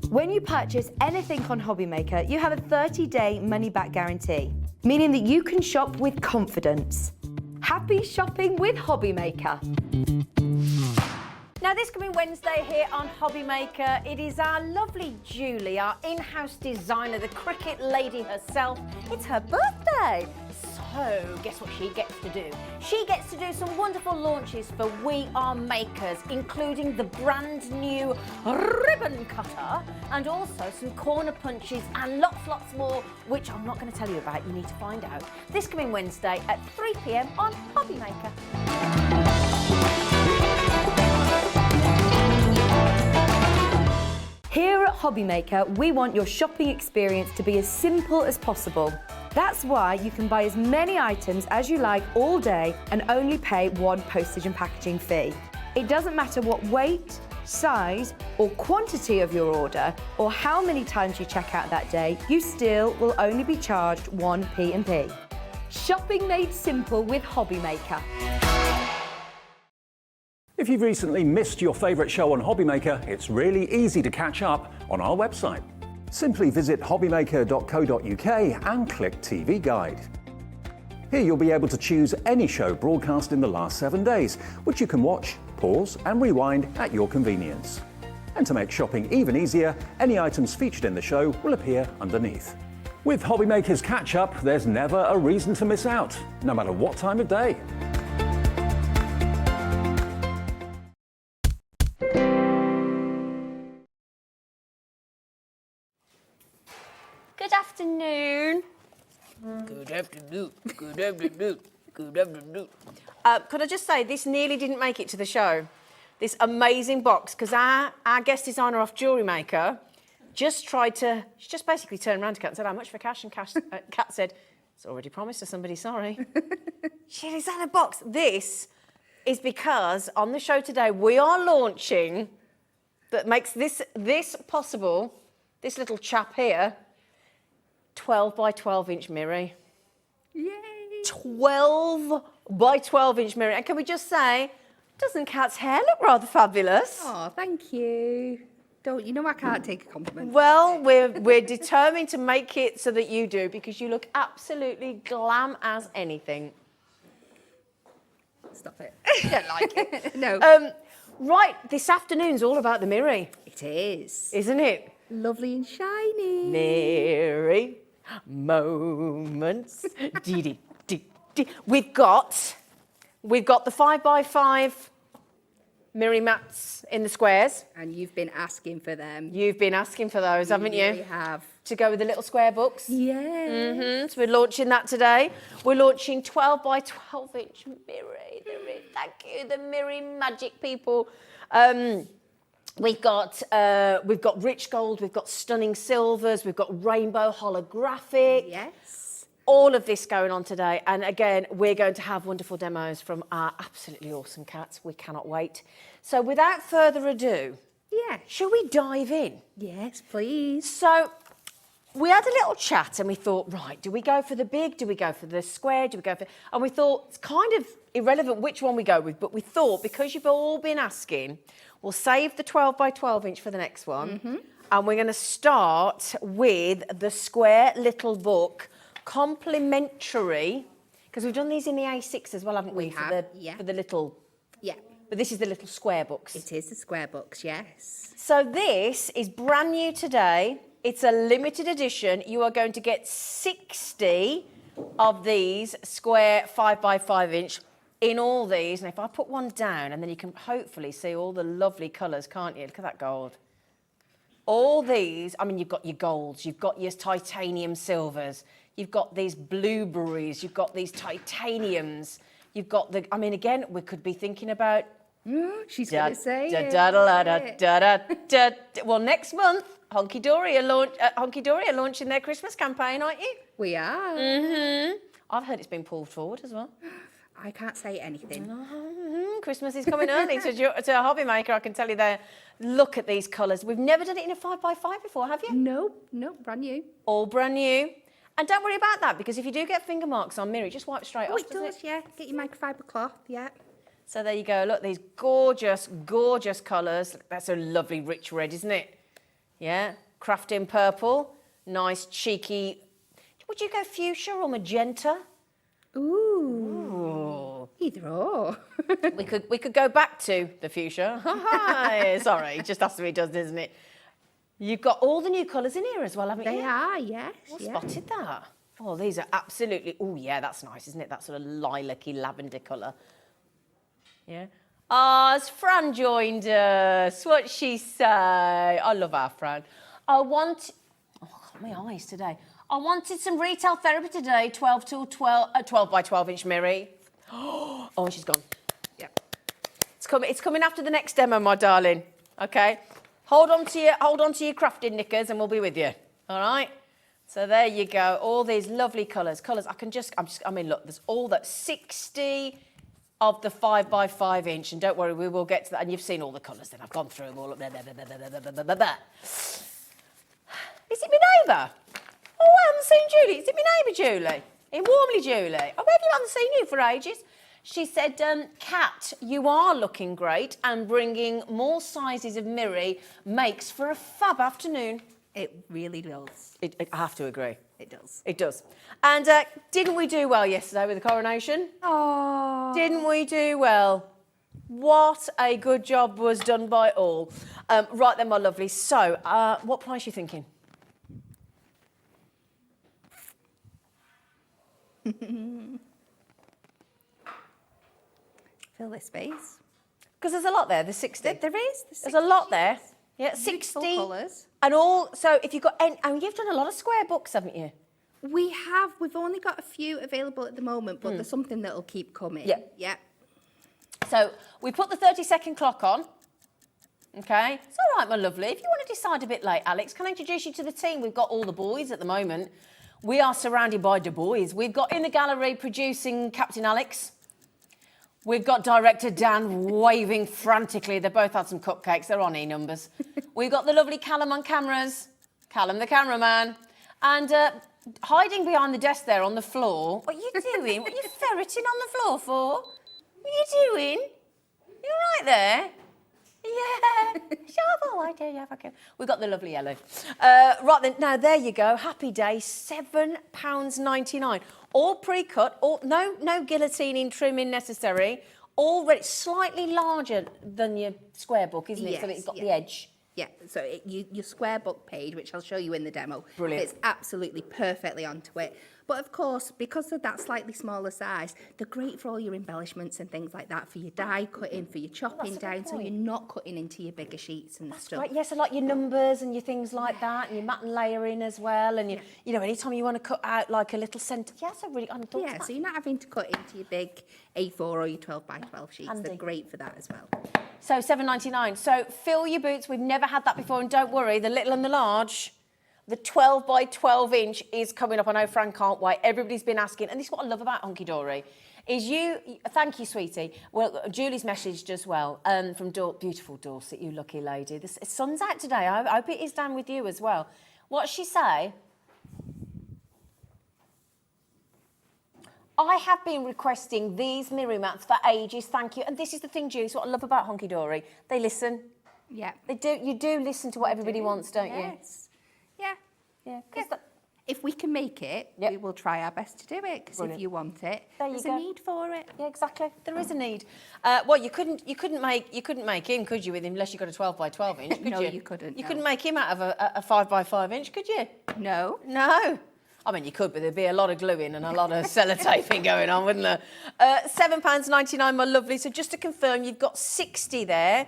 When you purchase anything on HobbyMaker, you have a 30-day money-back guarantee, meaning that you can shop with confidence. Happy shopping with HobbyMaker. Now, this coming Wednesday here on HobbyMaker, it is our lovely Julie, our in-house designer, the cricket lady herself. It's her birthday. So, guess what she gets to do? She gets to do some wonderful launches for We Are Makers, including the brand new ribbon cutter and also some corner punches and lots more, which I'm not going to tell you about. You need to find out. This coming Wednesday at 3 p.m. on HobbyMaker. Here at HobbyMaker, we want your shopping experience to be as simple as possible. That's why you can buy as many items as you like all day and only pay one postage and packaging fee. It doesn't matter what weight, size or quantity of your order or how many times you check out that day, you still will only be charged one P&P. Shopping made simple with HobbyMaker. If you've recently missed your favourite show on HobbyMaker, it's really easy to catch up on our website. Simply visit hobbymaker.co.uk and click TV Guide. Here you'll be able to choose any show broadcast in the last 7 days, which you can watch, pause and rewind at your convenience. And to make shopping even easier, any items featured in the show will appear underneath. With HobbyMaker's Catch Up, there's never a reason to miss out, no matter what time of day. Good afternoon. Good afternoon. Good afternoon. Good afternoon. Could I just say, this nearly didn't make it to the show. This amazing box, because our guest designer off Jewellery Maker just basically turned around to Kat and said, how much for cash? And Kat said, it's already promised to somebody, sorry. She is that a box? This is because on the show today, we are launching, that makes this possible, this little chap here, 12 by 12 inch Mirri. Yay! 12 by 12 inch Mirri. And can we just say, doesn't Kat's hair look rather fabulous? Oh, thank you. Don't you know I can't take a compliment? Well, we're determined to make it so that you do, because you look absolutely glam as anything. Stop it. You don't like it. No. Right, this afternoon's all about the Mirri. It is. Isn't it? Lovely and shiny. Mirri moments. Dee. We've got the 5x5 Mirri mats in the squares. And you've been asking for them. You've been asking for those, haven't you? We have. To go with the little square books. Yeah. So we're launching that today. We're launching 12 by 12 inch Mirri. Thank you, the Mirri magic people. We've got rich gold, we've got stunning silvers, we've got rainbow holographic. Yes. All of this going on today. And again, we're going to have wonderful demos from our absolutely awesome cats. We cannot wait. So without further ado, Yeah. shall we dive in? Yes, please. So we had a little chat and we thought, right, do we go for the big? Do we go for the square? Do we go for... And we thought it's kind of irrelevant which one we go with, but we thought because you've all been asking, we'll save the 12 by 12 inch for the next one. And we're going to start with the square little book, complimentary, because we've done these in the A6 as well, haven't we? We have, yeah. For the little... Yeah. But this is the little square books. It is the square books, yes. So this is brand new today. It's a limited edition. You are going to get 60 of these square 5x5 inch in all these. And if I put one down, and then you can hopefully see all the lovely colours, can't you? Look at that gold. All these, I mean, you've got your golds, you've got your titanium silvers, you've got these blueberries, you've got these titaniums, you've got the, I mean, again, we could be thinking about... She's going to say it. Well, next month, Hunkydory are launching their Christmas campaign, aren't you? We are. I've heard it's been pulled forward as well. I can't say anything. Christmas is coming early to a HobbyMaker, I can tell you there. Look at these colours. We've never done it in a 5x5 before, have you? No, brand new. All brand new. And don't worry about that, because if you do get finger marks on Mirri, just wipe straight off. It does, yeah. Get your microfiber cloth, yeah. So there you go. Look, these gorgeous, gorgeous colours. That's a lovely rich red, isn't it? Yeah. Crafting purple. Nice, cheeky. Would you go fuchsia or magenta? Ooh. Either or. we could go back to the fuchsia. Sorry, it just has to be done, doesn't it? You've got all the new colours in here as well, haven't you? They are, yes. I spotted that. Oh, these are absolutely... Oh, yeah, that's nice, isn't it? That sort of lilac-y lavender colour. Yeah. Ah, has Fran joined us? What'd she say? I love our Fran. Oh, my eyes today. I wanted some retail therapy today, 12 by 12 inch Mirri. Oh, she's gone. Yeah. It's coming after the next demo, my darling. Okay. Hold on to your crafting knickers and we'll be with you. All right? So there you go. All these lovely colours. I mean, look, there's all that 60 of the 5 by 5 inch, and don't worry, we will get to that. And you've seen all the colours then. I've gone through them all. Is it my neighbour? Oh, I haven't seen Julie. Is it my neighbour, Julie? In Warmley, Julie. Oh, maybe I haven't seen you for ages. She said, Kat, you are looking great, and bringing more sizes of Mirri makes for a fab afternoon. It really does. I have to agree. It does. It does. And didn't we do well yesterday with the coronation? Oh. Didn't we do well? What a good job was done by all. Right then, my lovely. So, what price are you thinking? Fill this space. Because there's a lot there. There's 60. There is. There's a lot there. Yeah, 60. Colours. And all. So if you've got any, and you've done a lot of square books, haven't you? We have. We've only got a few available at the moment, but there's something that'll keep coming. Yeah. Yeah. So we put the 30-second clock on. Okay. It's all right, my lovely. If you want to decide a bit late, Alex, can I introduce you to the team? We've got all the boys at the moment. We are surrounded by the boys. We've got in the gallery producing Captain Alex. We've got director Dan waving frantically. They both had some cupcakes. They're on E-numbers. We've got the lovely Callum on cameras. Callum, the cameraman. And hiding behind the desk there on the floor. What are you doing? What are you ferreting on the floor for? What are you doing? You all right there? Yeah. Sure, I do. Yeah, okay. We've got the lovely yellow. Right then, now there you go. Happy day, £7.99. All pre-cut, no guillotining, trimming necessary. All ready, slightly larger than your square book, isn't it? Yes, So that it's got yeah. the edge. Yeah, so your square book page, which I'll show you in the demo, Brilliant. it's absolutely perfectly onto it. But of course, because of that slightly smaller size, they're great for all your embellishments and things like that, for your die cutting, for your chopping down, so you're not cutting into your bigger sheets and stuff. Right, yes, so like your numbers and your things like that, and your mat and layering as well, and you know, anytime you want to cut out like a little centre. Yes, I really hadn't thought of Yeah, that. so you're not having to cut into your big A4 or your 12 by 12 sheets. Handy. They're great for that as well. So £7.99. So fill your boots. We've never had that before, and don't worry, the little and the large, the 12 by 12 inch is coming up. I know Fran can't wait. Everybody's been asking, and this is what I love about Hunkydory, is thank you, sweetie. Well, Julie's messaged as well from beautiful Dorset, you lucky lady. The sun's out today. I hope it is down with you as well. What's she say? I have been requesting these Mirri mats for ages, thank you. And this is the thing, Julie, what I love about Hunkydory. They listen. Yeah. They do. You do listen to what everybody wants, don't you? Yes. Yeah. Yeah. If we can make it, Yep. we will try our best to do it, because if Brilliant. you want it, There you there's go. a need for it. Yeah, exactly. There is a need. Well, you couldn't make him, could you, with him, unless you got a 12 by 12 inch, could No, you? you couldn't, You no. couldn't make him out of a 5 by 5 inch, could you? No. No. I mean, you could, but there'd be a lot of gluing and a lot of sellotaping going on, wouldn't there? £7.99, my lovely. So just to confirm, you've got 60 there.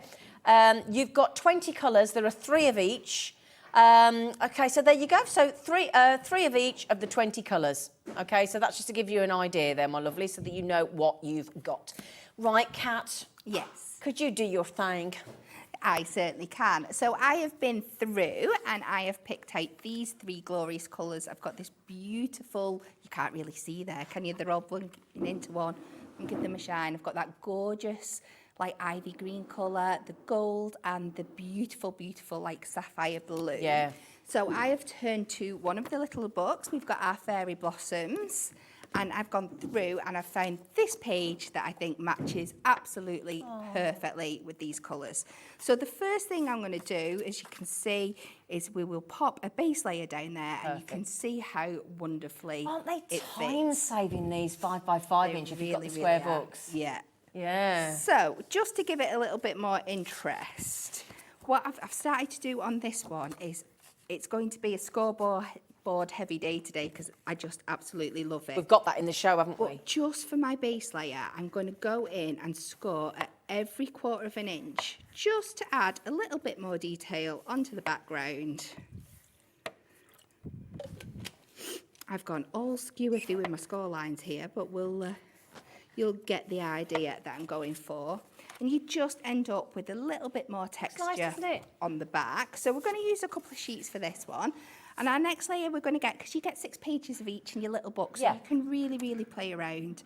You've got 20 colours. There are 3 of each. Okay, so there you go. So three of each of the 20 colours. Okay, so that's just to give you an idea there, my lovely, so that you know what you've got. Right, Kat? Yes. Could you do your thing? I certainly can. So I have been through and I have picked out these 3 glorious colours. I've got this beautiful, you can't really see there, can you? They're all blending into one. And give them a shine. I've got that gorgeous, like ivy green colour, the gold, and the beautiful, beautiful, like sapphire blue. Yeah. So I have turned to one of the little books. We've got our fairy blossoms. And I've gone through and I've found this page that I think matches absolutely perfectly with these colours. So the first thing I'm going to do, as you can see, is we will pop a base layer down there and you can see how wonderfully Aren't they it time fits. saving these 5x5 inch if you've got the square are. books? Yeah. Yeah. So just to give it a little bit more interest, what I've started to do on this one is it's going to be a scoreboard heavy day today because I just absolutely love it. We've got that in the show, haven't we? But just for my base layer, I'm going to go in and score at every 1/4 inch just to add a little bit more detail onto the background. I've gone all skew-a-few with my score lines here, but you'll get the idea that I'm going for. And you just end up with a little bit more texture nice, isn't it? on the back. So we're going to use a couple of sheets for this one. And our next layer we're going to get, because you get 6 pages of each in your little book, so you can really, really play around.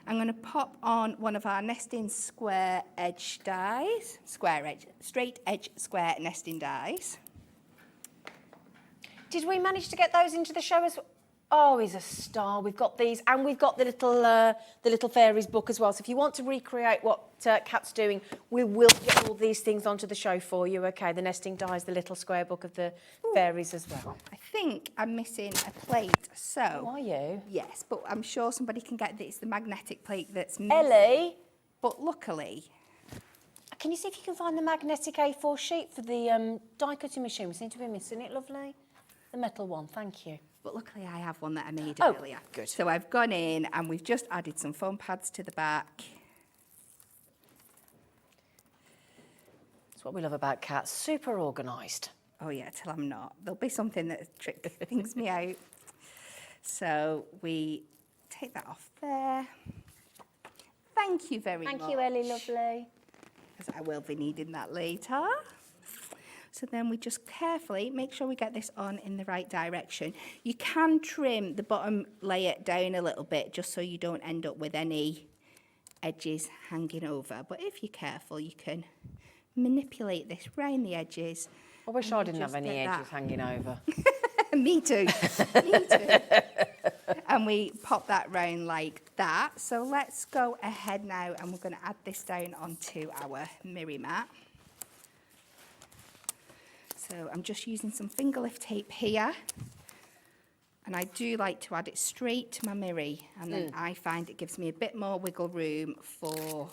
I'm going to pop on one of our nesting square edge dies, straight edge square nesting dies. Did we manage to get those into the show as well? Oh, he's a star. We've got these, and we've got the little fairies book as well. So if you want to recreate what Kat's doing, we will get all these things onto the show for you. Okay, the nesting dies, the little square book of the fairies as well. I think I'm missing a plate, so... Oh, are you? Yes, but I'm sure somebody can get this, the magnetic plate that's missing. Ellie? But luckily... Can you see if you can find the magnetic A4 sheet for the die cutting machine? We seem to be missing it, lovely. The metal one, thank you. But luckily I have one that I made Oh, earlier. good. So I've gone in and we've just added some foam pads to the back. That's what we love about Kat, super organised. Oh yeah, till I'm not. There'll be something that things me out. So we take that off there. Thank you very much. Thank you, Ellie, lovely. Because I will be needing that later. So then we just carefully make sure we get this on in the right direction. You can trim the bottom layer down a little bit just so you don't end up with any edges hanging over. But if you're careful, you can manipulate this round the edges. I wish I didn't have any edges hanging over. Me too. Me too. And we pop that round like that. So let's go ahead now and we're going to add this down onto our Mirri mat. So I'm just using some finger lift tape here. And I do like to add it straight to my Mirri. And then I find it gives me a bit more wiggle room for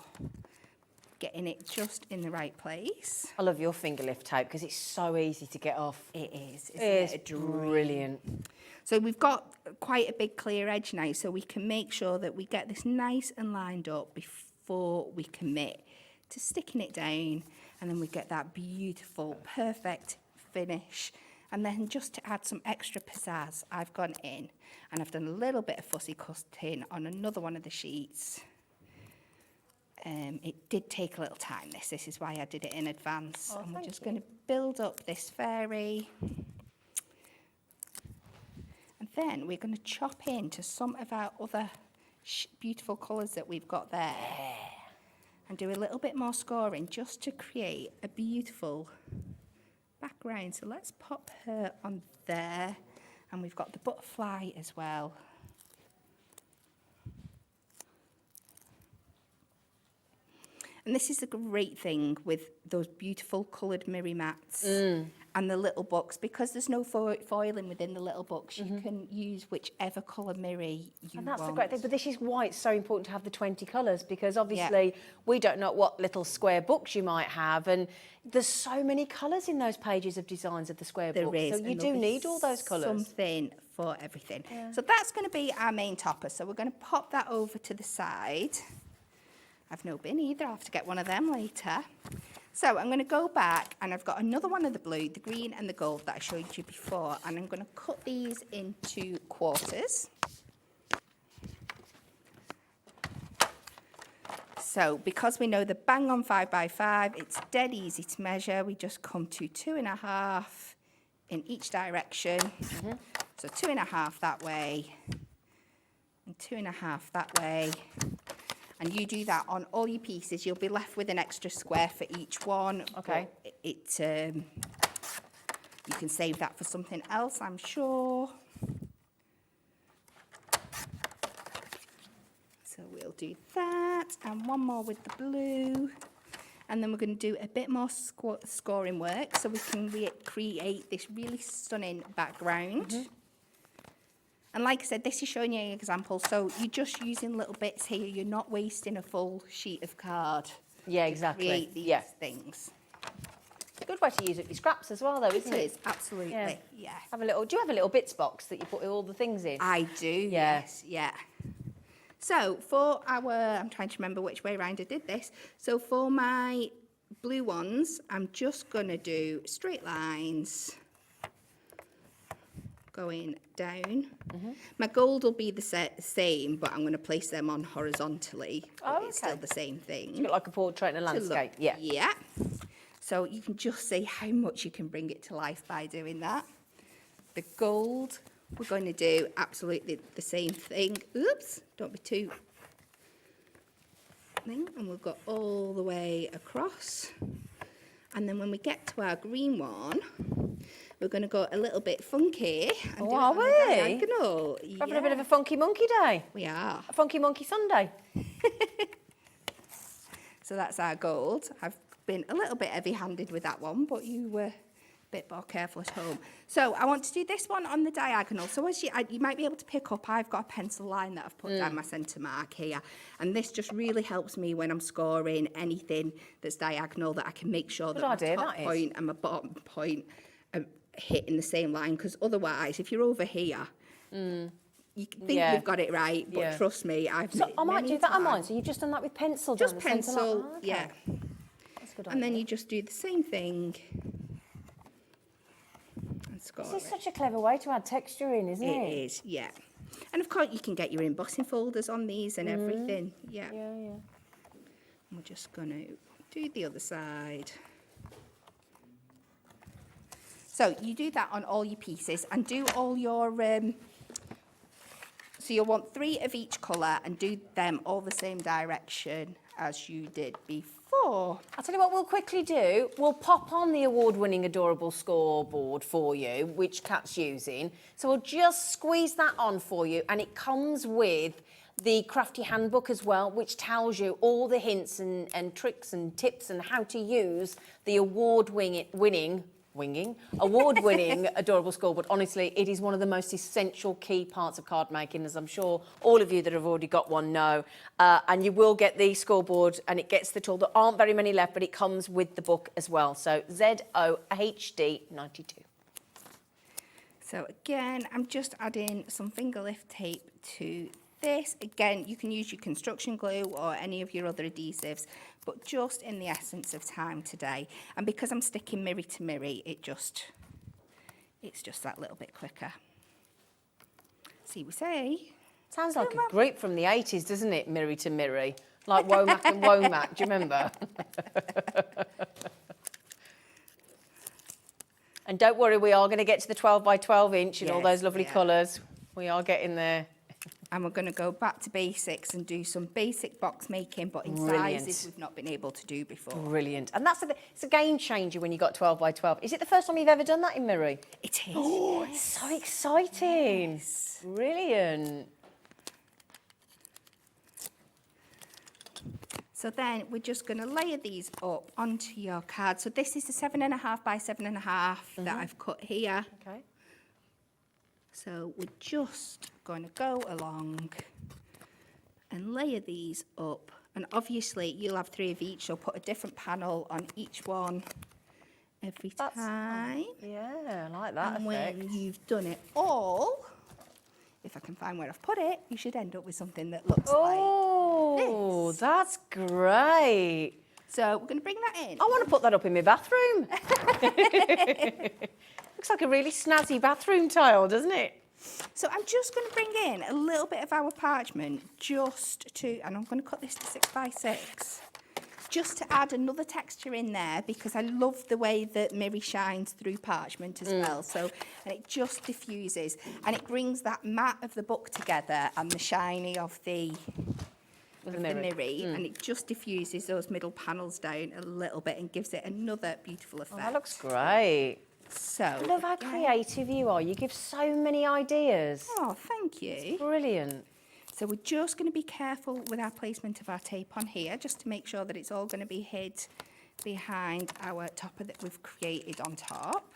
getting it just in the right place. I love your finger lift tape because it's so easy to get off. It is. It's brilliant. So we've got quite a big clear edge now, so we can make sure that we get this nice and lined up before we commit to sticking it down. And then we get that beautiful, perfect finish. And then just to add some extra pizzazz, I've gone in and I've done a little bit of fussy cutting on another one of the sheets. It did take a little time, this is why I did it in advance. And we're just going to build up this fairy. And then we're going to chop into some of our other beautiful colours that we've got there. And do a little bit more scoring just to create a beautiful background. So let's pop her on there. And we've got the butterfly as well. And this is a great thing with those beautiful coloured Mirri mats and the little books. Because there's no foiling within the little books, you can use whichever colour Mirri you want. And that's the great thing. But this is why it's so important to have the 20 colours, because obviously we don't know what little square books you might have. And there's so many colours in those pages of designs of the square books. There is. So you do need all those colours. Something for everything. Yeah. So that's going to be our main topper. So we're going to pop that over to the side. I've no bin either, I'll have to get one of them later. So I'm going to go back and I've got another one of the blue, the green and the gold that I showed you before, and I'm going to cut these into quarters. So because we know the bang on 5x5, it's dead easy to measure. We just come to 2.5 in each direction. So 2.5 that way and 2.5 that way. And you do that on all your pieces. You'll be left with an extra square for each one. Okay. You can save that for something else, I'm sure. do that, and one more with the blue. And then we're going to do a bit more scoring work so we can create this really stunning background. And like I said, this is showing you an example, so you're just using little bits here. You're not wasting a full sheet of card. Yeah, exactly. To create these things. It's a good way to use it with scraps as well, though, isn't it? It is, absolutely, yeah. Do you have a little bits box that you put all the things in? I do, yes, yeah. So for I'm trying to remember which way round I did this. So for my blue ones, I'm just going to do straight lines going down. My gold will be the same, but I'm going to place them on horizontally. It's still the same thing. It's a bit like a portrait in a landscape, yeah. Yeah. So you can just see how much you can bring it to life by doing that. The gold, we're going to do absolutely the same thing. Oops, don't be too... And we'll go all the way across. And then when we get to our green one, we're going to go a little bit funky. And are we? Diagonal. We're having a bit of a funky monkey day. We are. A funky monkey Sunday. So that's our gold. I've been a little bit heavy-handed with that one, but you were a bit more careful at home. So I want to do this one on the diagonal. So as you might be able to pick up, I've got a pencil line that I've put down my centre mark here. And this just really helps me when I'm scoring anything that's diagonal, that I can make sure that my top point and my bottom point are hitting the same line. Because otherwise, if you're over here, you think you've got it right, but trust me, I might do that on mine. So you've just done that with pencil? Just pencil, yeah. And then you just do the same thing and score This is such a clever way to add texture in, isn't it? It is, yeah. And of course, you can get your embossing folders on these and everything. Yeah. And we're just going to do the other side. So you do that on all your pieces and do all your... so you'll want 3 of each colour and do them all the same direction as you did before. I'll tell you what we'll quickly do. We'll pop on the award-winning Adorable scoreboard for you, which Kat's using. So we'll just squeeze that on for you, and it comes with the Crafty Handbook as well, which tells you all the hints and tricks and tips and how to use the award-winning Adorable Scoreboard. Honestly, it is one of the most essential key parts of card making, as I'm sure all of you that have already got one know. And you will get the scoreboard, and it gets the tool. There aren't very many left, but it comes with the book as well. So ZOHD 92. So again, I'm just adding some finger lift tape to this. Again, you can use your construction glue or any of your other adhesives, but just in the essence of time today. And because I'm sticking Mirri to Mirri, it's just that little bit quicker. See, we say. Sounds like a group from the 80s, doesn't it? Mirri to Mirri. Like Womack and Womack, do you remember? And don't worry, we are going to get to the 12 by 12 inch and all those lovely colours. We are getting there. And we're going to go back to basics and do some basic box making, but in sizes we've not been able to do before. Brilliant. And it's a game changer when you got 12 by 12. Is it the first time you've ever done that in Mirri? It is. Oh, it's so exciting. Yes. Brilliant. So then we're just going to layer these up onto your card. So this is the 7.5 by 7.5 that I've cut here. Okay. So we're just going to go along and layer these up. And obviously you'll have 3 of each, so put a different panel on each one every time. Yeah, I like that and effect. when you've done it all, if I can find where I've put it, you should end up with something that looks like Oh, this. that's great. So we're going to bring that in. I want to put that up in my bathroom. Looks like a really snazzy bathroom tile, doesn't it? So I'm just going to bring in a little bit of our parchment and I'm going to cut this to 6 by 6, just to add another texture in there, because I love the way that Mirri shines through parchment as well. So, and it just diffuses and it brings that matte of the book together and the shiny of the Mirri, and it just diffuses those middle panels down a little bit and gives it another beautiful effect. Oh, that looks great. So, I love how creative you are. You give so many ideas. Oh, thank you. It's brilliant. So we're just going to be careful with our placement of our tape on here, just to make sure that it's all going to be hid behind our topper that we've created on top.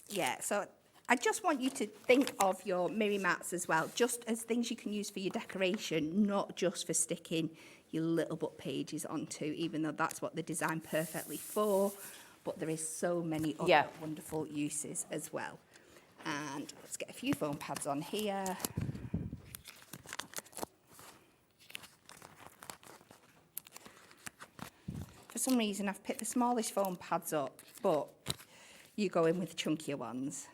Yeah, so I just want you to think of your Mirri mats as well, just as things you can use for your decoration, not just for sticking your little book pages onto, even though that's what they're designed perfectly for. But there is so many other wonderful uses as well. And let's get a few foam pads on here. For some reason, I've picked the smallest foam pads up, but you go in with the chunkier ones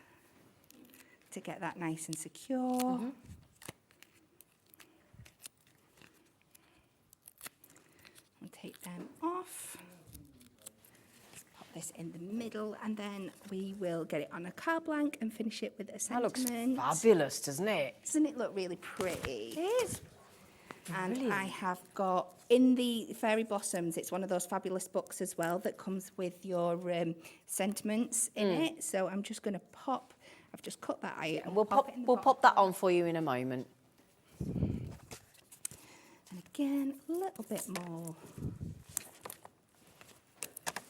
to get that nice and secure. And take them off. Pop this in the middle, and then we will get it on a card blank and finish it with a sentiment. That looks fabulous, doesn't it? Doesn't it look really pretty? It is. And Brilliant. I have got, in the Fairy Blossoms, it's one of those fabulous books as well that comes with your sentiments in it. So I'm just going to pop, I've just cut that out. And We'll pop that on for you in a moment. And again, a little bit more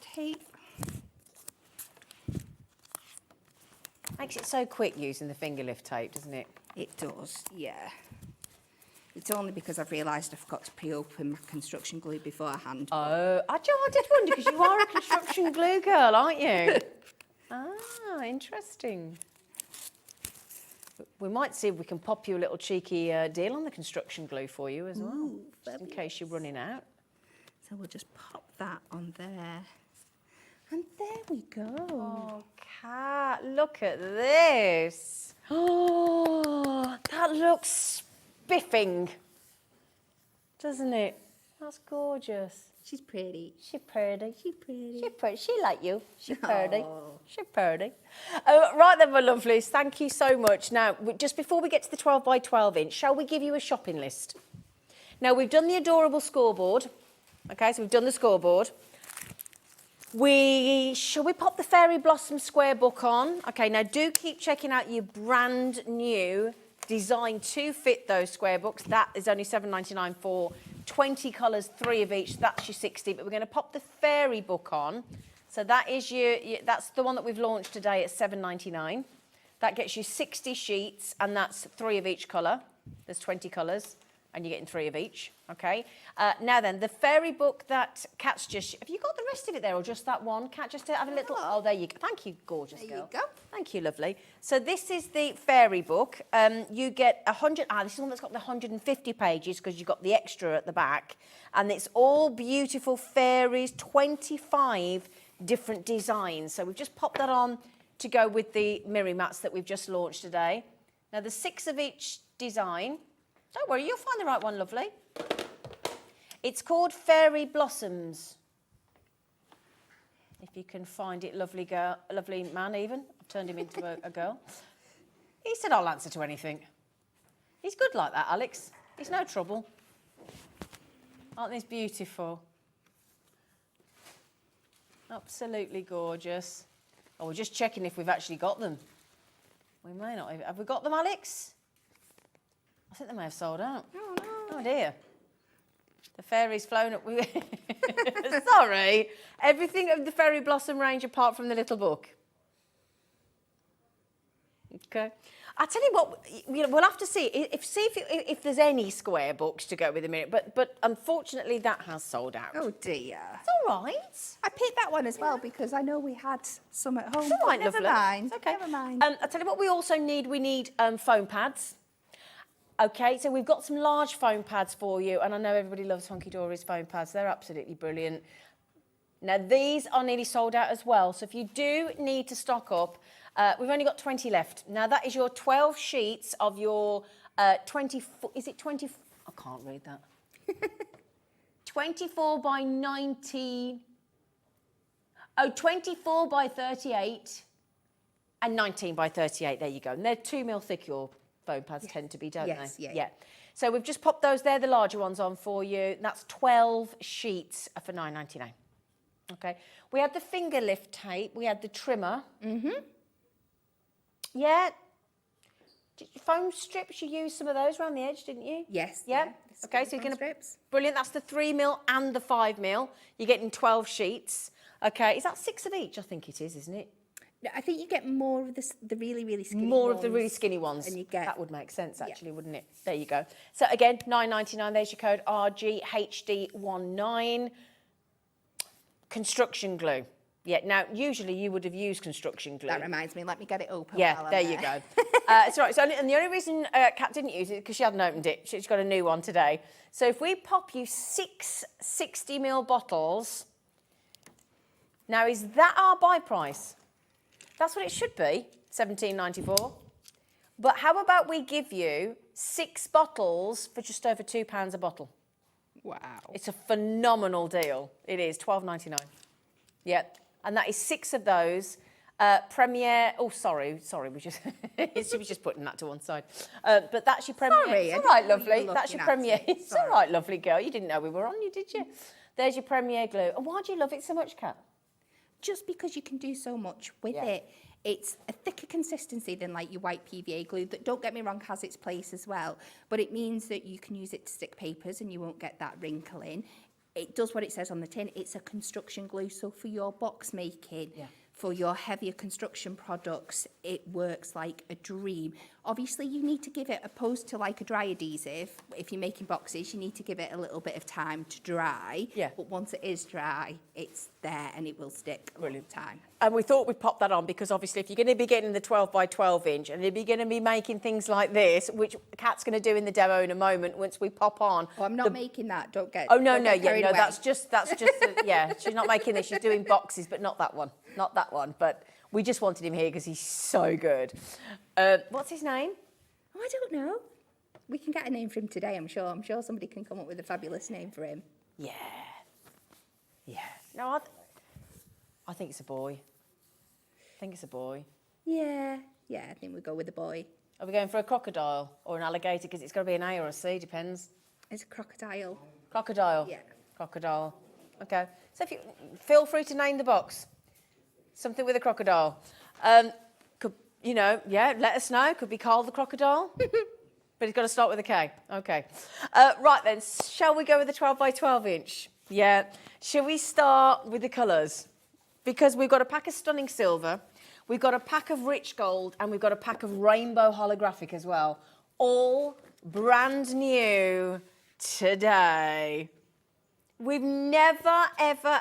tape. Makes it so quick using the finger lift tape, doesn't it? It does, yeah. It's only because I've realised I forgot to pre-open my construction glue beforehand. Oh, I did wonder, because you are a construction glue girl, aren't you? Ah, interesting. We might see if we can pop you a little cheeky deal on the construction glue for you as well, just in case you're running out. So we'll just pop that on there. And there we go. Oh, Kat, look at this. Oh, that looks spiffing, doesn't it? That's gorgeous. She's pretty. She's pretty. She's pretty. She's pretty. She like you. She's pretty. Oh. She's pretty. Right then, my lovelies, thank you so much. Now, just before we get to the 12 by 12 inch, shall we give you a shopping list? Now, we've done the adorable scoreboard. Okay, so we've done the scoreboard. Shall we pop the Fairy Blossom square book on? Okay, now do keep checking out your brand new design to fit those square books. That is only £7.99 for 20 colours, 3 of each. That's your 60. But we're going to pop the fairy book on. So that is that's the one that we've launched today at £7.99. That gets you 60 sheets, and that's 3 of each colour. There's 20 colours, and you're getting 3 of each. Okay. Now then, the fairy book that Kat's just... Have you got the rest of it there, or just that one? Kat, just to have a little... Oh, there you go. Thank you, gorgeous girl. There you go. Thank you, lovely. So this is the fairy book. You get 100... this is one that's got the 150 pages, because you've got the extra at the back. And it's all beautiful fairies, 25 different designs. So we've just popped that on to go with the Mirri mats that we've just launched today. Now, there's 6 of each design. Don't worry, you'll find the right one, lovely. It's called Fairy Blossoms. If you can find it, lovely girl, lovely man even. I've turned him into a girl. He said I'll answer to anything. He's good like that, Alex. He's no trouble. Aren't these beautiful? Absolutely gorgeous. Oh, we're just checking if we've actually got them. We may not have. Have we got them, Alex? I think they may have sold out. Oh, no. Oh, dear. The fairy's flown up. Sorry. Everything of the Fairy Blossom range apart from the little book. Okay. I tell you what, we'll have to see if there's any square books to go with the Mirri, but unfortunately that has sold out. Oh dear. It's all right. I picked that one as well because I know we had some at home. It's all right, never lovely. mind. It's okay. Never mind. I tell you what, we also need. We need foam pads. Okay, so we've got some large foam pads for you, and I know everybody loves Hunkydory's foam pads. They're absolutely brilliant. Now, these are nearly sold out as well, so if you do need to stock up, we've only got 20 left. Now, that is your 12 sheets of your 24... Is it 20... I can't read that. 24 by 90... Oh, 24 by 38 and 19 by 38. There you go. And they're 2 mil thick, your foam pads tend to be, don't Yes, they? yeah. So we've just popped those there, the larger ones on for you. That's 12 sheets for £9.99. Okay. We had the finger lift tape. We had the trimmer. Yeah. Foam strips, you used some of those around the edge, didn't you? Yes. Yeah. Okay, so you're going to... Brilliant. That's the 3mm and the 5mm. You're getting 12 sheets. Okay. Is that 6 of each? I think it is, isn't it? No, I think you get more of the really, really skinny ones. More of the really skinny ones. And you get... That would make sense, actually, wouldn't it? There you go. So, again, £9.99. There's your code RGHD19. Construction glue. Yeah, now, usually you would have used construction glue. That reminds me, let me get it open. Yeah, there you go. It's all right. So, and the only reason Kat didn't use it is because she hadn't opened it. She's got a new one today. So if we pop you 6 60ml bottles, now is that our buy price? That's what it should be, £17.94. But how about we give you 6 bottles for just over £2 a bottle? Wow. It's a phenomenal deal. It is, £12.99. Yeah. And that is 6 of those. Premier. Oh, sorry. We just she was just putting that to one side. But that's your Premier. Sorry, it's all right, lovely. That's your Premier. It's all right, lovely girl. You didn't know we were on you, did you? There's your Premier glue. And why do you love it so much, Kat? Just because you can do so much with it. It's a thicker consistency than like your white PVA glue that, don't get me wrong, has its place as well. But it means that you can use it to stick papers and you won't get that wrinkle in. It does what it says on the tin. It's a construction glue. So for your box making, for your heavier construction products, it works like a dream. Obviously, you need to give it, opposed to like a dry adhesive, if you're making boxes, you need to give it a little bit of time to dry. Yeah. But once it is dry, it's there and it will stick a long time. And we thought we'd pop that on because obviously if you're going to be getting the 12 by 12 inch and you're going to be making things like this, which Kat's going to do in the demo in a moment once we pop on. Oh, I'm not making that. Don't get. Oh no, don't no, get carried away. that's just yeah. She's not making this. She's doing boxes, but not that one, not that one. But we just wanted him here because he's so good. What's his name? Oh, I don't know. We can get a name for him today. I'm sure. I'm sure somebody can come up with a fabulous name for him. Yeah. No, I think it's a boy. Yeah. I think we'll go with the boy. Are we going for a crocodile or an alligator? Because it's got to be an A or a C, depends. It's a crocodile. Crocodile? Yeah. Crocodile. Okay. So if you feel free to name the box. Something with a crocodile. Could, let us know. Could be Carl the Crocodile. But it's got to start with a K. Okay. Right then, shall we go with the 12 by 12 inch? Yeah. Shall we start with the colours? Because we've got a pack of stunning silver, we've got a pack of rich gold, and we've got a pack of rainbow holographic as well. All brand new today. We've never, ever,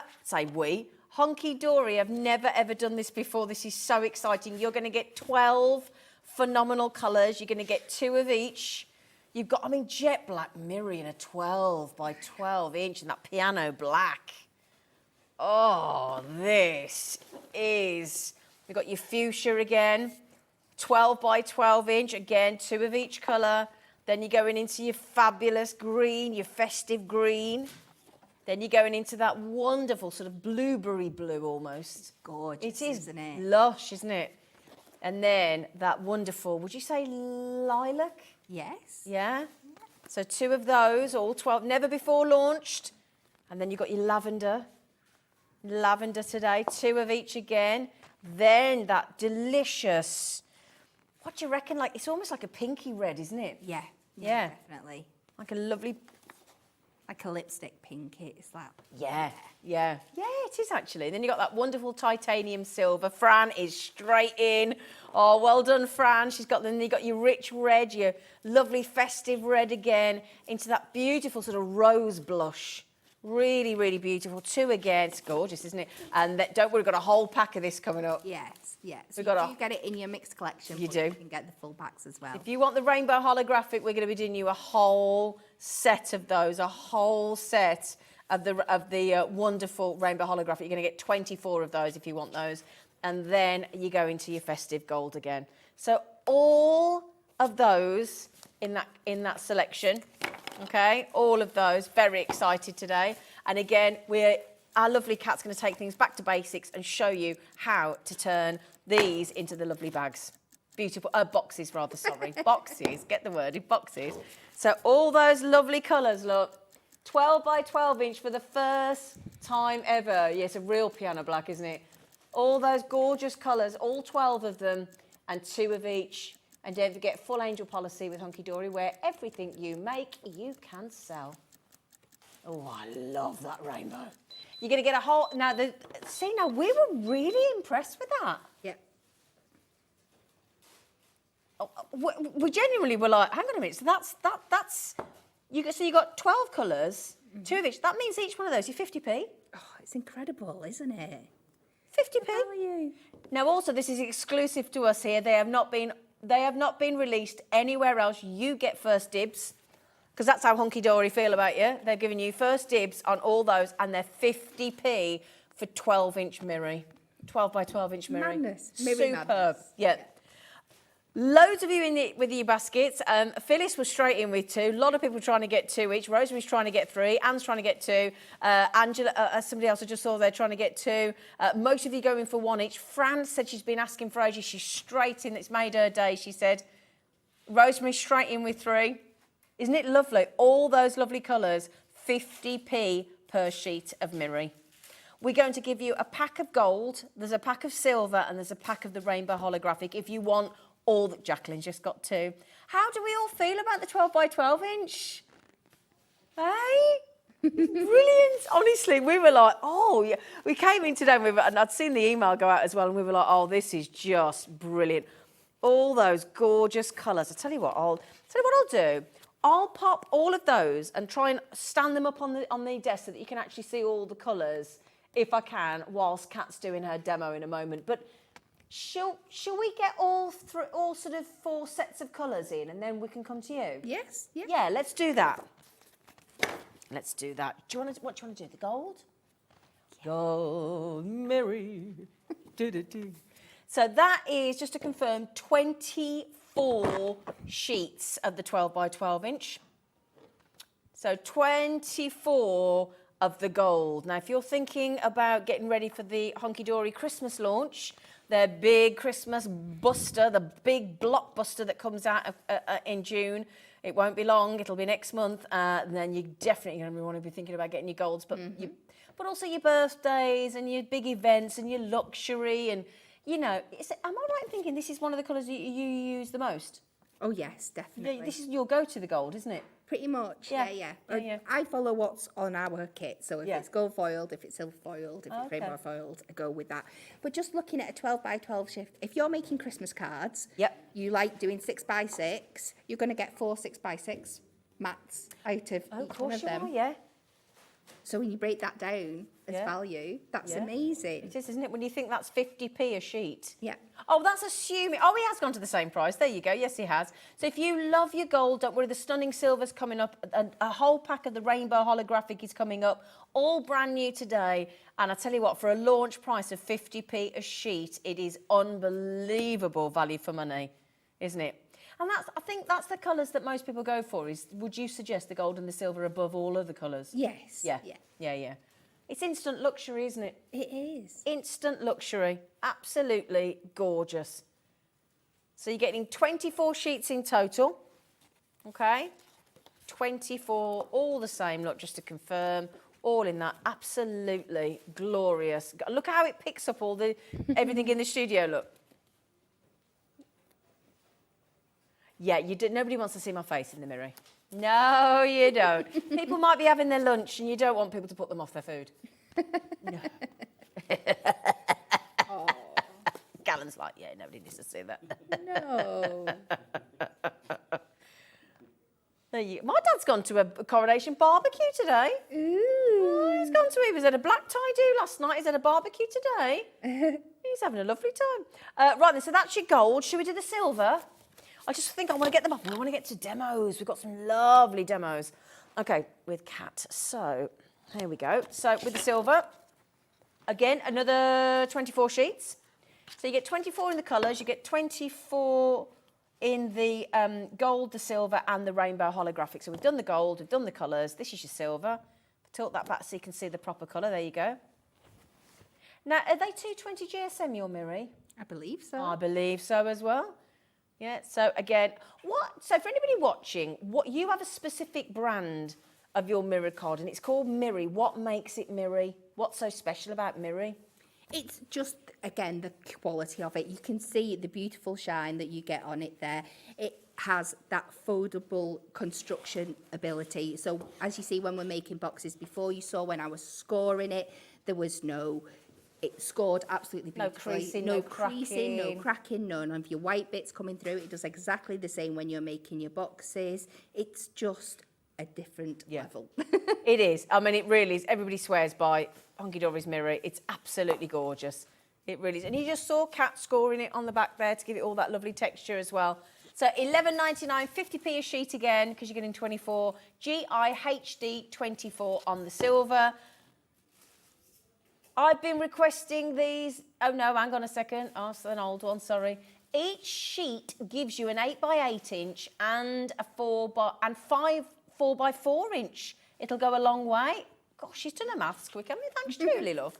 Hunkydory have never, ever done this before. This is so exciting. You're going to get 12 phenomenal colours. You're going to get 2 of each. You've got, jet black Mirri in a 12 by 12 inch and that piano black. Oh, this is... You've got your fuchsia again, 12 by 12 inch, again, 2 of each colour. Then you're going into your fabulous green, your festive green. Then you're going into that wonderful sort of blueberry blue almost. Gorgeous, isn't it? Lush, isn't it? And then that wonderful, would you say lilac? Yes. Yeah? So 2 of those, all 12, never before launched. And then you've got your lavender. Lavender today, 2 of each again. Then that delicious, what do you reckon? Like, it's almost like a pinky red, isn't it? Yeah, definitely. Like a lovely... Like a lipstick pink, it's that. Yeah, it is actually. Then you got that wonderful titanium silver. Fran is straight in. Oh, well done, Fran. Then you got your rich red, your lovely festive red again, into that beautiful sort of rose blush. Really, really beautiful. 2 again. It's gorgeous, isn't it? And don't worry, we've got a whole pack of this coming up. Yes. So you do get it in your mixed collection. You do. You can get the full packs as well. If you want the rainbow holographic, we're going to be doing you a whole set of those, a whole set of the wonderful rainbow holographic. You're going to get 24 of those if you want those. And then you go into your festive gold again. So all of those in that selection. Okay, all of those. Very excited today. And again, our lovely Kat's going to take things back to basics and show you how to turn these into the lovely bags. Beautiful, boxes rather, sorry. Boxes, get the word in boxes. So all those lovely colours, look. 12 by 12 inch for the first time ever. Yeah, it's a real piano black, isn't it? All those gorgeous colours, all 12 of them, and 2 of each. And don't forget full angel policy with Hunkydory, where everything you make, you can sell. Oh, I love that rainbow. You're going to get a whole... Now, we were really impressed with that. Yep. Oh, we genuinely were like, hang on a minute, so that's... You got 12 colours, 2 of each. That means each one of those is 50p. Oh, it's incredible, isn't it? 50p. Value. Now, also, this is exclusive to us here. They have not been released anywhere else. You get first dibs, because that's how Hunkydory feel about you. They're giving you first dibs on all those, and they're 50p for 12-inch Mirri. 12 by 12-inch Mirri. Madness. Superb. Madness. Yeah. Loads of you with your baskets. Phyllis was straight in with 2. A lot of people trying to get 2 each. Rosemary's trying to get 3. Anne's trying to get 2. Angela, somebody else I just saw there, trying to get 2. Most of you going for 1 each. Fran said she's been asking for ages. She's straight in. It's made her day, she said. Rosemary's straight in with 3. Isn't it lovely? All those lovely colours, 50p per sheet of Mirri. We're going to give you a pack of gold. There's a pack of silver, and there's a pack of the rainbow holographic if you want all that. Jacqueline's just got 2. How do we all feel about the 12 by 12 inch? Hey? Brilliant. Honestly, we were like, oh, yeah. We came in today and I'd seen the email go out as well, and we were like, oh, this is just brilliant. All those gorgeous colours. I'll tell you what I'll do. I'll pop all of those and try and stand them up on the desk so that you can actually see all the colours, if I can, whilst Kat's doing her demo in a moment. But shall we get all sort of 4 sets of colours in, and then we can come to you? Yes. Yeah. Yeah, let's do that. Let's do that. What do you want to do? The gold? Yeah. Gold, Mirri. So that is, just to confirm, 24 sheets of the 12 by 12 inch. So 24 of the gold. Now, if you're thinking about getting ready for the Hunkydory Christmas launch, their big Christmas buster, the big blockbuster that comes out in June, it won't be long, it'll be next month, and then you're definitely going to want to be thinking about getting your golds, but but also your birthdays and your big events and your luxury, and, you know, am I right in thinking this is one of the colours you use the most? Oh, yes, definitely. Yeah, this is your go-to, the gold, isn't it? Pretty much, yeah. Yeah. I follow what's on our kit, so if Yeah. it's gold foiled, if it's silver foiled, if it's rainbow foiled, I go with that. But just looking at a 12 by 12 shift, if you're making Christmas cards, you like doing 6 by 6, you're going to get 4 6 by 6 mats out of each one of them. Are, yeah. So when you break that down as value, that's amazing. It is, isn't it? When you think that's 50p a sheet. Yeah. Oh, that's assuming. Oh, he has gone to the same price. There you go. Yes, he has. So if you love your gold, don't worry. The stunning silver's coming up. A whole pack of the rainbow holographic is coming up. All brand new today. And I tell you what, for a launch price of 50p a sheet, it is unbelievable value for money, isn't it? And I think that's the colours that most people go for. Would you suggest the gold and the silver above all other colours? Yes. Yeah. It's instant luxury, isn't it? It is. Instant luxury. Absolutely gorgeous. So you're getting 24 sheets in total. Okay? 24, all the same, look, just to confirm. All in that absolutely glorious. Look how it picks up all everything in the studio, look. Yeah, nobody wants to see my face in the mirror. No, you don't. People might be having their lunch and you don't want people to put them off their food. No. Gallen's like, yeah, nobody needs to see that. No. My dad's gone to a coronation barbecue today. Ooh. He's gone to it. He was at a black tie do last night. He's at a barbecue today. He's having a lovely time. Right then, so that's your gold. Should we do the silver? I just think I want to get them up. I want to get to demos. We've got some lovely demos. Okay, with Kat. So, here we go. So, with the silver, again, another 24 sheets. So, you get 24 in the colours. You get 24 in the gold, the silver, and the rainbow holographic. So, we've done the gold, we've done the colours. This is your silver. Tilt that back so you can see the proper colour. There you go. Now, are they 220 GSM, your Mirri? I believe so. I believe so as well. Yeah, so again, so for anybody watching, what you have a specific brand of your Mirri card, and it's called Mirri. What makes it Mirri? What's so special about Mirri? It's just, again, the quality of it. You can see the beautiful shine that you get on it there. It has that foldable construction ability. So as you see when we're making boxes, before you saw when I was scoring it, there was no, it scored absolutely beautifully. No creasing, no cracking, none of your white bits coming through. It does exactly the same when you're making your boxes. It's just a different level. It is. I mean, it really is. Everybody swears by Hunkydory's Mirri. It's absolutely gorgeous. It really is. And you just saw Kat scoring it on the back there to give it all that lovely texture as well. So $11.99, 50p a sheet again, because you're getting 24. GIHD 24 on the silver. I've been requesting these. Oh, no, hang on a second. Oh, it's an old one, sorry. Each sheet gives you an 8x8 inch and a 5 4x4 inch. It'll go a long way. Gosh, she's done her maths quick, haven't you? Thanks, Julie, love.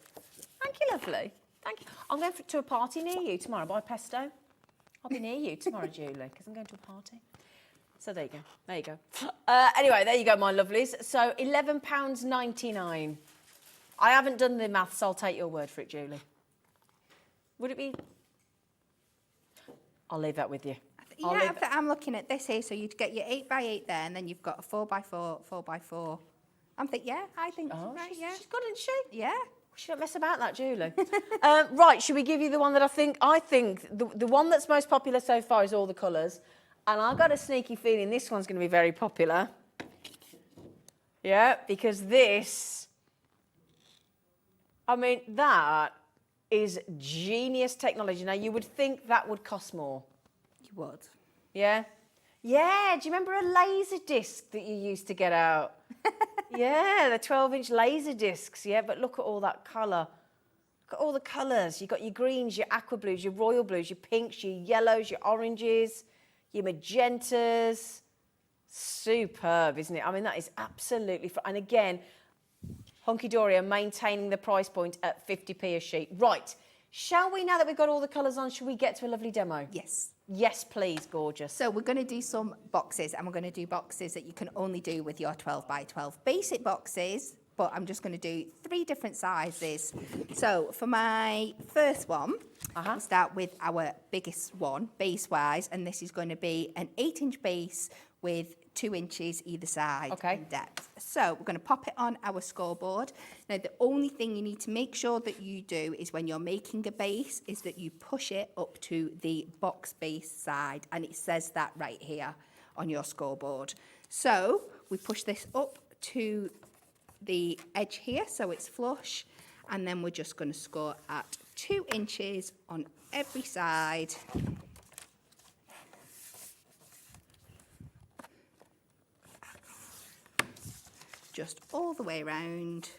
Thank you, lovely. Thank you. I'm going to a party near you tomorrow by Pesto. I'll be near you tomorrow, Julie, because I'm going to a party. So there you go. There you go. Anyway, there you go, my lovelies. So £11.99. I haven't done the maths, so I'll take your word for it, Julie. Would it be? I'll leave that with you. Yeah, I'm looking at this here. So you'd get your 8x8 there, and then you've got a 4x4, 4x4. I'm thinking, yeah, I think right, yeah. She's got it, isn't she? Yeah. She don't mess about that, Julie. Right, should we give you the one that I think the one that's most popular so far is all the colours. And I've got a sneaky feeling this one's going to be very popular. Yeah, because this, I mean, that is genius technology. Now, you would think that would cost more. You would. Yeah? Yeah, do you remember a laser disc that you used to get out? Yeah, the 12-inch laser discs, yeah, but look at all that colour. Look at all the colours. You've got your greens, your aqua blues, your royal blues, your pinks, your yellows, your oranges, your magentas. Superb, isn't it? I mean, that is absolutely... And again, Hunkydory are maintaining the price point at 50p a sheet. Right, shall we, now that we've got all the colours on, shall we get to a lovely demo? Yes. Yes, please, gorgeous. So we're going to do some boxes, and we're going to do boxes that you can only do with your 12x12 basic boxes, but I'm just going to do 3 different sizes. So for my first one, we'll start with our biggest one, base-wise, and this is going to be an 8-inch base with 2 inches either side in depth. So we're going to pop it on our scoreboard. Now, the only thing you need to make sure that you do is when you're making a base is that you push it up to the box base side, and it says that right here on your scoreboard. So we push this up to the edge here so it's flush, and then we're just going to score at 2 inches on every side. Just all the way around.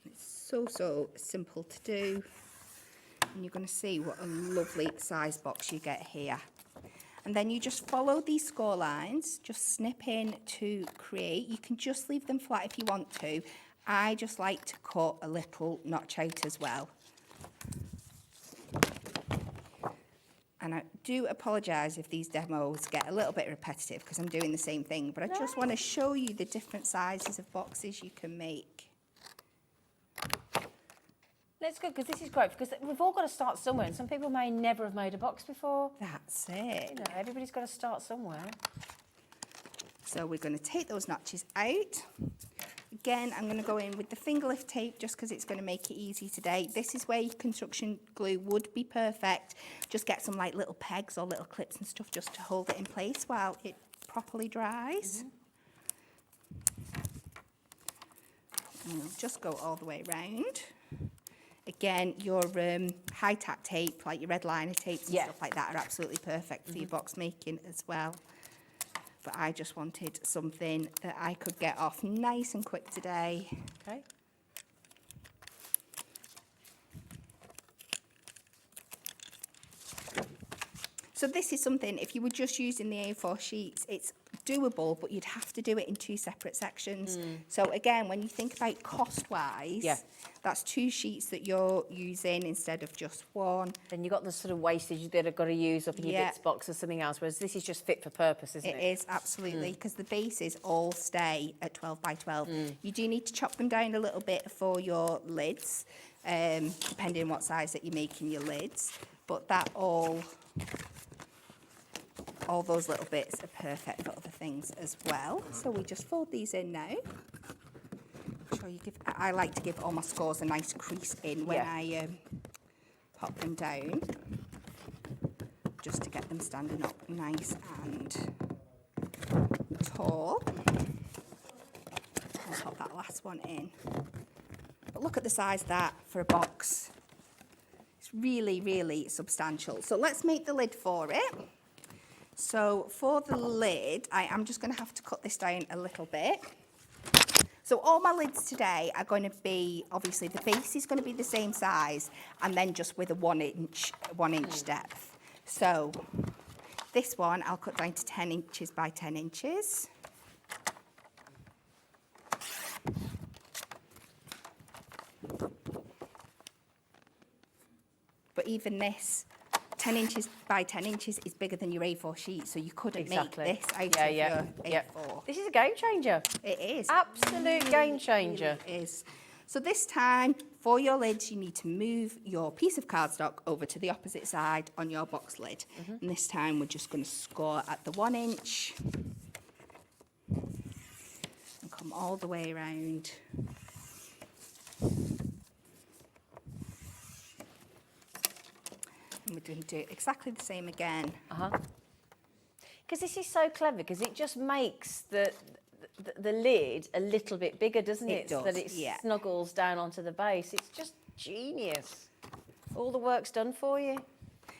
It's so simple to do, and you're going to see what a lovely size box you get here. And then you just follow these score lines, just snip in to create. You can just leave them flat if you want to. I just like to cut a little notch out as well. And I do apologise if these demos get a little bit repetitive because I'm doing the same thing, but I just want to show you the different sizes of boxes you can make. That's good, because this is great, because we've all got to start somewhere, and some people may never have made a box before. That's it. You know, everybody's got to start somewhere. So we're going to take those notches out. Again, I'm going to go in with the finger lift tape just because it's going to make it easy today. This is where your construction glue would be perfect. Just get some like little pegs or little clips and stuff just to hold it in place while it properly dries. And we'll just go all the way around. Again, your high tack tape, like your red liner tapes and stuff like that, are absolutely perfect for your box making as well. But I just wanted something that I could get off nice and quick today. Okay. So this is something, if you were just using the A4 sheets, it's doable, but you'd have to do it in 2 separate sections. So again, when you think about cost-wise, that's 2 sheets that you're using instead of just 1. Then you've got the sort of wastage that I've got to use up in your bits box or something else, whereas this is just fit for purpose, isn't it? It is, absolutely, because the bases all stay at 12 by 12. You do need to chop them down a little bit for your lids, depending on what size that you're making your lids, but that all those little bits are perfect for other things as well. So we just fold these in now. I like to give all my scores a nice crease in when I pop them down, just to get them standing up nice and tall. I'll pop that last one in. But look at the size of that for a box. It's really, really substantial. So let's make the lid for it. So for the lid, I am just going to have to cut this down a little bit. So all my lids today are going to be, obviously the base is going to be the same size, and then just with a 1 inch depth. So this one I'll cut down to 10 inches by 10 inches. But even this, 10 inches by 10 inches is bigger than your A4 sheet, so you couldn't make this out of your A4. This is a game changer. It is. Absolute game changer. It is. So this time, for your lids, you need to move your piece of cardstock over to the opposite side on your box lid. And this time, we're just going to score at the 1 inch. And come all the way around. And we're going to do exactly the same again. Because this is so clever, because it just makes the lid a little bit bigger, doesn't it? It does, So that it snuggles down onto the base. It's just genius. All the work's done for you.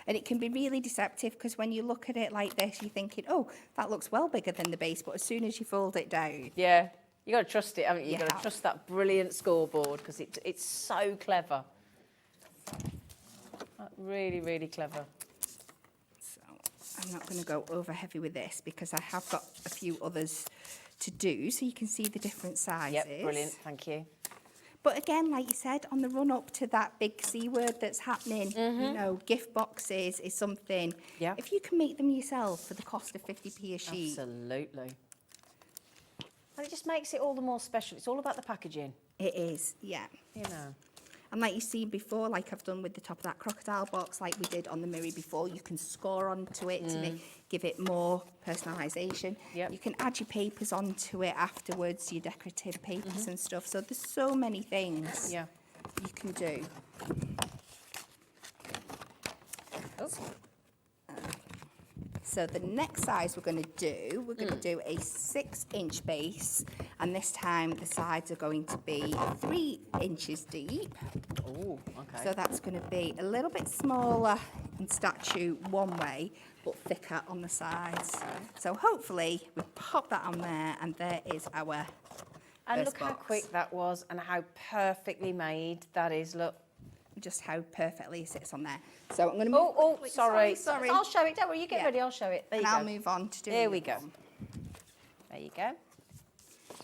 And it can be really deceptive, because when you look at it like this, you're thinking, oh, that looks well bigger than the base, but as soon as you fold it down... Yeah, you've got to trust it, haven't you? You've You got to have. trust that brilliant scoreboard, because it's so clever. Really, really clever. So I'm not going to go over heavy with this, because I have got a few others to do, so you can see the different sizes. Yep, brilliant, thank you. But again, like you said, on the run up to that big C word that's happening, you know, gift boxes is something. Yeah. If you can make them yourself for the cost of 50p a sheet. Absolutely. And it just makes it all the more special. It's all about the packaging. It is, yeah. You know. And like you've seen before, like I've done with the top of that crocodile box, like we did on the Mirri before, you can score onto it to give it more personalisation. Yep. You can add your papers onto it afterwards, your decorative papers and stuff. So there's so many things you can do. So the next size we're going to do a 6-inch base, and this time the sides are going to be 3 inches deep. Oh, okay. So that's going to be a little bit smaller in stature one way, but thicker on the sides. So hopefully we pop that on there, and there is our And first look how box. quick that was, and how perfectly made that is. Look. Just how perfectly it sits on there. So I'm going to move. Oh, sorry. Sorry. I'll show it. Don't worry, you get ready, I'll show it. There you And go. I'll move on to doing There we the go. other one. There you go.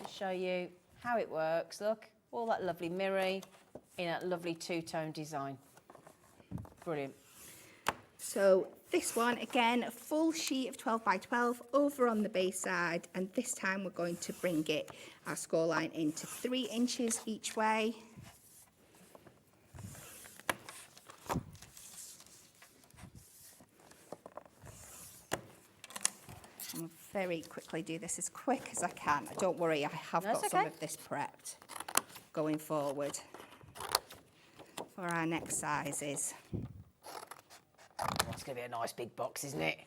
To show you how it works. Look, all that lovely Mirri in that lovely two-tone design. Brilliant. So this one, again, a full sheet of 12 by 12 over on the base side, and this time we're going to bring it, our score line, into 3 inches each way. I'll very quickly do this as quick as I can. Don't worry, I have That's got some okay. of this prepped going forward for our next sizes. It's going to be a nice big box, isn't it?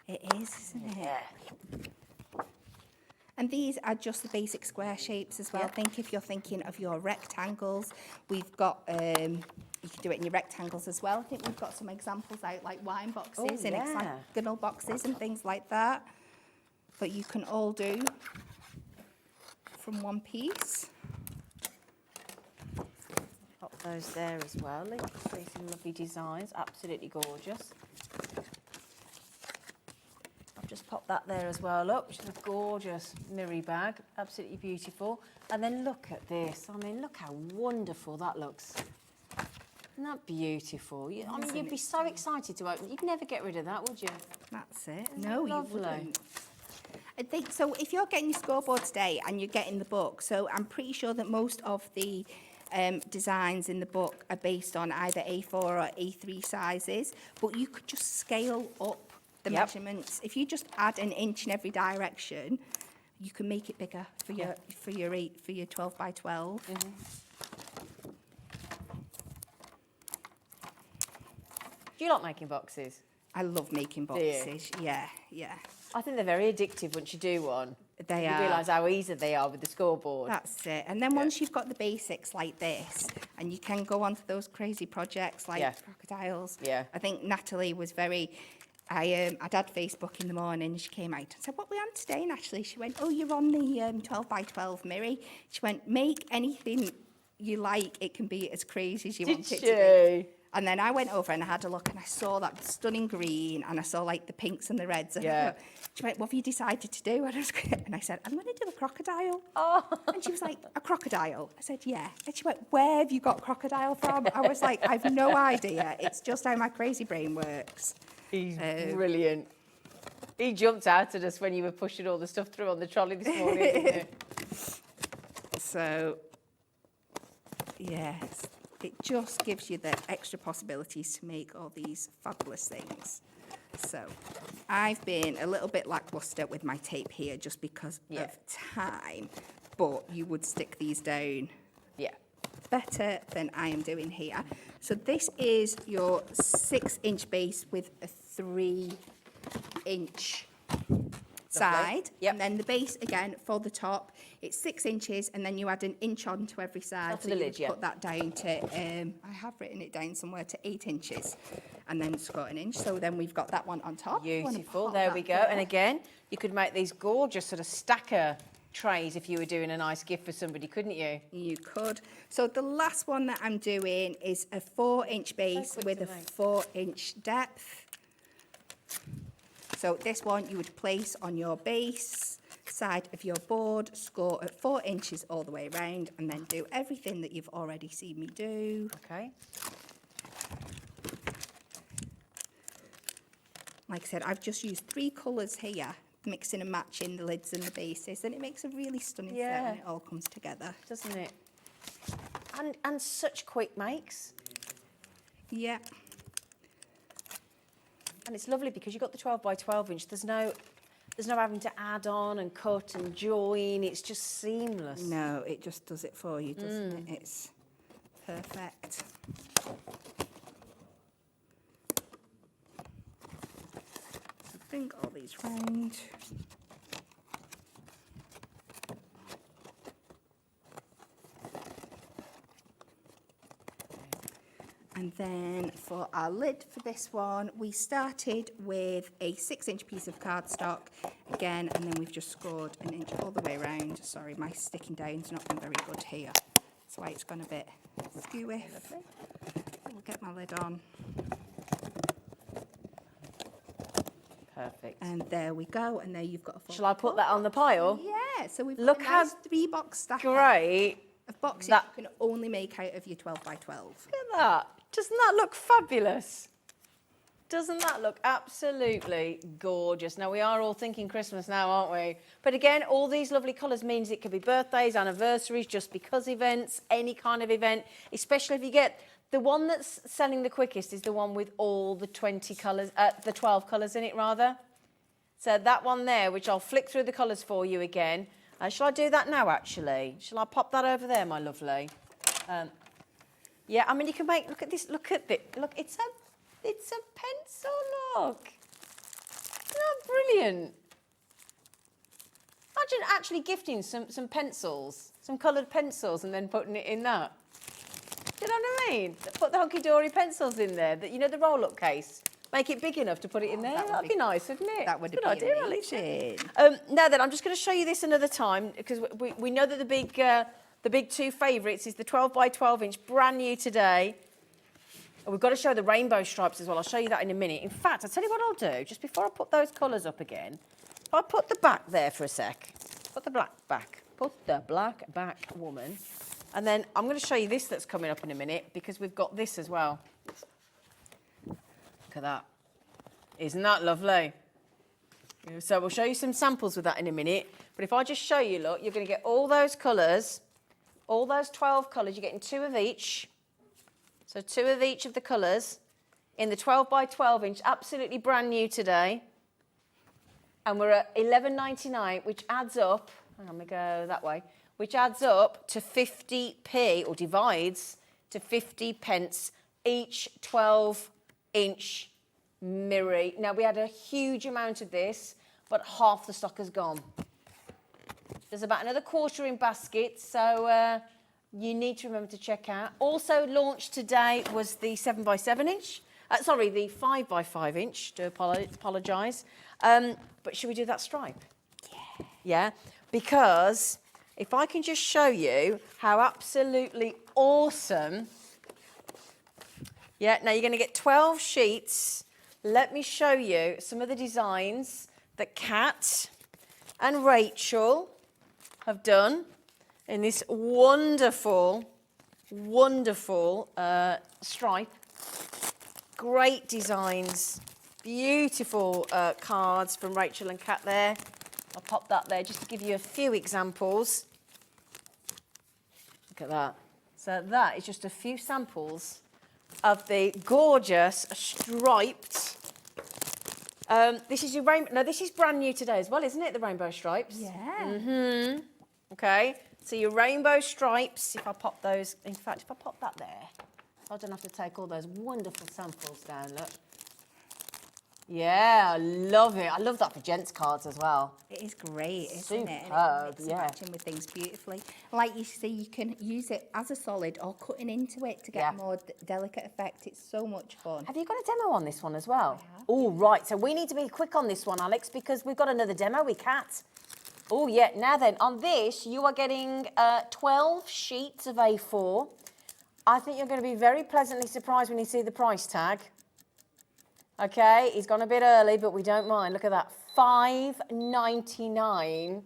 It is, isn't it? Yeah. And these are just the basic square shapes as well. Yeah. Think if you're thinking of your rectangles, we've got, you can do it in your rectangles as well. I think we've got some examples out, like wine boxes and hexagonal boxes and things like that. But you can all do from one piece. Pop those there as well. Look, see some lovely designs. Absolutely gorgeous. I'll Just pop that there as well. Look, which is a gorgeous Mirri bag, absolutely beautiful. And then look at this. I mean, look how wonderful that looks. Isn't that beautiful? I mean, you'd be so excited to open. You'd never get rid of that, would you? That's it. Isn't No, it you lovely? wouldn't. I think so. If you're getting your scoreboard today and you're getting the book, so I'm pretty sure that most of the designs in the book are based on either A4 or A3 sizes, but you could just scale up the measurements. If you just add an inch in every direction, you can make it bigger for your 12 by 12. Do you like making boxes? I love making boxes. Yeah, yeah. I think they're very addictive once you do one. They You are. realise how easy they are with the scoreboard. That's it. And then once you've got the basics like this, and you can go on to those crazy projects like crocodiles. Yeah. I think Natalie was very... I'd had Facebook in the morning, and she came out and said, what are we on today, Natalie? She went, oh, you're on the 12 by 12 Mirri. She went, make anything you like. It can be as crazy as you want it to be. And then I went over and I had a look and I saw that stunning green and I saw like the pinks and the reds. And she went, what have you decided to do? And I said, I'm going to do a crocodile. Oh. And she was like, a crocodile? I said, yeah. And she went, where have you got crocodile from? I was like, I've no idea. It's just how my crazy brain works. He's brilliant. He jumped out at us when you were pushing all the stuff through on the trolley this morning, didn't you? So, yes. It just gives you the extra possibilities to make all these fabulous things. So I've been a little bit lackluster with my tape here just because of time, but you would stick these down better than I am doing here. So this is your 6-inch base with a 3-inch side, and then the base again for the top, it's 6 inches, and then you add an inch on to every side. That's the lid, put that down to I have written it down somewhere to 8 inches, and then score an inch. So then we've got that one on top. Beautiful. There we go. And again, you could make these gorgeous sort of stacker trays if you were doing a nice gift for somebody, couldn't you? You could. So the last one that I'm doing is a 4-inch base with a 4-inch depth. So this one you would place on your base side of your board, score at 4 inches all the way around, and then do everything that you've already seen me do. Okay. Like I said, I've just used 3 colours here, mixing and matching the lids and the bases, and it makes a really stunning set when it all comes together. Doesn't it? And such quick makes. Yeah. And it's lovely because you've got the 12 by 12 inch. There's no having to add on and cut and join. It's just seamless. No, it just does it for you, doesn't it? It's perfect. So bring all these round. And then for our lid for this one, we started with a 6-inch piece of cardstock again, and then we've just scored an inch all the way around. Sorry, my sticking down's not been very good here. That's why it's gone a bit skewy. We'll get my lid on. Perfect. And there we go. And there you've got a full. Shall I put that on the pile? Yeah. So we've Look got a how nice 3-box stack great of boxes that you can only make out of your 12 by 12. Look at that. Doesn't that look fabulous? Doesn't that look absolutely gorgeous? Now, we are all thinking Christmas now, aren't we? But again, all these lovely colours means it could be birthdays, anniversaries, just because events, any kind of event, especially if you get the one that's selling the quickest is the one with all the 20 colours, the 12 colours in it, rather. So that one there, which I'll flick through the colours for you again. Shall I do that now, actually? Shall I pop that over there, my lovely? Yeah, I mean, you can make, look at this, look, it's a pencil, look. Isn't that brilliant? Imagine actually gifting some pencils, some coloured pencils, and then putting it in that. Do you know what I mean? Put the Hunkydory pencils in there, you know, the roll-up case. Make it big enough to put it in there. That'd be nice, wouldn't it? That would be amazing. Now then, I'm just going to show you this another time, because we know that the big 2 favourites is the 12 by 12 inch, brand new today. And we've got to show the rainbow stripes as well. I'll show you that in a minute. In fact, I'll tell you what I'll do, just before I put those colours up again, I'll put the back there for a sec. Put the black back. Put the black back, woman. And then I'm going to show you this that's coming up in a minute, because we've got this as well. Look at that. Isn't that lovely? So we'll show you some samples with that in a minute. But if I just show you, look, you're going to get all those colours, all those 12 colours. You're getting 2 of each. So 2 of each of the colours in the 12 by 12 inch, absolutely brand new today. And we're at £11.99, which adds up, hang on, we go that way, which adds up to 50p, or divides to 50 pence each 12 inch Mirri. Now, we had a huge amount of this, but half the stock has gone. There's about another quarter in baskets, so you need to remember to check out. Also launched today was the 7 by 7 inch. Sorry, the 5 by 5 inch. Do apologise. But should we do that stripe? Yeah. Yeah, because if I can just show you how absolutely awesome. Yeah, now you're going to get 12 sheets. Let me show you some of the designs that Kat and Rachel have done in this wonderful, wonderful stripe. Great designs, beautiful cards from Rachel and Kat there. I'll pop that there just to give you a few examples. Look at that. So that is just a few samples of the gorgeous striped. This is your rainbow. No, this is brand new today as well, isn't it? The rainbow stripes. Yeah. Okay. So your rainbow stripes. If I pop those, in fact, if I pop that there, I don't have to take all those wonderful samples down. Look. Yeah, I love it. I love that for gents cards as well. It is great, isn't Superb, it? And it mixes yeah. matching with things beautifully. Like you see, you can use it as a solid or cutting into it to get Yeah. a more delicate effect. It's so much fun. Have you got a demo on this one as well? I have. Oh, right. So we need to be quick on this one, Alex, because we've got another demo with Kat. Oh, yeah. Now then, on this, you are getting 12 sheets of A4. I think you're going to be very pleasantly surprised when you see the price tag. Okay, he's gone a bit early, but we don't mind. Look at that, £5.99,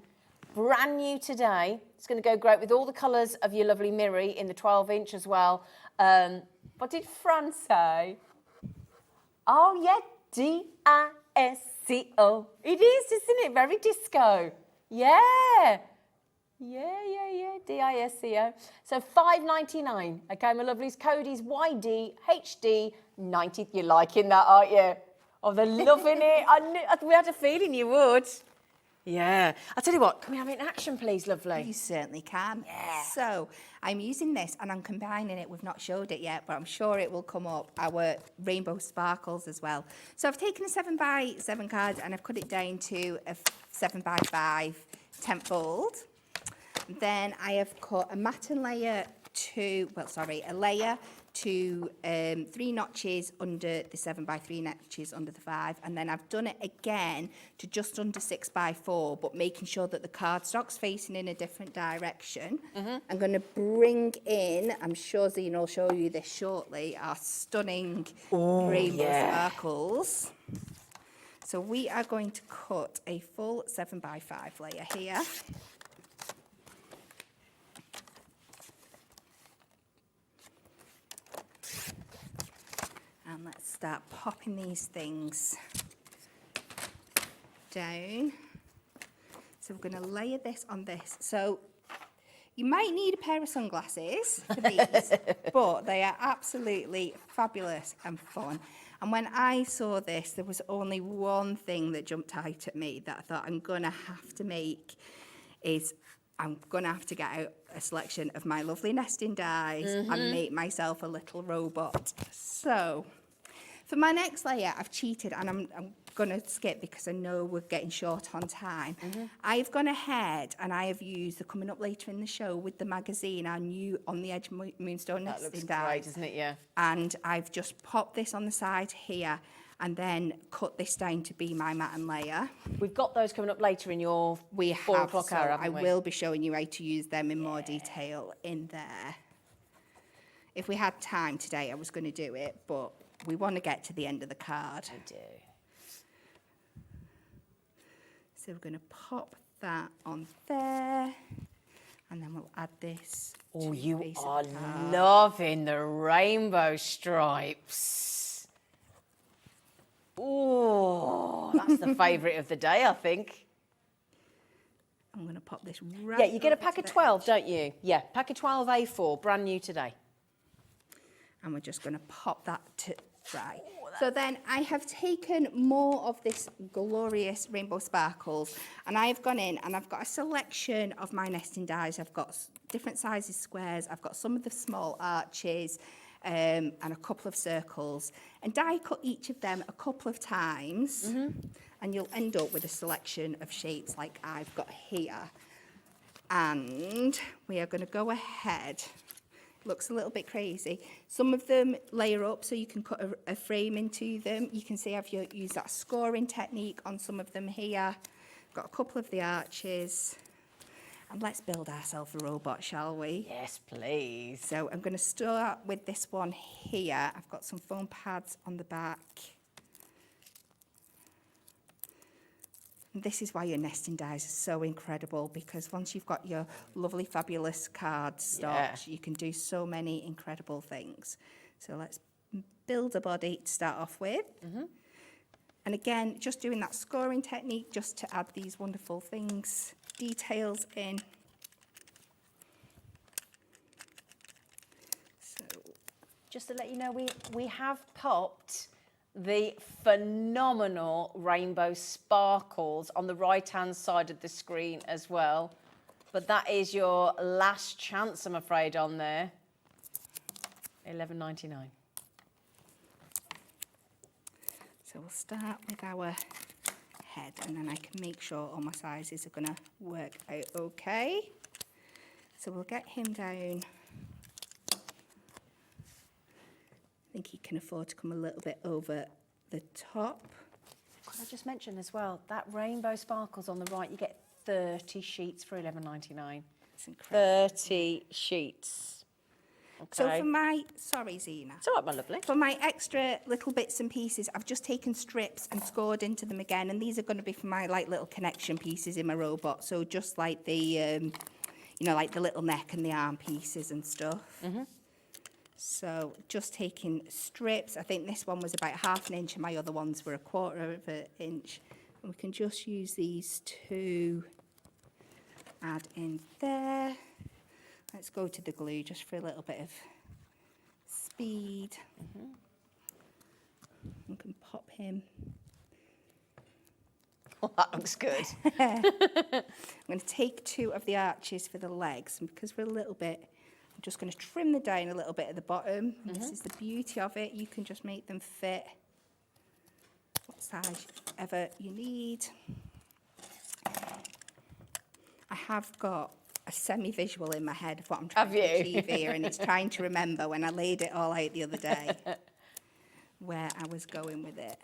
brand new today. It's going to go great with all the colours of your lovely Mirri in the 12 inch as well. What did Fran say? Oh, yeah, D-I-S-C-O. It is, isn't it? Very disco. Yeah. Yeah, D-I-S-C-O. So £5.99. Okay, my lovelies. Code is YDHD90. You're liking that, aren't you? Oh, they're loving it. We had a feeling you would. Yeah. I'll tell you what, can we have it in action, please, lovely? You certainly can. Yeah. So I'm using this and I'm combining it. We've not showed it yet, but I'm sure it will come up. Our rainbow sparkles as well. So I've taken a 7 by 7 card and I've cut it down to a 7 by 5 10-fold. Then I have cut a matting layer to, a layer to 3 notches under the 7 by 3 notches under the 5. And then I've done it again to just under 6 by 4, but making sure that the cardstock's facing in a different direction. I'm going to bring in, I'm sure Zena will show you this shortly, our stunning rainbow sparkles. So we are going to cut a full 7 by 5 layer here. And let's start popping these things down. So we're going to layer this on this. So you might need a pair of sunglasses for these, but they are absolutely fabulous and fun. And when I saw this, there was only one thing that jumped out at me that I thought I'm going to have to make is I'm going to have to get out a selection of my lovely nesting dies and make myself a little robot. So for my next layer, I've cheated and I'm going to skip because I know we're getting short on time. I've gone ahead and I have used the coming up later in the show with the magazine, our new On the Edge Moonstone That nesting looks dies. great, doesn't it? Yeah. And I've just popped this on the side here and then cut this down to be my matting layer. We've got those coming up later in your We 4 have, o'clock so hour, I haven't we? will be showing you how to use them in more detail in there. If we had time today, I was going to do it, but we want to get to the end of the card. I do. So we're going to pop that on there, and then we'll add this. Oh, to the you base of are the card. loving the rainbow stripes. Oh, that's the favourite of the day, I think. I'm going to pop this right. Yeah, you get a over pack to of the 12, edge. don't you? Yeah, pack of 12 A4, brand new today. And we're just going to pop that to dry. So then I have taken more of this glorious rainbow sparkles, and I have gone in and I've got a selection of my nesting dies. I've got different sizes squares, I've got some of the small arches, and a couple of circles, and die cut each of them a couple of times, and you'll end up with a selection of shapes like I've got here. And we are going to go ahead. Looks a little bit crazy. Some of them layer up so you can cut a frame into them. You can see I've used that scoring technique on some of them here. Got a couple of the arches. And let's build ourselves a robot, shall we? Yes, please. So I'm going to start with this one here. I've got some foam pads on the back. And this is why your nesting dies are so incredible, because once you've got your lovely, fabulous card stocked, you can do so many incredible things. So let's build a body to start off with. And again, just doing that scoring technique just to add these wonderful things, details in. So Just to let you know, we have popped the phenomenal rainbow sparkles on the right-hand side of the screen as well. But that is your last chance, I'm afraid, on there. $11.99. So we'll start with our head, and then I can make sure all my sizes are going to work out okay. So we'll get him down. I think he can afford to come a little bit over the top. Could I just mention as well, that rainbow sparkles on the right, you get 30 sheets for $11.99. It's incredible. 30 sheets. Okay. So for my, sorry Zena. It's all right, my lovely. For my extra little bits and pieces, I've just taken strips and scored into them again, and these are going to be for my like little connection pieces in my robot. So just like the, you know, like the little neck and the arm pieces and stuff. So just taking strips. I think this one was about 1/2 inch and my other ones were 1/4 inch. And we can just use these to add in there. Let's go to the glue just for a little bit of speed. We can pop him. Oh, that looks good. I'm going to take 2 of the arches for the legs, and because we're a little bit, I'm just going to trim them down a little bit at the bottom. And this is the beauty of it. You can just make them fit what size ever you need. I have got a semi-visual in my head of what I'm trying to achieve here, and it's trying to remember when I laid it all out the other day where I was going with it.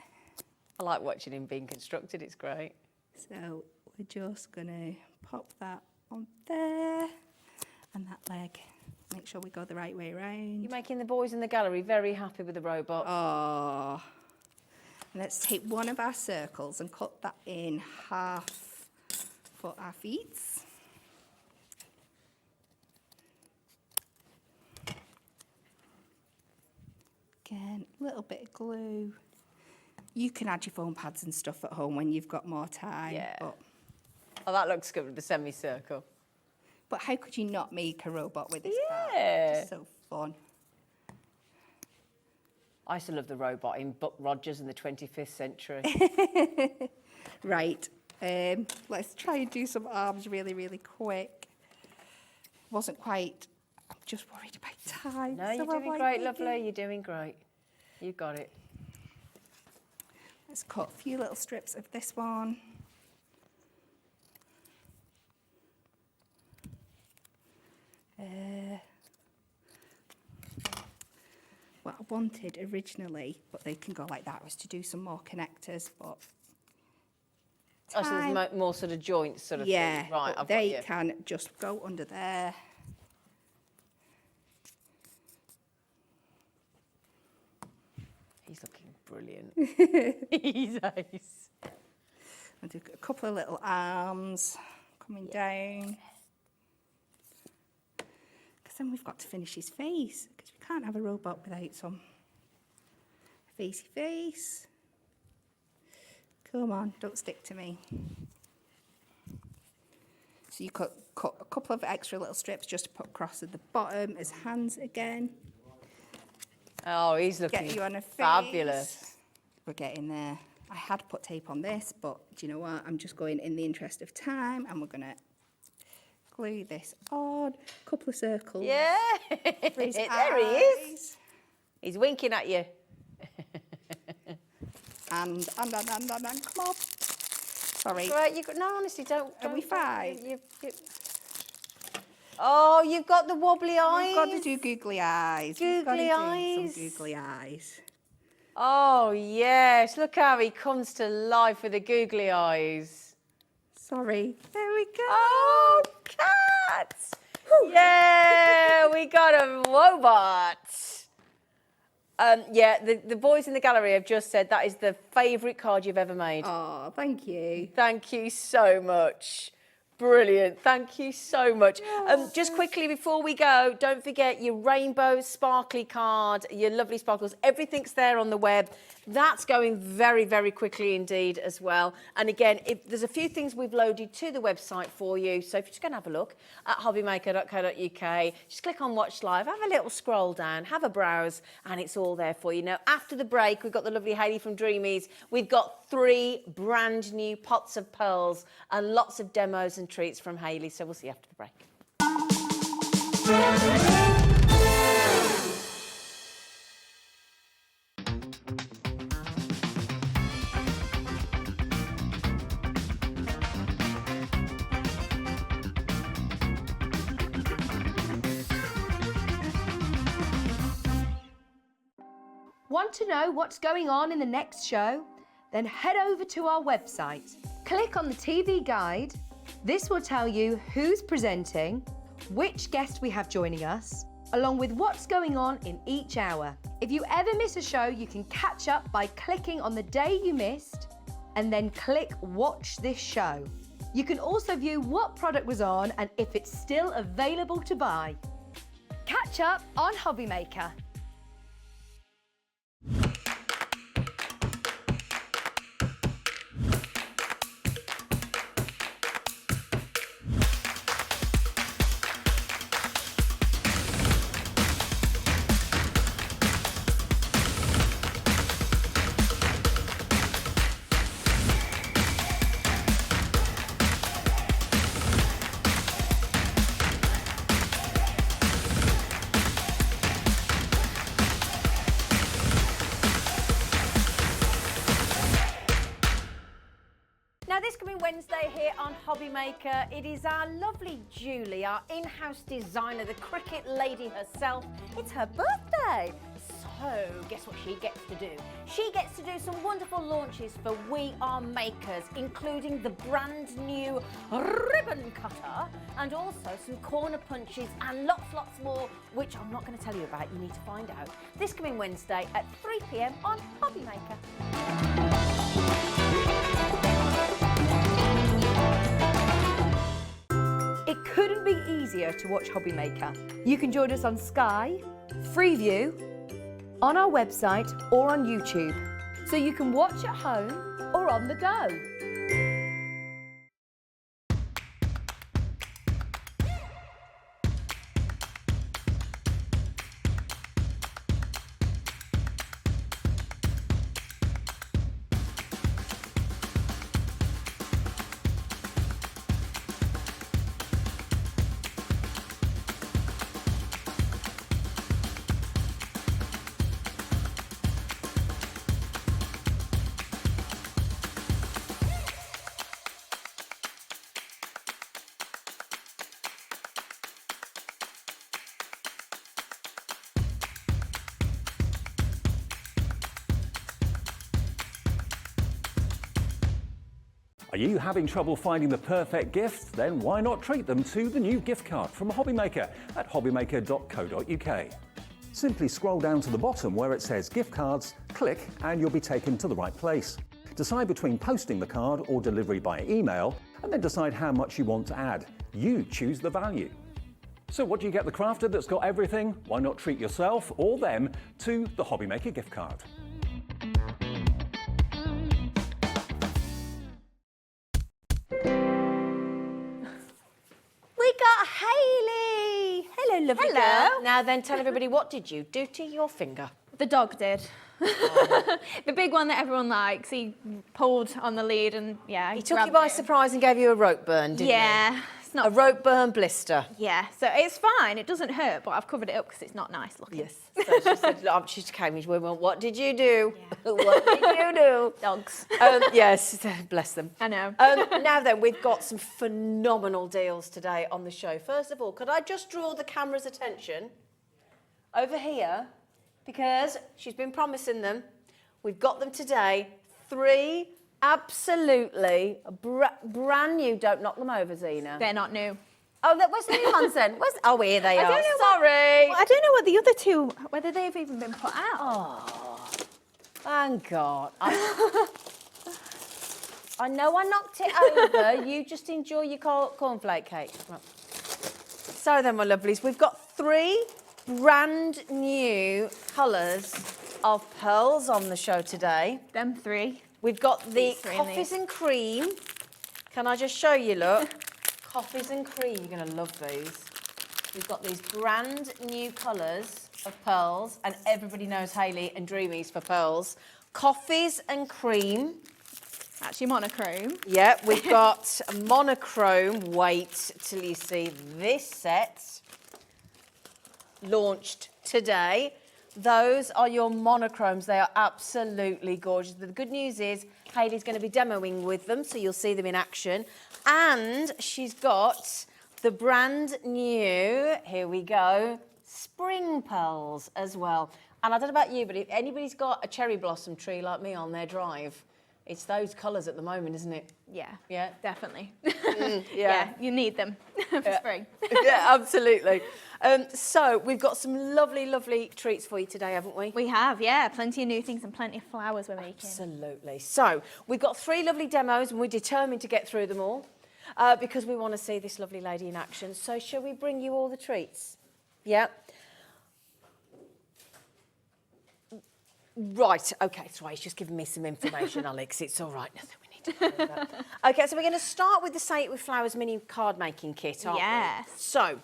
I like watching him being constructed, it's great. So we're just going to pop that on there, and that leg. Make sure we go the right way around. You're making the boys in the gallery very happy with the robot. Oh. Let's take one of our circles and cut that in 1/2 for our feet. Again, a little bit of glue. You can add your foam pads and stuff at home when you've got more time. Yeah. But Oh, that looks good with the semicircle. how could you not make a robot with this card? Yeah. It's so fun. I used to love the robot in Buck Rogers in the 25th century. Right, let's try and do some arms really, really quick. Wasn't quite, I'm just worried about time. No, you're so I'm doing like great, thinking, lovely. You're doing great. You got it. Let's cut a few little strips of this one. What I wanted originally, but they can go like that, was to do some more connectors, but Oh, so there's more sort of joints sort of yeah, thing. Right, but I've they got you. can just go under there. brilliant. He's ace. I'll do a couple of little arms coming down. Because then we've got to finish his face, because we can't have a robot without some facey face. Come on, don't stick to me. So you cut a couple of extra little strips just to put across at the bottom as hands again. Oh, he's looking Get you on a face. fabulous. We're getting there. I had put tape on this, but do you know what? I'm just going in the interest of time, and we're going to glue this on. A couple of circles. Yeah, For his there he is. eyes. He's winking at you. And, come on. Sorry. Right, no, honestly, don't. Are we fine? Oh, you've got the wobbly eyes. We've got to do googly eyes. We've got to Googly do eyes. some googly eyes. Oh, yes. Look how he comes to life with the googly eyes. Sorry. There we go. Oh, cats. Yeah, we got a robot. Yeah, the boys in the gallery have just said that is the favourite card you've ever made. Oh, thank you. Thank you so much. Brilliant. Thank you so much. Just quickly before we go, don't forget your rainbow sparkly card, your lovely sparkles. Everything's there on the web. That's going very, very quickly indeed as well. And again, there's a few things we've loaded to the website for you. So if you're just going to have a look at hobbymaker.co.uk, just click on Watch Live, have a little scroll down, have a browse, and it's all there for you. Now, after the break, we've got the lovely Hayley from Dreamees. We've got 3 brand new pots of pearls and lots of demos and treats from Hayley. So we'll see you after the break. Want to know what's going on in the next show? Then head over to our website. Click on the TV guide. This will tell you who's presenting, which guest we have joining us, along with what's going on in each hour. If you ever miss a show, you can catch up by clicking on the day you missed and then click Watch This Show. You can also view what product was on and if it's still available to buy. Catch up on HobbyMaker. Wednesday here on HobbyMaker. It is our lovely Julie, our in-house designer, the cricket lady herself. It's her birthday. So guess what she gets to do? She gets to do some wonderful launches for We Are Makers, including the brand new ribbon cutter and also some corner punches and lots more, which I'm not going to tell you about. You need to find out. This coming Wednesday at 3 p.m. on HobbyMaker. It couldn't be easier to watch HobbyMaker. You can join us on Sky, Freeview, on our website or on YouTube, so you can watch at home or on the go. Are you having trouble finding the perfect gift? Then why not treat them to the new gift card from HobbyMaker at hobbymaker.co.uk. Simply scroll down to the bottom where it says gift cards, click and you'll be taken to the right place. Decide between posting the card or delivery by email, and then decide how much you want to add. You choose the value. So what do you get the crafter that's got everything? Why not treat yourself or them to the HobbyMaker gift card? We got Hayley. Hello, lovely Hello. girl. Now then, tell everybody, what did you do to your finger? The dog did. The big one that everyone likes. He pulled on the lead and yeah. He took you by surprise and gave you a rope burn, didn't he? Yeah. It's not. A rope burn blister. Yeah. So it's fine. It doesn't hurt, but I've covered it up because it's not nice looking. Yes. So she said, she came and she went, what did you do? Yeah. What did you do? Dogs. Yes, bless them. I know. Now then, we've got some phenomenal deals today on the show. First of all, could I just draw the camera's attention over here? Because she's been promising them. We've got them today. 3 absolutely brand new. Don't knock them over, Zena. They're not new. Oh, where's the new ones then? Oh, here they are. don't know Sorry. Well, I don't know what the other two, whether they've even been put out. Oh, thank God. I know I knocked it over. You just enjoy your cornflake cake. Right. So then, my lovelies, we've got 3 brand new colours of pearls on the show today. Them 3. We've got the These 3 and coffees these. and cream. Can I just show you, look? Coffees and cream, you're going to love these. We've got these brand new colours of pearls, and everybody knows Hayley and Dreamees for pearls. Coffees and cream. Actually monochrome. Yeah, we've got a monochrome. Wait till you see this set. Launched today. Those are your monochromes. They are absolutely gorgeous. But the good news is Hayley's going to be demoing with them, so you'll see them in action. And she's got the brand new, here we go, spring pearls as well. And I don't know about you, but if anybody's got a cherry blossom tree like me on their drive, it's those colours at the moment, isn't it? Yeah. Yeah. Definitely. Yeah. You need them for spring. Yeah, absolutely. So we've got some lovely, lovely treats for you today, haven't we? We have, yeah. Plenty of new things and plenty of flowers we're making. Absolutely. So we've got 3 lovely demos and we're determined to get through them all because we want to see this lovely lady in action. So shall we bring you all the treats? Yeah. Right, okay, that's right, he's just giving me some information, Alex. It's all right, nothing we need to worry about. Okay, so we're going to start with the Say It With Flowers mini card making kit, aren't Yes. we? So,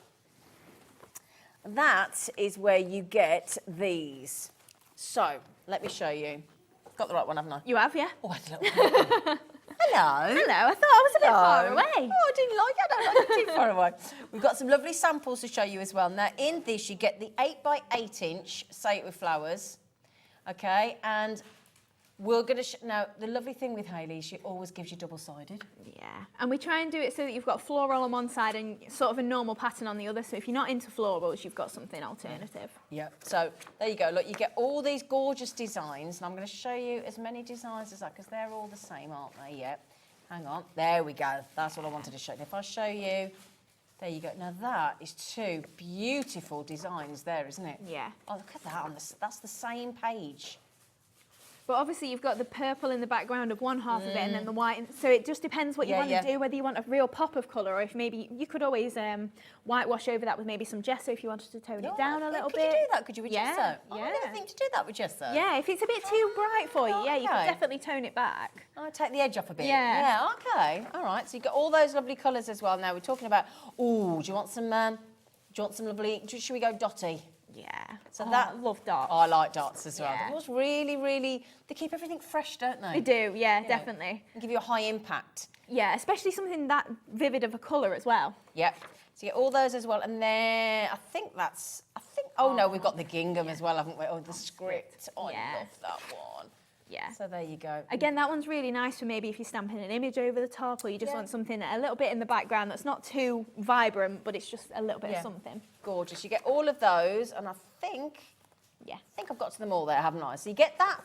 that is where you get these. So, let me show you. Got the right one, haven't I? You have, yeah? Oh, I had a little one. Hello. Hello, I thought I was a bit far Hello. away. Oh, I didn't like it. I don't like it too far away. We've got some lovely samples to show you as well. Now, in this, you get the 8x8 inch Say It With Flowers. Okay, and we're going to... Now, the lovely thing with Hayley is she always gives you double-sided. Yeah, and we try and do it so that you've got floral on one side and sort of a normal pattern on the other. So if you're not into florals, you've got something alternative. Yeah, so there you go. Look, you get all these gorgeous designs, and I'm going to show you as many designs as that, because they're all the same, aren't they? Yeah. Hang on. There we go. That's what I wanted to show you. If I show you... There you go. Now, that is 2 beautiful designs there, isn't it? Yeah. Oh, look at that. That's the same page. But obviously you've got the purple in the background of one half of it and then the white. So it just depends what you want to do, whether you want a real pop of colour or if maybe you could always whitewash over that with maybe some gesso if you wanted to tone it down a little bit. Could you do that? Could you with Yeah, gesso? Oh, I yeah. never think to do that with gesso. Yeah, if it's a bit too bright for you, yeah, you Okay. can definitely tone it back. I'll take the edge off a bit. Yeah. Yeah, okay. All right. So you've got all those lovely colours as well. Now we're talking about, do you want some lovely, should we go dotty? Yeah. So Oh, that I love dots. Oh, I like dots as well. Yeah. They're always really, really, they keep everything fresh, don't they? They do, yeah, Yeah. definitely. And give you a high impact. Yeah, especially something that vivid of a colour as well. Yep. So you get all those as well. And then oh no, we've got the gingham as well, haven't we? Oh, the script. Oh, Yeah. I love that one. Yeah. So there you go. Again, that one's really nice for maybe if you're stamping an image over the top or you just want something a little bit in the background that's not too vibrant, but it's just a little bit of something. Gorgeous. You get all of those, and I think I've got to them all there, haven't I? So you get that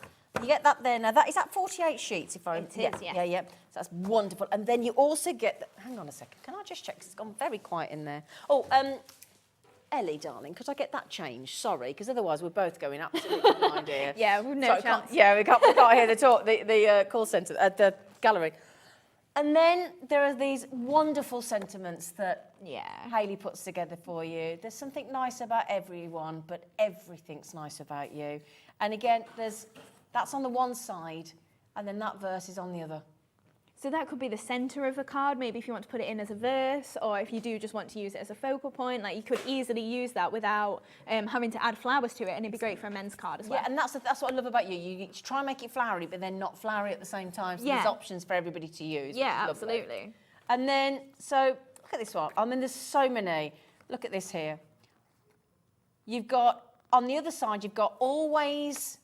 there. Now, is that 48 sheets? If I It is, yeah. Yeah. So that's wonderful. And then you also get, hang on a second, can I just check? 'Cause it's gone very quiet in there. Oh, Ellie, darling, could I get that changed? Sorry, because otherwise we're both going absolutely blind here. Yeah, we've no Sorry, chance. we can't hear the talk, the call centre, the gallery. And then there are these wonderful sentiments that Hayley puts together for you. There's something nice about everyone, but everything's nice about you. And again, that's on the one side, and then that verse is on the other. So that could be the centre of a card, maybe if you want to put it in as a verse, or if you do just want to use it as a focal point, like you could easily use that without having to add flowers to it, and it'd be great for a men's card as well. Yeah, and that's what I love about you. You try and make it flowery, but then not flowery at the same time, so there's options for everybody to use. Yeah, absolutely. And then, so, look at this one. I mean, there's so many. Look at this here. You've got, on the other side, you've got always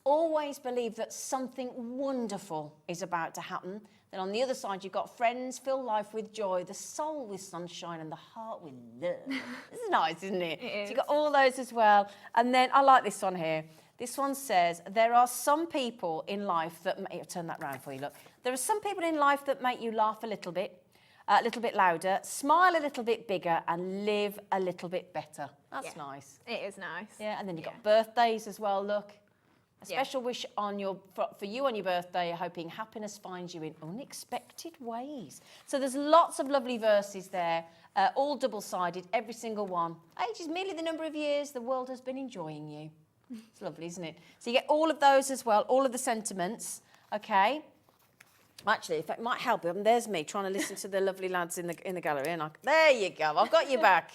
believe that something wonderful is about to happen. Then on the other side, you've got friends, fill life with joy, the soul with sunshine, and the heart with love. This is nice, isn't it? It is. So you've got all those as well. And then I like this one here. This one says, there are some people in life that... I'll turn that round for you, look. There are some people in life that make you laugh a little bit louder, smile a little bit bigger, and live a little bit better. That's nice. It is nice. Yeah, and then you've got birthdays as well, look. A special wish for you on your birthday, hoping happiness finds you in unexpected ways. So there's lots of lovely verses there, all double-sided, every single one. Age is merely the number of years the world has been enjoying you. It's lovely, isn't it? So you get all of those as well, all of the sentiments, okay? Actually, if it might help, there's me trying to listen to the lovely lads in the gallery. And there you go, I've got you back.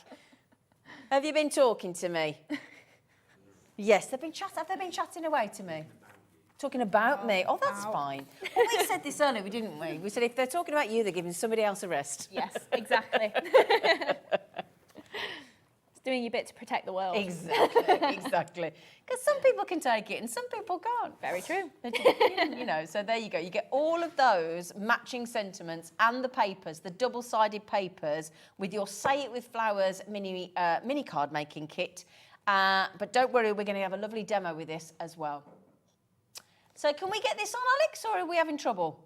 Have you been talking to me? Yes, have they been chatting away to me? Talking about me? Oh, that's fine. Well, we said this earlier, didn't we? We said if they're talking about you, they're giving somebody else a rest. Yes, exactly. It's doing your bit to protect the world. Exactly. Because some people can take it and some people can't. Very true. You know, so there you go. You get all of those matching sentiments and the papers, the double-sided papers, with your Say It With Flowers mini card making kit. But don't worry, we're going to have a lovely demo with this as well. So can we get this on, Alex, or are we having trouble?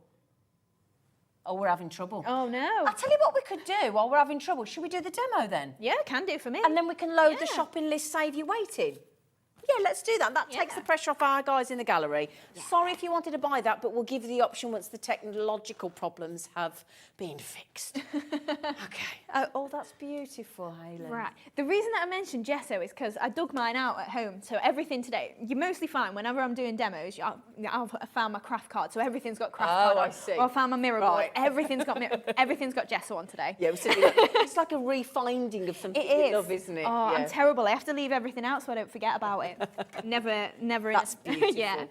Oh, we're having trouble. Oh, no. I'll tell you what we could do while we're having trouble. Should we do the demo then? Yeah, can do for me. And then we can load the shopping list, save you waiting. Yeah, let's do that. That takes the pressure off our guys in the gallery. Yeah. Sorry if you wanted to buy that, but we'll give you the option once the technological problems have been fixed. Okay. Oh, that's beautiful, Hayley. Right. The reason that I mentioned gesso is because I dug mine out at home. So everything today, you mostly find whenever I'm doing demos, I've found my craft card. So everything's got craft card on. I see. Or I found my mirror board. Everything's got gesso on today. Yeah, it's like a refinding of something you love, isn't it? Oh, I'm terrible. I have to leave everything out so I don't forget about it. Never. That's beautiful. Yeah.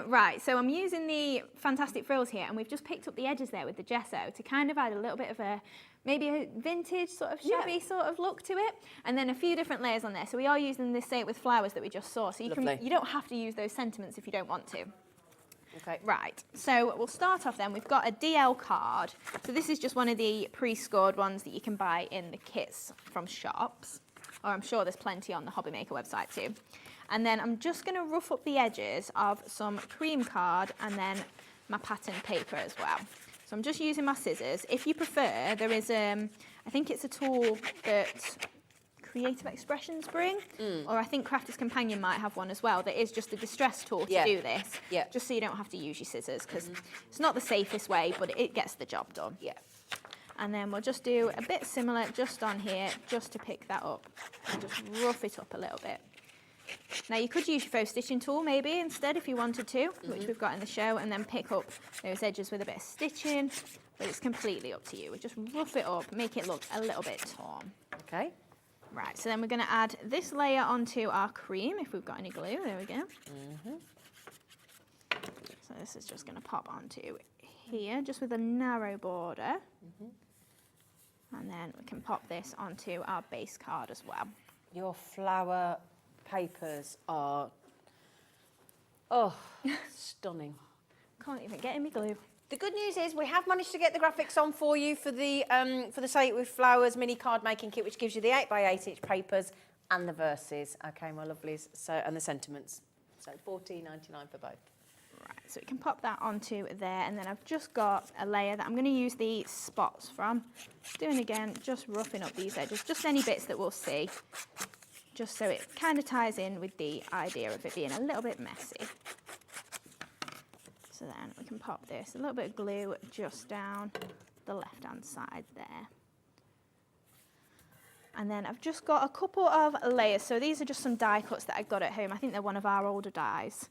Right, so I'm using the Fantastic Frills here, and we've just picked up the edges there with the gesso to kind of add a little bit of maybe a vintage sort of shabby sort of look to it, and then a few different layers on there. So we are using this Say It With Flowers that we just saw. So you don't have to use those sentiments if you don't want to. Okay. Right, so we'll start off then. We've got a DL card. So this is just one of the pre-scored ones that you can buy in the kits from shops, or I'm sure there's plenty on the HobbyMaker website too. And then I'm just going to rough up the edges of some cream card and then my pattern paper as well. So I'm just using my scissors. If you prefer, there is, I think it's a tool that Creative Expressions bring, or I think Crafter's Companion might have one as well, that is just a distress tool to do this, just so you don't have to use your scissors, because it's not the safest way, but it gets the job done. Yeah. And then we'll just do a bit similar just on here, just to pick that up, and just rough it up a little bit. Now you could use your faux stitching tool maybe instead if you wanted to, which we've got in the show, and then pick up those edges with a bit of stitching, but it's completely up to you. We just rough it up, make it look a little bit torn. Okay. Right, so then we're going to add this layer onto our cream, if we've got any glue. There we go. So this is just going to pop onto here, just with a narrow border. And then we can pop this onto our base card as well. Your flower papers are, stunning. Can't even get any glue. The good news is we have managed to get the graphics on for you for the Say It With Flowers mini card making kit, which gives you the 8x8 inch papers and the verses. Okay, my lovelies. So, and the sentiments. So $14.99 for both. Right, so we can pop that onto there, and then I've just got a layer that I'm going to use the spots from. Doing again, just roughing up these edges, just any bits that we'll see, just so it kind of ties in with the idea of it being a little bit messy. So then we can pop this, a little bit of glue just down the left-hand side there. And then I've just got a couple of layers. So these are just some die cuts that I got at home. I think they're one of our older dies,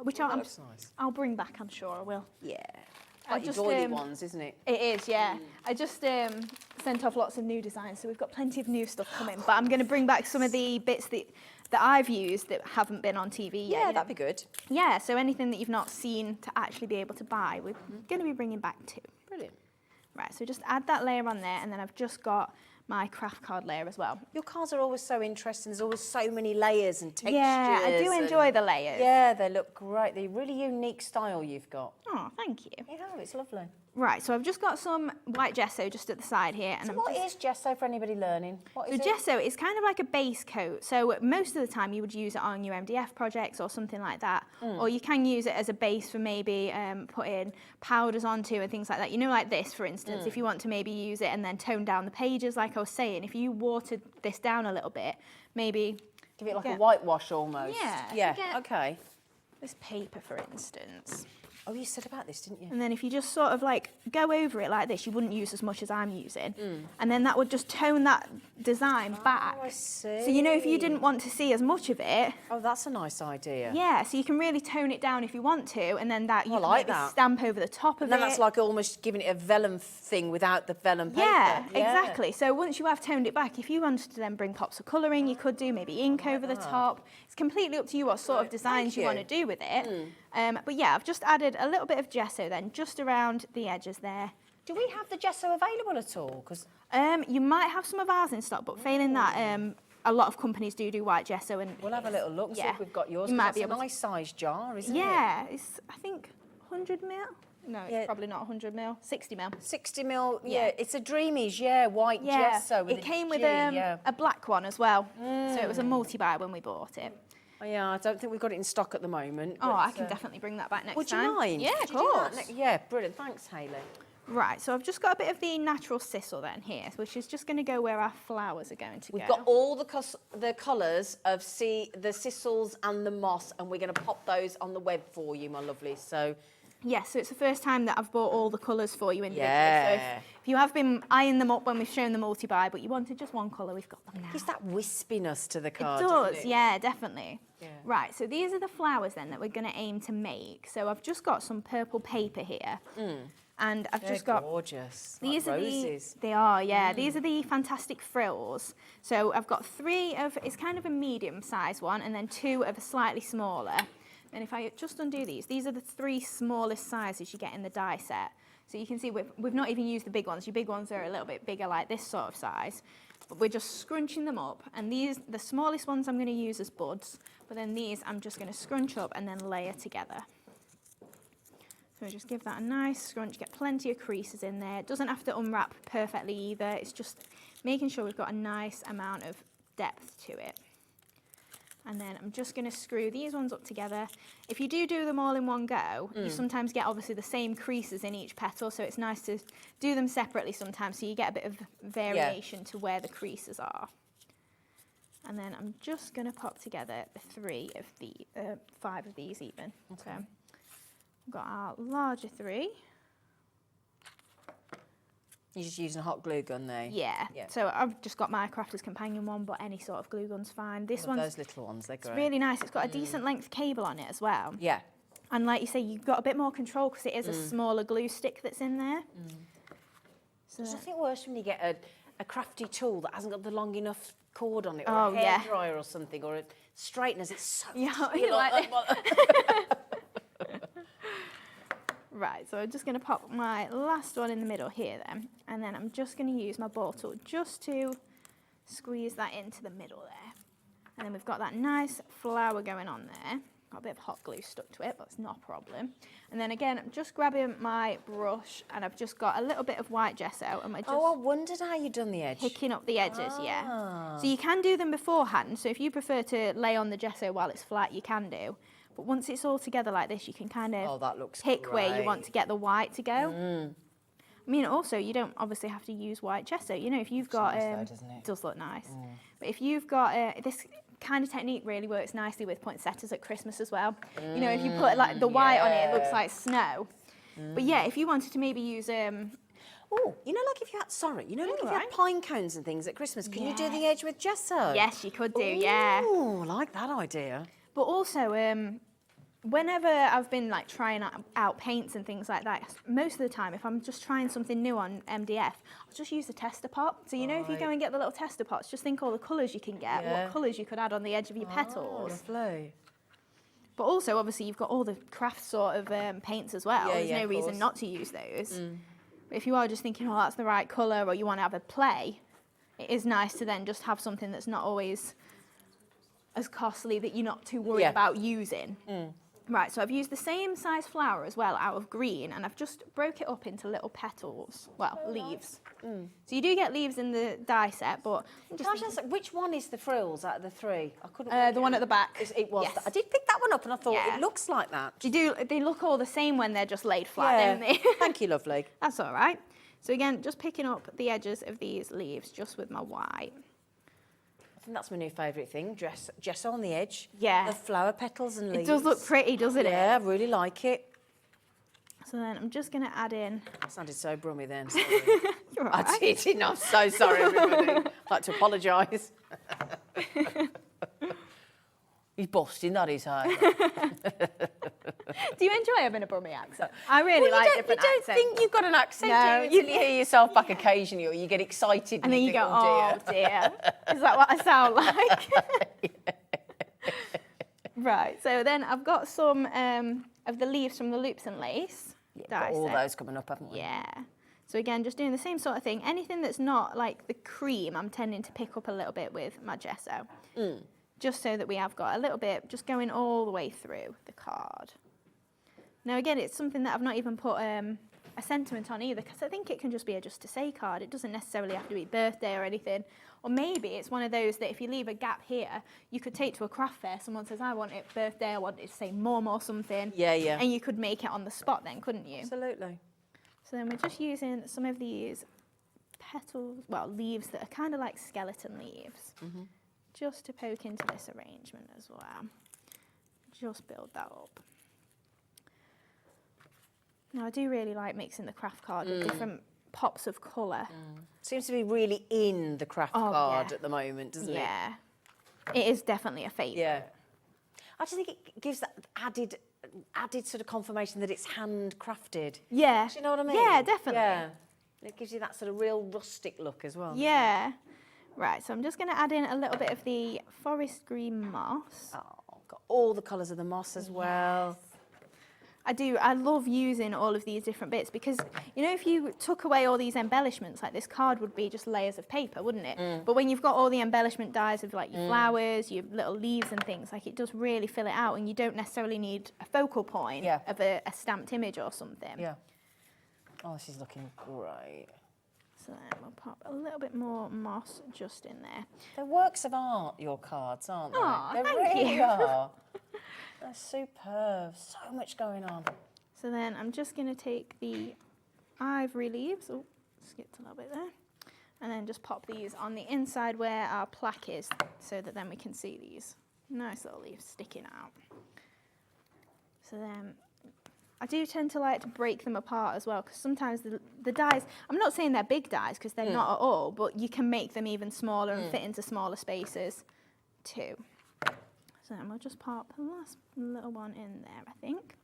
which Nice. I'll bring back, I'm sure I will. Yeah. I Like your just, doily ones, isn't it? It is, yeah. I just sent off lots of new designs, so we've got plenty of new stuff coming. But I'm going to bring back some of the bits that I've used that haven't been on TV yet. Yeah, that'd be good. Yeah, so anything that you've not seen to actually be able to buy, we're going to be bringing back too. Brilliant. Right, so just add that layer on there, and then I've just got my craft card layer as well. Your cards are always so interesting. There's always so many layers and textures. Yeah, I do enjoy the layers. Yeah, they look great. They're really unique style you've got. Oh, thank you. Yeah, it's lovely. Right, so I've just got some white gesso just at the side here. And So what is gesso for anybody learning? What So is it? gesso is kind of like a base coat. So most of the time you would use it on your MDF projects or something like that. Or you can use it as a base for maybe putting powders onto and things like that. You know, like this, for instance, if you want to maybe use it and then tone down the pages, like I was saying, if you watered this down a little bit, maybe... Give it like a whitewash almost. Yeah. Yeah, okay. This paper, for instance. Oh, you said about this, didn't you? And then if you just sort of like go over it like this, you wouldn't use as much as I'm using. And then that would just tone that design back. Oh, I see. So, you know, if you didn't want to see as much of it, Oh, that's a nice idea. yeah, so you can really tone it down if you want to, and then that you can like maybe that. stamp over the top of And then it. that's like almost giving it a vellum thing without the vellum paper. Yeah, exactly. So once you have toned it back, if you wanted to then bring pops of colour in, you could do maybe ink over the top. It's completely up to you what sort of designs you want to do with it. But yeah, I've just added a little bit of gesso then, just around the edges there. Do we have the gesso available at all? Because You might have some of ours in stock, but failing that, a lot of companies do white gesso. And we'll have a little look, see yeah, if we've got yours. you 'cause might be that's able a nice sized jar, isn't it? yeah, it's, I think, 100 mil? No, it's Yeah. probably not 100 mil, 60 mil. 60 mil, Yeah. yeah. It's a Dreamees, white Yeah, gesso. With it came a with G, yeah. a black one as well. So it was a multi-buy when we bought it. Oh, yeah, I don't think we've got it in stock at the moment. Oh, but, I can definitely bring that back next Would time. you mind? Yeah, Could of you do that course. yeah, brilliant. Thanks, Hayley. Right, so I've just got a bit of the natural sisal then here, which is just going to go where our flowers are going to We've go. got all the colours of the sisals and the moss, and we're going to pop those on the web for you, my lovely. So, Yes, so it's the first time that I've bought all the colours for you individually. Yeah. So if you have been eyeing them up when we've shown the multi-buy, but you wanted just one colour, we've got them now. gives that wispiness to the It card, does, doesn't it? yeah, definitely. Yeah. Right, so these are the flowers then that we're going to aim to make. So I've just got some purple paper here. And I've They're just got... gorgeous. These like are roses. they are, yeah. These are the fantastic frills. So I've got 3 of, it's kind of a medium size one, and then 2 of a slightly smaller. And if I just undo these are the 3 smallest sizes you get in the die set. So you can see we've not even used the big ones. Your big ones are a little bit bigger, like this sort of size. But we're just scrunching them up. And the smallest ones I'm going to use as buds. But then these I'm just going to scrunch up and then layer together. So just give that a nice scrunch, get plenty of creases in there. It doesn't have to unwrap perfectly either. It's just making sure we've got a nice amount of depth to it. And then I'm just going to screw these ones up together. If you do them all in one go, you sometimes get obviously the same creases in each petal, so it's nice to do them separately sometimes so you get a bit of variation to where the creases are. And then I'm just going to pop together the 5 of these even. Okay. So we've got our larger 3. You're just using a hot glue gun there. Yeah. So I've just got my Crafter's Companion one, but any sort of glue gun's fine. This one's those little ones, they're great. really nice. It's got a decent length cable on it as well. Yeah. And like you say, you've got a bit more control because it is a smaller glue stick that's in there. So There's nothing worse when you get a crafty tool that hasn't got the long enough cord on it, or Oh, a yeah. hairdryer or something, or a straighteners. It's so Yeah, you like- Right, so I'm just going to pop my last one in the middle here then. And then I'm just going to use my ball tool just to squeeze that into the middle there. And then we've got that nice flower going on there. Got a bit of hot glue stuck to it, but it's not a problem. And then again, I'm just grabbing my brush and I've just got a little bit of white gesso and we're just Oh, I wondered how you'd done the edge. picking up the edges, yeah. So you can do them beforehand. So if you prefer to lay on the gesso while it's flat, you can do. But once it's all together like this, you can kind of that looks pick where you want great. to get the white to go. I mean, also, you don't obviously have to use white gesso. You know, if you've got... nice though, doesn't it? It does look nice. But if you've got... this kind of technique really works nicely with poinsettias at Christmas as well. You know, if you put like the white on it, it looks like snow. But yeah, if you wanted to maybe use... Oh, you know, like if you had, sorry, you know, like if you had pine cones and things at Christmas, can you do the edge with gesso? Yes, you could do, yeah. Oh, I like that idea. But also, whenever I've been like trying out paints and things like that, most of the time, if I'm just trying something new on MDF, I'll just use the tester pot. So, you know, if you go and get the little tester pots, just think all the colours you can get, what colours you could add on the edge of your petals. Lovely. But also, obviously, you've got all the craft sort of paints as well. There's no reason not to use those. But if you are just thinking, oh, that's the right colour, or you want to have a play, it is nice to then just have something that's not always as costly that you're not too worried about using. Right, so I've used the same size flower as well out of green, and I've just broke it up into little petals, well, leaves. So you do get leaves in the die set, but... Can I just, which one is the frills out of the three? I couldn't... the one at the back. It was. Yes. I did pick that one up and I thought, it looks like that. They look all the same when they're just laid flat, don't they? Thank you, lovely. That's all right. So again, just picking up the edges of these leaves just with my white. I think that's my new favourite thing, gesso on the edge. Yeah. The flower petals and leaves. It does look pretty, doesn't it? Yeah, I really like it. So then I'm just going to add in... I sounded so brummy then. Sorry. You're all I right. did, and I'm so sorry, everybody. I'd like to apologise. He's busting, that is high. Do you enjoy having a Brummy accent? I really like different You don't accents. think you've got an accent, No, do you? Until you hear yourself back occasionally, or you get excited. And then you think, go, oh dear. Is that what I sound like? Right, so then I've got some of the leaves from the Loops and Lace. Got all those coming up, haven't we? Yeah. So again, just doing the same sort of thing. Anything that's not like the cream, I'm tending to pick up a little bit with my gesso. Just so that we have got a little bit just going all the way through the card. Now again, it's something that I've not even put a sentiment on either, because I think it can just be a just to say card. It doesn't necessarily have to be birthday or anything. Or maybe it's one of those that if you leave a gap here, you could take to a craft fair. Someone says, I want it birthday, I want it to say mum or something. Yeah, yeah. And you could make it on the spot then, couldn't you? Absolutely. So then we're just using some of these petals, well, leaves that are kind of like skeleton leaves. Just to poke into this arrangement as well. Just build that up. Now I do really like mixing the craft card with different pops of colour. Seems to be really in the craft card at the moment, doesn't it? Yeah. It is definitely a favourite. Yeah. I just think it gives that added sort of confirmation that it's handcrafted. Yeah. Do you know what I mean? Yeah, definitely. Yeah. It gives you that sort of real rustic look as well. Yeah. Right, so I'm just going to add in a little bit of the forest green moss. Oh, got all the colours of the moss as well. I do. I love using all of these different bits because, you know, if you took away all these embellishments, like this card would be just layers of paper, wouldn't it? But when you've got all the embellishment dies of like your flowers, your little leaves and things, like it does really fill it out, and you don't necessarily need a focal point of a stamped image or something. Yeah. Oh, this is looking great. So then we'll pop a little bit more moss just in there. They're works of art, your cards, aren't they? Aw, they thank really you. are. They're superb. So much going on. So then I'm just going to take the ivory leaves, oh, skipped a little bit there, and then just pop these on the inside where our plaque is so that then we can see these nice little leaves sticking out. So then I do tend to like to break them apart as well, because sometimes the dies, I'm not saying they're big dies because they're not at all, but you can make them even smaller and fit into smaller spaces too. So then we'll just pop the last little one in there, I think.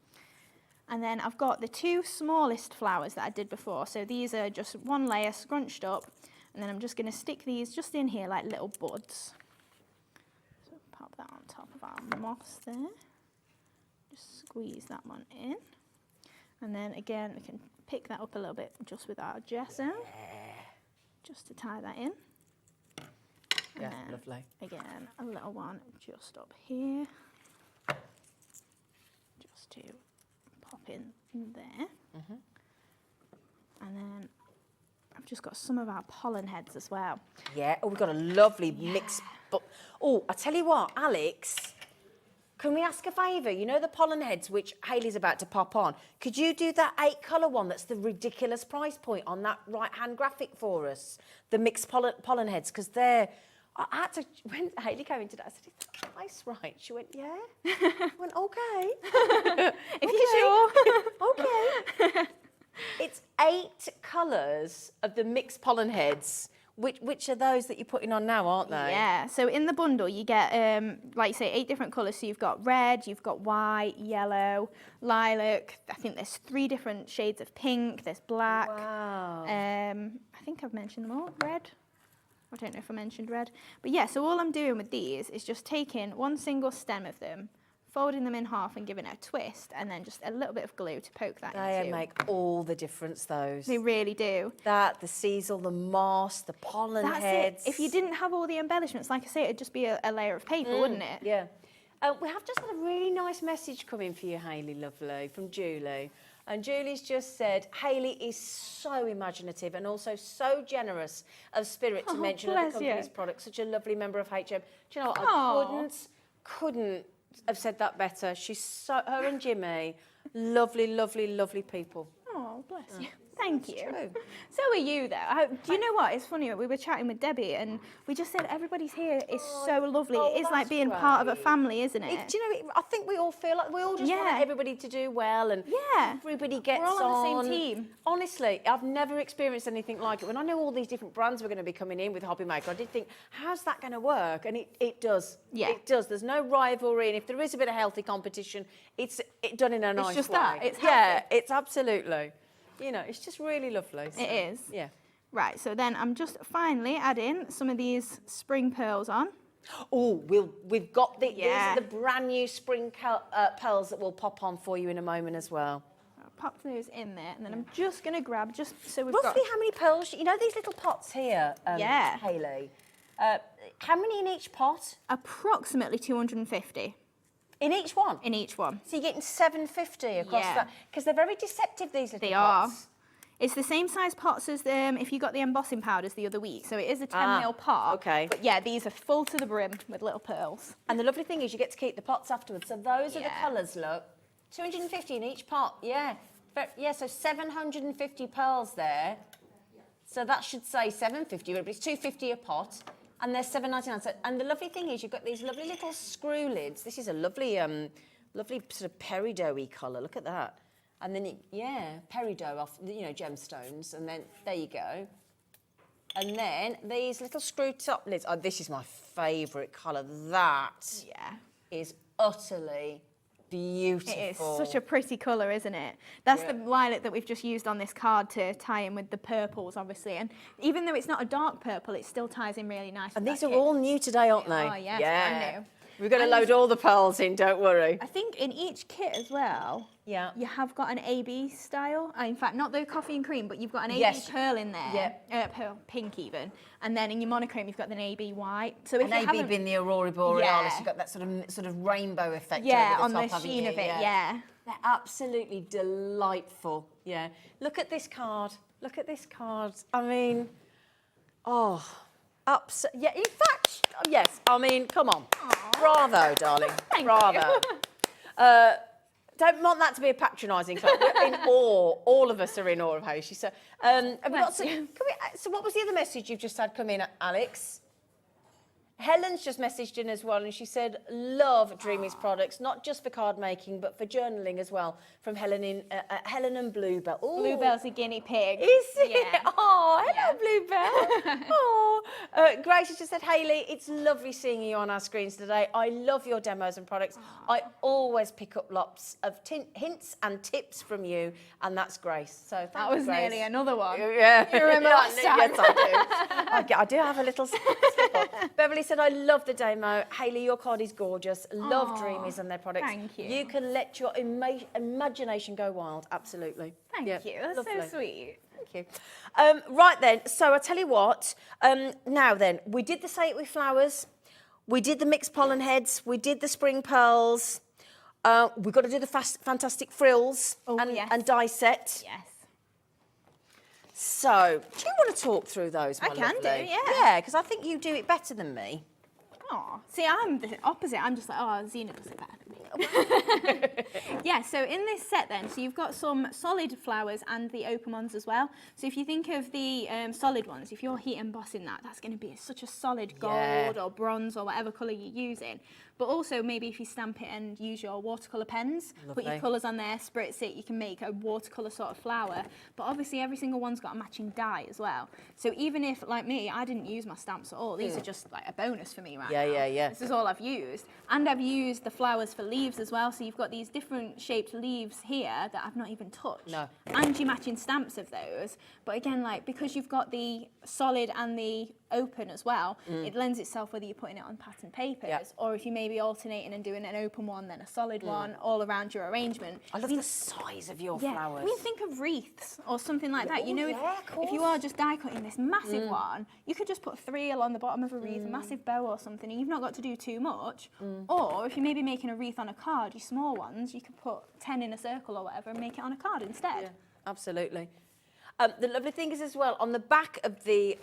And then I've got the two smallest flowers that I did before. So these are just one layer scrunched up, and then I'm just going to stick these just in here like little buds. So pop that on top of our moss there. Just squeeze that one in. And then again, we can pick that up a little bit just with our gesso, just to tie that in. Yeah, And then, lovely. Again, a little one just up here, just to pop in there. And then I've just got some of our pollen heads as well. Yeah. Oh, we've got a lovely mix. But oh, I tell you what, Alex Can we ask a favour? You know the pollen heads, which Hayley's about to pop on? Could you do that 8-colour one that's the ridiculous price point on that right-hand graphic for us? The mixed pollen heads, because they're... I had to... When Hayley came in today, I said, is that price right? She went, yeah. I went, okay. If you're sure. Okay. It's 8 colours of the mixed pollen heads. Which are those that you're putting on now, aren't they? Yeah, so in the bundle you get, like you say, 8 different colours. So you've got red, you've got white, yellow, lilac. I think there's 3 different shades of pink. There's black. Wow. I think I've mentioned them all. Red. I don't know if I mentioned red. But yeah, so all I'm doing with these is just taking one single stem of them, folding them in half and giving it a twist, and then just a little bit of glue to poke that into. They make all the difference, those. They really do. That, the sisal, the moss, the pollen heads. It. If you didn't have all the embellishments, like I say, it'd just be a layer of paper, wouldn't it? Yeah. We have just had a really nice message come in for you, Hayley, lovely, from Julie. And Julie's just said, Hayley is so imaginative and also so generous of spirit to mention other companies' products. Such a lovely member of HM. Do you know what? I couldn't have said that better. She's so, her and Jimmy, lovely, lovely, lovely people. Oh, bless you. Thank you. True. So are you, though. Do you know what? It's funny. We were chatting with Debbie, and we just said everybody's here is so lovely. Oh, it's like being part of a family, isn't it? Do you know? I think we all feel like we all just want everybody to do well, and everybody gets We're all on the same team. Honestly, I've never experienced anything like it. When I knew all these different brands were going to be coming in with HobbyMaker, I did think, how's that going to work? And it does. Yeah, it does. There's no rivalry, and if there is a bit of healthy competition, it's done in a nice way. It's just that. It's it's absolutely. You know, it's just really lovely. So, it is. Yeah. Right, so then I'm just finally adding some of these spring pearls on. Oh, we've got these are the brand new spring pearls that we'll pop on for you in a moment as well. I'll pop those in there, and then I'm just going to grab, just so we've roughly how many pearls? You know these little pots here, Hayley? How many in each pot? Approximately 250. In each one? In each one. So you're getting 750 across that? Because they're very deceptive, these little pots. They are. It's the same size pots as if you got the embossing powders the other week. So it is a 10ml pot. Okay. But yeah, these are full to the brim with little pearls. And the lovely thing is you get to keep the pots afterwards. So those are the colours, look. 250 in each pot, yeah. So 750 pearls there. So that should say 750, but it's 250 a pot. And they're $7.99. So, and the lovely thing is you've got these lovely little screw lids. This is a lovely, lovely sort of peridot-y colour. Look at that. And then, peridot off, gemstones. And then, there you go. And then these little screw top lids. Oh, this is my favourite colour. That is utterly beautiful. It is such a pretty colour, isn't it? That's the lilac that we've just used on this card to tie in with the purples, obviously. And even though it's not a dark purple, it still ties in really nicely. And these are all new today, aren't they? Oh, yes, brand new. We're going to load all the pearls in, don't worry. I think in each kit as well, you have got an AB style. In fact, not the coffee and cream, but you've got an AB pearl in there. Pearl pink even. And then in your monochrome, you've got an AB white. So if AB being the Aurora Borealis, you've got that sort of rainbow effect over the top, on the sheen of it, They're absolutely delightful. Yeah. Look at this card. Look at this card. I mean, in fact, yes. I mean, come on. Aww. Bravo, darling. Bravo. Don't want that to be a patronising club. We're in awe. All of us are in awe of how she said. So what was the other message you've just had come in, Alex? Helen's just messaged in as well, and she said, love Dreamees products, not just for card making, but for journaling as well, from Helen and Bluebell. Ooh. Bluebell's a guinea pig. Is it? Yeah. Oh, hello, Bluebell. Oh. Grace has just said, Hayley, it's lovely seeing you on our screens today. I love your demos and products. I always pick up lots of hints and tips from you, and that's Grace. So thank that was Grace. Nearly another one. Yeah. You remember last time? Yes, I do. I do have a little slip up. Beverly said, I love the demo. Hayley, your card is gorgeous. Love Dreamees and their products. Thank you. You can let your imagination go wild. Absolutely. Thank you. That's lovely. So sweet. Thank you. Right then, so I tell you what. Now then, we did the Say It With Flowers. We did the mixed pollen heads. We did the spring pearls. We've got to do the fantastic frills and die set. Yes. So, do you want to talk through those, my I can lovely? do, yeah. Yeah, because I think you do it better than me. Oh, see, I'm the opposite. I'm just like, Zena does it better than me. Yeah, so in this set then, so you've got some solid flowers and the open ones as well. So if you think of the solid ones, if you're heat embossing that, that's going to be such a solid gold or bronze or whatever colour you're using. But also maybe if you stamp it and use your watercolour pens, put your colours on there, spritz it, you can make a watercolour sort of flower. But obviously every single one's got a matching dye as well. So even if, like me, I didn't use my stamps at all, these are just like a bonus for me right now. Yeah. This is all I've used. And I've used the flowers for leaves as well. So you've got these different shaped leaves here that I've not even touched. No. And you're matching stamps of those. But again, like, because you've got the solid and the open as well, it lends itself whether you're putting it on pattern papers or if you may be alternating and doing an open one, then a solid one all around your arrangement. I love the size of your flowers. I mean, think of wreaths or something like that. You know, if you are just die cutting this massive one, you could just put 3 along the bottom of a wreath, a massive bow or something, and you've not got to do too much. Or if you're maybe making a wreath on a card, your small ones, you could put 10 in a circle or whatever and make it on a card instead. Yeah, absolutely. The lovely thing is as well, on the back of the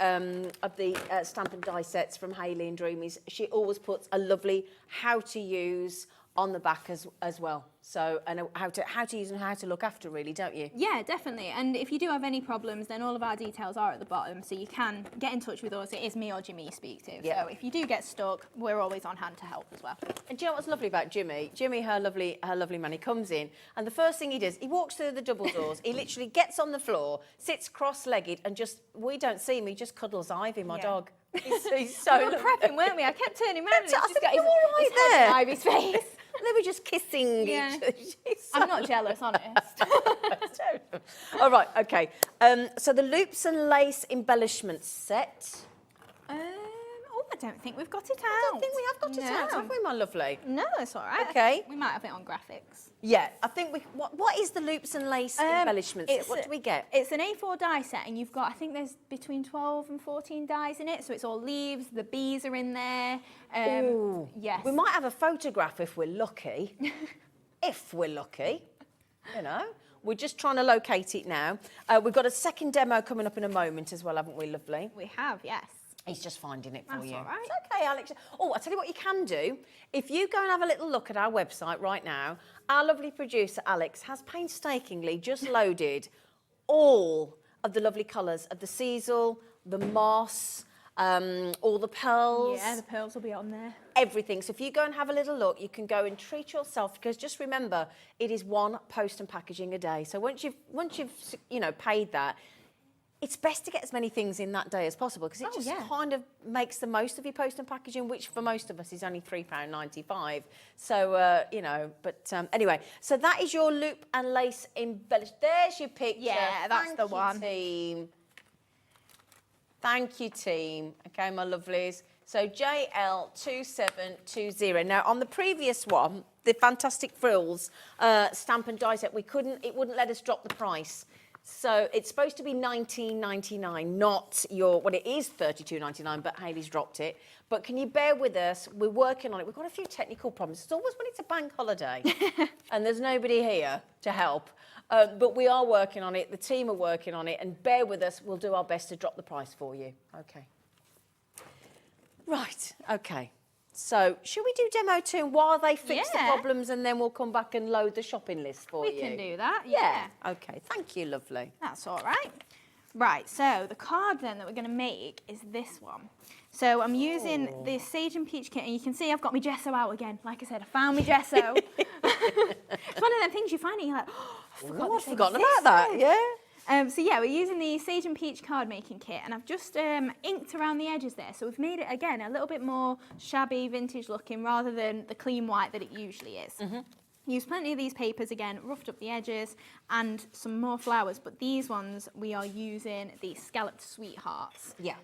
stamp and die sets from Hayley and Dreamees, she always puts a lovely how to use on the back as well. So, and how to use and how to look after, really, don't you? Yeah, definitely. And if you do have any problems, then all of our details are at the bottom, so you can get in touch with us. It is me or Jimmy you speak to. Yeah. So if you do get stuck, we're always on hand to help as well. And do you know what's lovely about Jimmy? Jimmy, her lovely man, he comes in, and the first thing he does, he walks through the double doors, he literally gets on the floor, sits cross-legged, and we don't see him, he just cuddles Ivy, my dog. He's so We were prepping, weren't we? I kept turning around and he's I just said, got "You're all right his head there." in Ivy's face. They were just kissing Yeah. each other. I'm not jealous, honest. All right, okay. So the loops and lace embellishment set. I don't think we've got it out. I don't think we have got it out, have we, my lovely? No, it's all right. Okay. We might have it on graphics. Yeah, I think we. What is the loops and lace embellishment set? What do we get? It's an A4 die set, and you've got, I think there's between 12 and 14 dies in it, so it's all leaves, the bees are in there. Ooh. Yes. We might have a photograph if we're lucky. If we're lucky, you know. We're just trying to locate it now. We've got a second demo coming up in a moment as well, haven't we, lovely? We have, yes. He's just finding it for That's you. all right. It's okay, Alex. Oh, I'll tell you what you can do. If you go and have a little look at our website right now, our lovely producer, Alex, has painstakingly just loaded all of the lovely colours of the sisal, the moss, all the pearls. Yeah, the pearls will be on there. Everything. So if you go and have a little look, you can go and treat yourself, because just remember, it is 1 post and packaging a day. So once you've paid that, it's best to get as many things in that day as possible, because it kind of makes the most of your post and packaging, which for most of us is only £3.95. So, anyway, so that is your loop and lace embellished. There's your picture. Yeah, that's the one. Team. Thank you, team. Okay, my lovelies. So JL2720. Now, on the previous one, the Fantastic Frills stamp and die set, it wouldn't let us drop the price. So it's supposed to be $19.99, not it is $32.99, but Hayley's dropped it. But can you bear with us? We're working on it. We've got a few technical problems. It's always when it's a bank holiday and there's nobody here to help. But we are working on it. The team are working on it. And bear with us. We'll do our best to drop the price for you. Okay. Right. Okay. So, should we do demo 2 while they fix the problems, and then we'll come back and load the shopping list for you? We can do that, yeah. Okay, thank you, lovely. That's all right. Right, so the card then that we're going to make is this one. So I'm using the Sage and Peach kit, and you can see I've got my gesso out again. Like I said, I found my gesso. It's one of them things you find and you're like, oh, I've forgotten about that, yeah. So yeah, we're using the Sage and Peach card making kit, and I've just inked around the edges there. So we've made it, again, a little bit more shabby, vintage looking, rather than the clean white that it usually is. Use plenty of these papers again, roughed up the edges, and some more flowers. But these ones, we are using the scalloped sweethearts. Yeah.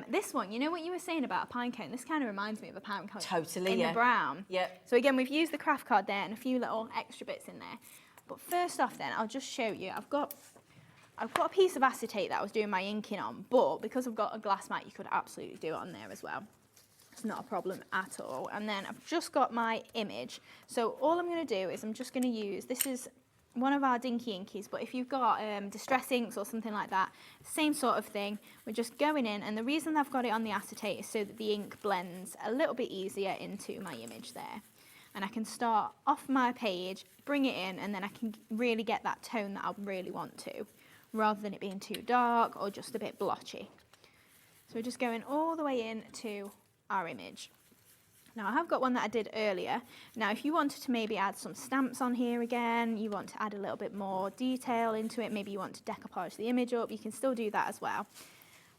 This one, you know what you were saying about a pine cone? This kind of reminds me of a pine cone. Totally, in the brown. Yeah. So again, we've used the craft card there and a few little extra bits in there. But first off then, I'll just show you. I've got a piece of acetate that I was doing my inking on, but because I've got a glass mat, you could absolutely do it on there as well. It's not a problem at all. And then I've just got my image. So all I'm going to do is I'm just going to use, this is one of our dinky inkies, but if you've got distress inks or something like that, same sort of thing. We're just going in, and the reason I've got it on the acetate is so that the ink blends a little bit easier into my image there. and I can start off my page, bring it in, and then I can really get that tone that I really want to, rather than it being too dark or just a bit blotchy. So we're just going all the way into our image. Now I have got one that I did earlier. Now if you wanted to maybe add some stamps on here again, you want to add a little bit more detail into it, maybe you want to decoupage the image up, you can still do that as well.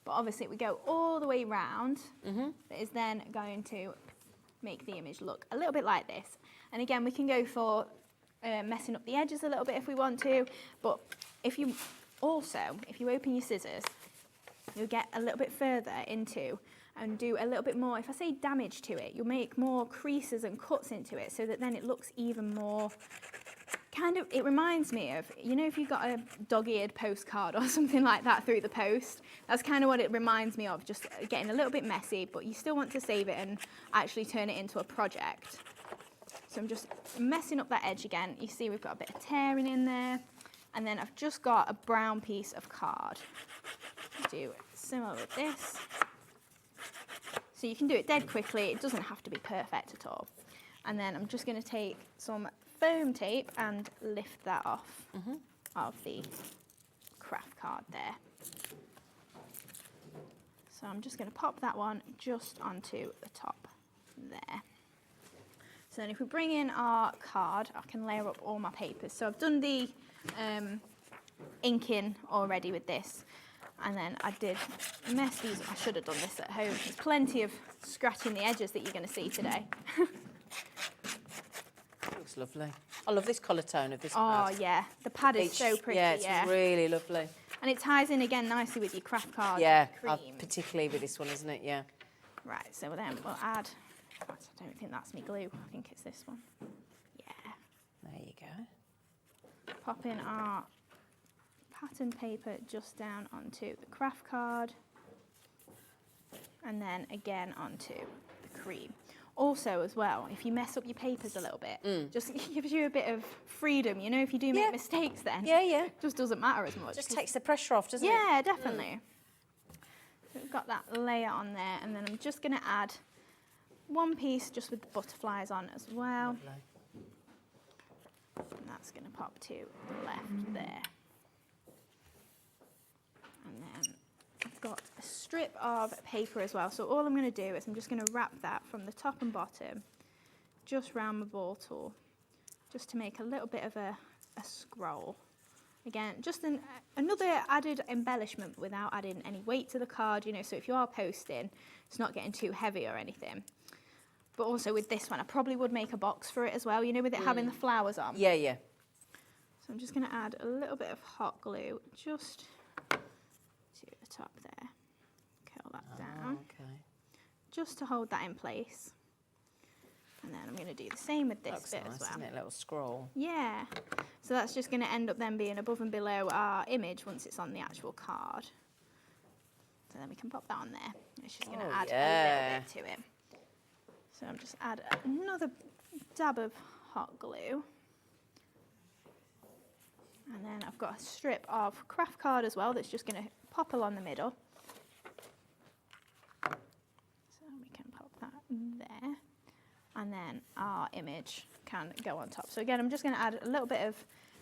But obviously we go all the way round, that is then going to make the image look a little bit like this. And again, we can go for messing up the edges a little bit if we want to, but if you open your scissors, you'll get a little bit further into and do a little bit more, if I say damage to it, you'll make more creases and cuts into it so that then it looks even more, it reminds me of, you know, if you got a dog-eared postcard or something like that through the post, that's kind of what it reminds me of, just getting a little bit messy, but you still want to save it and actually turn it into a project. So I'm just messing up that edge again. You see we've got a bit of tearing in there, and then I've just got a brown piece of card. Do similar with this. So you can do it dead quickly, it doesn't have to be perfect at all. And then I'm just going to take some foam tape and lift that off of the craft card there. So I'm just going to pop that one just onto the top there. So then if we bring in our card, I can layer up all my papers. So I've done the inking already with this. And then I did mess these, I should have done this at home. There's plenty of scratching the edges that you're going to see today. Looks lovely. I love this colour tone of this pad. pad. Yeah, the pad is so pretty. Yeah, it's really lovely. And it ties in again nicely with your craft card. Yeah, cream. particularly with this one, isn't it? Yeah. Right, so then we'll add, I don't think that's me glue, I think it's this one. Yeah. There you go. Pop in our pattern paper just down onto the craft card, and then again onto the cream. Also as well, if you mess up your papers a little bit, just gives you a bit of freedom, you know, if you do make mistakes then. It just doesn't matter as much. Just takes the pressure off, doesn't it? Yeah, definitely. So we've got that layer on there, and then I'm just going to add one piece just with the butterflies on as well. Lovely. And that's going to pop to the left there. And then I've got a strip of paper as well. So all I'm going to do is I'm just going to wrap that from the top and bottom just round my ball tool, just to make a little bit of a scroll. Again, just another added embellishment without adding any weight to the card, you know, so if you are posting, it's not getting too heavy or anything. But also with this one, I probably would make a box for it as well, you know, with it having the flowers on. Yeah, yeah. So I'm just going to add a little bit of hot glue just to the top there. Curl that down. Okay. Just to hold that in place. And then I'm going to do the same with this bit as well. Isn't it? A little scroll. Yeah. So that's just going to end up then being above and below our image once it's on the actual card. So then we can pop that on there. It's just going to add a little bit to it. So I'm just add another dab of hot glue. And then I've got a strip of craft card as well that's just going to pop along the middle. So we can pop that there. And then our image can go on top. So again, I'm just going to add a little bit of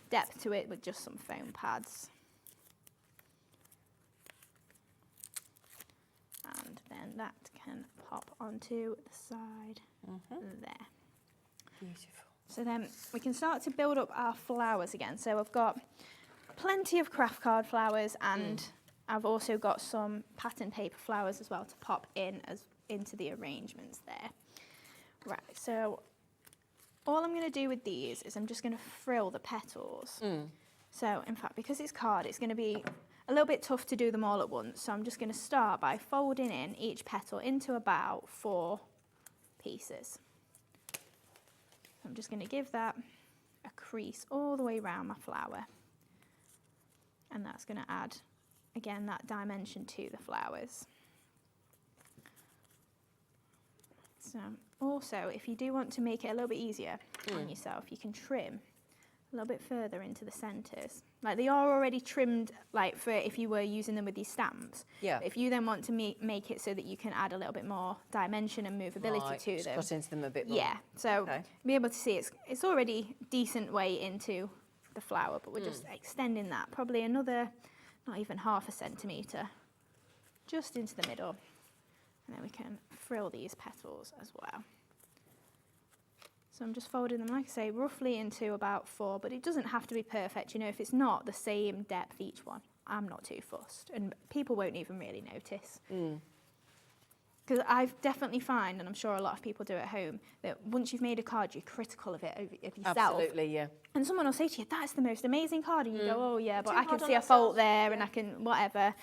depth to it with just some foam pads. And then that can pop onto the side there. Beautiful. So then we can start to build up our flowers again. So I've got plenty of craft card flowers, and I've also got some pattern paper flowers as well to pop in into the arrangements there. Right, so all I'm going to do with these is I'm just going to frill the petals. So in fact, because it's card, it's going to be a little bit tough to do them all at once. So I'm just going to start by folding in each petal into about 4 pieces. I'm just going to give that a crease all the way around my flower. And that's going to add, again, that dimension to the flowers. So also, if you do want to make it a little bit easier on yourself, you can trim a little bit further into the centres. Like they are already trimmed, like for if you were using them with these stamps. Yeah. But if you then want to make it so that you can add a little bit more dimension and movability to Just them. cut into them a bit more. Yeah. So Okay. be able to see it's already decent way into the flower, but we're just extending that probably another, not even half a centimetre, just into the middle. And then we can frill these petals as well. So I'm just folding them, like I say, roughly into about 4, but it doesn't have to be perfect. You know, if it's not the same depth each one, I'm not too fussed, and people won't even really notice. Because I've definitely find, and I'm sure a lot of people do at home, that once you've made a card, you're critical of it, of yourself. Absolutely, yeah. And someone will say to you, that's the most amazing card, and you go, oh yeah, but Too I can hard on see a fault ourselves. there, and I can whatever.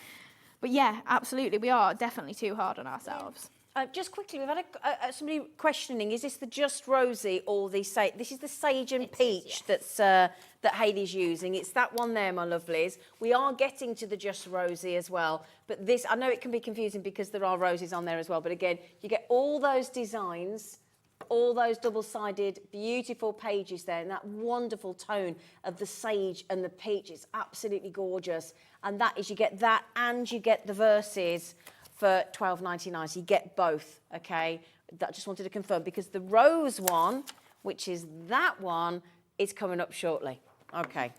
But yeah, absolutely, we are definitely too hard on ourselves. Just quickly, we've had somebody questioning: is this the Just Rosy or the sage? This is the Sage and Peach that's that Hayley's using. It's that one there, my lovelies. We are getting to the Just Rosy as well, but this, I know it can be confusing because there are roses on there as well. But again, you get all those designs, all those double-sided, beautiful pages there, and that wonderful tone of the sage and the peach. It's absolutely gorgeous, and that is, you get that and you get the verses for $12.99, so you get both, okay? I just wanted to confirm, because the rose one, which is that one, is coming up shortly. Okay.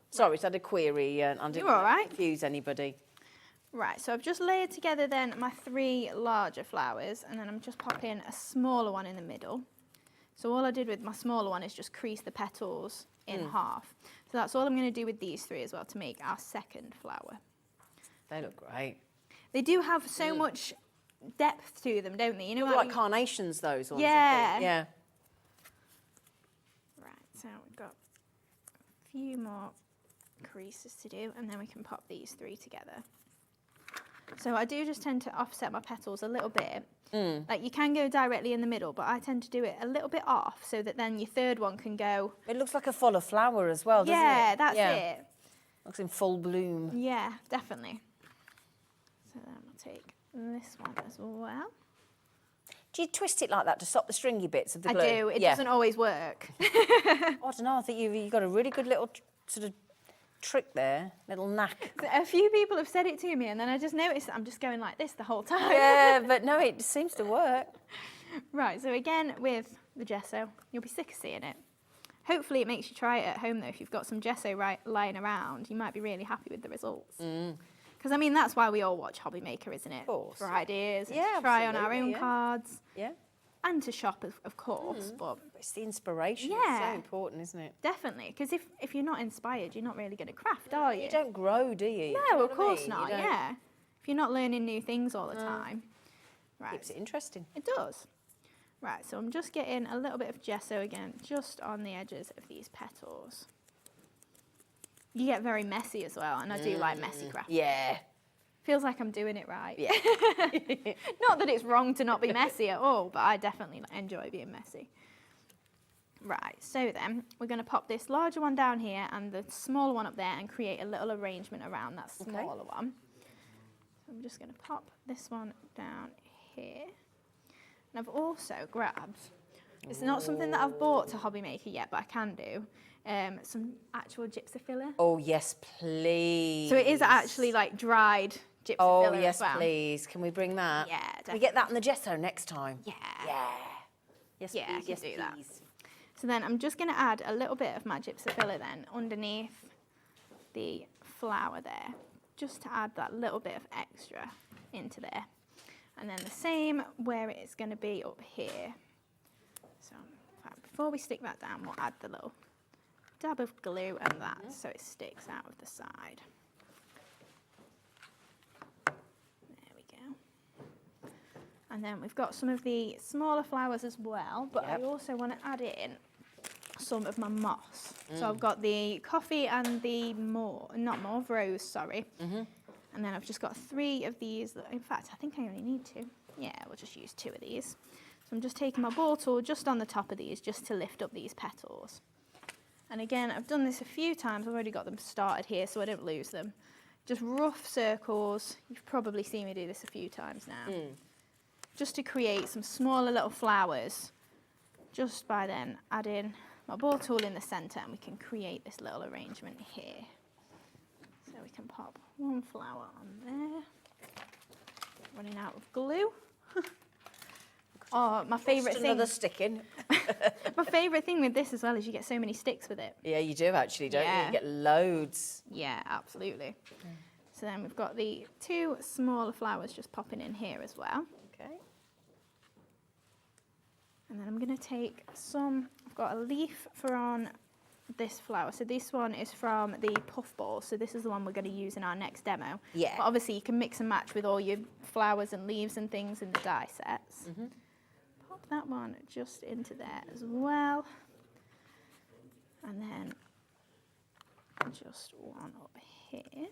Sorry, it's had a query, and I didn't You're all right. confuse anybody. Right, so I've just layered together then my 3 larger flowers, and then I'm just popping a smaller one in the middle. So all I did with my smaller one is just crease the petals in half. So that's all I'm going to do with these 3 as well to make our second flower. They look great. They do have so much depth to them, don't they? You know, Like carnations, those ones. I Yeah. think. Yeah. Right, so we've got a few more creases to do, and then we can pop these 3 together. So I do just tend to offset my petals a little bit. Like you can go directly in the middle, but I tend to do it a little bit off so that then your third one can go. It looks like a full of flower as well, doesn't it? Yeah, that's it. Looks in full bloom. Yeah, definitely. So then we'll take this one as well. Do you twist it like that to stop the stringy bits of the glue? I do. It doesn't always work. I don't know. I think you've got a really good little sort of trick there, little knack. A few people have said it to me, and then I just noticed that I'm just going like this the whole time. Yeah, but no, it seems to work. Right, so again with the gesso, you'll be sick of seeing it. Hopefully it makes you try it at home though. If you've got some gesso lying around, you might be really happy with the results. Because I mean, that's why we all watch HobbyMaker, isn't it? Of course. For ideas, and Yeah, to try on our absolutely, own yeah. cards, Yeah. and to shop, of course, but It's the inspiration. It's Yeah. so important, isn't it? definitely. Because if you're not inspired, you're not really going to craft, are you? You don't grow, do you? Do you No, know of what I course mean? not, You don't- yeah. If you're not learning new things all the time. Right. Keeps it interesting. It does. Right, so I'm just getting a little bit of gesso again, just on the edges of these petals. You get very messy as well, and I do like messy crafting. Yeah. Feels like I'm doing it right. Yeah. Not that it's wrong to not be messy at all, but I definitely enjoy being messy. Right, so then we're going to pop this larger one down here and the smaller one up there and create a little arrangement around that smaller one. So I'm just going to pop this one down here. And I've also grabbed, it's not something that I've bought to HobbyMaker yet, but I can do, some actual gypsy filler. Oh, yes, please. So it is actually like dried gypsy Oh, filler yes, as well. please. Can we bring that? Yeah, Can we get that in the gesso next time? Yeah. Yeah. Yes, Yeah, I please. can Yes, do that. please. So then I'm just going to add a little bit of my gypsy filler then underneath the flower there, just to add that little bit of extra into there. And then the same where it is going to be up here. So in fact, before we stick that down, we'll add the little dab of glue and that so it sticks out of the side. There we go. And then we've got some of the smaller flowers as well, but I also want to add in some of my moss. So I've got the coffee and the not rose, sorry. And then I've just got 3 of these. In fact, I think I only need 2. Yeah, we'll just use 2 of these. So I'm just taking my ball tool just on the top of these just to lift up these petals. And again, I've done this a few times. I've already got them started here so I don't lose them. Just rough circles. You've probably seen me do this a few times now. Just to create some smaller little flowers, just by then adding my ball tool in the centre and we can create this little arrangement here. So we can pop one flower on there. Running out of glue. Oh, my favourite thing. Another stick in. My favourite thing with this as well is you get so many sticks with it. Yeah, you do actually, don't you? You get loads. Yeah, absolutely. So then we've got the 2 smaller flowers just popping in here as well. Okay. And then I'm going to take some, I've got a leaf for on this flower. So this one is from the puffball. So this is the one we're going to use in our next demo. Yeah. But obviously you can mix and match with all your flowers and leaves and things in the die sets. Pop that one just into there as well. And then just one up here.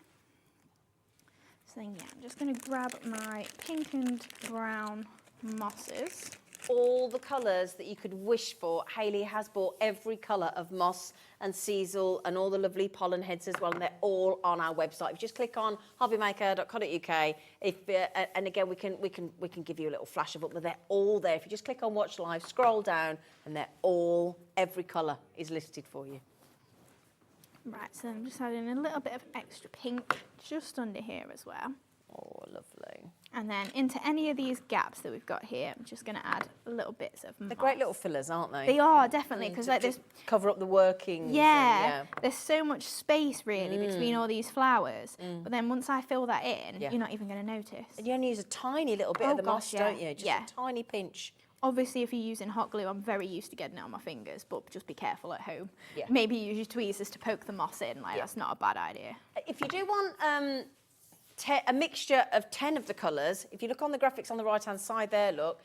So then, yeah, I'm just going to grab my pink and brown mosses. All the colours that you could wish for. Hayley has bought every colour of moss and sisal and all the lovely pollen heads as well, and they're all on our website. If you just click on hobbymaker.co.uk, and again we can give you a little flash of them, but they're all there. If you just click on Watch Live, scroll down, and they're all, every colour is listed for you. Right, so I'm just adding a little bit of extra pink just under here as well. Oh, lovely. And then into any of these gaps that we've got here, I'm just going to add little bits of moss. They're great little fillers, aren't they? They are, definitely, because like just there's... cover up the workings. Yeah, there's so much space really between all these flowers. But then once I fill that in, you're not even going to notice. And you only use a tiny little bit of the moss, don't you? Just a tiny pinch. Obviously, if you're using hot glue, I'm very used to getting it on my fingers, but just be careful at home. Yeah. Maybe use your tweezers to poke the moss in, like that's not a bad idea. If you do want a mixture of 10 of the colours, if you look on the graphics on the right-hand side there, look,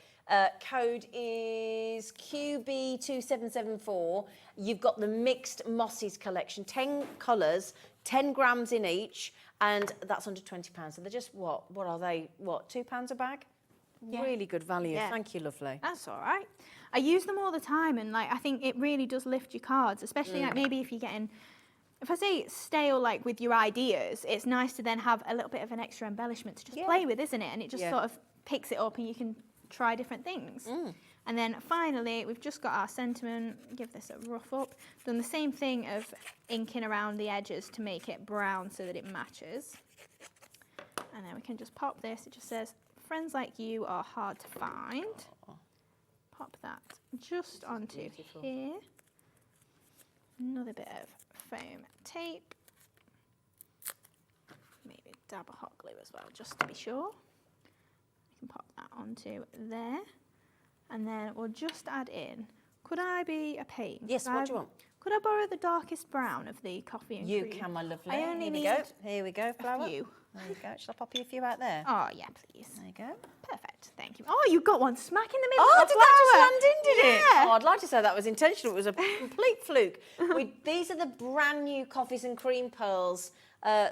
code is QB2774. You've got the mixed mosses collection, 10 colours, 10 grams in each, and that's under £20. So they're just, what are they, £2 a bag? Yeah. Really good value. Yeah. Thank you, lovely. That's all right. I use them all the time, and like I think it really does lift your cards, especially like maybe if you're getting, if I say stale like with your ideas, it's nice to then have a little bit of an extra embellishment to just play with, isn't it? And it just sort of picks it up and you can try different things. And then finally, we've just got our sentiment. Give this a rough up. Done the same thing of inking around the edges to make it brown so that it matches. And then we can just pop this. It just says, friends like you are hard to find. Pop that just onto here. Another bit of foam tape. Maybe dab a hot glue as well, just to be sure. You can pop that onto there. And then we'll just add in, could I be a pain? Yes, what do you want? Could I borrow the darkest brown of the coffee and cream? You can, my lovely. I only need Here we go, flower. a few. There you go. Shall I pop you a few out there? Oh, yeah, please. There you go. Perfect, thank you. Oh, you got one smack in the middle Oh, of the did that just flower. land in, did it? Yeah. Oh, I'd like to say that was intentional. It was a complete fluke. These are the brand new coffees and cream pearls.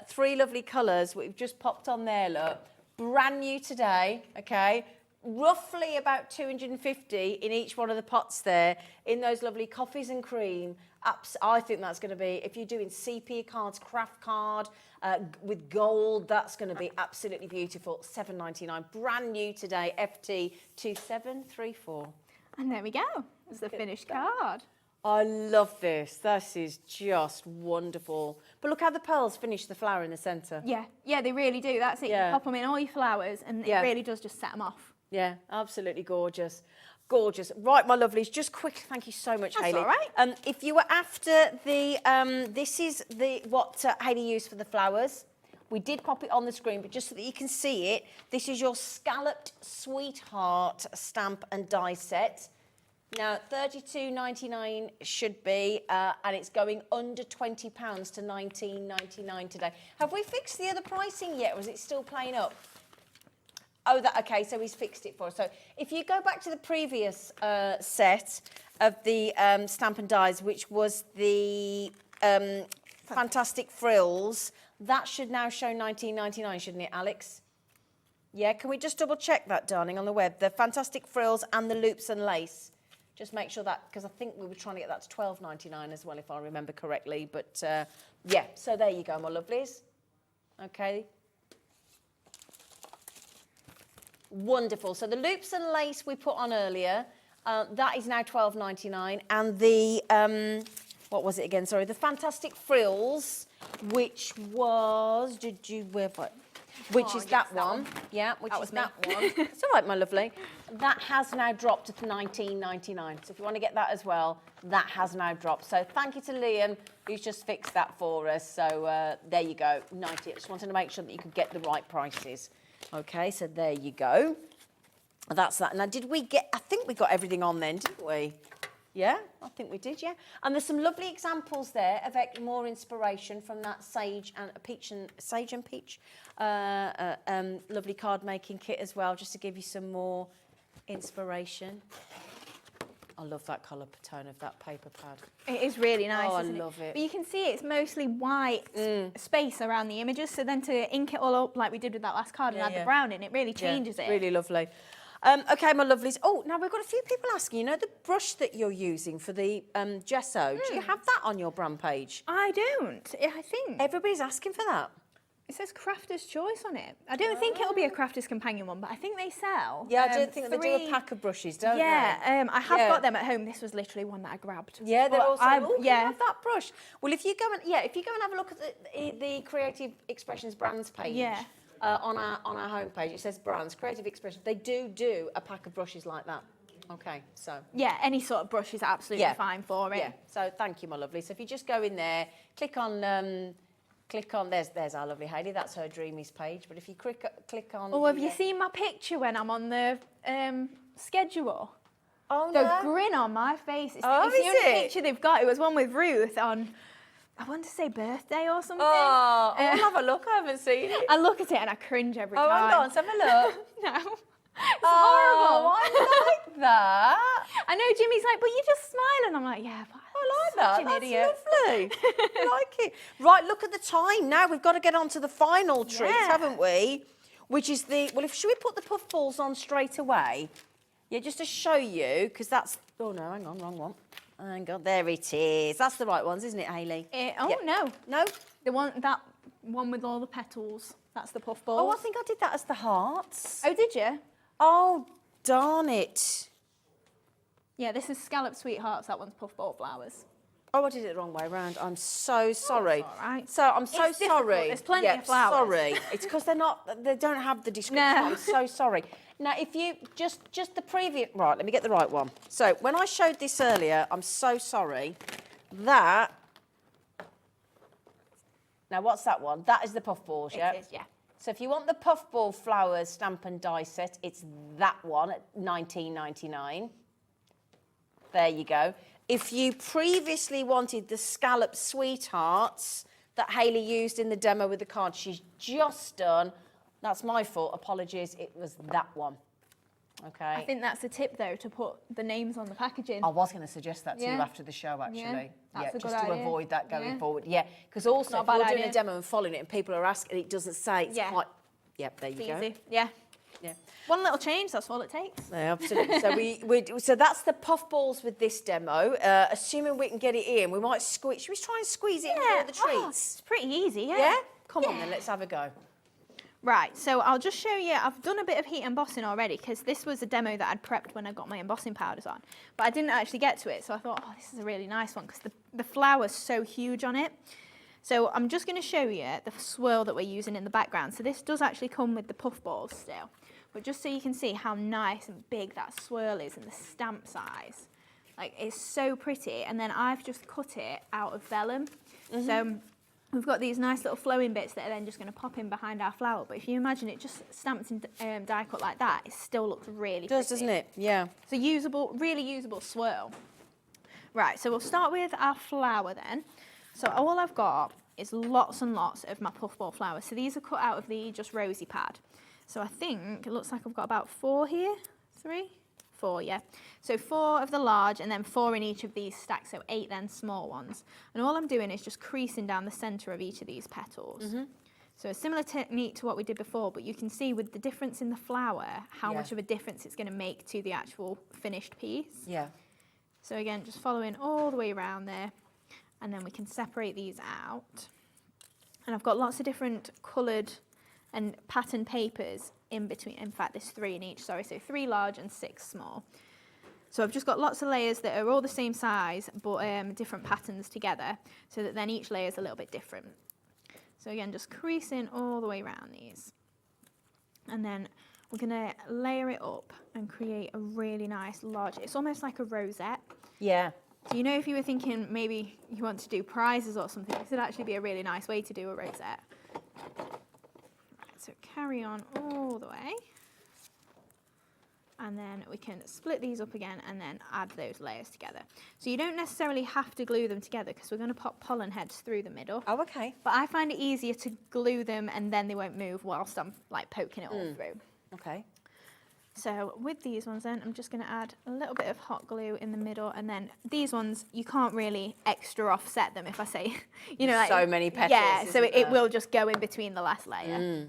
3 lovely colours we've just popped on there, look. Brand new today, okay? Roughly about 250 in each one of the pots there, in those lovely coffees and cream. I think that's going to be, if you're doing sepia cards, craft card, with gold, that's going to be absolutely beautiful. $7.99, brand new today, FT2734. And there we go. It's the finished card. I love this. This is just wonderful. But look how the pearls finish the flower in the centre. Yeah, yeah, they really do. That's it. Yeah. You pop them in all your flowers and it really does just set them off. Yeah, absolutely gorgeous. Gorgeous. Right, my lovelies, just quick, thank you so much, Hayley. That's all right. If you were after the, this is what Hayley used for the flowers. We did pop it on the screen, but just so that you can see it, this is your Scalloped Sweetheart stamp and die set. Now, $32.99 should be, and it's going under £20 to $19.99 today. Have we fixed the other pricing yet, or is it still playing up? Oh, okay, so he's fixed it for us. So if you go back to the previous set of the stamp and dies, which was the Fantastic Frills, that should now show $19.99, shouldn't it, Alex? Yeah, can we just double check that, darling, on the web? The Fantastic Frills and the Loops and Lace. Just make sure that, because I think we were trying to get that to $12.99 as well, if I remember correctly. But yeah, so there you go, my lovelies. Okay. Wonderful. So the Loops and Lace we put on earlier, That is now £12.99. And the, what was it again? Sorry, the Fantastic Frills, which was, which is that one. Yeah, which is that one. It's all right, my lovely. That has now dropped to £19.99. So if you want to get that as well, that has now dropped. So thank you to Liam, who's just fixed that for us. So there you go, 90. I just wanted to make sure that you could get the right prices. Okay, so there you go. That's that. Now, did we get, I think we got everything on then, didn't we? Yeah, I think we did, yeah. And there's some lovely examples there of more inspiration from that Sage and Peach lovely card making kit as well, just to give you some more inspiration. I love that colour tone of that paper pad. It is really nice, I isn't it? love it. But you can see it's mostly white space around the images, so then to ink it all up like we did with that last card and add the brown in, it really changes it. Really lovely. Okay, my lovelies. Oh, now we've got a few people asking, you know, the brush that you're using for the gesso, do you have that on your brand page? I don't, I think. Everybody's asking for that. It says Crafter's Choice on it. I don't think it'll be a Crafter's Companion one, but I think they sell. Yeah, I don't think they do a pack of brushes, don't they? Yeah, I have got them at home. This was literally one that I grabbed. Yeah, they're also, can I yeah. have that brush? Well, if you go and have a look at the Creative Expressions brands page, on our homepage, it says brands, Creative Expressions. They do a pack of brushes like that. Okay, so. Yeah, any sort of brush is absolutely fine for it. Yeah, so thank you, my lovely. So if you just go in there, click on, there's our lovely Hayley, that's her Dreamees page. But if you click on. Oh, have you seen my picture when I'm on the schedule? Oh, the no. grin on my face. It's the is only it? picture they've got. It was one with Ruth on, I want to say birthday or something. Oh, I'll have a look. I haven't seen it. I look at it and I cringe every time. Oh, hang on, let's have a look. No. It's horrible. I like that. I know Jimmy's like, but you just smile. And I'm like, yeah, but I like such that. an idiot. Lovely. I like it. Right, look at the time now. We've got to get on to the final tricks, haven't we? Which is should we put the puff balls on straight away? Yeah, just to show you, because that's, oh no, hang on, wrong one. Hang on, there it is. That's the right ones, isn't it, Hayley? No. No? That one with all the petals. That's the puff balls. Oh, I think I did that as the hearts. Oh, did you? Oh, darn it. Yeah, this is Scallop Sweethearts. That one's puffball flowers. Oh, I did it the wrong way around. I'm so sorry. That's all right. So I'm so It's difficult. sorry. There's plenty of flowers. Sorry. It's because they don't have the description. No. I'm so sorry. Now, if you just the previous, right, let me get the right one. So when I showed this earlier, I'm so sorry. Now what's that one? That is the puffballs, yeah? It is, yeah. So if you want the puffball flowers stamp and die set, it's that one at £19.99. There you go. If you previously wanted the Scallop Sweethearts that Hayley used in the demo with the card she's just done, that's my fault, apologies, it was that one. Okay. I think that's a tip, though, to put the names on the packaging. I was going to suggest that to you after the show, actually. Yeah, that's a good just to idea. avoid that going forward. Yeah, because also if you're doing a demo and following it and people are asking, it doesn't say, it's quite... Yep, there you go. Easy. Yeah. Yeah. One little change, that's all it takes. Yeah, absolutely. So that's the puff balls with this demo. Assuming we can get it in, we might squeeze. Should we try and squeeze it in with all the treats? It's pretty easy, yeah. Yeah? Come on then, let's have a go. Right, so I'll just show you, I've done a bit of heat embossing already because this was a demo that I'd prepped when I got my embossing powders on. But I didn't actually get to it, so I thought, oh, this is a really nice one because the flower's so huge on it. So I'm just going to show you the swirl that we're using in the background. So this does actually come with the puff balls still. But just so you can see how nice and big that swirl is and the stamp size. Like, it's so pretty. And then I've just cut it out of vellum. So we've got these nice little flowing bits that are then just going to pop in behind our flower. But if you imagine it just stamped in die cut like that, it still looks really pretty. It does, doesn't it? Yeah. It's a usable, really usable swirl. Right, so we'll start with our flower then. So all I've got is lots and lots of my puffball flowers. So these are cut out of the Just Rosy pad. So I think it looks like I've got about 4 here. 3? 4, yeah. So 4 of the large and then 4 in each of these stacks, so 8 then small ones. And all I'm doing is just creasing down the centre of each of these petals. So a similar technique to what we did before, but you can see with the difference in the flower, how much of a difference it's going to make to the actual finished piece. Yeah. So again, just following all the way around there. And then we can separate these out. And I've got lots of different coloured and pattern papers in between. In fact, there's 3 in each, sorry. So 3 large and 6 small. So I've just got lots of layers that are all the same size, but different patterns together, so that then each layer is a little bit different. So again, just creasing all the way around these. And then we're gonna layer it up and create a really nice large, it's almost like a rosette. Yeah. So you know, if you were thinking maybe you want to do prizes or something, this would actually be a really nice way to do a rosette. So carry on all the way. And then we can split these up again and then add those layers together. So you don't necessarily have to glue them together because we're going to pop pollen heads through the middle. Oh, okay. But I find it easier to glue them and then they won't move whilst I'm like poking it all through. Okay. So with these ones then, I'm just going to add a little bit of hot glue in the middle, and then these ones, you can't really extra offset them if I say, you know, like, so many petals. yeah, so it there? will just go in between the last layer.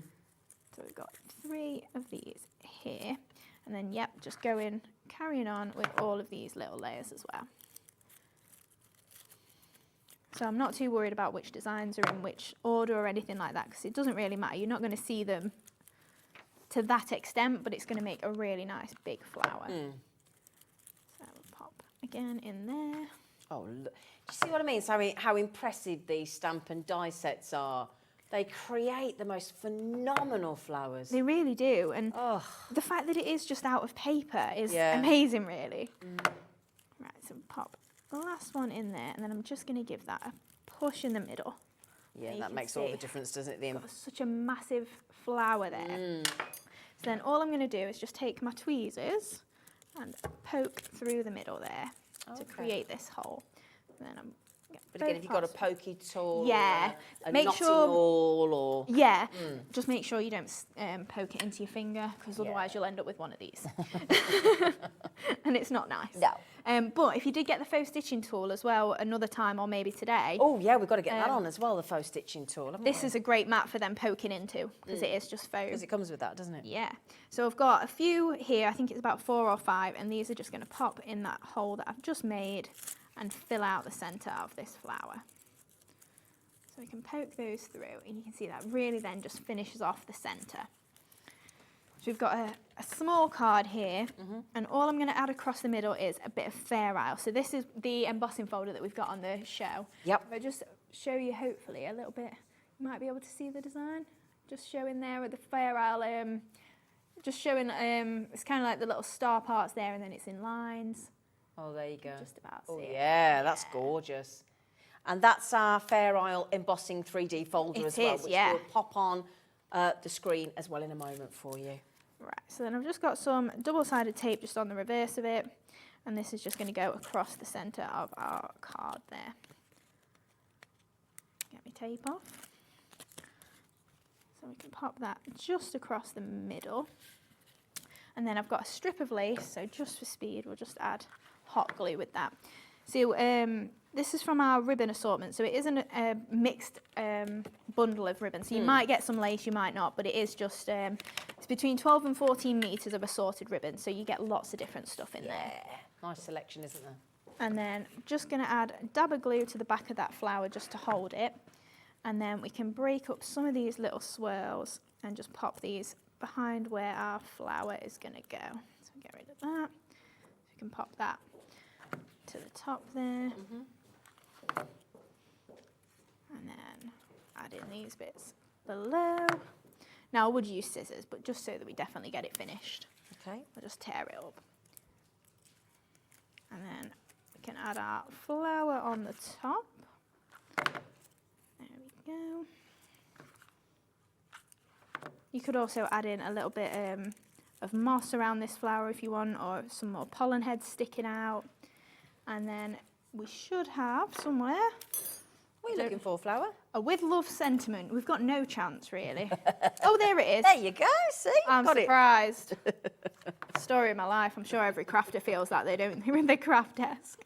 So we've got 3 of these here, and then yep, just go in, carrying on with all of these little layers as well. So I'm not too worried about which designs are in which order or anything like that, because it doesn't really matter. You're not going to see them to that extent, but it's going to make a really nice big flower. So we'll pop again in there. Oh, look. Do you see what I mean? So how impressive these stamp and die sets are. They create the most phenomenal flowers. They really do, and the fact that it is just out of paper is amazing, really. Right, so pop the last one in there, and then I'm just going to give that a push in the middle. Yeah, that makes all the difference, doesn't it? Got such a massive flower there. So then all I'm going to do is just take my tweezers and poke through the middle there to create this hole. And then I'm But again, if you've got a pokey tool, yeah, a make knotting sure, awl, or just make sure you don't poke it into your finger, because otherwise you'll end up with one of these, and it's not nice. No. But if you did get the faux stitching tool as well, another time or maybe today. Oh yeah, we've got to get that on as well. The faux stitching tool. This is a great mat for them poking into, because it is just faux. Because it comes with that, doesn't it? Yeah. So I've got a few here. I think it's about 4 or 5, and these are just going to pop in that hole that I've just made and fill out the centre of this flower. So we can poke those through, and you can see that really then just finishes off the centre. So we've got a small card here, and all I'm going to add across the middle is a bit of Fair Isle. So this is the embossing folder that we've got on the show. Yep. If I just show you hopefully a little bit, you might be able to see the design. Just showing there with the Fair Isle, just showing, it's kind of like the little star parts there, and then it's in lines. Oh, there you go. Just about Oh, see it. yeah, that's gorgeous. And that's our Fair Isle embossing 3D folder as well, which we'll pop on the screen as well in a moment for you. Right, so then I've just got some double-sided tape just on the reverse of it, and this is just going to go across the centre of our card there. Get my tape off. So we can pop that just across the middle. And then I've got a strip of lace, so just for speed, we'll just add hot glue with that. So this is from our ribbon assortment, so it isn't a mixed bundle of ribbon. So you might get some lace, you might not, but it is just, it's between 12 and 14 metres of assorted ribbon, so you get lots of different stuff in there. Nice selection, isn't there? And then just going to add a dab of glue to the back of that flower just to hold it. And then we can break up some of these little swirls and just pop these behind where our flower is going to go. So get rid of that. So we can pop that to the top there. And then add in these bits below. Now I would use scissors, but just so that we definitely get it finished. Okay. I'll just tear it up. And then we can add our flower on the top. There we go. You could also add in a little bit of moss around this flower if you want, or some more pollen heads sticking out. And then we should have somewhere. What are you looking for, flower? A with love sentiment. We've got no chance, really. Oh, there it is. There you go, see? I'm Got surprised. Story of my life. I'm sure every crafter feels that, they don't. They're in their craft desk.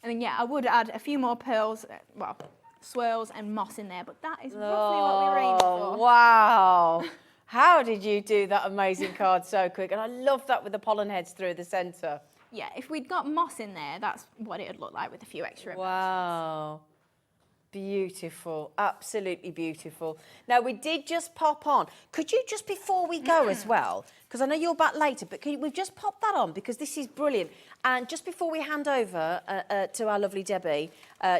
And then, yeah, I would add a few more pearls, well, swirls and moss in there, but that is roughly what we were aiming for. Wow. How did you do that amazing card so quick? And I love that with the pollen heads through the centre. Yeah, if we'd got moss in there, that's what it would look like with a few extra. Wow. Beautiful, absolutely beautiful. Now, we did just pop on. Could you just, before we go as well, because I know you're back later, but we've just popped that on because this is brilliant. And just before we hand over to our lovely Debbie,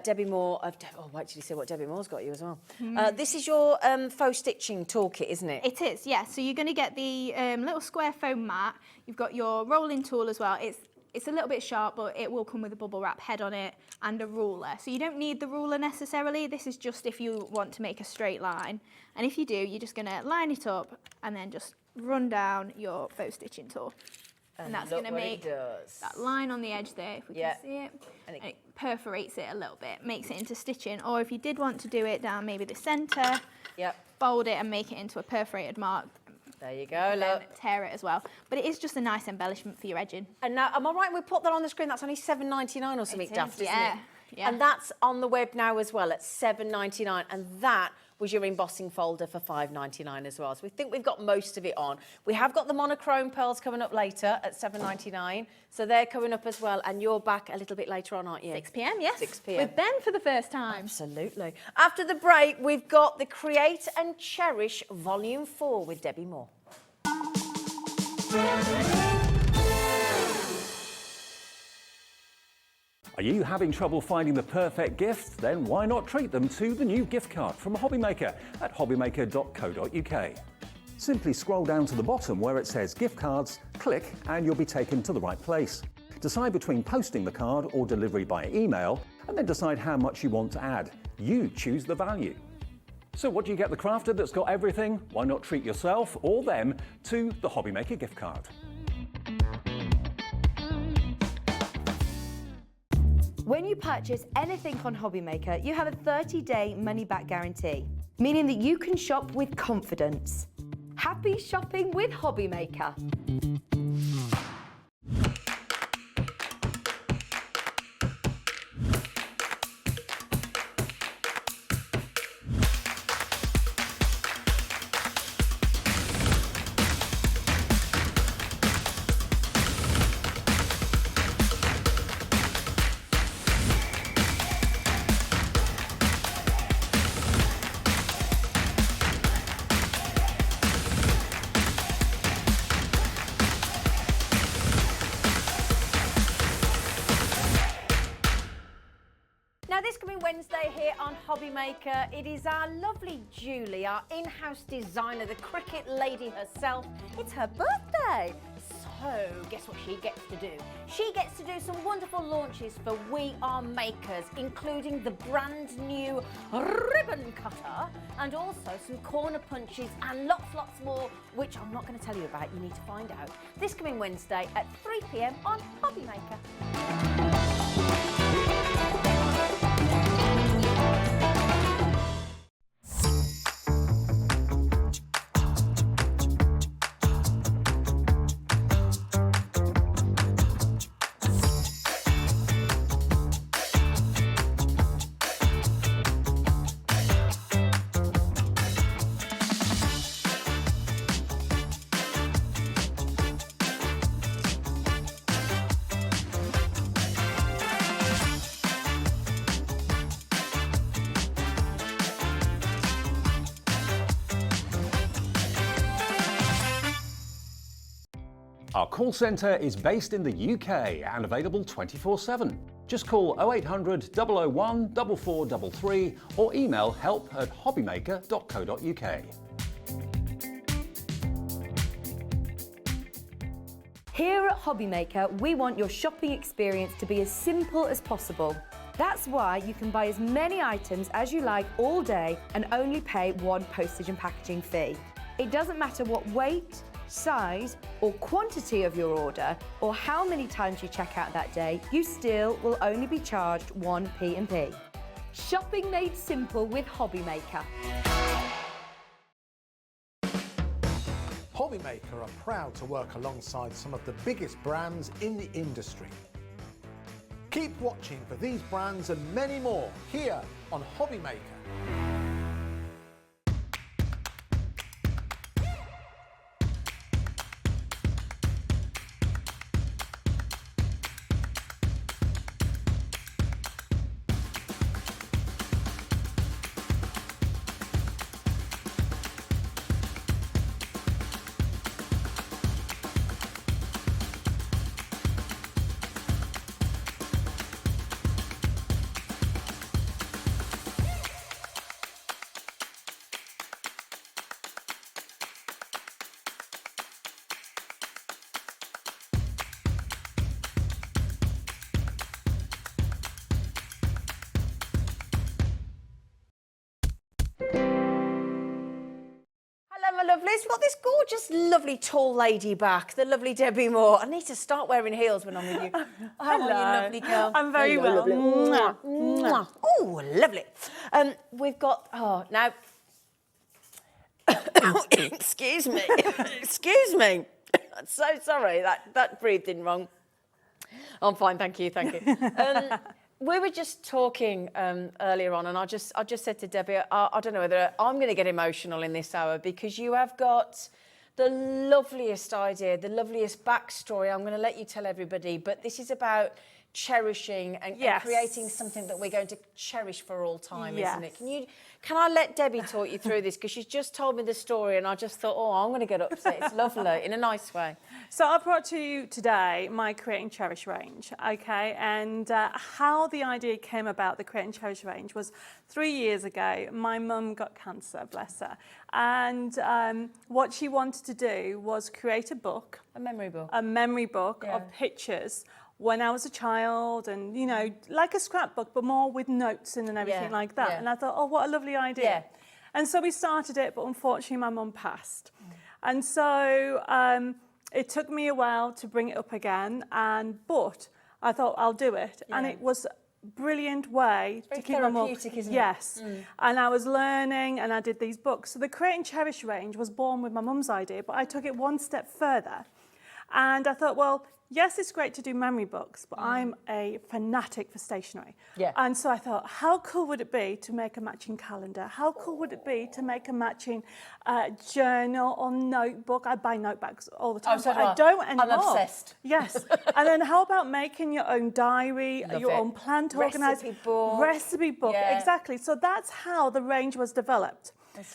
Debbie Moore of... Oh, wait till you see what Debbie Moore's got you as well. This is your faux stitching toolkit, isn't it? It is, yeah. So you're going to get the little square foam mat. You've got your rolling tool as well. It's a little bit sharp, but it will come with a bubble wrap head on it and a ruler. So you don't need the ruler necessarily. This is just if you want to make a straight line. And if you do, you're just going to line it up and then just run down your faux stitching tool. And that's going to make that line on the edge there, if we can see it. And it perforates it a little bit, makes it into stitching. Or if you did want to do it down maybe the centre, fold it and make it into a perforated mark. There you go, look. Tear it as well. But it is just a nice embellishment for your edging. And now, am I right, we put that on the screen, that's only $7.99 or something daft, isn't it? Yeah. And that's on the web now as well at $7.99, and that was your embossing folder for $5.99 as well. So we think we've got most of it on. We have got the monochrome pearls coming up later at $7.99, so they're coming up as well, and you're back a little bit later on, aren't you? 6 p.m, yes. 6 p.m. With Ben for the first time. Absolutely. After the break, we've got the Create and Cherish Volume 4 with Debbie Moore. Are you having trouble finding the perfect gift? Then why not treat them to the new gift card from HobbyMaker at hobbymaker.co.uk. Simply scroll down to the bottom where it says gift cards, click and you'll be taken to the right place. Decide between posting the card or delivery by email and then decide how much you want to add. You choose the value. So what do you get the crafter that's got everything? Why not treat yourself or them to the HobbyMaker gift card? When you purchase anything on HobbyMaker, you have a 30-day money-back guarantee, meaning that you can shop with confidence. Happy shopping with HobbyMaker. Now, this coming Wednesday here on HobbyMaker, it is our lovely Julie, our in-house designer, the cricket lady herself. It's her birthday. So, guess what she gets to do? She gets to do some wonderful launches for We Are Makers, including the brand new ribbon cutter and also some corner punches and lots more, which I'm not going to tell you about. You need to find out. This coming Wednesday at 3 p.m. on HobbyMaker. Our call centre is based in the UK and available 24/7. Just call 0800 001 4433 or email help@hobbymaker.co.uk. Here at HobbyMaker, we want your shopping experience to be as simple as possible. That's why you can buy as many items as you like all day and only pay one postage and packaging fee. It doesn't matter what weight, size or quantity of your order or how many times you check out that day, you still will only be charged one P&P. Shopping made simple with HobbyMaker. HobbyMaker are proud to work alongside some of the biggest brands in the industry. Keep watching for these brands and many more here on HobbyMaker. lovelies. We've got this gorgeous, lovely, tall lady back, the lovely Debbie Moore. I need to start wearing heels when I'm with you. How are you, lovely girl? I'm very well. Mwah, mwah. Oh, lovely. We've got, now, excuse me, excuse me. I'm so sorry, that breathed in wrong. I'm fine, thank you. We were just talking earlier on, and I just said to Debbie, I don't know whether I'm going to get emotional in this hour, because you have got the loveliest idea, the loveliest backstory. I'm going to let you tell everybody, but this is about cherishing and creating something that we're going to cherish for all time, isn't it? Can I let Debbie talk you through this? Because she's just told me the story and I just thought, I'm going to get upset. It's lovely, in a nice way. So I brought to you today my Create and Cherish range, okay? And how the idea came about, the Create and Cherish range, was 3 years ago. My mum got cancer, bless her. And what she wanted to do was create a book. A memory book. A memory book of pictures when I was a child, and, you know, like a scrapbook, but more with notes in and everything like that. And I thought, what a lovely idea. And so we started it, but unfortunately my mum passed. And so it took me a while to bring it up again, but I thought I'll do it. And it was a brilliant way to keep my mum. Isn't it? Yes. And I was learning, and I did these books. So the Create and Cherish range was born with my mum's idea, but I took it one step further. And I thought, well, yes, it's great to do memory books, but I'm a fanatic for stationery. And so I thought, how cool would it be to make a matching calendar? How cool would it be to make a matching journal or notebook? I buy notebooks all the time, but I don't anymore. I'm obsessed. Yes. And then how about making your own diary, your own plan to organise? Recipe book. Exactly. So that's how the range was developed.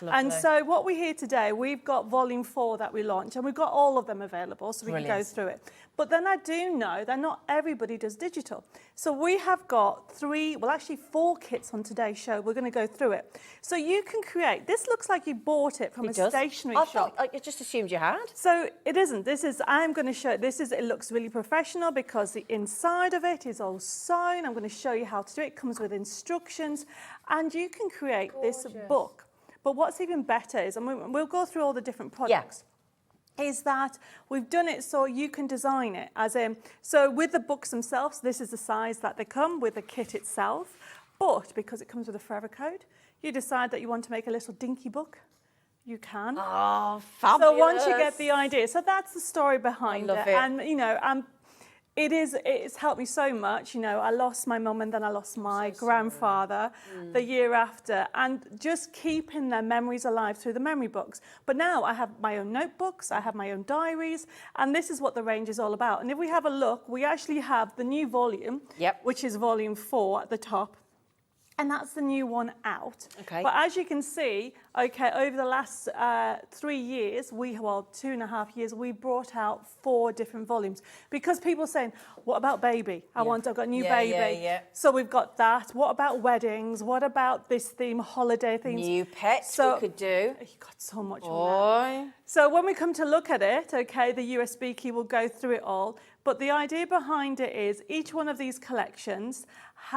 And so what we hear today, we've got volume 4 that we launched, and we've got all of them available, so we can go through it. But then I do know that not everybody does digital. So we have got 4 kits on today's show. We're going to go through it. So you can create, this looks like you bought it from a stationery shop. I just assumed you had. So it isn't. I'm going to show, it looks really professional because the inside of it is all sewn. I'm going to show you how to do it. It comes with instructions, and you can create this book. But what's even better is, and we'll go through all the different products, is that we've done it so you can design it. So with the books themselves, this is the size that they come with the kit itself. But because it comes with a forever code, you decide that you want to make a little dinky book, you can. Oh, fabulous. So once you get the idea, so that's the story behind it. And, you know, it's helped me so much. You know, I lost my mum and then I lost my grandfather the year after, and just keeping their memories alive through the memory books. But now I have my own notebooks, I have my own diaries, and this is what the range is all about. And if we have a look, we actually have the new volume, which is volume 4 at the top. And that's the new one out. But as you can see, over the last 3 years, 2.5 years, we brought out 4 different volumes. Because people are saying, what about baby? I've got a new baby. So we've got that. What about weddings? What about this theme, holiday themes? New pets we could do. You've got so much on that. So when we come to look at it, the USB key will go through it all. But the idea behind it is each one of these collections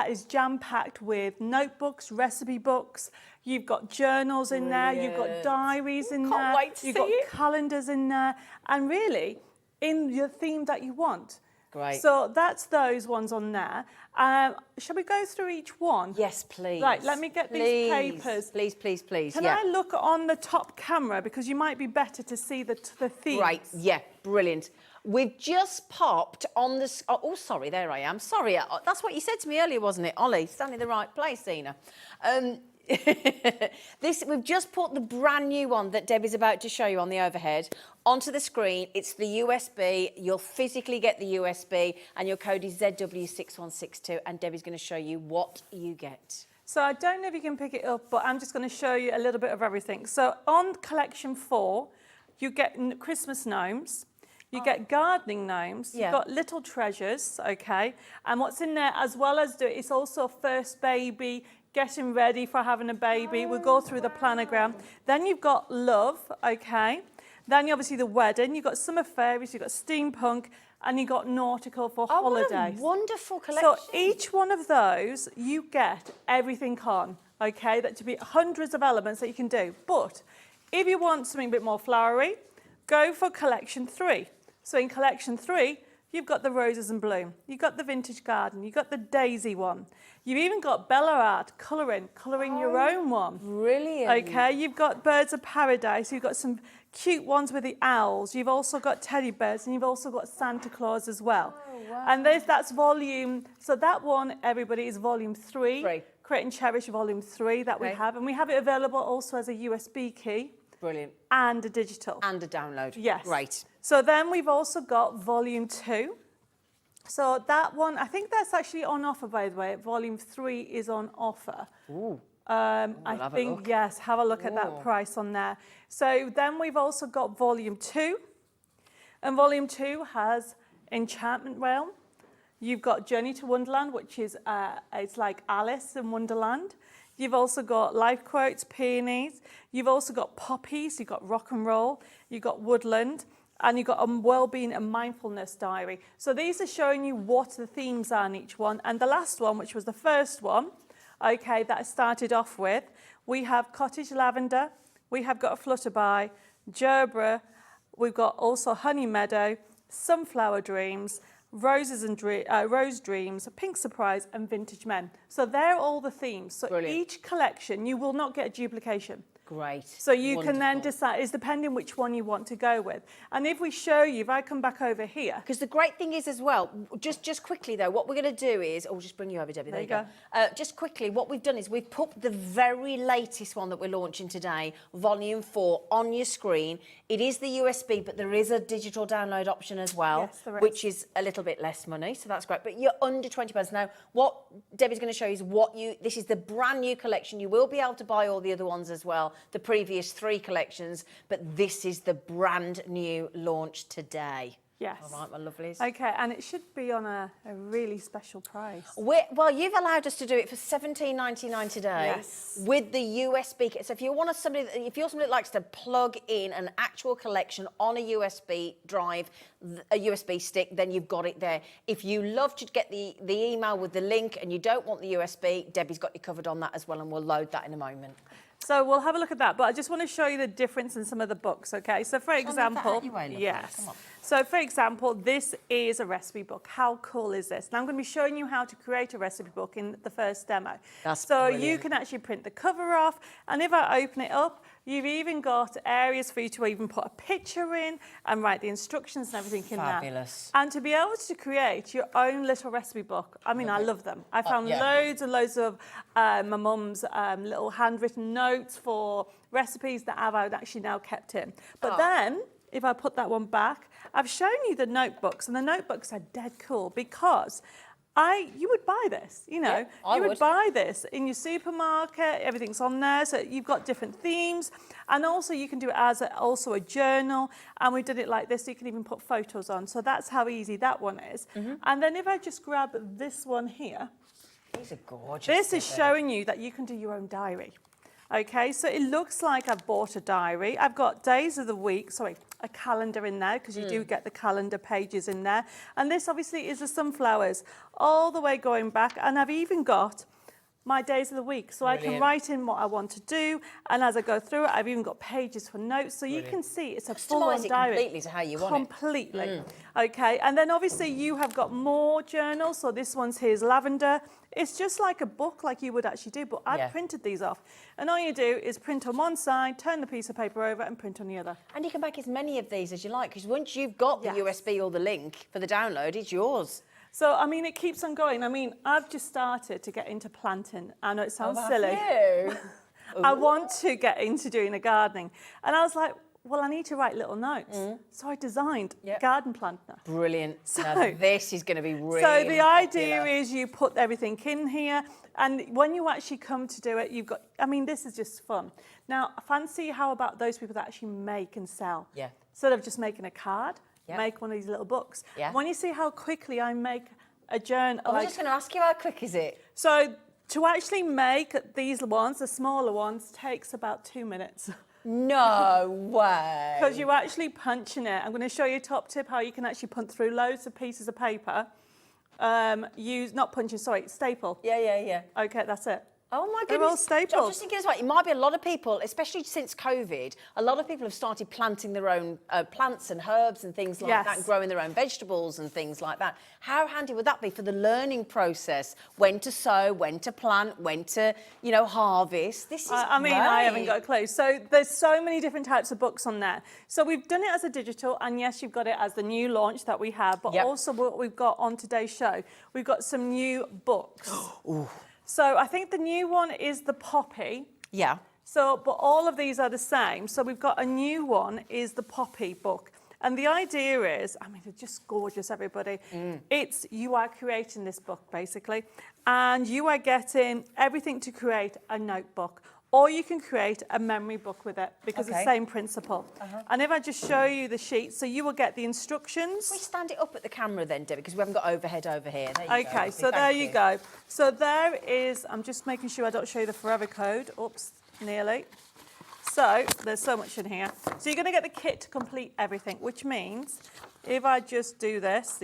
is jam-packed with notebooks, recipe books. You've got journals in there. You've got diaries in there. Can't wait to You've see got it. calendars in there. And really, in your theme that you want. Great. So that's those ones on there. Shall we go through each one? Yes, please. Right, let me get these papers. Please. Can I look on the top camera? Because you might be better to see the themes. Right, brilliant. We've just popped on this. Oh, sorry, there I am. Sorry, that's what you said to me earlier, wasn't it, Ollie? Standing in the right place, Ina. We've just put the brand new one that Debbie's about to show you on the overhead onto the screen. It's the USB. You'll physically get the USB, and your code is ZW6162, and Debbie's going to show you what you get. So I don't know if you can pick it up, but I'm just going to show you a little bit of everything. So on collection 4, you get Christmas gnomes. You get gardening gnomes, you've got little treasures, and what's in there, as well as it's also first baby, getting ready for having a baby. We'll go through the planogram. Then you've got love, Then obviously the wedding, you've got summer fairies, you've got steampunk, and you've got nautical for holidays. What a wonderful collection. So each one of those, you get everything on, that to be hundreds of elements that you can do. But If you want something a bit more flowery, go for collection 3. So in collection 3, you've got the roses and bloom. You've got the vintage garden. You've got the daisy one. You've even got Bella Art, colouring your own one. Brilliant. Okay, you've got birds of paradise. You've got some cute ones with the owls. You've also got teddy bears, and you've also got Santa Claus as well. Oh, wow. And that's volume. So that one, everybody, is volume 3. Create and Cherish volume 3 that we have. And we have it available also as a USB key. Brilliant. And a digital. And a download. Yes. Great. So then we've also got volume 2. So that one, I think that's actually on offer, by the way. Volume 3 is on offer. Ooh. I think, yes, have a look at that price on there. So then we've also got volume 2. And volume 2 has Enchantment Realm. You've got Journey to Wonderland, which is it's like Alice in Wonderland. You've also got Life Quotes, Peonies. You've also got Poppies. You've got Rock and Roll. You've got Woodland. And you've got a Wellbeing and Mindfulness diary. So these are showing you what the themes are in each one. And the last one, which was the first one, okay, that I started off with, we have Cottage Lavender. We have got a Flutterby, Gerbera. We've got also Honey Meadow, Sunflower Dreams, Roses and Rose Dreams, Pink Surprise, and Vintage Men. So they're all the themes. So each collection, you will not get a duplication. Great. So you can then decide, it's depending which one you want to go with. And if we show you, if I come back over here. Because the great thing is as well, just quickly though, what we're going to do is, I'll just bring you over, Debbie, there you go. Just quickly, what we've done is we've put the very latest one that we're launching today, volume 4, on your screen. It is the USB, but there is a digital download option as well, yes, there is. which is a little bit less money, so that's great. But you're under £20. Now, what Debbie's going to show you is this is the brand new collection. You will be able to buy all the other ones as well, the previous 3 collections, but this is the brand new launch today. Yes. All right, my lovelies. Okay, and it should be on a really special price. Well, you've allowed us to do it for $17.99 today. Yes. With the USB kit. So if you're somebody that likes to plug in an actual collection on a USB drive, a USB stick, then you've got it there. If you love to get the email with the link and you don't want the USB, Debbie's got you covered on that as well, and we'll load that in a moment. So we'll have a look at that, but I just want to show you the difference in some of the books, okay? So for example, yes. So for example, this is a recipe book. How cool is this? And I'm going to be showing you how to create a recipe book in the first demo. That's so brilliant. You can actually print the cover off, and if I open it up, you've even got areas for you to even put a picture in and write the instructions and everything in there. Fabulous. And to be able to create your own little recipe book, I mean, I love them. I found loads and loads of my mum's little handwritten notes for recipes that I've actually now kept in. But then, if I put that one back, I've shown you the notebooks, and the notebooks are dead cool because you would buy this, you know. Yeah, you would buy this in your supermarket, everything's on there, so you've got different themes, and also you can do it as also a journal, and we did it like this, so you can even put photos on, so that's how easy that one is. And then if I just grab this one here, these are gorgeous. this is showing you that you can do your own diary. Okay, so it looks like I've bought a diary. I've got days of the week, a calendar in there, because you do get the calendar pages in there. And this obviously is the sunflowers all the way going back. And I've even got my days of the week. So I can write in what I want to do. And as I go through it, I've even got pages for notes. So you can see it's a full-on diary. Completely to how you want it. Completely. Okay, and then obviously you have got more journals. So this one's here's lavender. It's just like a book like you would actually do, but I've printed these off. And all you do is print on one side, turn the piece of paper over and print on the other. And you can make as many of these as you like, because once you've got the USB or the link for the download, it's yours. So, I mean, it keeps on going. I mean, I've just started to get into planting. I know it sounds silly. I want to get into doing a gardening. And I was like, well, I need to write little notes. So I designed a garden planter. Brilliant. So now, this is going to be really So the idea popular. is you put everything in here, and when you actually come to do it, you've got, I mean, this is just fun. Now, fancy how about those people that actually make and sell? Yeah. Instead of just making a card, make one of these little books. Yeah. When you see how quickly I make a journal. I was just going to ask you, how quick is it? So to actually make these ones, the smaller ones, takes about 2 minutes. No way. Because you're actually punching it. I'm going to show you a top tip how you can actually punch through loads of pieces of paper. Not punching, sorry, staple. Yeah. Okay, that's it. Oh my goodness. They're all staples. I'm just thinking as well, it might be a lot of people, especially since COVID, a lot of people have started planting their own plants and herbs and things like that, and growing their own vegetables and things like that. How handy would that be for the learning process? When to sow, when to plant, when to, you know, harvest. This is I mean, I haven't got a clue. So there's so many different types of books on there. So we've done it as a digital, and yes, you've got it as the new launch that we have, but also what we've got on today's show, we've got some new books. Ooh. So I think the new one is the Poppy. Yeah. So, but all of these are the same. So we've got a new one is the Poppy book. And the idea is, I mean, they're just gorgeous, everybody. It's, you are creating this book, basically, and you are getting everything to create a notebook. Or you can create a memory book with it, because it's the same principle. And if I just show you the sheet, so you will get the instructions. Can we stand it up at the camera then, Debbie, because we haven't got overhead over here. There you go. Okay, so there you go. So there is, I'm just making sure I don't show you the forever code. Oops, nearly. So there's so much in here. So you're going to get the kit to complete everything, which means if I just do this,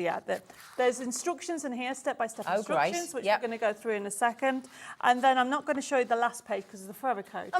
there's instructions in here, step-by-step instructions, which we're going to go through in a second. And then I'm not going to show you the last page because of the forever code.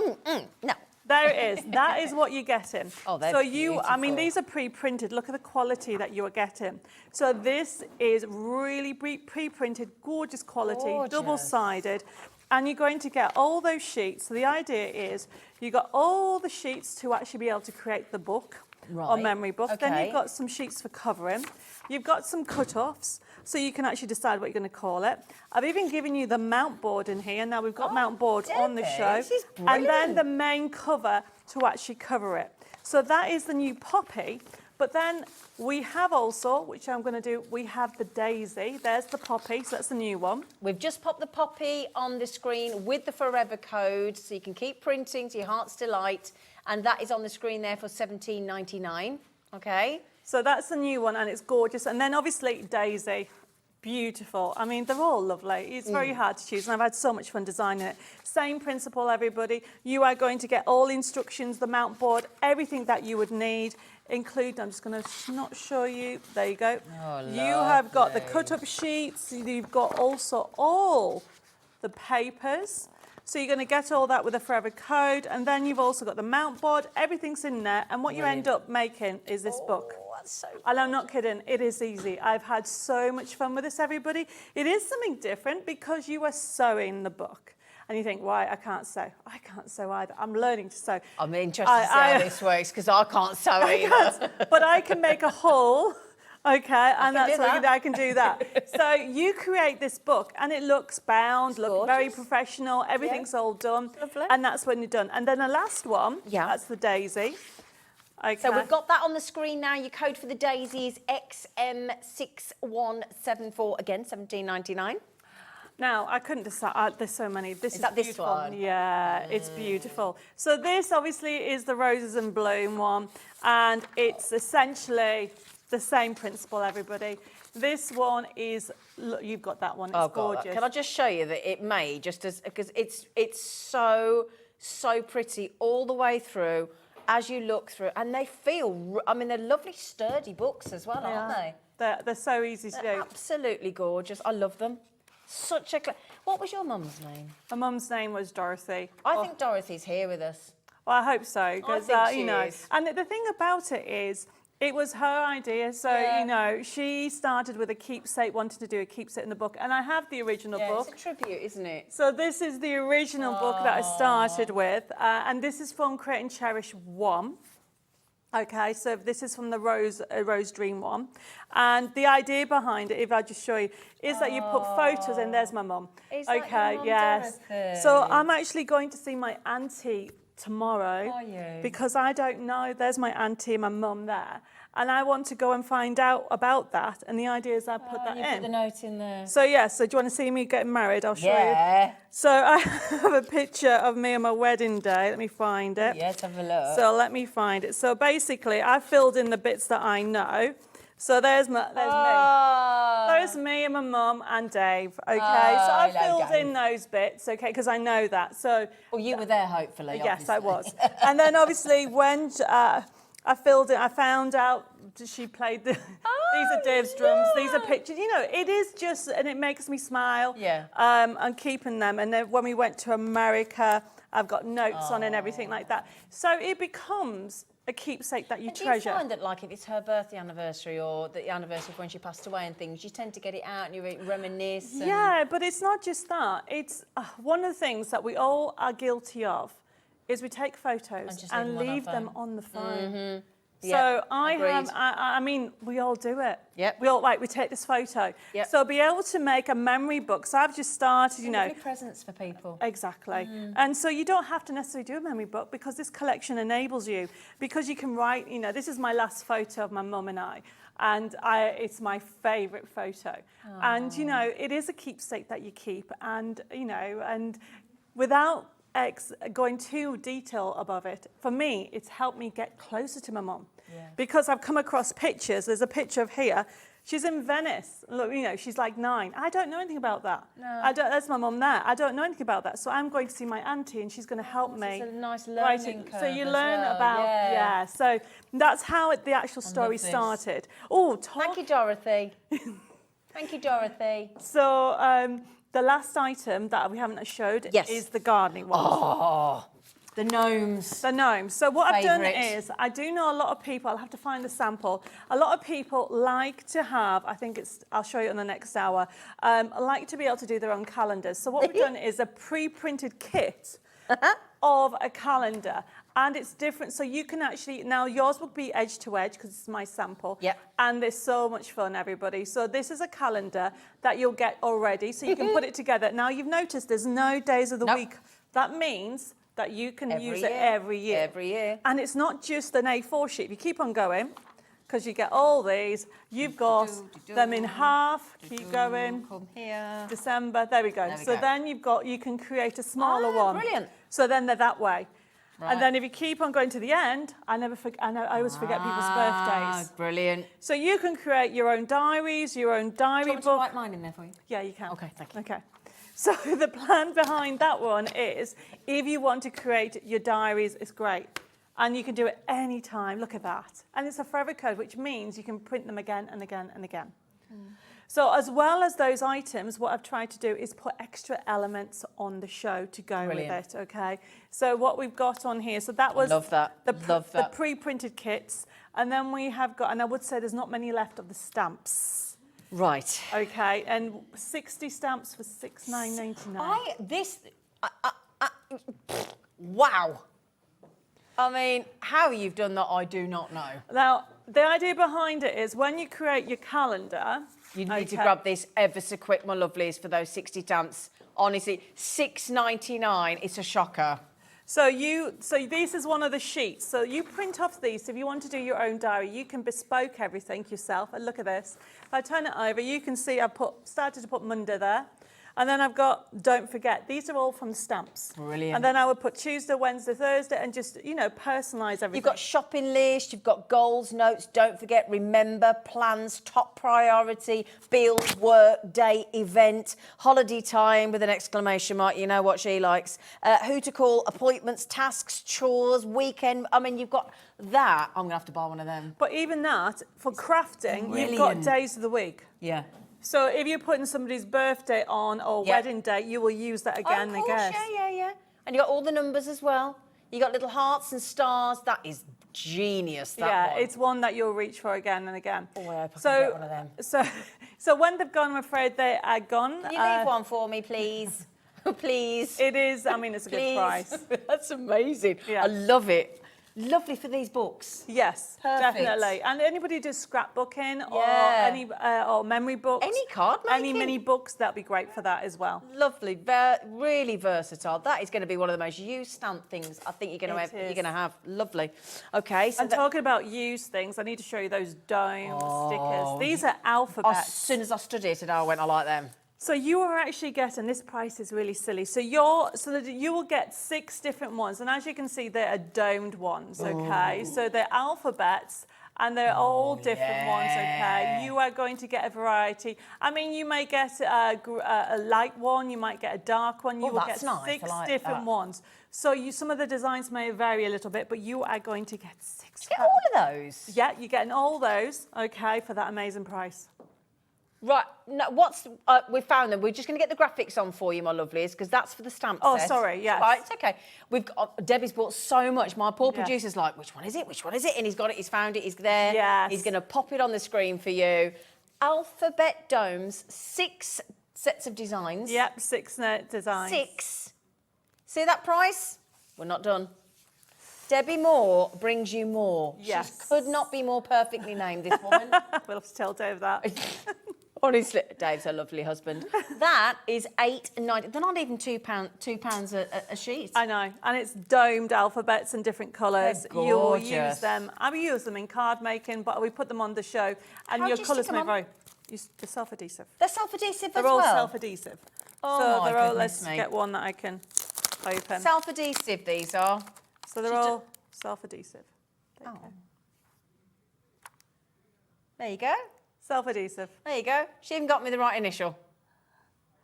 No. There it is. That is what you're getting. Oh, they're so beautiful. I mean, these are pre-printed. Look at the quality that you are getting. So this is really pre-printed, gorgeous quality, double-sided. And you're going to get all those sheets. So the idea is you've got all the sheets to actually be able to create the book or memory book. Then you've got some sheets for covering. You've got some cut-offs, so you can actually decide what you're going to call it. I've even given you the mount board in here. Now we've got mount board on the show. This is and then the main cover to actually cover it. So that is the new Poppy. But then we have also, which I'm going to do, we have the Daisy. There's the Poppy, so that's the new one. We've just popped the Poppy on the screen with the forever code, so you can keep printing to your heart's delight. And that is on the screen there for $17.99, okay? So that's the new one, and it's gorgeous. And then obviously Daisy, beautiful. I mean, they're all lovely. It's very hard to choose, and I've had so much fun designing it. Same principle, everybody. You are going to get all instructions, the mount board, everything that you would need. I'm just going to not show you. There you go. Oh, you have got the cut-up sheets. You've got also all the papers. So you're going to get all that with a forever code. And then you've also got the mount board. Everything's in there. And what you end up making is this book. That's so And I'm not kidding. It is easy. I've had so much fun with this, everybody. It is something different because you are sewing the book. And you think, why, I can't sew. I can't sew either. I'm learning to sew. I'm interested to see how this works, because I can't sew either. But I can make a hole, okay, and that's what I can do that. So you create this book, and it looks bound, looks very professional. Everything's all done. Lovely. And that's when you're done. And then the last one, that's the Daisy. Okay. So we've got that on the screen now. Your code for the Daisy is XM6174, again, $17.99. Now, I couldn't decide. There's so many. This is this beautiful. one? Yeah, it's beautiful. So this obviously is the Roses and Bloom one, and it's essentially the same principle, everybody. This one is, look, you've got that one. It's gorgeous. Can I just show you that it made just as, because it's so pretty all the way through as you look through, and they feel, I mean, they're lovely sturdy books as well, aren't they? They're so easy to do. Absolutely gorgeous. I love them. Such a... What was your mum's name? My mum's name was Dorothy. I think Dorothy's here with us. Well, I hope so, because she is. And the thing about it is, it was her idea. So you know, she started with a keepsake, wanted to do a keepsake in the book, and I have the original book. It's a tribute, isn't it? So this is the original book that I started with, and this is from Create and Cherish 1. Okay, so this is from the Rose Dream one. And the idea behind it, if I just show you, is that you put photos in. There's my mum. Okay, yes. Dorothy? So I'm actually going to see my auntie tomorrow. Are you? Because I don't know. There's my auntie and my mum there. And I want to go and find out about that. And the idea is I put that you in. put the note in there. So, yeah, so do you want to see me getting married? I'll show you. So I have a picture of me on my wedding day. Let me find it. Yes, have a look. So let me find it. So basically, I filled in the bits that I know. So there's me. There's me and my mum and Dave. Okay, so I filled in those bits. Okay, because I know that. So. Well, you were there, hopefully. Yes, I was. And then obviously when I filled it, I found out she played the. These are Dave's drums. These are pictures. You know, it is just, and it makes me smile. Yeah. I'm keeping them. And then when we went to America, I've got notes on and everything like that. So it becomes a keepsake that you treasure. Do you find that, like, if it's her birthday anniversary or the anniversary of when she passed away and things, you tend to get it out and you reminisce? And... Yeah, but it's not just that. It's one of the things that we all are guilty of is we take photos and leave them on the phone. Mm-hmm. So Yep, I mean, we all do it. Yep. We all, we take this photo. Yep. So be able to make a memory book. So I've just started, you know. Lovely presents for people. Exactly. And so you don't have to necessarily do a memory book because this collection enables you, because you can write, you know, this is my last photo of my mum and I. And it's my favourite photo. And, you know, it is a keepsake that you keep. And, you know, and without going too detail above it, for me, it's helped me get closer to my mum. Yeah. Because I've come across pictures. There's a picture of here. She's in Venice. Look, you know, she's like 9. I don't know anything about that. No. That's my mum there. I don't know anything about that. So I'm going to see my auntie and she's going to help me. It's a nice learning curve. So you learn about, so that's how the actual story started. Oh, thank you, Dorothy. Thank you, Dorothy. So the last item that we haven't showed is the gardening one. Oh, the gnomes. The gnomes. So what I've done is, I do know a lot of people, I'll have to find the sample, a lot of people like to have, I think it's, I'll show you in the next hour, like to be able to do their own calendars. So what we've done is a pre-printed kit of a calendar. And it's different, so you can actually, now yours will be edge to edge because it's my sample. Yep. And there's so much fun, everybody. So this is a calendar that you'll get already, so you can put it together. Now you've noticed there's no days of the week. That means that you can use it every year. Every year. And it's not just an A4 sheet. If you keep on going, because you get all these, you've got them in half. Keep going. Come here. December, there we go. So then you can create a smaller one. Brilliant. So then they're that way. Right. And then if you keep on going to the end, I always forget people's birthdays. Brilliant. So you can create your own diaries, your own diary book. Do you want me to write mine in there for you? Yeah, you can. Okay, thank you. Okay. So the plan behind that one is, if you want to create your diaries, it's great. And you can do it any time. Look at that. And it's a forever code, which means you can print them again and again and again. So as well as those items, what I've tried to do is put extra elements on the show to go with it, okay? So what we've got on here, so that was the pre-printed kits. And then we have got, and I would say there's not many left of the stamps. Right. Okay, and 60 stamps for $6,999. Wow. I mean, how you've done that, I do not know. Now, the idea behind it is when you create your calendar, you need to grab this ever so quick, my lovelies, for those 60 stamps. Honestly, $6.99, it's a shocker. So this is one of the sheets. So you print off these. If you want to do your own diary, you can bespoke everything yourself. And look at this. If I turn it over, you can see I've started to put Monday there. And then I've got, don't forget, these are all from stamps. Brilliant. And then I would put Tuesday, Wednesday, Thursday, and just, you know, personalise everything. You've got shopping list, you've got goals, notes, don't forget, remember, plans, top priority, bills, work, day, event, holiday time with an exclamation mark, you know what she likes, who to call, appointments, tasks, chores, weekend. I mean, you've got that. I'm going to have to buy one of them. But even that, for crafting, you've got days of the week. Yeah. So if you're putting somebody's birthday on or wedding day, you will use that again and again. Yeah. And you got all the numbers as well. You got little hearts and stars. That is genius, that one. It's one that you'll reach for again and again. Oh, I hope I can get one of them. So when they've gone, I'm afraid they are gone. Can you leave one for me, please? Please. It is, I mean, it's a good price. That's amazing. Yeah. I love it. Lovely for these books. Yes, definitely. And anybody who does scrapbooking or or memory books, any card making, any mini books, that'd be great for that as well. Lovely, really versatile. That is going to be one of the most used stamp things I think you're going to have. Lovely. Okay. So and talking about used things, I need to show you those dome stickers. These are alphabets. As soon as I studied it today, I went, I like them. So you are actually getting, this price is really silly. So you will get 6 different ones. And as you can see, they are domed ones, okay? So they're alphabets and they're all different ones, okay? You are going to get a variety. I mean, you may get a light one, you might get a dark one. You will get 6 different ones. So some of the designs may vary a little bit, but you are going to get 6. Get all of those. Yeah, you're getting all those, okay, for that amazing price. Right, no, we found them. We're just going to get the graphics on for you, my lovelies, because that's for the stamp Oh, set. sorry, yes. Right, it's okay. Debbie's bought so much. My poor producer's like, which one is it? Which one is it? And he's got it, he's found it, he's there. Yes. He's going to pop it on the screen for you. Alphabet domes, 6 sets of designs. Yep, 6 designs. 6. See that price? We're not done. Debbie Moore brings you more. Yes. She could not be more perfectly named, this woman. We'll have to tell Dave that. Honestly, Dave's a lovely husband. That is £8.90. They're not even £2 a sheet. I know, and it's domed alphabets in different colours. They're You will gorgeous. use them. I will use them in card making, but we put them on the show, and How your do you colours stick may them on? vary. They're self-adhesive. They're self-adhesive They're as all well. self-adhesive. Oh so my they're all. goodness Let's me. get one that I can open. Self-adhesive, these are. So they're all self-adhesive. Oh. There you go. Self-adhesive. There you go. She even got me the right initial.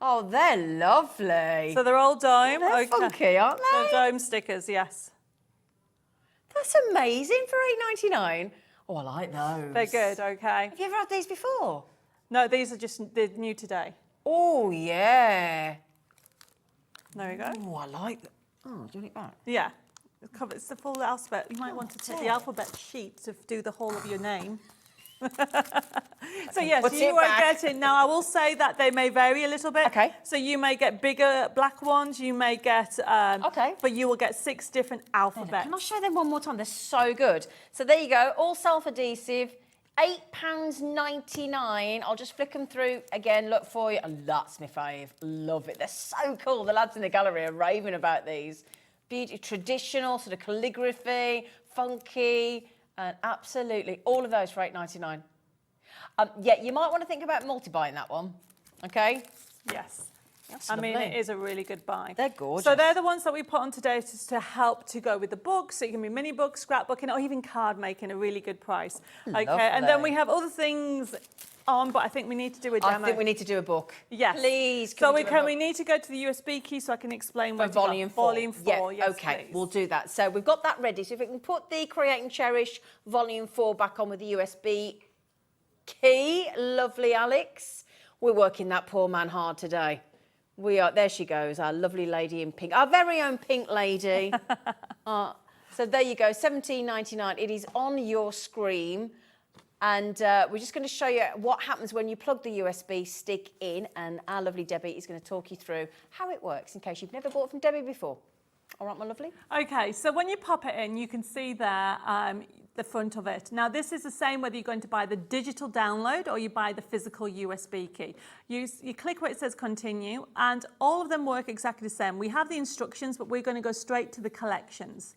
Oh, they're lovely. So they're all dome. They're funky, aren't they? They're dome stickers, yes. That's amazing for £8.99. Oh, I like those. They're good, okay. Have you ever had these before? No, these are they're new today. Oh, yeah. There we go. Oh, I like them. Oh, do you want it back? Yeah. It's the full alphabet. You might want to take the alphabet sheet to do the whole of your name. So yes, Put you it won't back. get it. Now I will say that they may vary a little bit. Okay. So you may get bigger black ones. You may get Okay. but you will get 6 different alphabets. Can I show them one more time? They're so good. So there you go, all self-adhesive, £8.99. I'll just flick them through again, look for you. And that's my fave. Love it. They're so cool. The lads in the gallery are raving about these. Beauty, traditional, sort of calligraphy, funky, and absolutely all of those for £8.99. Yeah, you might want to think about multi-buying that one, okay? Yes. That's I mean, lovely. it is a really good buy. They're gorgeous. So they're the ones that we put on today to help to go with the books. So it can be mini books, scrapbooking, or even card making, a really good price. Okay, and then we have other things on, but I think we need to do a demo. I think we need to do a book. Yes. Please. So we do a book? we need to go to the USB key so I can explain where For to go. volume 4. Volume 4, yeah, yes, okay, please. we'll do that. So we've got that ready. So if we can put the Create and Cherish volume 4 back on with the USB key. Lovely, Alex. We're working that poor man hard today. We are. There she goes, our lovely lady in pink. Our very own pink lady. So there you go, £17.99. It is on your screen. And we're just going to show you what happens when you plug the USB stick in, and our lovely Debbie is going to talk you through how it works in case you've never bought from Debbie before. All right, my lovely? Okay, so when you pop it in, you can see there the front of it. Now, this is the same whether you're going to buy the digital download or you buy the physical USB key. You click where it says continue, and all of them work exactly the same. We have the instructions, but we're going to go straight to the collections.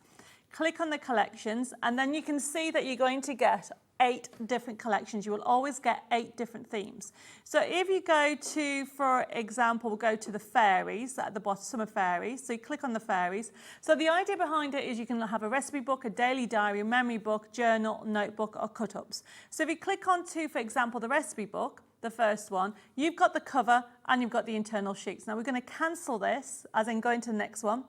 Click on the collections, and then you can see that you're going to get 8 different collections. You will always get 8 different themes. So if you go to, for example, go to the fairies at the bottom, summer fairies. So you click on the fairies. So the idea behind it is you can have a recipe book, a daily diary, a memory book, journal, notebook, or cut-ups. So if you click on to, for example, the recipe book, the first one, you've got the cover and you've got the internal sheets. Now we're going to cancel this, as in go into the next one.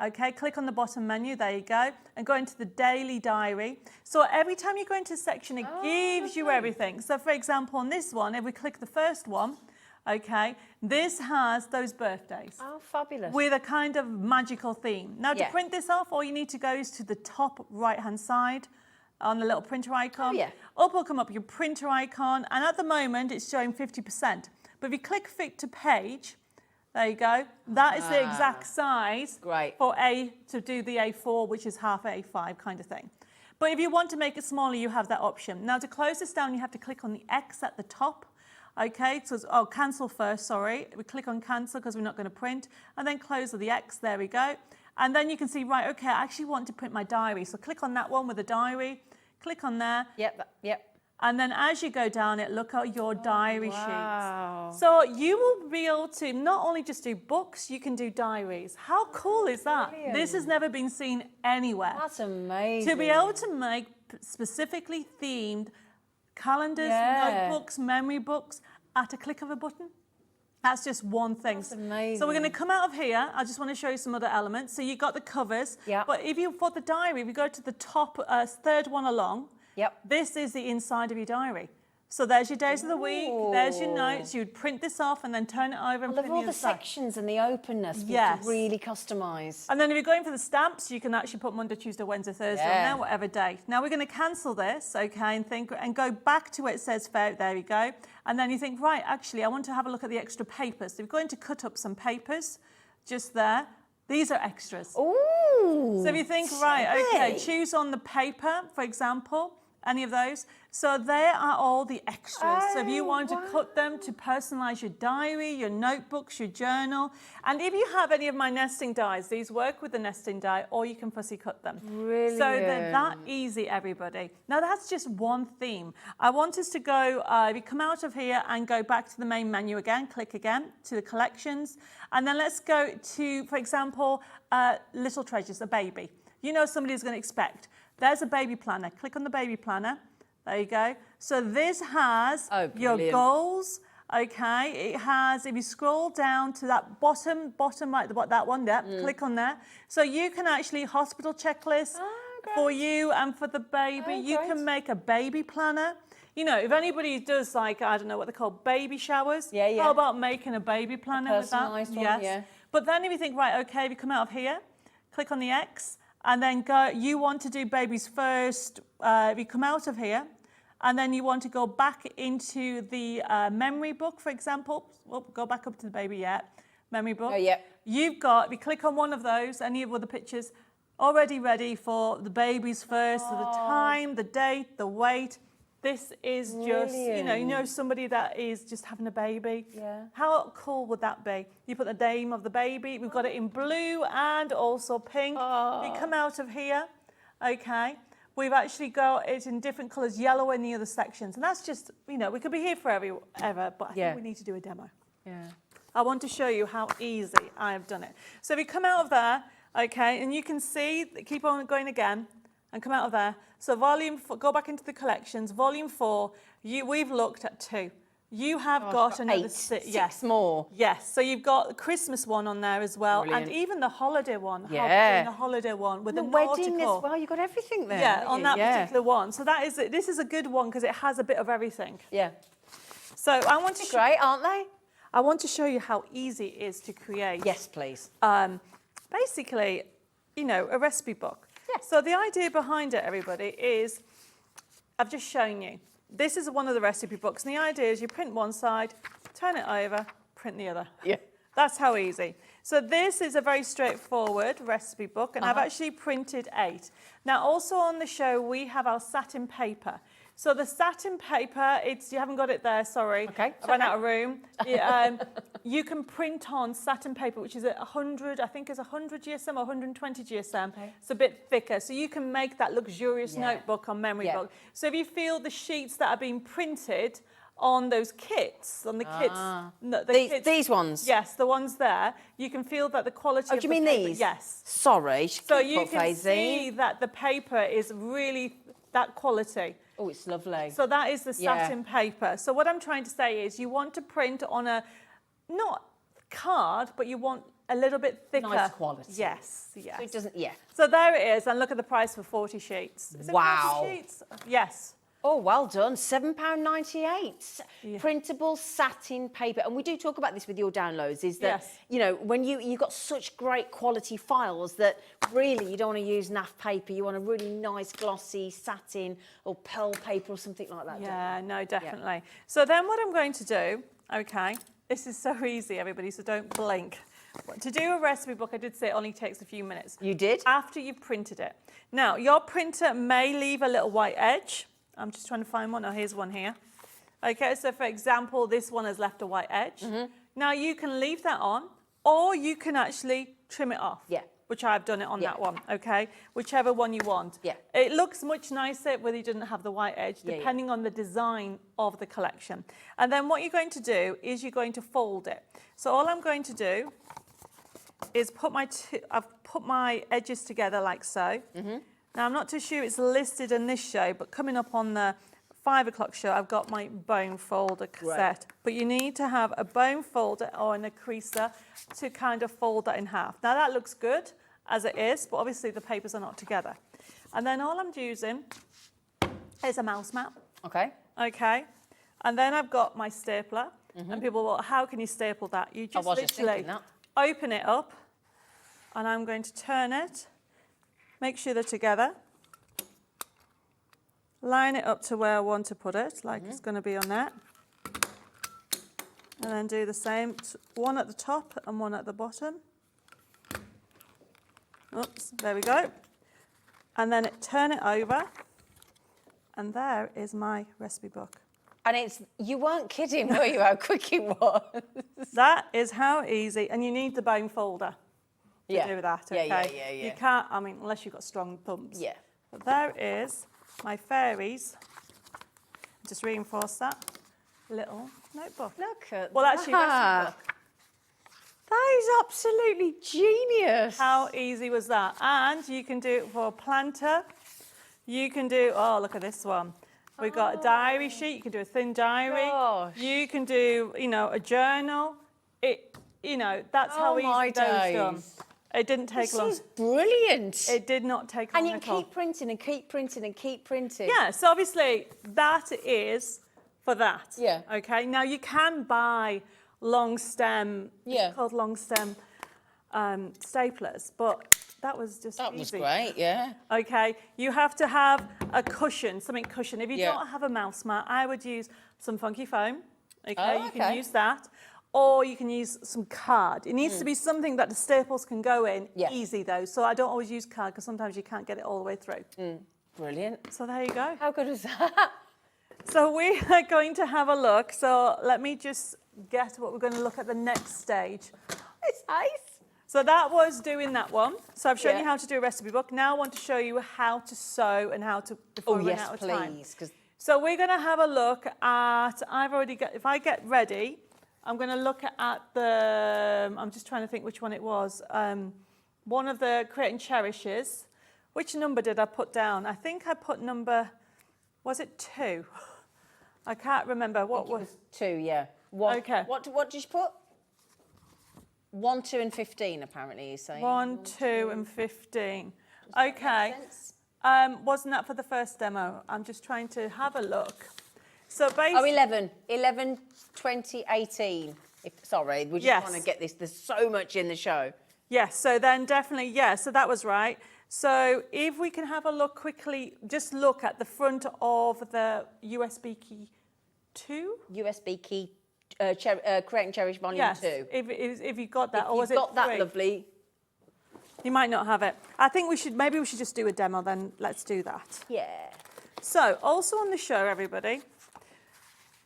Okay, click on the bottom menu, there you go, and go into the daily diary. So every time you go into a section, it gives you everything. So for example, on this one, if we click the first one, okay, this has those birthdays. Oh, fabulous. With a kind of magical theme. Now to print this off, all you need to go is to the top right-hand side on the little printer icon. Oh, yeah. Up will come up your printer icon, and at the moment it's showing 50%. But if you click fit to page, there you go. That is the exact size for to do the A4, which is half A5 kind of thing. But if you want to make it smaller, you have that option. Now to close this down, you have to click on the X at the top. Okay, so cancel first, sorry. We click on cancel because we're not going to print, and then close with the X, there we go. And then you can see, right, okay, I actually want to print my diary. So click on that one with the diary, click on there. Yep. And then as you go down it, look at your diary sheets. So you will be able to not only just do books, you can do diaries. How cool is that? Brilliant. This has never been seen anywhere. That's amazing. To be able to make specifically themed calendars, notebooks, memory books at a click of a button. That's just one thing. That's amazing. So we're going to come out of here. I just want to show you some other elements. So you got the covers. Yeah. But if you, for the diary, we go to the top, third one along. Yep. This is the inside of your diary. So there's your days of the week, there's your notes. You'd print this off and then turn it over and I love print all the the other side. sections and the openness. Yes. You can really customise. And then if you're going for the stamps, you can actually put Monday, Tuesday, Wednesday, Thursday on there, whatever day. Now we're going to cancel this, okay, and go back to where it says fair. There we go. And then you think, right, actually, I want to have a look at the extra papers. So we're going to cut up some papers just there. These are extras. Ooh. So if you think, right, okay, choose on the paper, for example, any of those. So there are all the extras. So if you want to cut them to personalise your diary, your notebooks, your journal. And if you have any of my nesting dies, these work with the nesting die, or you can fussy cut them. Brilliant. So they're that easy, everybody. Now that's just one theme. I want us to go, if you come out of here and go back to the main menu again, click again to the collections. And then let's go to, for example, Little Treasures, a baby. You know somebody's going to expect. There's a baby planner. Click on the baby planner. There you go. So this has your goals. Okay. It has, if you scroll down to that bottom right, that one there, click on there. So you can actually hospital checklist for you and for the baby. You can make a baby planner. You know, if anybody does like, I don't know what they're called, baby showers. How about making a baby planner with that? Personalised one, Yes. But then if you think, right, okay, if you come out of here, click on the X, and then go, you want to do babies first, if you come out of here, and then you want to go back into the memory book, for example. Go back up to the baby, memory book. You've got, if you click on one of those, any of the pictures, already ready for the babies first, so the time, the date, the weight. This is just, you know somebody that is just having a baby. How cool would that be? You put the name of the baby. We've got it in blue and also pink. We come out of here, okay. We've actually got it in different colours, yellow in the other sections. And that's just, you know, we could be here forever, but I think we need to do a demo. I want to show you how easy I have done it. So if you come out of there, okay, and you can see, keep on going again, and come out of there. So volume 4, go back into the collections. Volume 4, we've looked at 2. You have got another 6 more. Yes, so you've got the Christmas one on there as well, and even the holiday one. The holiday one with the wedding nautical. as well. You've got everything there. Yeah, on that particular one. So that is this is a good one because it has a bit of everything. So I want to great, aren't they? I want to show you how easy it is to create. Yes, please. Basically, you know, a recipe book. So the idea behind it, everybody, is I've just shown you. This is one of the recipe books, and the idea is you print one side, turn it over, print the other. That's how easy. So this is a very straightforward recipe book, and I've actually printed 8. Now, also on the show, we have our satin paper. So the satin paper, you haven't got it there, sorry. Okay. I ran out of room. You can print on satin paper, which is 100, I think is 100 GSM or 120 GSM. It's a bit thicker. So you can make that luxurious notebook on memory book. So if you feel the sheets that are being printed on those kits, on the kits. No, These ones? Yes, the ones there. You can feel that the quality of do you mean paper, these? Yes. Sorry. So you can see that the paper is really that quality. Oh, it's lovely. So that is the satin paper. So what I'm trying to say is you want to print on a, not card, but you want a little bit thicker. Nice quality. Yes, yes. So it doesn't, So there it is, and look at the price for 40 sheets. Is it 40 sheets? Yes. Oh, well done. £7.98. Printable satin paper. And we do talk about this with your downloads, is that, you know, when you've got such great quality files that really you don't want to use naff paper, you want a really nice glossy satin or pearl paper or something like that. Yeah, no, definitely. So then what I'm going to do, okay, this is so easy, everybody, so don't blink. To do a recipe book, I did say it only takes a few minutes. You did? After you've printed it. Now, your printer may leave a little white edge. I'm just trying to find one. Oh, here's one here. Okay, so for example, this one has left a white edge. Now you can leave that on, or you can actually trim it off. Which I've done it on that one, okay? Whichever one you want. It looks much nicer whether you didn't have the white edge, depending on the design of the collection. And then what you're going to do is you're going to fold it. So all I'm going to do is I've put my edges together like so. Now, I'm not too sure it's listed in this show, but coming up on the 5 o'clock show, I've got my bone folder set. But you need to have a bone folder or an creaser to kind of fold that in half. Now that looks good as it is, but obviously the papers are not together. And then all I'm using is a mouse mat. Okay. Okay. And then I've got my stapler. And people will, how can you staple that? You just literally open it up, and I'm going to turn it, make sure they're together, line it up to where I want to put it, like it's going to be on that, and then do the same, one at the top and one at the bottom. Oops, there we go. And then turn it over, and there is my recipe book. And you weren't kidding, were you, how quick it was? That is how easy, and you need the bone folder to do that, okay? Yeah. You can't, I mean, unless you've got strong thumbs. Yeah. But there is my fairies. Just reinforce that little notebook. Look at Well, actually, recipe book. That is absolutely genius. How easy was that? And you can do it for a planter. You can do, oh, look at this one. We've got a diary sheet. You can do a thin diary. Gosh. You can do, a journal. That's how easy those done. It didn't take long. This is brilliant. It did not take long And you at all. keep printing and keep printing and keep printing. Yeah, so obviously that is for that. Yeah. Okay, now you can buy long stem, it's called long stem staplers, but that was just That easy. was great, yeah. Okay, you have to have a cushion, something cushion. If you don't have a mouse mat, I would use some funky foam. Okay, you can use that. Or you can use some card. It needs to be something that the staples can go in easy though. So I don't always use card because sometimes you can't get it all the way through. Brilliant. So there you go. How good was that? So we are going to have a look. So let me just get what we're going to look at the next stage. It's nice. So that was doing that one. So I've shown you how to do a recipe book. Now I want to show you how to sew and how to, before we run out of time. Please. So we're going to have a look at, if I get ready, I'm going to look at I'm just trying to think which one it was. One of the Create and Cherishes. Which number did I put down? I think I put number, was it 2? I can't remember. What was 2, yeah. One, okay. What did you put? 1, 2 and 15 apparently you're saying. 1, 2 and 15. Okay. Wasn't that for the first demo? I'm just trying to have a look. So basically... 11, 20, 18. Sorry, we just want to get this. There's so much in the show. Yes, so then definitely, so that was right. So if we can have a look quickly, just look at the front of the USB key 2? USB key, Create and Cherish Volume 2. If you got that, if or was it got that, 3? lovely. You might not have it. I think maybe we should just do a demo then. Let's do that. Yeah. So also on the show, everybody,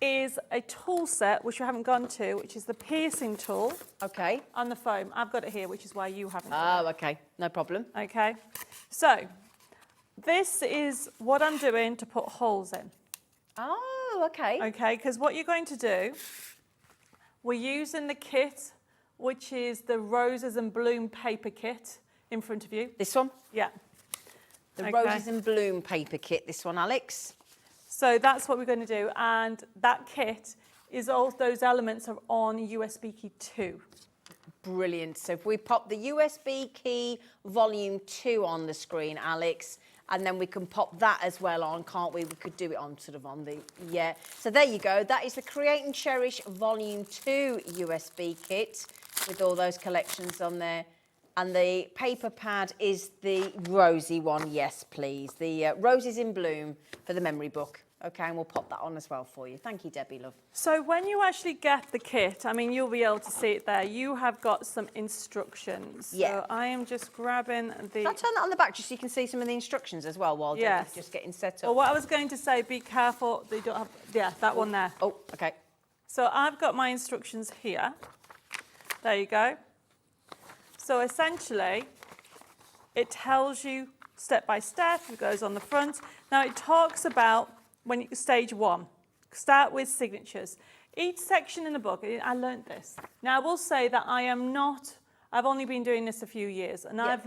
is a tool set, which we haven't gone to, which is the piercing tool. Okay. On the foam. I've got it here, which is why you haven't. Oh, okay. No problem. Okay. So this is what I'm doing to put holes in. Oh, okay. Okay, because what you're going to do, we're using the kit, which is the Roses and Bloom paper kit in front of you. This one? Yeah. The Roses and Bloom paper kit, this one, Alex. So that's what we're going to do. And that kit is all those elements are on USB key 2. Brilliant. So if we pop the USB key volume 2 on the screen, Alex, and then we can pop that as well on, can't we? We could do it on sort of on the, So there you go. That is the Create and Cherish volume 2 USB kit with all those collections on there. And the paper pad is the rosy one, yes, please. The Roses in Bloom for the memory book. Okay, and we'll pop that on as well for you. Thank you, Debbie, love. So when you actually get the kit, I mean, you'll be able to see it there. You have got some instructions. Yeah. So I am just grabbing the... Can I turn that on the back just so you can see some of the instructions as well while Debbie's just getting set up? Well, what I was going to say, be careful that you don't have... that one there. Oh, okay. So I've got my instructions here. There you go. So essentially, it tells you step by step. It goes on the front. Now it talks about stage 1. Start with signatures. Each section in the book, I learned this. Now I will say that I've only been doing this a few years, and I've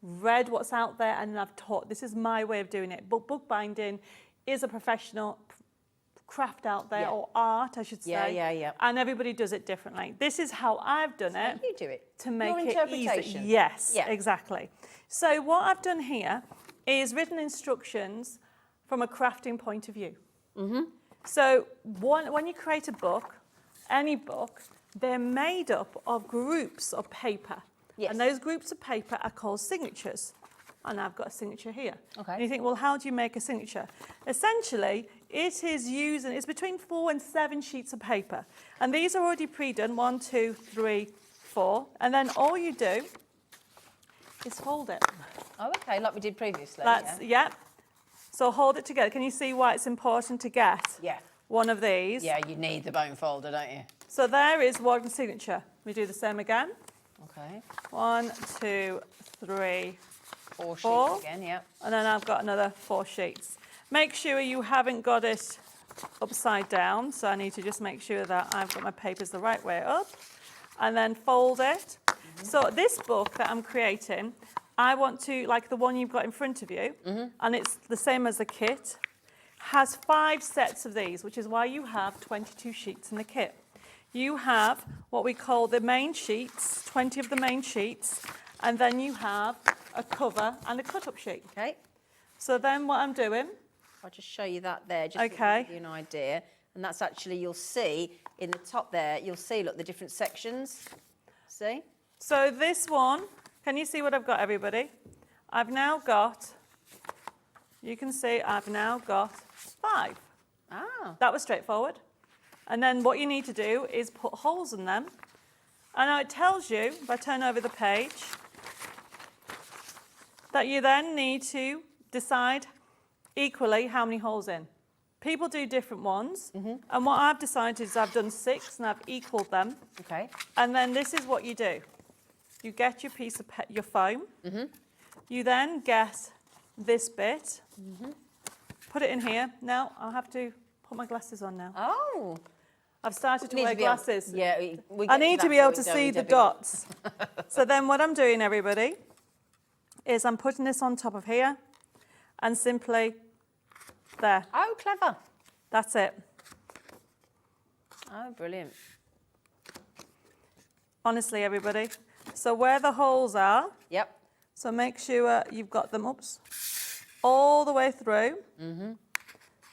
read what's out there, and I've taught. This is my way of doing it. But bookbinding is a professional craft out there, or art, I should say. Yeah. And everybody does it differently. This is how I've done it. You do it. To make Your it interpretation. easy. Yes, Yeah. exactly. So what I've done here is written instructions from a crafting point of view. So when you create a book, any book, they're made up of groups of paper. Yes. And those groups of paper are called signatures. And I've got a signature here. Okay. And you think, well, how do you make a signature? Essentially, it's between 4 and 7 sheets of paper. And these are already pre-done, 1, 2, 3, 4. And then all you do is fold it. Oh, okay, like we did previously. Yeah. So hold it together. Can you see why it's important to get one of these? Yeah, you need the bone folder, don't you? So there is one signature. We do the same again. Okay. 1, 2, 3, 4 4. sheets again, yeah. And then I've got another 4 sheets. Make sure you haven't got it upside down. So I need to just make sure that I've got my papers the right way up. And then fold it. So this book that I'm creating, I want to, like the one you've got in front of you, and it's the same as the kit, has 5 sets of these, which is why you have 22 sheets in the kit. You have what we call the main sheets, 20 of the main sheets, and then you have a cover and a cut-up sheet. Okay. So then what I'm doing... I'll just show you that there, just to give you an idea. And that's actually, you'll see, in the top there, you'll see, look, the different sections. See? So this one, can you see what I've got, everybody? I've now got, you can see I've now got 5. Ah. That was straightforward. And then what you need to do is put holes in them. And now it tells you, if I turn over the page, that you then need to decide equally how many holes in. People do different ones. And what I've decided is I've done 6 and I've equaled them. Okay. And then this is what you do. You get your piece of your foam. You then get this bit. Put it in here. Now I'll have to put my glasses on now. Oh. I've started to wear glasses. I need to be able to see the dots. So then what I'm doing, everybody, is I'm putting this on top of here and simply there. Oh, clever. That's it. Oh, brilliant. Honestly, everybody. So where the holes are, Yep. so make sure you've got them all the way through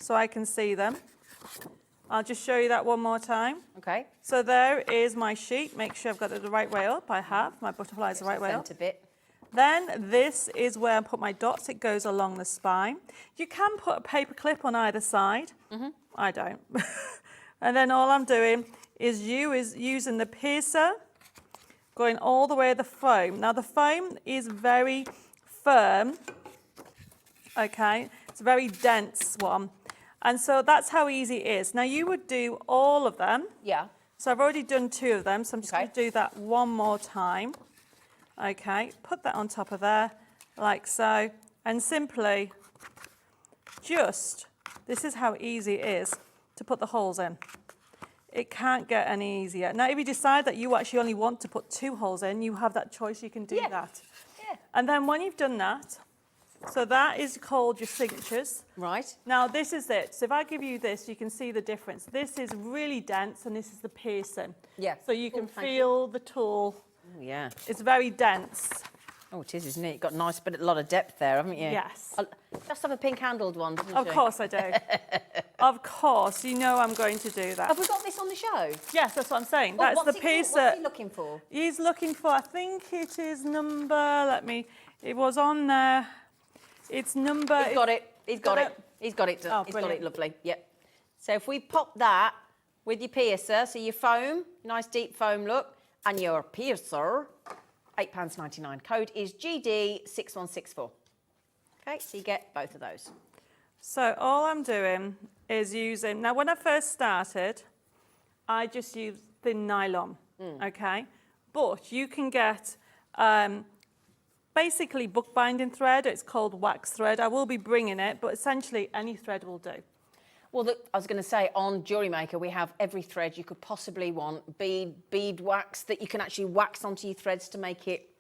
so I can see them. I'll just show you that one more time. Okay. So there is my sheet. Make sure I've got it the right way up. I have. My butterfly is the right way up. Centre bit. Then this is where I put my dots. It goes along the spine. You can put a paper clip on either side. I don't. And then all I'm doing is using the piercer, going all the way to the foam. Now the foam is very firm. Okay, it's a very dense one. And so that's how easy it is. Now you would do all of them. Yeah. So I've already done 2 of them, so I'm just going to do that one more time. Okay, put that on top of there, like so, and simply this is how easy it is to put the holes in. It can't get any easier. Now, if you decide that you actually only want to put 2 holes in, you have that choice, you can do that. Yeah. And then when you've done that, so that is called your signatures. Right. Now, this is it. So if I give you this, you can see the difference. This is really dense, and this is the piercing. Yeah. So you can feel the tool. Oh, yeah. It's very dense. Oh, it is, isn't it? You've got a lot of depth there, haven't you? Yes. Just have a pink-handled one, doesn't Of you? course I do. Of course, you know I'm going to do that. Have we got this on the show? Yes, that's what I'm saying. Well, That's the piercer. What's he looking for? He's looking for, I think it is number, it was on there. It's number... He's got it. He's got it. He's got it. Oh, He's got brilliant. it, lovely. Yep. So if we pop that with your piercer, so your foam, nice deep foam look, and your piercer, £8.99. Code is GD6164. Okay, so you get both of those. So all I'm doing is using... Now, when I first started, I just used thin nylon, okay? But you can get basically bookbinding thread. It's called wax thread. I will be bringing it, but essentially any thread will do. Well, I was going to say, on Dreamees, we have every thread you could possibly want. Bead wax that you can actually wax onto your threads to make it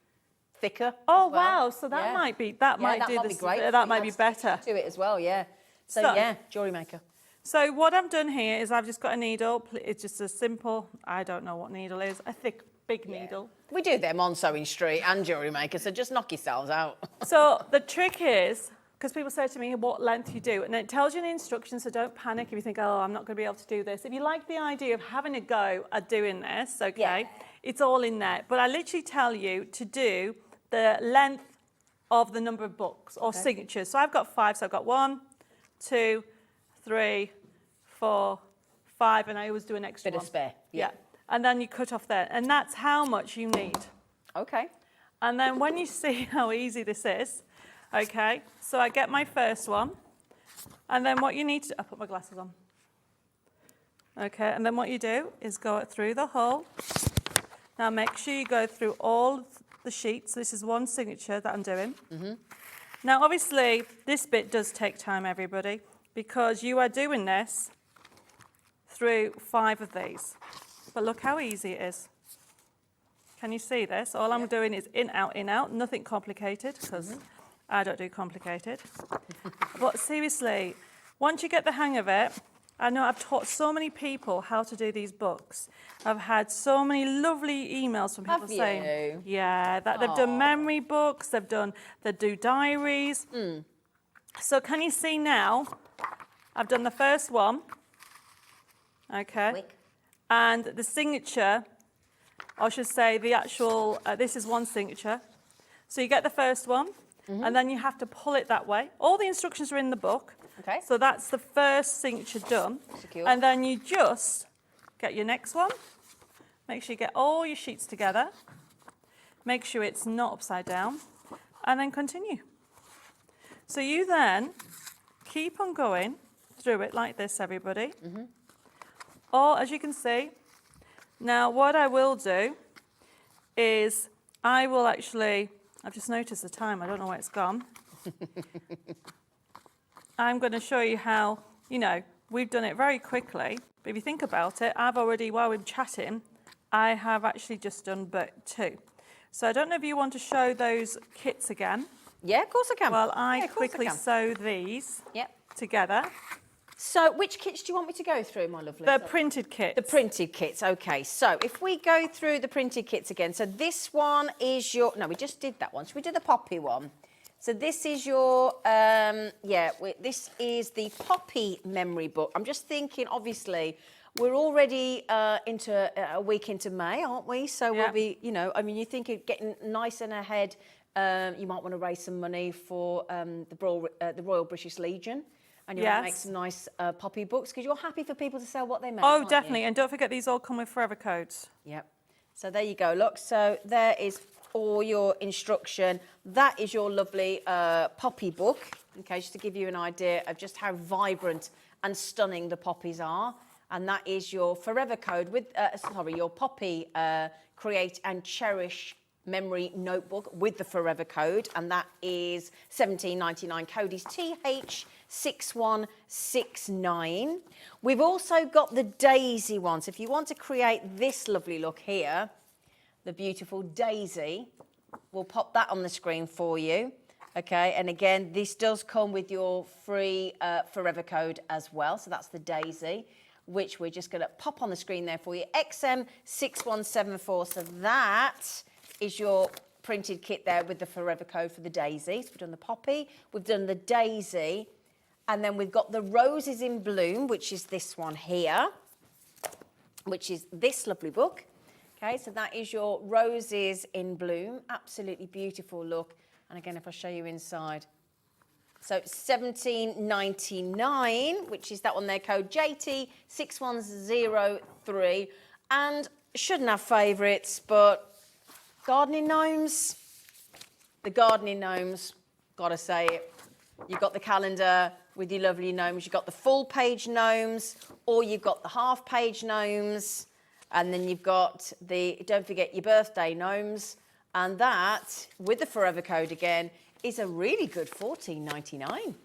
thicker. Oh, as well. wow. So that might be, that might be great. That might be better. To it as well, yeah. So yeah, jewellery maker. So what I've done here is I've just got a needle. It's just a simple, I don't know what needle is, a thick, big needle. We do them on Sewing Street and Jewellery Maker, so just knock yourselves out. So the trick is, because people say to me what length you do, and it tells you in the instructions, so don't panic if you think, oh, I'm not going to be able to do this. If you like the idea of having a go at doing this, okay, it's all in there. But I literally tell you to do the length of the number of books or signatures. So I've got 5, so I've got 1, 2, 3, 4, 5, and I always do an extra Bit of spare. Yeah. And then you cut off there, and that's how much you need. Okay. And then when you see how easy this is, okay, so I get my first one, and then what you need to, I'll put my glasses on. Okay, and then what you do is go through the hole. Now make sure you go through all the sheets. This is one signature that I'm doing. Now obviously this bit does take time, everybody, because you are doing this through 5 of these. But look how easy it is. Can you see this? All I'm doing is in, out, nothing complicated, because I don't do complicated. But seriously, once you get the hang of it, I know I've taught so many people how to do these books. I've had so many lovely emails from people saying, yeah, that they've done memory books, they do diaries. So can you see now, I've done the first one, okay, and the signature, I should say the actual, this is one signature. So you get the first one, and then you have to pull it that way. All the instructions are in the book. Okay. So that's the first signature done. Secure. And then you just get your next one. Make sure you get all your sheets together. Make sure it's not upside down. And then continue. So you then keep on going through it like this, everybody. Or, as you can see, now what I will do is I will actually, I've just noticed the time, I don't know where it's gone. I'm going to show you how, you know, we've done it very quickly. But if you think about it, I've already, while we're chatting, I have actually just done book 2. So I don't know if you want to show those kits again. Yeah, of course I can. Well, I quickly sew these together. So which kits do you want me to go through, my lovely? The printed kits. The printed kits, okay. So if we go through the printed kits again, so this one is your, no, we just did that one. Should we do the poppy one? So this is your, this is the Poppy memory book. I'm just thinking, obviously, we're already into a week into May, aren't we? So we'll be, you know, I mean, you think of getting nice and ahead. You might want to raise some money for the Royal British Legion. And you want to make some nice Poppy books, because you're happy for people to sell what they make. Oh, definitely. And don't forget, these all come with forever codes. Yep. So there you go. Look, so there is all your instruction. That is your lovely Poppy book, okay, just to give you an idea of just how vibrant and stunning the poppies are. And that is your forever code with, your Poppy Create and Cherish memory notebook with the forever code, and that is $17.99. Code is TH6169. We've also got the daisy one. So if you want to create this lovely look here, the beautiful daisy, we'll pop that on the screen for you. Okay, and again, this does come with your free forever code as well. So that's the daisy, which we're just going to pop on the screen there for you. XM6174. So that is your printed kit there with the forever code for the daisy. So we've done the poppy, we've done the daisy, and then we've got the roses in bloom, which is this one here, which is this lovely book. Okay, so that is your roses in bloom. Absolutely beautiful look. And again, if I show you inside. So $17.99, which is that one there, code JT6103. And shouldn't have favourites, but gardening gnomes. The gardening gnomes, gotta say it. You've got the calendar with your lovely gnomes. You've got the full page gnomes, or you've got the half page gnomes. And then you've got don't forget your birthday gnomes. And that, with the forever code again, is a really good $14.99.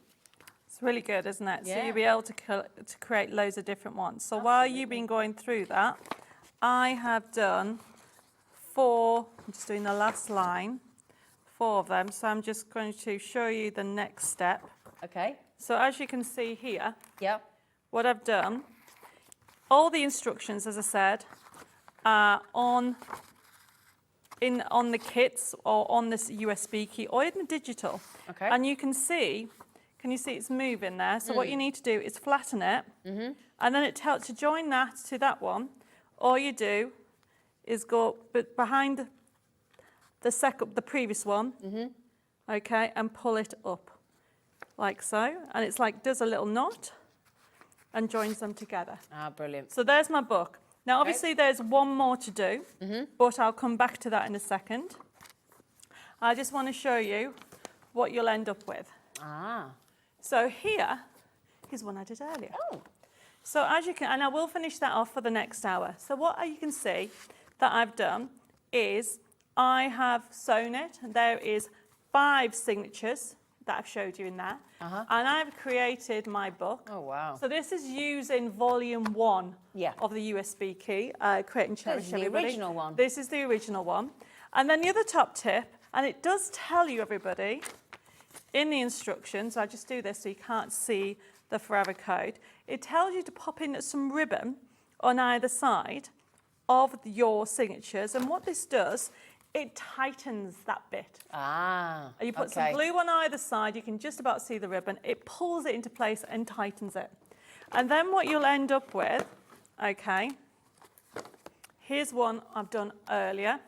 It's really good, isn't it? Yeah. So you'll be able to create loads of different ones. So while you've been going through that, I have done 4, I'm just doing the last line, 4 of them. So I'm just going to show you the next step. Okay. So as you can see here, Yep. what I've done, all the instructions, as I said, are on the kits or on this USB key or in the digital. Okay. And you can see, can you see it's moving there? So what you need to do is flatten it, and then it tells to join that to that one. All you do is go behind the previous one, okay, and pull it up like so, and it's like does a little knot and joins them together. Ah, brilliant. So there's my book. Now, obviously, there's one more to do, but I'll come back to that in a second. I just want to show you what you'll end up with. Ah. So here is one I did earlier. Oh. So as you can, and I will finish that off for the next hour. So what you can see that I've done is I have sewn it, and there is 5 signatures that I've showed you in there. And I've created my book. Oh, wow. So this is using volume 1 Yeah. of the USB key, Create and Cherish This is the everybody. original one. This is the original one. And then the other top tip, and it does tell you, everybody, in the instructions, I just do this so you can't see the forever code, it tells you to pop in some ribbon on either side of your signatures. And what this does, it tightens that bit. Ah. You put some glue on either side, you can just about see the ribbon. It pulls it into place and tightens it. And then what you'll end up with, okay, here's one I've done earlier.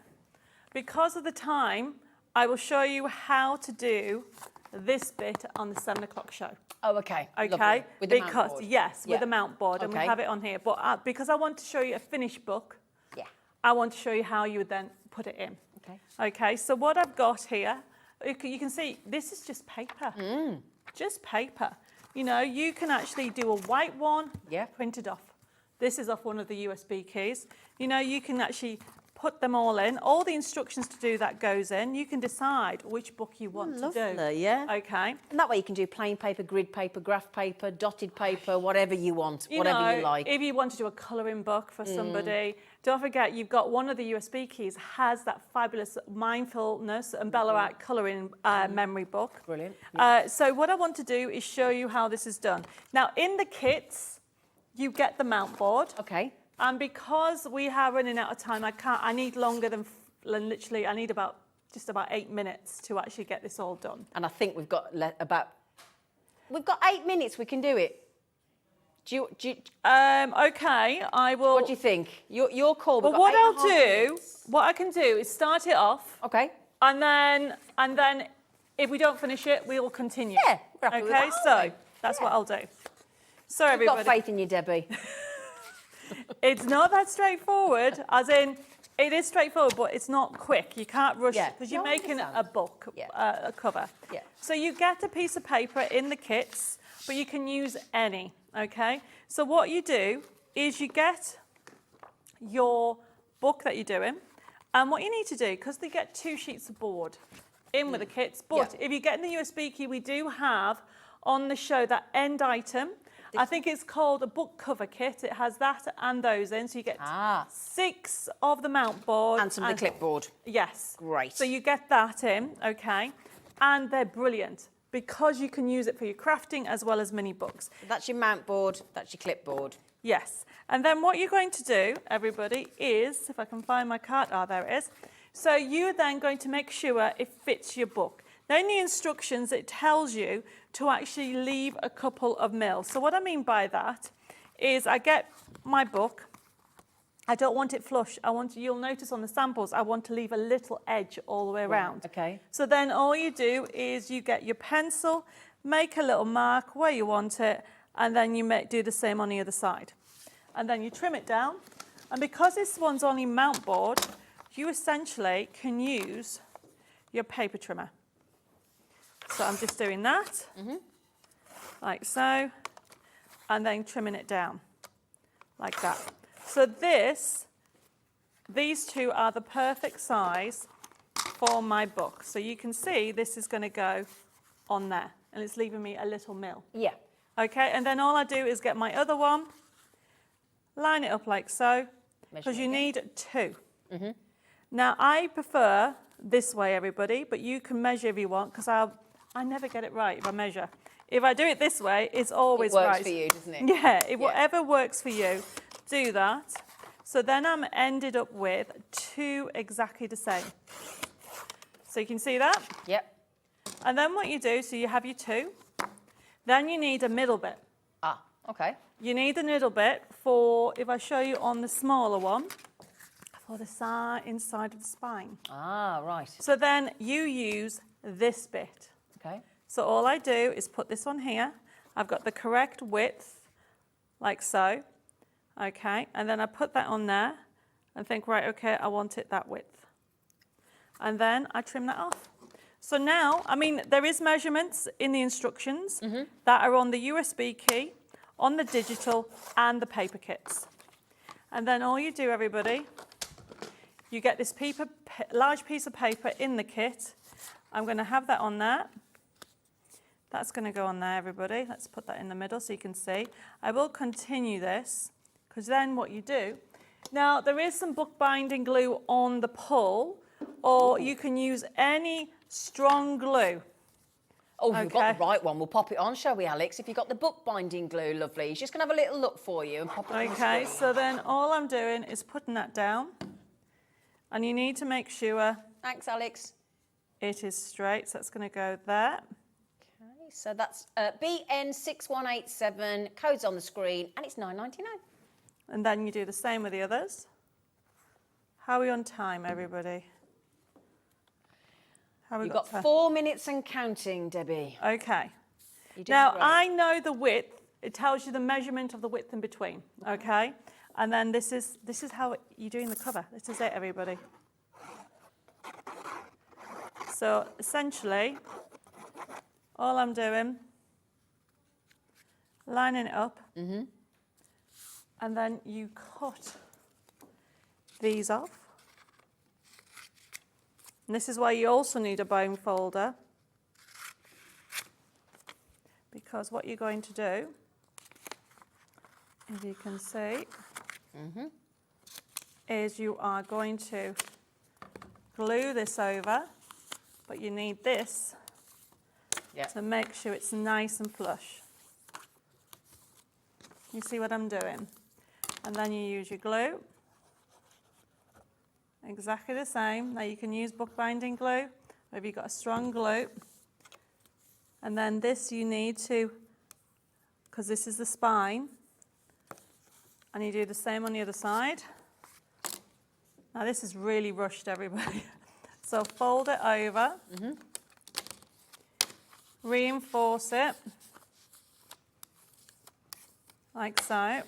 Because of the time, I will show you how to do this bit on the 7 o'clock show. Oh, okay. Okay, Lovely. With the mount board. yes, Yeah. with the mount board, and we Okay. have it on here. But because I want to show you a finished book, Yeah. I want to show you how you would then put it in. Okay. Okay, so what I've got here, you can see this is just paper. Just paper. You know, you can actually do a white one, Yeah. printed off. This is off one of the USB keys. You know, you can actually put them all in. All the instructions to do that goes in. You can decide which book you want to do. Lovely, yeah. Okay. And that way you can do plain paper, grid paper, graph paper, dotted paper, whatever you want, whatever you like. If you want to do a colouring book for somebody, don't forget you've got one of the USB keys has that fabulous mindfulness and Ballarat colouring memory book. Brilliant. So what I want to do is show you how this is done. Now in the kits, you get the mount board. Okay. And because we are running out of time, I need longer than literally, I need just about 8 minutes to actually get this all done. And I think we've got we've got 8 minutes, we can do it. Okay, I will. What do you think? Your call. Well, what I'll do, what I can do is start it off. Okay. And then if we don't finish it, we'll continue. Yeah, we're happy with Okay, that, so aren't we? that's what I'll do. So I've everybody, got faith in you, Debbie. it's not that straightforward, as in, it is straightforward, but it's not quick. You can't rush, Yeah. because you're No, I making understand. a book, Yeah. a cover. Yeah. So you get a piece of paper in the kits, but you can use any, okay? So what you do is you get your book that you're doing, and what you need to do, because they get 2 sheets of board in with the kits, but if you get in the USB key, we do have on the show that end item. I think it's called a book cover kit. It has that and those in, so you get 6 of the mount board. And some of the clipboard. Yes. Great. So you get that in, okay, and they're brilliant because you can use it for your crafting as well as mini books. That's your mount board, that's your clipboard. Yes. And then what you're going to do, everybody, is, if I can find my card, there it is. So you're then going to make sure it fits your book. Now in the instructions, it tells you to actually leave a couple of mils. So what I mean by that is I get my book, I don't want it flush. You'll notice on the samples, I want to leave a little edge all the way around. Okay. So then all you do is you get your pencil, make a little mark where you want it, and then you do the same on the other side. And then you trim it down. And because this one's only mount board, you essentially can use your paper trimmer. So I'm just doing that, like so, and then trimming it down, like that. So these two are the perfect size for my book. So you can see this is going to go on there, and it's leaving me a little mill. Yeah. Okay, and then all I do is get my other one, line it up like so, because you need 2. Now, I prefer this way, everybody, but you can measure if you want, because I never get it right if I measure. If I do it this way, it's always It works right. for you, doesn't it? Yeah, whatever works for you, do that. So then I'm ended up with 2 exactly the same. So you can see that? Yep. And then what you do, so you have your 2, then you need a middle bit. Ah, okay. You need a middle bit for, if I show you on the smaller one, for the inside of the spine. Ah, right. So then you use this bit. Okay. So all I do is put this on here. I've got the correct width, like so. Okay, and then I put that on there and think, right, okay, I want it that width. And then I trim that off. So now, I mean, there is measurements in the instructions that are on the USB key, on the digital, and the paper kits. And then all you do, everybody, you get this large piece of paper in the kit. I'm going to have that on there. That's going to go on there, everybody. Let's put that in the middle so you can see. I will continue this, because then what you do... Now, there is some bookbinding glue on the pull, or you can use any strong glue. Oh, you've got the right one. We'll pop it on, shall we, Alex? If you've got the bookbinding glue, lovely. He's just going to have a little look for you and pop it on the screen. Okay, so then all I'm doing is putting that down. And you need to make sure Thanks, Alex. it is straight. So that's going to go there. Okay, so that's BN6187. Code's on the screen, and it's $9.99. And then you do the same with the others. How are we on time, everybody? How You've got 4 minutes and counting, Debbie. Okay. You're doing Now, great. I know the width. It tells you the measurement of the width in between, okay? And then this is how you're doing the cover. This is it, everybody. So, essentially, all I'm doing, lining it up, and then you cut these off. And this is why you also need a bone folder, because what you're going to do, as you can see, is you are going to glue this over, but you need this to make sure it's nice and flush. You see what I'm doing? And then you use your glue. Exactly the same. Now you can use bookbinding glue, or if you've got a strong glue. And then this you need to, because this is the spine, and you do the same on the other side. Now this is really rushed, everybody. So fold it over, reinforce it, like so.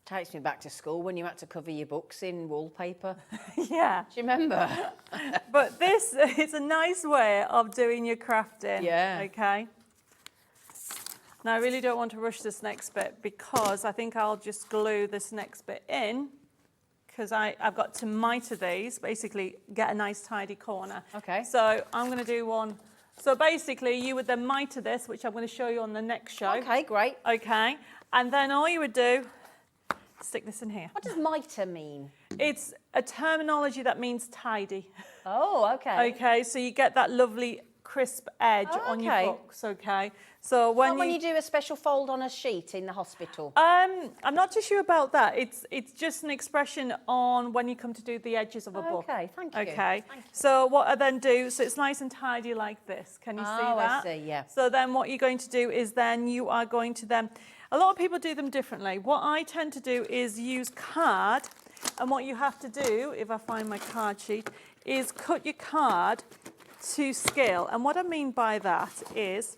Takes me back to school when you had to cover your books in wallpaper. Yeah. Do you remember? But this is a nice way of doing your crafting. Yeah. Okay. Now I really don't want to rush this next bit, because I think I'll just glue this next bit in, because I've got to miter these, basically get a nice tidy corner. Okay. So I'm going to do one. So basically you would then miter this, which I'm going to show you on the next show. Okay, great. Okay. And then all you would do, stick this in here. What does mitre mean? It's a terminology that means tidy. Oh, okay. Okay, so you get that lovely crisp edge on your books, okay? So when you do a special fold on a sheet in the hospital? I'm not too sure about that. It's just an expression on when you come to do the edges of a book. Okay, thank you. Okay, so what I then do, so it's nice and tidy like this. Can you see that? Oh, I see, yeah. So then what you're going to do is then you are going to then, a lot of people do them differently. What I tend to do is use card, and what you have to do, if I find my card sheet, is cut your card to scale. And what I mean by that is,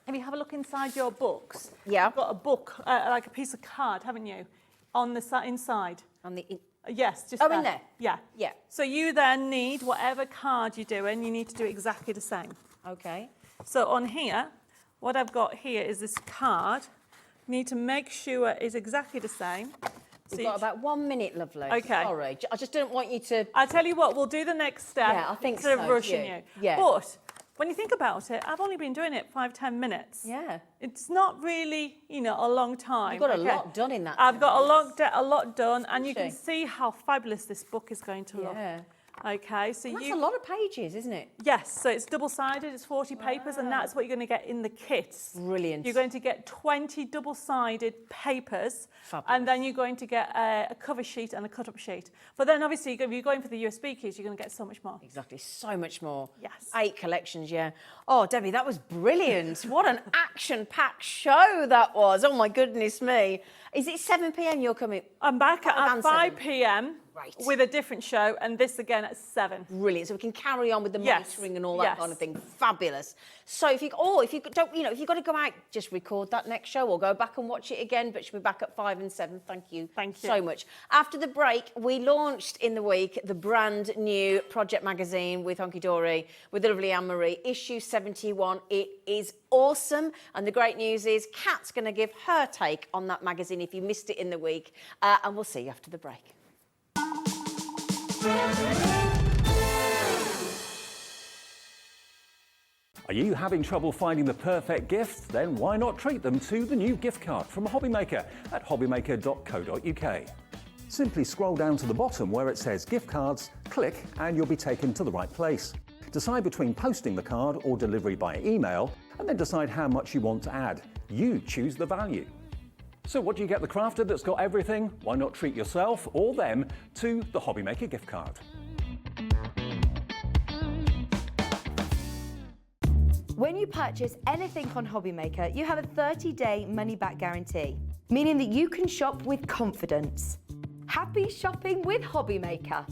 if you have a look inside your books, you've got a book, like a piece of card, haven't you, on the inside? On the yes, just in there? Yeah. Yeah. So you then need, whatever card you're doing, you need to do exactly the same. Okay. So on here, what I've got here is this card. You need to make sure it's exactly the same. We've got about 1 minute, lovely. Okay. Sorry, I just didn't want you to... I'll tell you what, we'll do the next step. Yeah, I think instead so, of rushing too. you. Yeah. But when you think about it, I've only been doing it 5-10 minutes. Yeah. It's not really, a long time. You've got a lot done in that I've got time. a lot done, and you can Actually. see how fabulous this book is going to look. Yeah. Okay, so That's a lot of pages, isn't it? Yes, so it's double-sided, it's 40 papers, and that's what you're going to get in the kits. Brilliant. You're going to get 20 double-sided papers, Fabulous. and then you're going to get a cover sheet and a cut-up sheet. But then, obviously, if you're going for the USB keys, you're going to get so much more. Exactly, so much more. Yes. 8 collections, yeah. Oh, Debbie, that was brilliant. What an action-packed show that was. Oh, my goodness me. Is it 7 p.m. you're coming? I'm back at 5 p.m. Right. with a different show, and this again at 7. Brilliant. So we can carry on with the Yes. monitoring and all that Yes. kind of thing. Fabulous. So if you don't, if you've got to go out, just record that next show or go back and watch it again. But she'll be back at 5 and 7. Thank you. Thank you. So much. After the break, we launched in the week the brand new Project magazine with Hunkydory with the lovely Anne-Marie, issue 71. It is awesome. And the great news is Kat's going to give her take on that magazine if you missed it in the week. And we'll see you after the break. Are you having trouble finding the perfect gift? Then why not treat them to the new gift card from HobbyMaker at hobbymaker.co.uk. Simply scroll down to the bottom where it says gift cards, click and you'll be taken to the right place. Decide between posting the card or delivery by email and then decide how much you want to add. You choose the value. So what do you get the crafter that's got everything? Why not treat yourself or them to the HobbyMaker gift card? When you purchase anything on HobbyMaker, you have a 30-day money-back guarantee, meaning that you can shop with confidence. Happy shopping with HobbyMaker.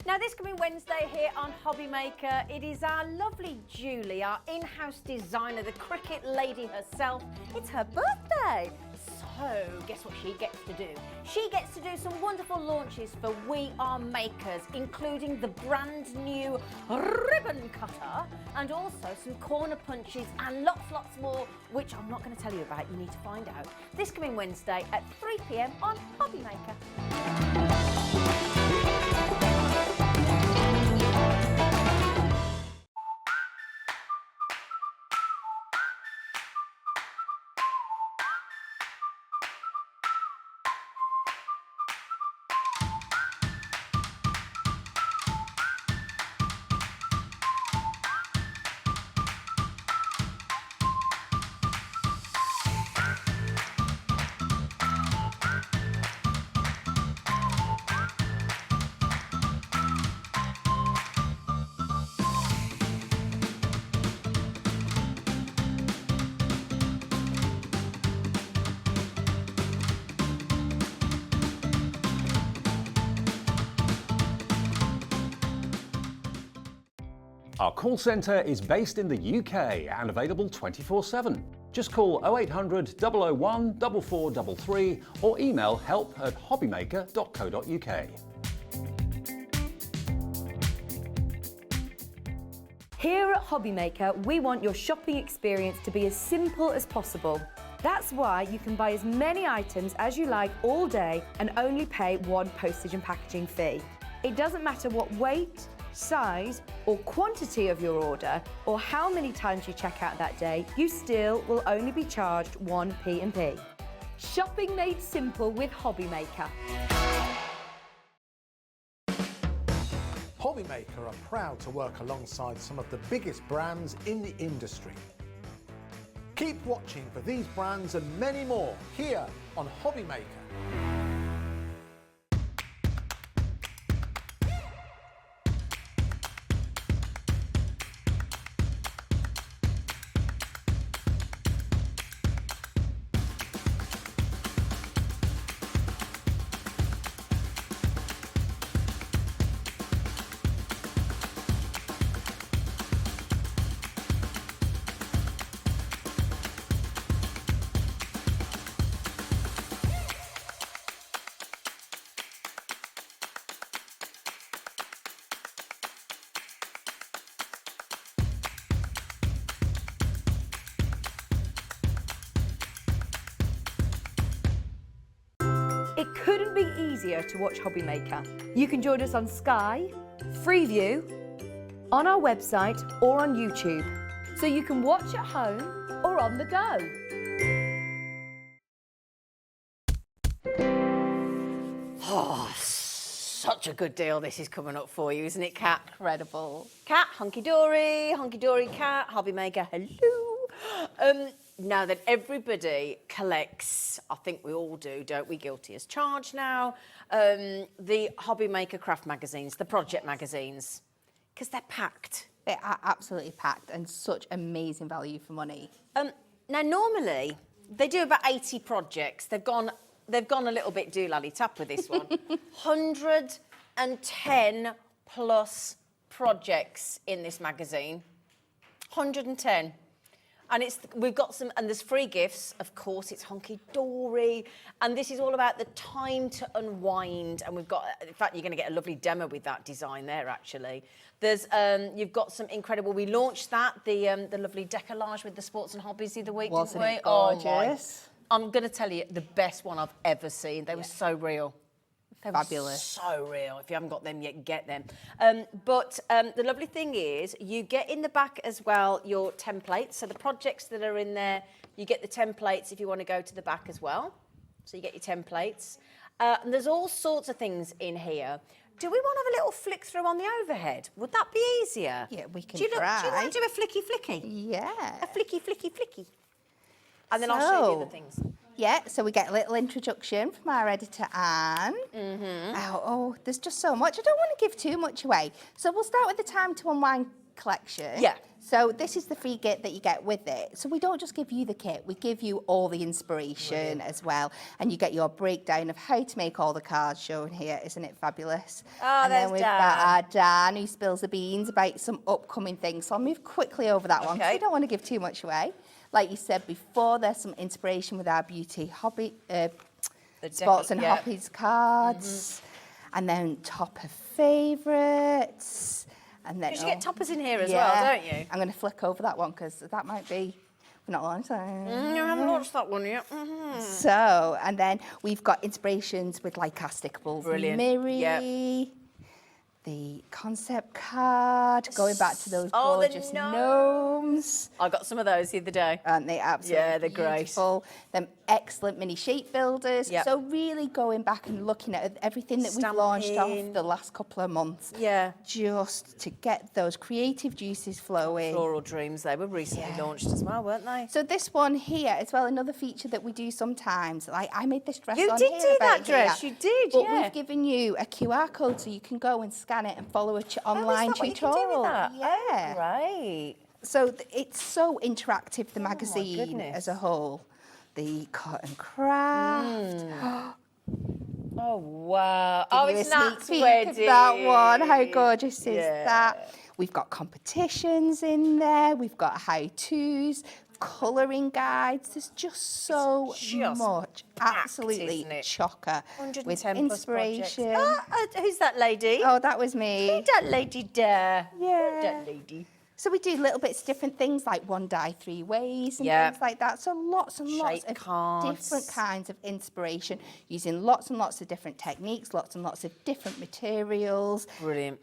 Now, this coming Wednesday here on HobbyMaker, it is our lovely Julie, our in-house designer, the cricket lady herself. It's her birthday. So, guess what she gets to do? She gets to do some wonderful launches for We Are Makers, including the brand new ribbon cutter and also some corner punches and lots more, which I'm not going to tell you about. You need to find out. This coming Wednesday at 3 p.m. on HobbyMaker. Our call centre is based in the UK and available 24/7. Just call 0800 001 4433 or email help@hobbymaker.co.uk. Here at HobbyMaker, we want your shopping experience to be as simple as possible. That's why you can buy as many items as you like all day and only pay one postage and packaging fee. It doesn't matter what weight, size or quantity of your order or how many times you check out that day, you still will only be charged one P&P. Shopping made simple with HobbyMaker. HobbyMaker are proud to work alongside some of the biggest brands in the industry. Keep watching for these brands and many more here on HobbyMaker. It couldn't be easier to watch HobbyMaker. You can join us on Sky, Freeview, on our website or on YouTube, so you can watch at home or on the go. Oh, such a good deal this is coming up for you, isn't it, Kat? Incredible. Kat, Hunkydory Kat, HobbyMaker, hello. Now that everybody collects, I think we all do, don't we? Guilty as charged now. The HobbyMaker craft magazines, the project magazines, because they're packed. They are absolutely packed and such amazing value for money. Now, normally, they do about 80 projects. They've gone a little bit doolally-tap with this one. 110 plus projects in this magazine. 110. And we've got some, and there's free gifts, of course, it's Hunkydory, and this is all about the time to unwind, and we've got, in fact, you're going to get a lovely demo with that design there, actually. There's, you've got some incredible, we launched that, the lovely decollage with the sports and hobbies the other week, Wasn't didn't we? it gorgeous? I'm going to tell you, the best one I've ever seen. They were so real. They were Fabulous. so real. If you haven't got them yet, get them. But the lovely thing is, you get in the back as well your templates. So the projects that are in there, you get the templates if you want to go to the back as well. So you get your templates. And there's all sorts of things in here. Do we want to have a little flick through on the overhead? Would that be easier? Yeah, we can try. Do you want to do a flicky? Yeah. A flicky. And then I'll show you the other things. Yeah, so we get a little introduction from our editor, Anne. Oh, there's just so much. I don't want to give too much away. So we'll start with the Time to Unwind collection. Yeah. So this is the free kit that you get with it. So we don't just give you the kit, we give you all the inspiration as well. And you get your breakdown of how to make all the cards shown here. Isn't it fabulous? Oh, and there's then we've Dan. got our Dan who spills the beans about some upcoming things. So I'll move quickly over that one because Okay. we don't want to give too much away. Like you said before, there's some inspiration with our beauty hobby, sports and hobbies cards. And then top of favourites. And then Because you get toppers in here as well, don't you? I'm going to flick over that one because that might be not long time. You haven't launched that one yet. So, and then we've got inspirations with like our stickables. Brilliant. Mirri, Yep. the concept card, going back to those Oh, the gorgeous gnomes. gnomes. I got some of those the other day. Aren't they absolutely Yeah, they're great. beautiful? Them excellent mini shape builders. Yep. So really going back and looking at everything that we've launched Stamping. off the last couple of months. Yeah. Just to get those creative juices flowing. Floral Dreams, they were recently launched as well, weren't they? So this one here as well, another feature that we do sometimes. Like I made this dress You on did here do about that dress, here. you did, But yeah. we've given you a QR code so you can go and scan it and follow a online Is that what you can tutorial. do with that? Yeah. Oh, great. So it's so interactive, the magazine goodness. as a whole. The cut and craft. Oh, wow. Give Oh, you a it's sneak Nat's peek wedding. of that one. How gorgeous is Yeah. that? We've got competitions in there. We've got how-tos, colouring guides. There's just so just much. packed, Absolutely isn't it? chocker. 110 With plus projects. inspiration. Who's that lady? Oh, that was me. Who's that lady there? Yeah. Who's that lady? So we do little bits, different things like one die 3 ways and Yeah. things like that. So lots and lots Shape of cards. different kinds of inspiration using lots and lots of different techniques, lots and lots of different materials. Brilliant.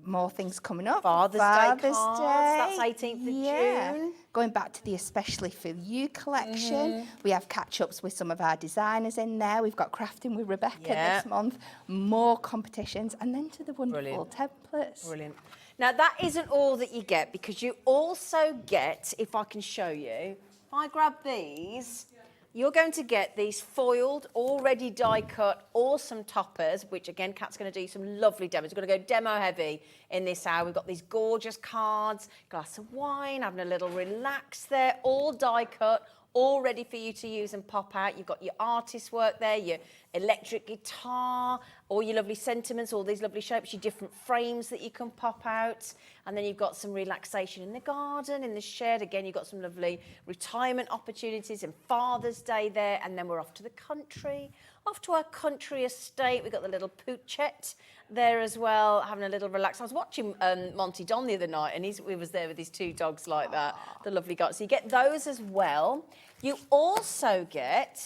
More things coming up. Father's Day cards, that's 18th of June. Going back to the Especially For You collection. Mm-hmm. We have catch-ups with some of our designers in there. We've got Crafting with Rebecca Yeah. this month. More competitions. And then to the wonderful Brilliant. templates. Brilliant. Now, that isn't all that you get, because you also get, if I can show you, if I grab these, you're going to get these foiled, already die-cut, awesome toppers, which, again, Kat's going to do some lovely demos. We're going to go demo-heavy in this hour. We've got these gorgeous cards, glass of wine, having a little relax there, all die-cut, all ready for you to use and pop out. You've got your artist work there, your electric guitar, all your lovely sentiments, all these lovely shapes, your different frames that you can pop out. And then you've got some relaxation in the garden, in the shed. Again, you've got some lovely retirement opportunities and Father's Day there. And then we're off to the country, off to our country estate. We've got the little poochette there as well, having a little relax. I was watching Monty Don the other night, and he was there with his 2 dogs like that, the lovely guys. So you get those as well. You also get,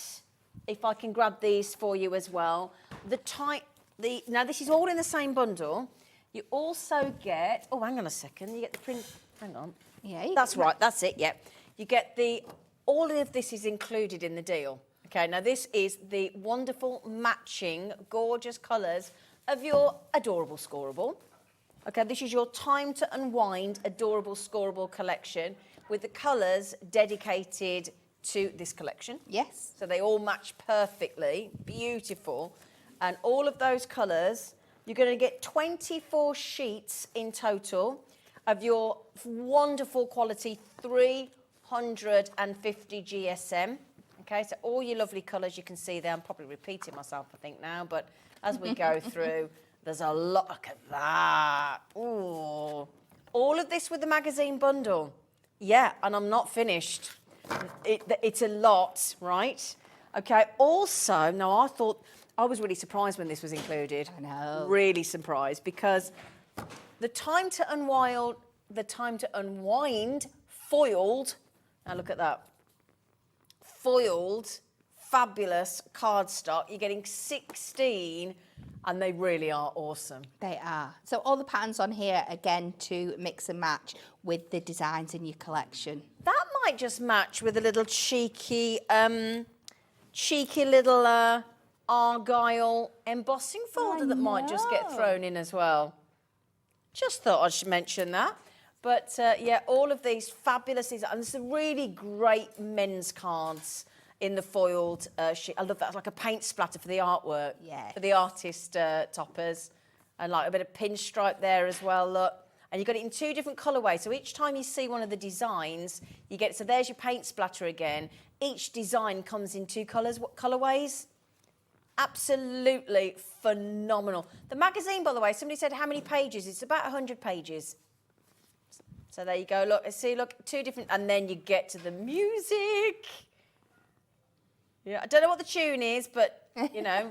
if I can grab these for you as well, now this is all in the same bundle. You also get, oh, hang on a second, you get the print, hang on. Yeah, you That's right, that's it, yeah. You get all of this is included in the deal. Okay, now this is the wonderful matching, gorgeous colours of your adorable scoreable. Okay, this is your time to unwind adorable scoreable collection with the colours dedicated to this collection. Yes. So they all match perfectly, beautiful. And all of those colours, you're going to get 24 sheets in total of your wonderful quality 350 GSM. Okay, so all your lovely colours you can see there. I'm probably repeating myself, I think, now, but as we go through, there's a lot. Look at that. Ooh. All of this with the magazine bundle. Yeah, and I'm not finished. It's a lot, right? Okay, also, now I was really surprised when this was included. I know. Really surprised, because the time to unwind foiled, now look at that, foiled, fabulous cardstock. You're getting 16, and they really are awesome. They are. So all the patterns on here, again, to mix and match with the designs in your collection. That might just match with a little cheeky little Argyle embossing folder that might just get thrown in as well. Just thought I should mention that. But yeah, all of these fabulous designs. And there's some really great men's cards in the foiled sheet. I love that. It's like a paint splatter for the artwork. Yeah. For the artist toppers. And like a bit of pinstripe there as well, look. And you've got it in 2 different colourways. So each time you see one of the designs, you get, so there's your paint splatter again. Each design comes in 2 colours. What colourways? Absolutely phenomenal. The magazine, by the way, somebody said how many pages? It's about 100 pages. So there you go. Look, see, look, 2 different, and then you get to the music. Yeah, I don't know what the tune is, but, you know.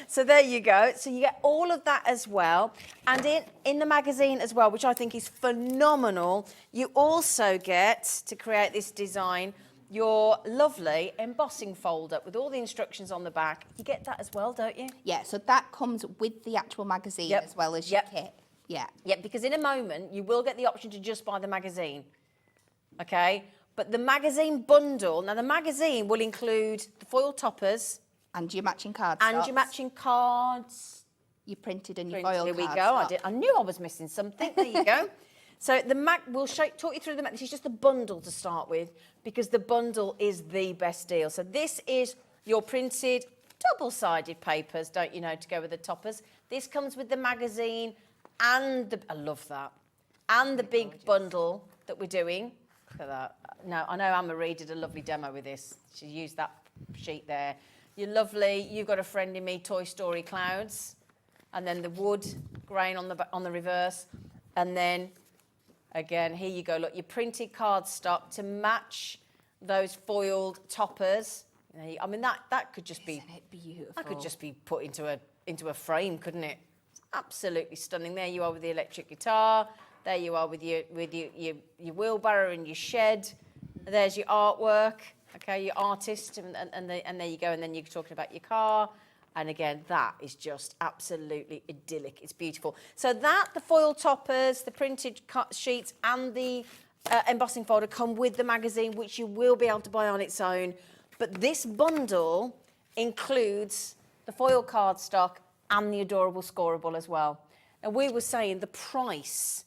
So there you go. So you get all of that as well. And in the magazine as well, which I think is phenomenal, you also get, to create this design, your lovely embossing folder with all the instructions on the back. You get that as well, don't you? Yeah, so that comes with the actual magazine as well as your kit. Yeah. Yeah, because in a moment, you will get the option to just buy the magazine. Okay? But the magazine bundle, now the magazine will include the foil toppers. And your matching cards. And your matching cards. You printed and your foil Here we cards. go. I knew I was missing something. There you go. So the we'll talk you through this is just the bundle to start with, because the bundle is the best deal. So this is your printed double-sided papers, don't you know, to go with the toppers. This comes with the magazine and I love that. And the big bundle that we're doing. Look at that. Now, I know Anne-Marie did a lovely demo with this. She used that sheet there. You're lovely. You've got a friend in me, Toy Story clouds. And then the wood grain on the reverse. And then, again, here you go. Look, your printed cardstock to match those foiled toppers. I mean, that could just be... Isn't it beautiful? That could just be put into a frame, couldn't it? It's absolutely stunning. There you are with the electric guitar. There you are with your wheelbarrow and your shed. There's your artwork. Okay, your artist, and there you go. And then you're talking about your car. And again, that is just absolutely idyllic. It's beautiful. So that, the foil toppers, the printed sheets, and the embossing folder come with the magazine, which you will be able to buy on its own. But this bundle includes the foil cardstock and the adorable scoreable as well. And we were saying the price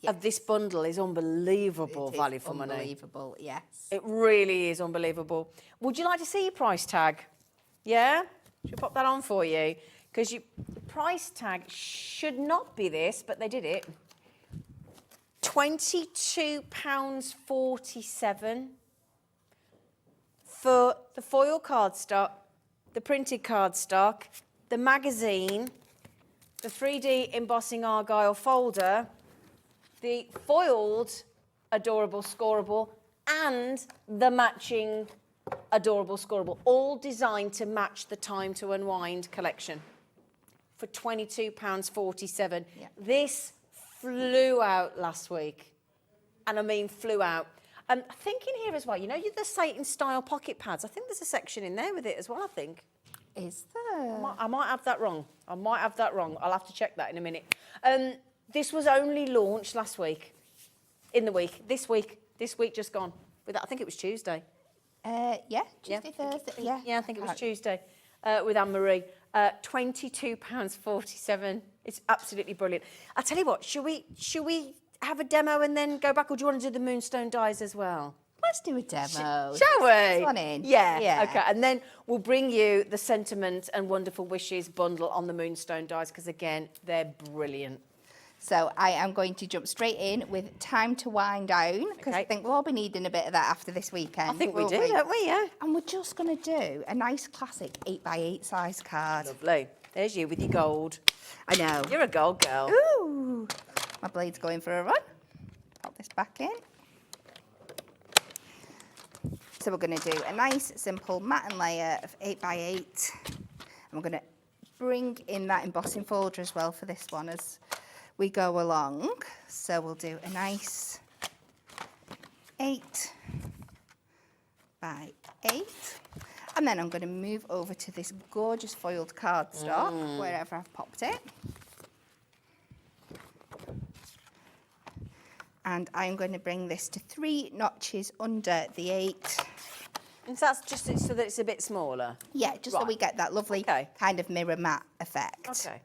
of this bundle is unbelievable value for money. Unbelievable, yes. It really is unbelievable. Would you like to see your price tag? Yeah? Should I pop that on for you? Because the price tag should not be this, but they did it. £22.47 for the foil cardstock, the printed cardstock, the magazine, the 3D embossing Argyle folder, the foiled adorable scoreable, and the matching adorable scoreable, all designed to match the Time to Unwind collection for £22.47. Yeah. This flew out last week, and I mean flew out. I'm thinking here as well, you know, the Satan style pocket pads. I think there's a section in there with it as well, I think. Is there? I might have that wrong. I'll have to check that in a minute. This was only launched last week, in the week. This week just gone. I think it was Tuesday. Yeah, Tuesday, Thursday. Yeah, Yeah, I think it was Tuesday with Anne-Marie. £22.47. It's absolutely brilliant. I'll tell you what, should we have a demo and then go back, or do you want to do the moonstone dies as well? Let's do a demo. Shall we? This one in. Yeah. Okay. And then we'll bring you the sentiment and wonderful wishes bundle on the moonstone dies, because again, they're brilliant. So I am going to jump straight in with Time to Wind Down, because I think we'll all be needing a bit of that after this weekend. I think we do, don't we? Yeah. And we're just going to do a nice classic 8x8 size card. Lovely. There's you with your gold. I know. You're a gold girl. Ooh. My blade's going for a run. Pop this back in. So we're going to do a nice, simple mat and layer of 8x8. And we're going to bring in that embossing folder as well for this one as we go along. So we'll do a nice 8 by 8. And then I'm going to move over to this gorgeous foiled cardstock, wherever I've popped it. And I'm going to bring this to 3 notches under the 8. And so that's just so that it's a bit smaller? Yeah, just so we get that lovely kind of mirror matte effect. Okay.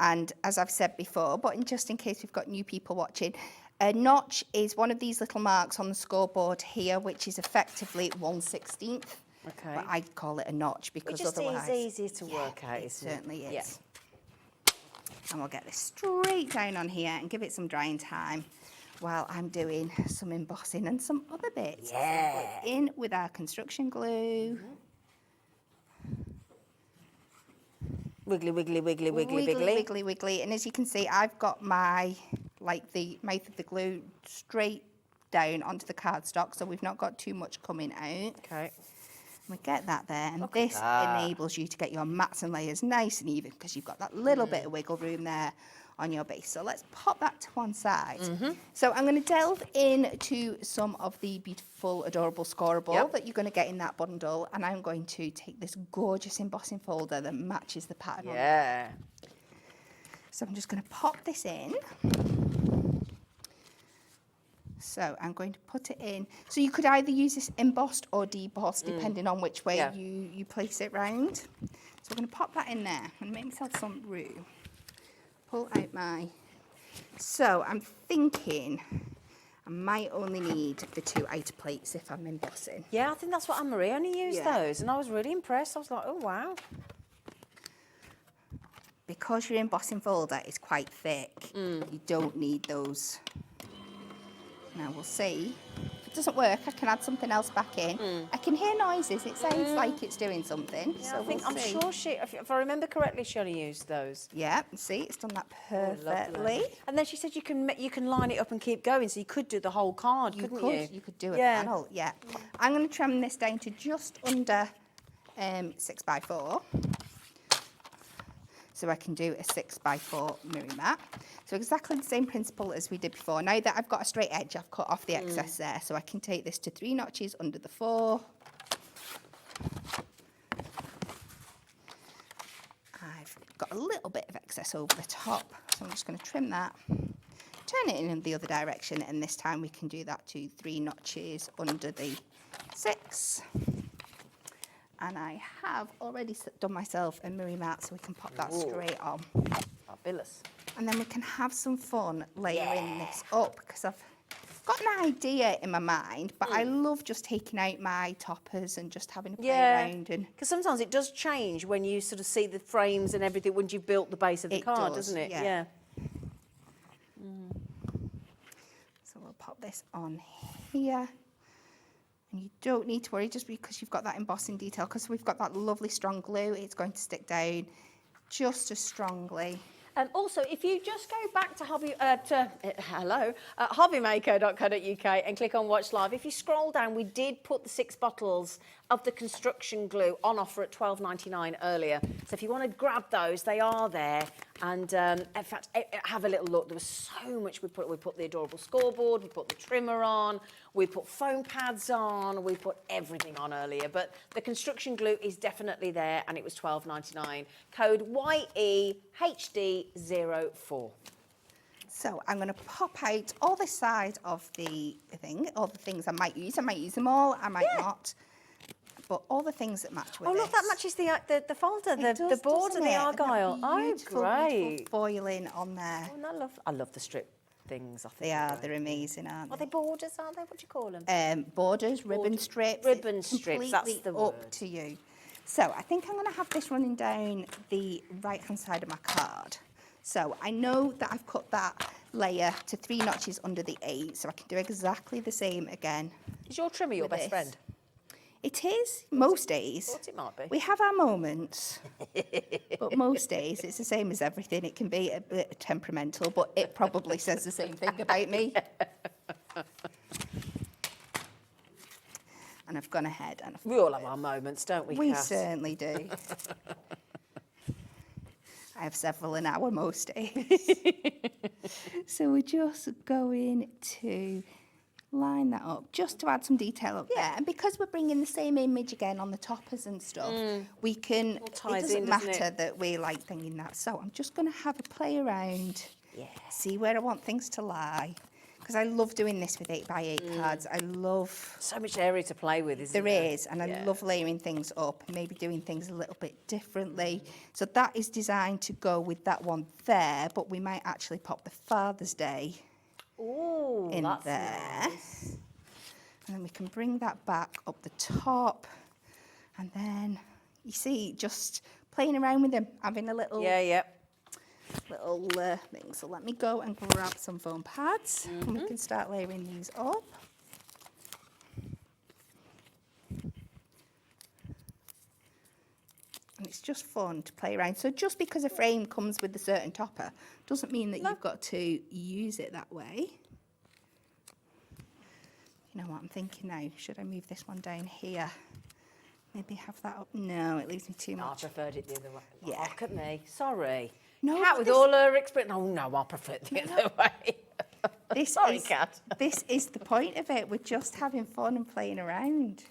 And as I've said before, but just in case we've got new people watching, a notch is one of these little marks on the scoreboard here, which is effectively 1/16. Okay. But I call it a notch because otherwise... It's easier to work out, it isn't it? certainly is. Yeah. And we'll get this straight down on here and give it some drying time while I'm doing some embossing and some other bits. Yeah. So we're in with our construction glue. Wiggly, wiggly, wiggly, wiggly, wiggly. Wiggly, wiggly. And as you can see, I've got my, the mouth of the glue straight down onto the cardstock, so we've not got too much coming out. Okay. We get that there, and this enables you to get your mats and layers nice and even, because you've got that little bit of wiggle room there on your base. So let's pop that to one side. So I'm going to delve into some of the beautiful, adorable scoreable that you're going to get in that bundle, and I'm going to take this gorgeous embossing folder that matches the pattern. Yeah. So I'm just going to pop this in. So I'm going to put it in. So you could either use this embossed or debossed, depending on which way you place it round. So I'm going to pop that in there and make myself some room. Pull out my... So I'm thinking I might only need the 2 outer plates if I'm embossing. Yeah, I think that's what Anne-Marie only used those, and I was really impressed. I was like, oh, wow. Because your embossing folder is quite thick, you don't need those. Now we'll see. If it doesn't work, I can add something else back in. I can hear noises. It sounds like it's doing something. Yeah, so I'm sure she, if I remember correctly, she only used those. Yeah, see, it's done that perfectly. And then she said you can line it up and keep going, so you could do the whole card, couldn't you? You could do a panel, yeah. I'm going to trim this down to just under 6 by 4. So I can do a 6 by 4 mirror mat. So exactly the same principle as we did before. Now that I've got a straight edge, I've cut off the excess there. So I can take this to 3 notches under the 4. I've got a little bit of excess over the top. So I'm just going to trim that, turn it in the other direction, and this time we can do that to 3 notches under the 6. And I have already done myself a mirror mat, so we can pop that straight on. Fabulous. And then we can have some fun layering this up, because I've got an idea in my mind, but I love just taking out my toppers and just having a play around. Because sometimes it does change when you sort of see the frames and everything when you've built the base of the card, doesn't it? Yeah. So we'll pop this on here. And you don't need to worry just because you've got that embossing detail, because we've got that lovely strong glue, it's going to stick down just as strongly. Also, if you just go back to hobbymaker.co.uk and click on Watch Live, if you scroll down, we did put the 6 bottles of the construction glue on offer at $12.99 earlier. So if you want to grab those, they are there. And in fact, have a little look. There was so much we put. We put the adorable scoreboard, we put the trimmer on, we put foam pads on, we put everything on earlier. But the construction glue is definitely there, and it was $12.99. Code YEHD04. So I'm going to pop out all this side of the thing, all the things I might use. I might use them all, I might not. but all the things that match with Oh, look, that matches the folder, the board and the argyle. Oh, beautiful, great. beautiful foiling on there. Oh, and I love the strip things. I think They are, they're amazing, aren't they? Are they borders, aren't they? What do you call them? Borders, ribbon strips. Ribbon it's strips, that's the completely up word. to you. So I think I'm going to have this running down the right-hand side of my card. So I know that I've cut that layer to 3 notches under the 8, so I can do exactly the same again. Is your trimmer your with best this. friend? It is, most days. Thought it might be. We have our moments, but most days it's the same as everything. It can be a bit temperamental, but it probably says the same thing about me. And I've gone ahead and We all have our moments, don't we, we Cass? certainly do. I have several an hour most days. So we're just going to line that up just to add some detail up there. And because we're bringing the same image again on the toppers and stuff, we can, it ties doesn't in, doesn't matter it? that we like thinking that. So I'm just going to have a play around, see where I want things to lie. Because I love doing this with 8x8 cards. I love... So much area to play with, isn't there? There is, and I love layering things up, maybe doing things a little bit differently. So that is designed to go with that one there, but we might actually pop the Father's Day Ooh, in that's there. nice. And then we can bring that back up the top. And then, you see, just playing around with them, having a little... little thing. So let me go and grab some foam pads and we can start layering these up. And it's just fun to play around. So just because a frame comes with a certain topper doesn't mean that you've got to use it that way. You know what I'm thinking now? Should I move this one down here? Maybe have that up. No, it leaves me too No, I much. preferred it the other way. Yeah. Look at me. Sorry. No, Cat but with this- all her experience. Oh, no, I prefer it the other way. This Sorry, is, Cat. This is the point of it. We're just having fun and playing around.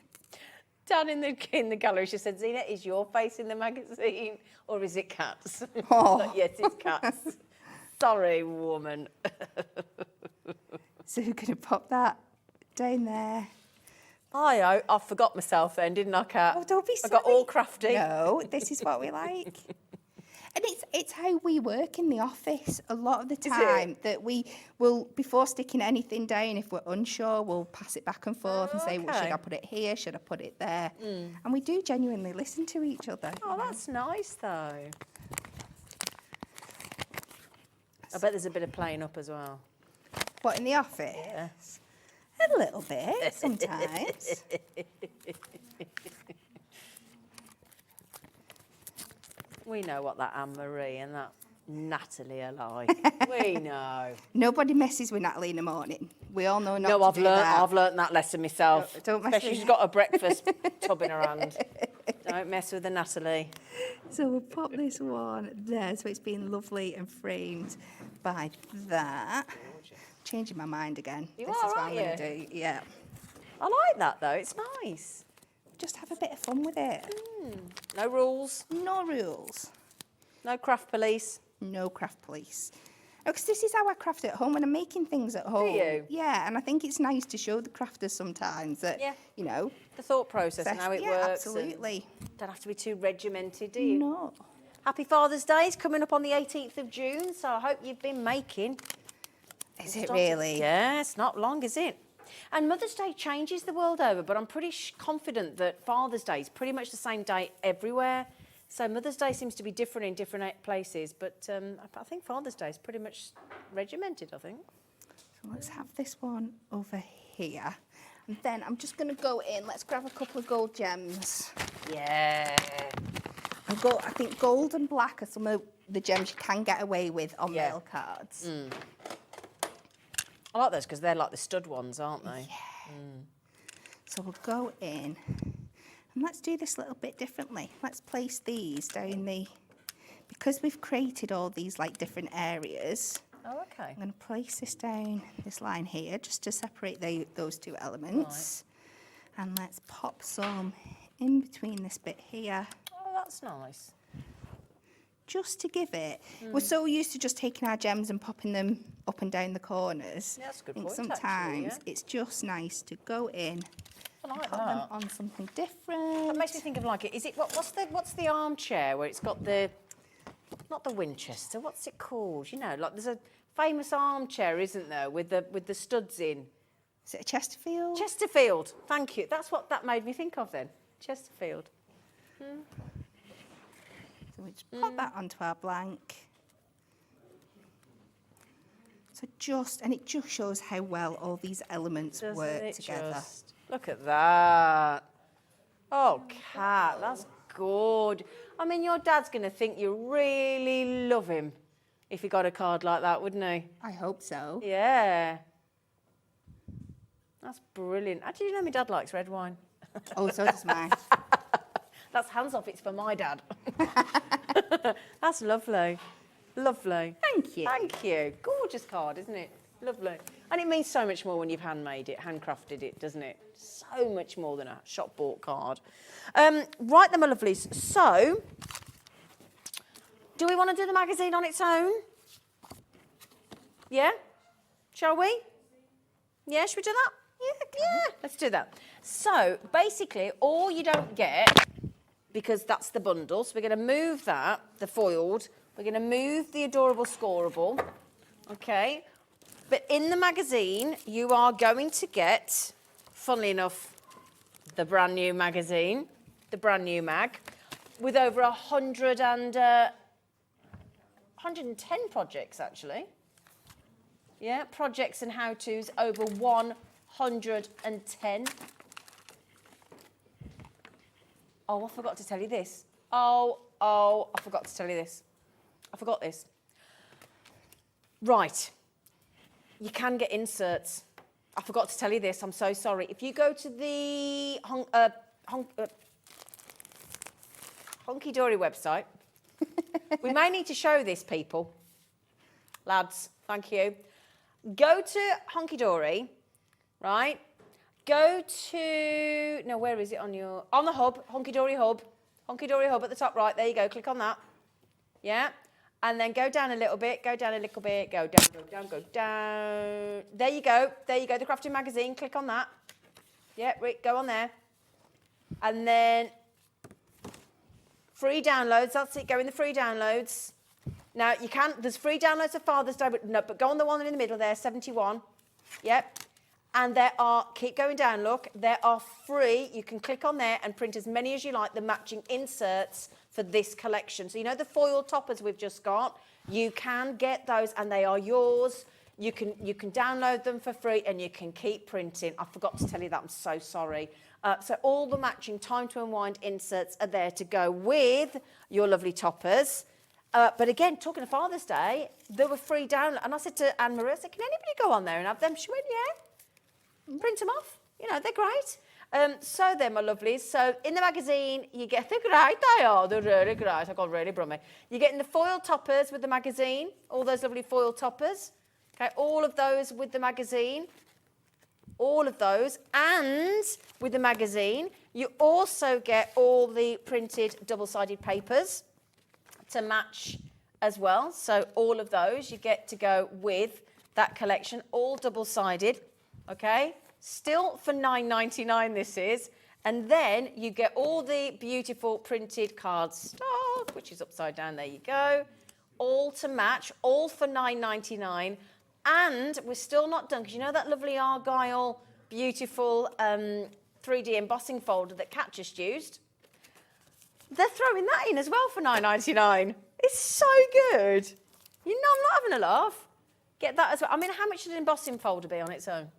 Down in the gallery, she said, Zena, is your face in the magazine or is it Cat's? Oh. Like, yes, it's Cat's. Sorry, woman. So we're going to pop that down there. I forgot myself then, didn't I, Cat? Oh, don't be I silly. got all crafty. No, this is what we like. And it's how we work in the office. A lot of the time that we will, before sticking anything down, if we're unsure, we'll pass it back and forth and say, well, should okay. I put it here? Should I put it there? And we do genuinely listen to each other. Oh, that's nice, though. I bet there's a bit of playing up as well. What, in the office? Yes. A little bit, sometimes. We know what that Anne-Marie and that Natalie are like. We know. Nobody messes with Natalie in the morning. We all know not No, to I've do learnt. that. I've learnt that lesson myself. Don't mess Especially with she's got a breakfast tub in her hand. Don't mess with the Natalie. So we'll pop this one there, so it's been lovely and framed by that. Changing my mind again. You This are, is what aren't I'm going to do. Yeah. I like that though. It's nice. Just have a bit of fun with it. No rules. No rules. No craft police. No craft police. Because this is how I craft at home when I'm making things at home. you? Yeah, and I think it's nice to show the crafters sometimes that, Yeah. you know. The thought process and how it yeah, works. and absolutely. Don't have to be too regimented, do you? No. Happy Father's Day is coming up on the 18th of June, so I hope you've been making. Is it really? Yeah, it's not long, is it? And Mother's Day changes the world over, but I'm pretty confident that Father's Day is pretty much the same day everywhere. So Mother's Day seems to be different in different places, but I think Father's Day is pretty much regimented, I think. So let's have this one over here. And then I'm just going to go in. Let's grab a couple of gold gems. Yeah. I think gold and black are some of the gems you can get away with on mail cards. I like those because they're like the stud ones, aren't they? Yeah. So we'll go in and let's do this a little bit differently. Let's place these down because we've created all these like different areas. Oh, okay. I'm going to place this down this line here just to separate those two elements. Right. And let's pop some in between this bit here. Oh, that's nice. Just to give it. We're so used to just taking our gems and popping them up and down the corners. Yeah, that's a good I think point, sometimes actually, yeah. it's just nice to go in. I like put them on something different. That makes me think of like it. Is it what's the armchair where it's got the not the Winchester? What's it called? You know, like there's a famous armchair, isn't there, with the studs in? Is it a Chesterfield? Chesterfield. Thank you. That's what that made me think of then. Chesterfield. So we just pop that onto our blank. So it just shows how well all these elements work together. Look at that. Oh, Kat, that's good. I mean, your dad's going to think you really love him if he got a card like that, wouldn't he? I hope so. Yeah. That's brilliant. Actually, you know my dad likes red wine. Oh, so does mine. That's hands off, it's for my dad. That's lovely. Lovely. Thank you. Thank you. Gorgeous card, isn't it? Lovely. And it means so much more when you've handmade it, handcrafted it, doesn't it? So much more than a shop-bought card. Right then, my lovelies. So, do we want to do the magazine on its own? Yeah? Shall we? Yeah, should we do that? Yeah, let's do that. So, basically, all you don't get, because that's the bundle, so we're going to move that, the foiled, we're going to move the adorable scoreable, okay? But in the magazine, you are going to get, funnily enough, the brand new magazine, the brand new mag, with over 110 projects, actually. Yeah, projects and how-tos, over 110. Oh, I forgot to tell you this. Oh, I forgot to tell you this. I forgot this. Right. You can get inserts. I forgot to tell you this. I'm so sorry. If you go to the Hunkydory website, we may need to show this, people. Lads, thank you. Go to Hunkydory, right? Go to, no, where is it on your, on the hub, Hunkydory hub at the top right, there you go, click on that, yeah? And then go down a little bit, go down, go down, go down. There you go, the crafting magazine, click on that. Yeah, go on there. And then free downloads, that's it, go in the free downloads. Now, you can, there's free downloads of Father's Day, but go on the one in the middle there, 71. Yep. And there are, keep going down, look, there are free, you can click on there and print as many as you like, the matching inserts for this collection. So you know the foil toppers we've just got? You can get those and they are yours. You can download them for free and you can keep printing. I forgot to tell you that, I'm so sorry. So all the matching Time to Unwind inserts are there to go with your lovely toppers. But again, talking of Father's Day, there were free downloads. And I said to Anne-Marie, I said, can anybody go on there and have them? She went, yeah. Print them off. You know, they're great. So then, my lovelies, so in the magazine, you get, they're great, they are, they're really great. I got really brummy. You're getting the foil toppers with the magazine, all those lovely foil toppers. Okay, all of those with the magazine. All of those. And with the magazine, you also get all the printed double-sided papers to match as well. So all of those you get to go with that collection, all double-sided, okay? Still for $9.99 this is. And then you get all the beautiful printed card stock, which is upside down, there you go. All to match, all for $9.99. And we're still not done, because you know that lovely Argyle, beautiful 3D embossing folder that Kat just used? They're throwing that in as well for $9.99. It's so good. You know I'm not having a laugh. Get that as well. I mean, how much should an embossing folder be on its own?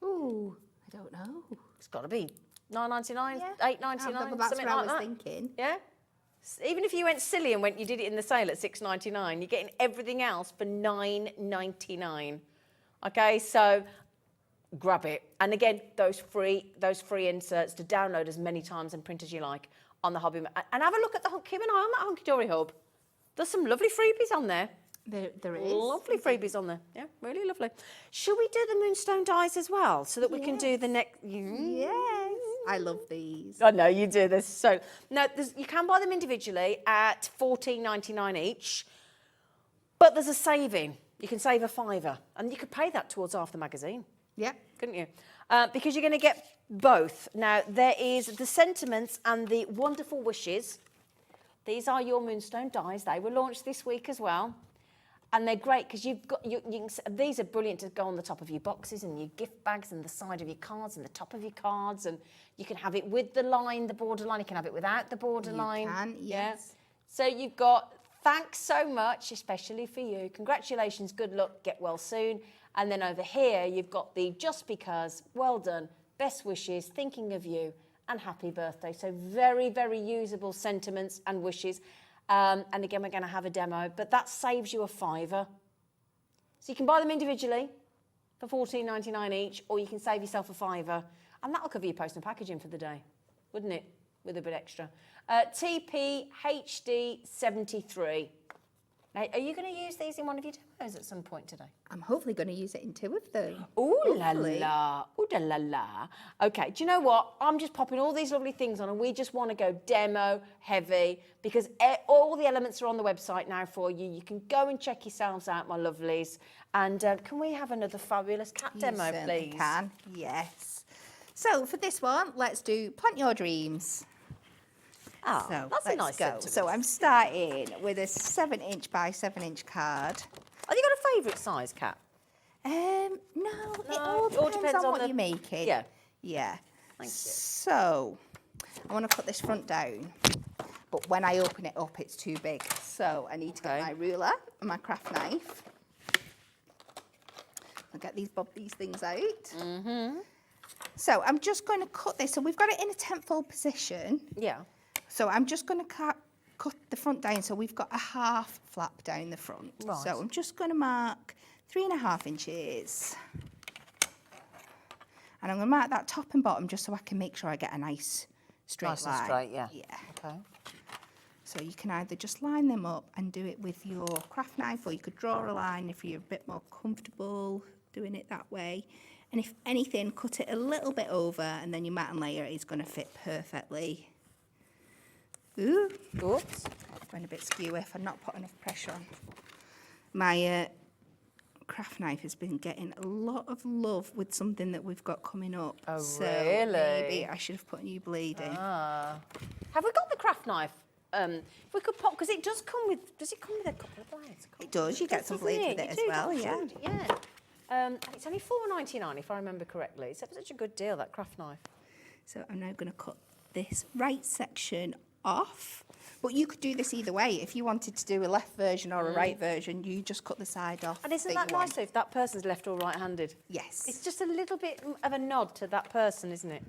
Ooh, I don't know. It's got to be $9.99, yeah. $8.99, something like that. That's what I was thinking. Yeah? Even if you went silly and you did it in the sale at $6.99, you're getting everything else for $9.99. Okay, so grab it. And again, those free inserts to download as many times and print as you like on the hobby. And have a look at keep an eye on that Hunkydory hub. There's some lovely freebies on there. There is. Lovely freebies on there. Yeah, really lovely. Should we do the moonstone dies as well so that we can do the next? Yes. I love these. I know you do. Now, you can buy them individually at $14.99 each, but there's a saving. You can save a £5, and you could pay that towards half the magazine. Yeah. Couldn't you? because you're going to get both. Now, there is the sentiments and the wonderful wishes. These are your Moonstone dies. They were launched this week as well. And they're great because you've got, these are brilliant to go on the top of your boxes and your gift bags and the side of your cards and the top of your cards. And you can have it with the line, the border line. You can have it without the border line. You can, yes. Yeah. So you've got thanks so much, especially for you. Congratulations, good luck, get well soon. And then over here, you've got the just because, well done, best wishes, thinking of you, and happy birthday. So very, very usable sentiments and wishes. And again, we're going to have a demo, but that saves you a £5. So you can buy them individually for $14.99 each, or you can save yourself a £5, and that'll cover your post and packaging for the day, wouldn't it? With a bit extra. TPHD73. Now, are you going to use these in one of your demos at some point today? I'm hopefully going to use it in 2 of them. Ooh la la, ooh da la la. Okay, do you know what? I'm just popping all these lovely things on, and we just want to go demo heavy because all the elements are on the website now for you. You can go and check yourselves out, my lovelies. And can we have another fabulous cat demo, please? You can, yes. So for this one, let's do Plant Your Dreams. Oh, So that's a let's nice go. sentiment. So I'm starting with a 7-inch by 7-inch card. Have you got a favourite size, Kat? No, it all depends on what you're making. Yeah. Yeah. Thank you. So I want to cut this front down, but when I open it up, it's too big. So I need to get my ruler and my craft knife. I'll get these things out. Mm-hmm. So I'm just going to cut this. So we've got it in a 10-fold position. Yeah. So I'm just going to cut the front down. So we've got a half flap down the front. Right. So I'm just going to mark 3.5 inches. And I'm going to mark that top and bottom just so I can make sure I get a nice straight line. Nice and straight, yeah. Yeah. Okay. So you can either just line them up and do it with your craft knife, or you could draw a line if you're a bit more comfortable doing it that way. And if anything, cut it a little bit over, and then your mat and layer is going to fit perfectly. Ooh, Oops. going a bit skew if I'm not putting enough pressure on. My craft knife has been getting a lot of love with something that we've got coming up. Oh, so really? Maybe I should have put a new blade in. Ah. Have we got the craft knife? If we could pop, because it does come with, does it come with a couple of blades? It does, you get some blades with it as well, yeah. Yeah. And it's only $4.99 if I remember correctly. So it's such a good deal, that craft knife. So I'm now going to cut this right section off. But you could do this either way. If you wanted to do a left version or a right version, you just cut the side off. And isn't that nice though, if that person's left or right-handed? Yes. It's just a little bit of a nod to that person, isn't it?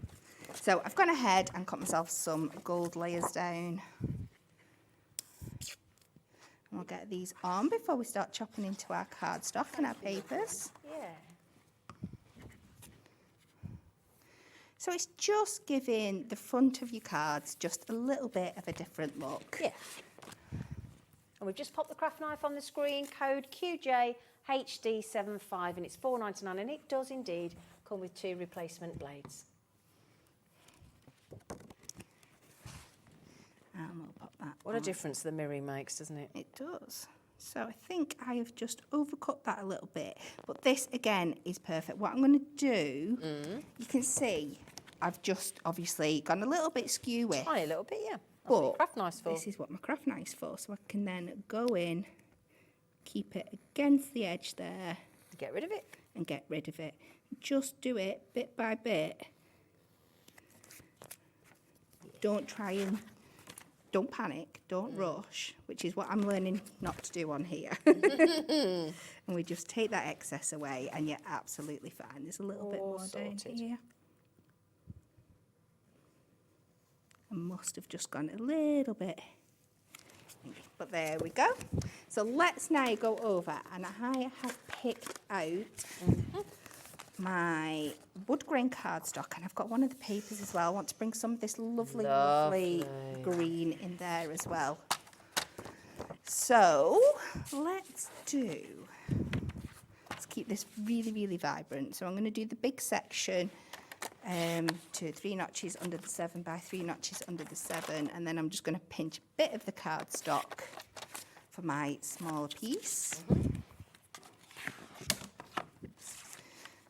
So I've gone ahead and cut myself some gold layers down. And we'll get these on before we start chopping into our cardstock and our papers. Yeah. So it's just giving the front of your cards just a little bit of a different look. Yeah. And we've just popped the craft knife on the screen, code QJHD75, and it's $4.99, and it does indeed come with 2 replacement blades. And we'll pop that What a on. difference the Mirri makes, doesn't it? It does. So I think I have just overcut that a little bit. But this, again, is perfect. What I'm going to do, you can see, I've just obviously gone a little bit skew-y. Tiny a little bit, yeah. That's what But your craft knife's for. this is what my craft knife's for. So I can then go in, keep it against the edge there, Get rid of it. and get rid of it. Just do it bit by bit. Don't panic, don't rush, which is what I'm learning not to do on here. And we just take that excess away and you're absolutely fine. There's a little bit more down here. I must have just gone a little bit. But there we go. So let's now go over, and I have picked out my wood grain cardstock, and I've got one of the papers as well. I want to bring some of this lovely green in there as well. So let's keep this really vibrant. So I'm going to do the big section to 3 notches under the 7 by 3 notches under the 7, and then I'm just going to pinch a bit of the cardstock for my smaller piece.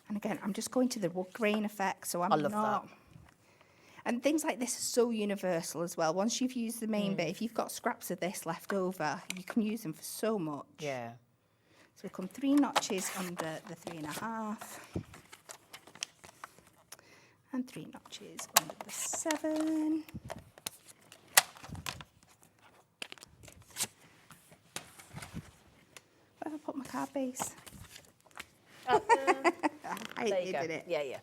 And And again, I'm just going to the wood grain effect, so I'm I love not... that. And things like this are so universal as well. Once you've used the main bit, if you've got scraps of this left over, you can use them for so much. Yeah. So we come 3 notches under the 3.5. And 3 notches under the 7. Where have I put my card base? I There you go. did it. Yeah, yeah.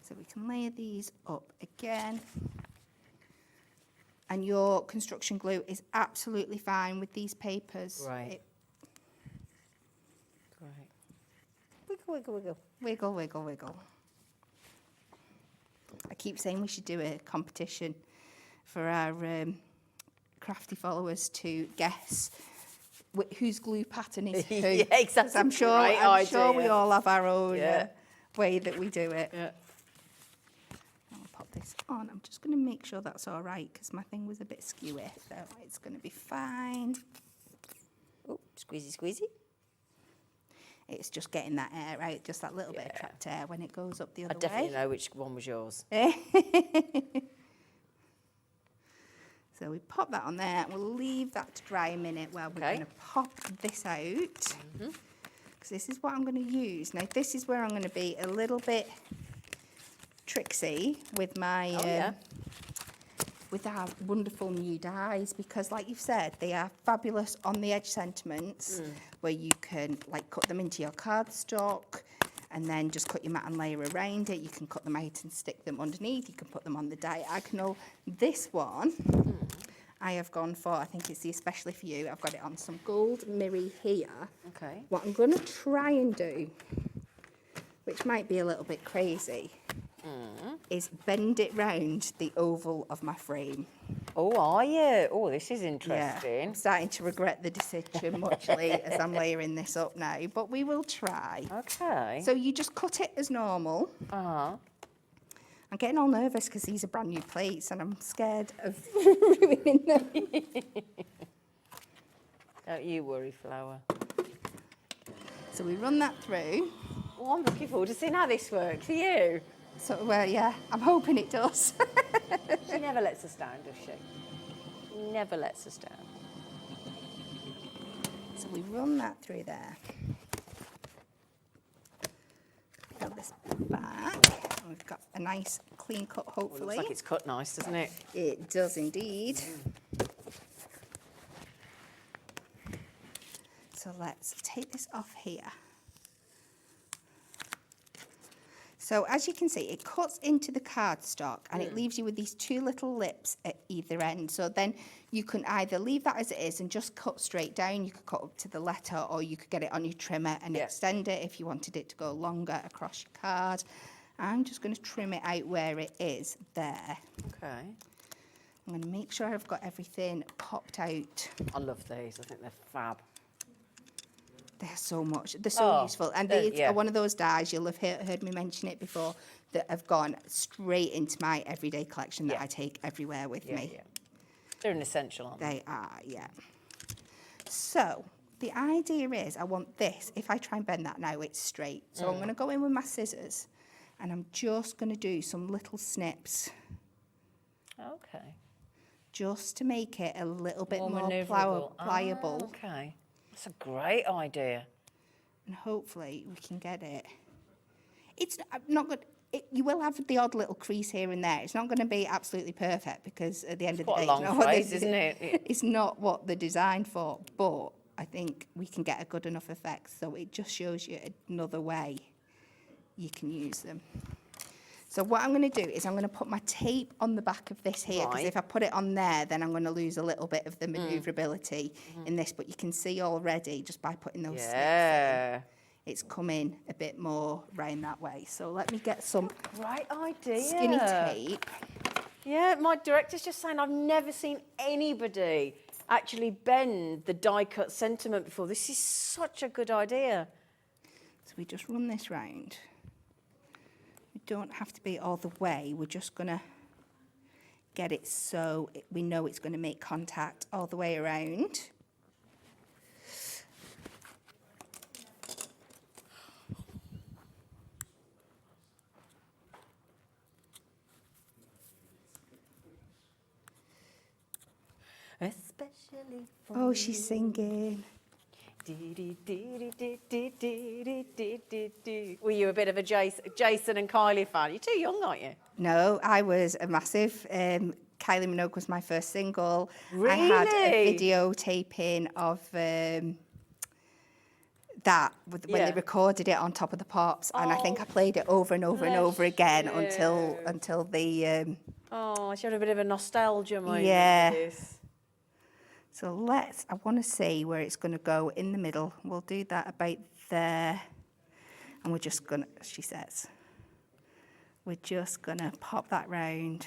So we can layer these up again. And your construction glue is absolutely fine with these papers. Right. Great. Wiggle, wiggle, wiggle. Wiggle, wiggle, wiggle. I keep saying we should do a competition for our crafty followers to guess whose glue pattern is who. Yeah, exactly. 'Cause I'm sure we all have our own way that we do it. Yeah. I'll pop this on. I'm just going to make sure that's all right because my thing was a bit skewy, so it's going to be fine. Oh, squeezy, squeezy. It's just getting that air out, just that little bit of trapped air when it goes up the other I way. definitely know which one was yours. So we pop that on there, and we'll leave that to dry a minute while we're going to pop this out. Because this is what I'm going to use. Now, this is where I'm going to be a little bit tricksy with my with our wonderful new dies, because like you've said, they are fabulous on the edge sentiments where you can like cut them into your cardstock and then just cut your mat and layer around it. You can cut them out and stick them underneath. You can put them on the diagonal. This one, I have gone for, I think it's the especially for you. I've got it on some gold Mirri here. Okay. What I'm going to try and do, which might be a little bit crazy, is bend it round the oval of my frame. Oh, are you? Oh, this is Yeah, interesting. I'm starting to regret the decision muchly as I'm layering this up now, but we will try. Okay. So you just cut it as normal. Uh-huh. I'm getting all nervous because these are brand new plates and I'm scared of ruining them. Don't you worry, Flower. So we run that through. Oh, I'm looking forward to seeing how this works for you. So, yeah, I'm hoping it does. She never lets us down, does she? She never lets us down. So we run that through there. Fill this back. And we've got a nice clean cut, Well, it hopefully. looks like it's cut nice, doesn't it? It does indeed. So let's take this off here. So as you can see, it cuts into the cardstock and it leaves you with these 2 little lips at either end. So then you can either leave that as it is and just cut straight down. You could cut up to the letter, or you could get it on your trimmer and extend it if you wanted it to go longer across your card. I'm just going to trim it out where it is there. Okay. I'm going to make sure I've got everything popped out. I love these. I think they're fab. They're so much. They're so useful. And they yeah. are one of those dyes, you'll have heard me mention it before, that have gone straight into my everyday collection that I take everywhere with me. Yeah. They're an essential, aren't they? They are, yeah. So the idea is I want this, if I try and bend that now, it's straight. So I'm going to go in with my scissors and I'm just going to do some little snips Okay. just to make it a little bit more manoeuvrable. pliable. Oh, okay. That's a great idea. And hopefully we can get it. It's not good. You will have the odd little crease here and there. It's not going to be absolutely perfect because at the end of the day, Quite a long phrase, isn't it? It's not what they're designed for. But I think we can get a good enough effect. So it just shows you another way you can use them. So what I'm going to do is I'm going to put my tape on the back of this here, because Right. if I put it on there, then I'm going to lose a little bit of the manoeuvrability in this. But you can see already, just by putting those snips in, it's coming a bit more round that way. So let me get some Great idea. skinny tape. Yeah, my director's just saying I've never seen anybody actually bend the die-cut sentiment before. This is such a good idea. So we just run this round. We don't have to be all the way. We're just going to get it so we know it's going to make contact all the way around. Especially for Oh, she's singing. Were you a bit of a Jason and Kylie fan? You're too young, aren't you? No, I was a massive. Kylie Minogue was my first single. Really? I had a video taping of that when they recorded it on Top of the Pops, and I think I played it over and over and over again until the. Oh, she had a bit of a nostalgia moment. Yeah. With this. So I want to see where it's going to go in the middle. We'll do that about there. And we're just going to, she says, we're just going to pop that round.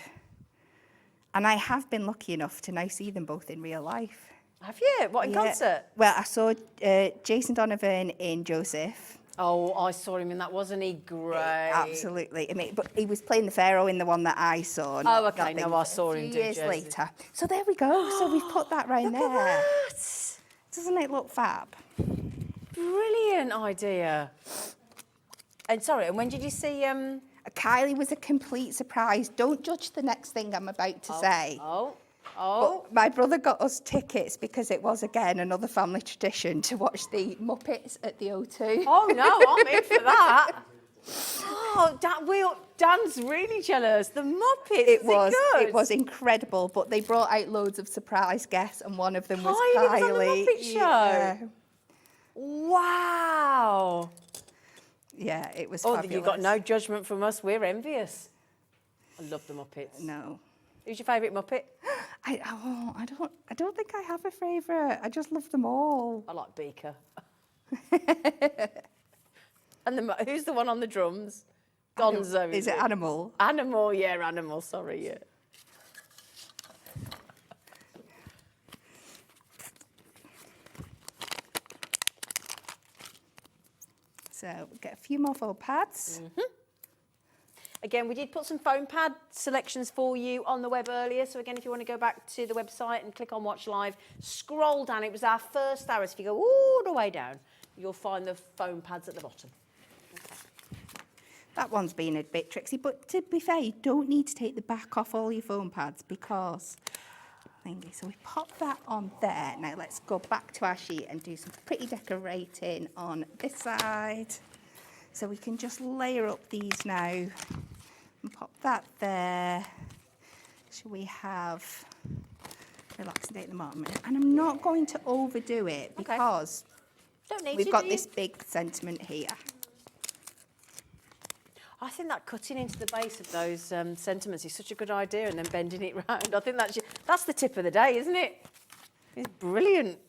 And I have been lucky enough to now see them both in real life. Have you? What, in concert? Well, I saw Jason Donovan in Joseph. Oh, I saw him in that, wasn't he? Great. Absolutely. I mean, but he was playing the Pharaoh in the one that I saw. Oh, okay. No, I saw him do years later. So there we go. So we've put that round Look there. at that. Doesn't it look fab? Brilliant idea. And sorry, and when did you see... Kylie was a complete surprise. Don't judge the next thing I'm about to say. But my brother got us tickets because it was, again, another family tradition to watch the Muppets at the O2. Oh, no, I'm in for that. Oh, Dan's really jealous. The Muppets, It was incredible, but they brought out loads of surprise guests, and one of them was Kylie. Was on the Muppet Show? Yeah. Wow. Yeah, it was Oh, fabulous. you got no judgment from us. We're envious. I love the Muppets. No. Who's your favourite Muppet? I don't think I have a favourite. I just love them all. I like Beaker. And who's the one on the drums? Gonzo. Is it Animal? Animal, yeah, Animal, sorry, yeah. So get a few more fold pads. Mm-hmm. Again, we did put some foam pad selections for you on the web earlier. So again, if you want to go back to the website and click on Watch Live, scroll down. It was our first hour. So if you go all the way down, you'll find the foam pads at the bottom. Okay. That one's been a bit tricksy, but to be fair, you don't need to take the back off all your foam pads because... So we pop that on there. Now let's go back to our sheet and do some pretty decorating on this side. So we can just layer up these now and pop that there. So we have relaxing day at the moment. And I'm not going to overdo it because we've got this big sentiment here. I think that cutting into the base of those sentiments is such a good idea, and then bending it round. I think that's the tip of the day, isn't it? It's brilliant.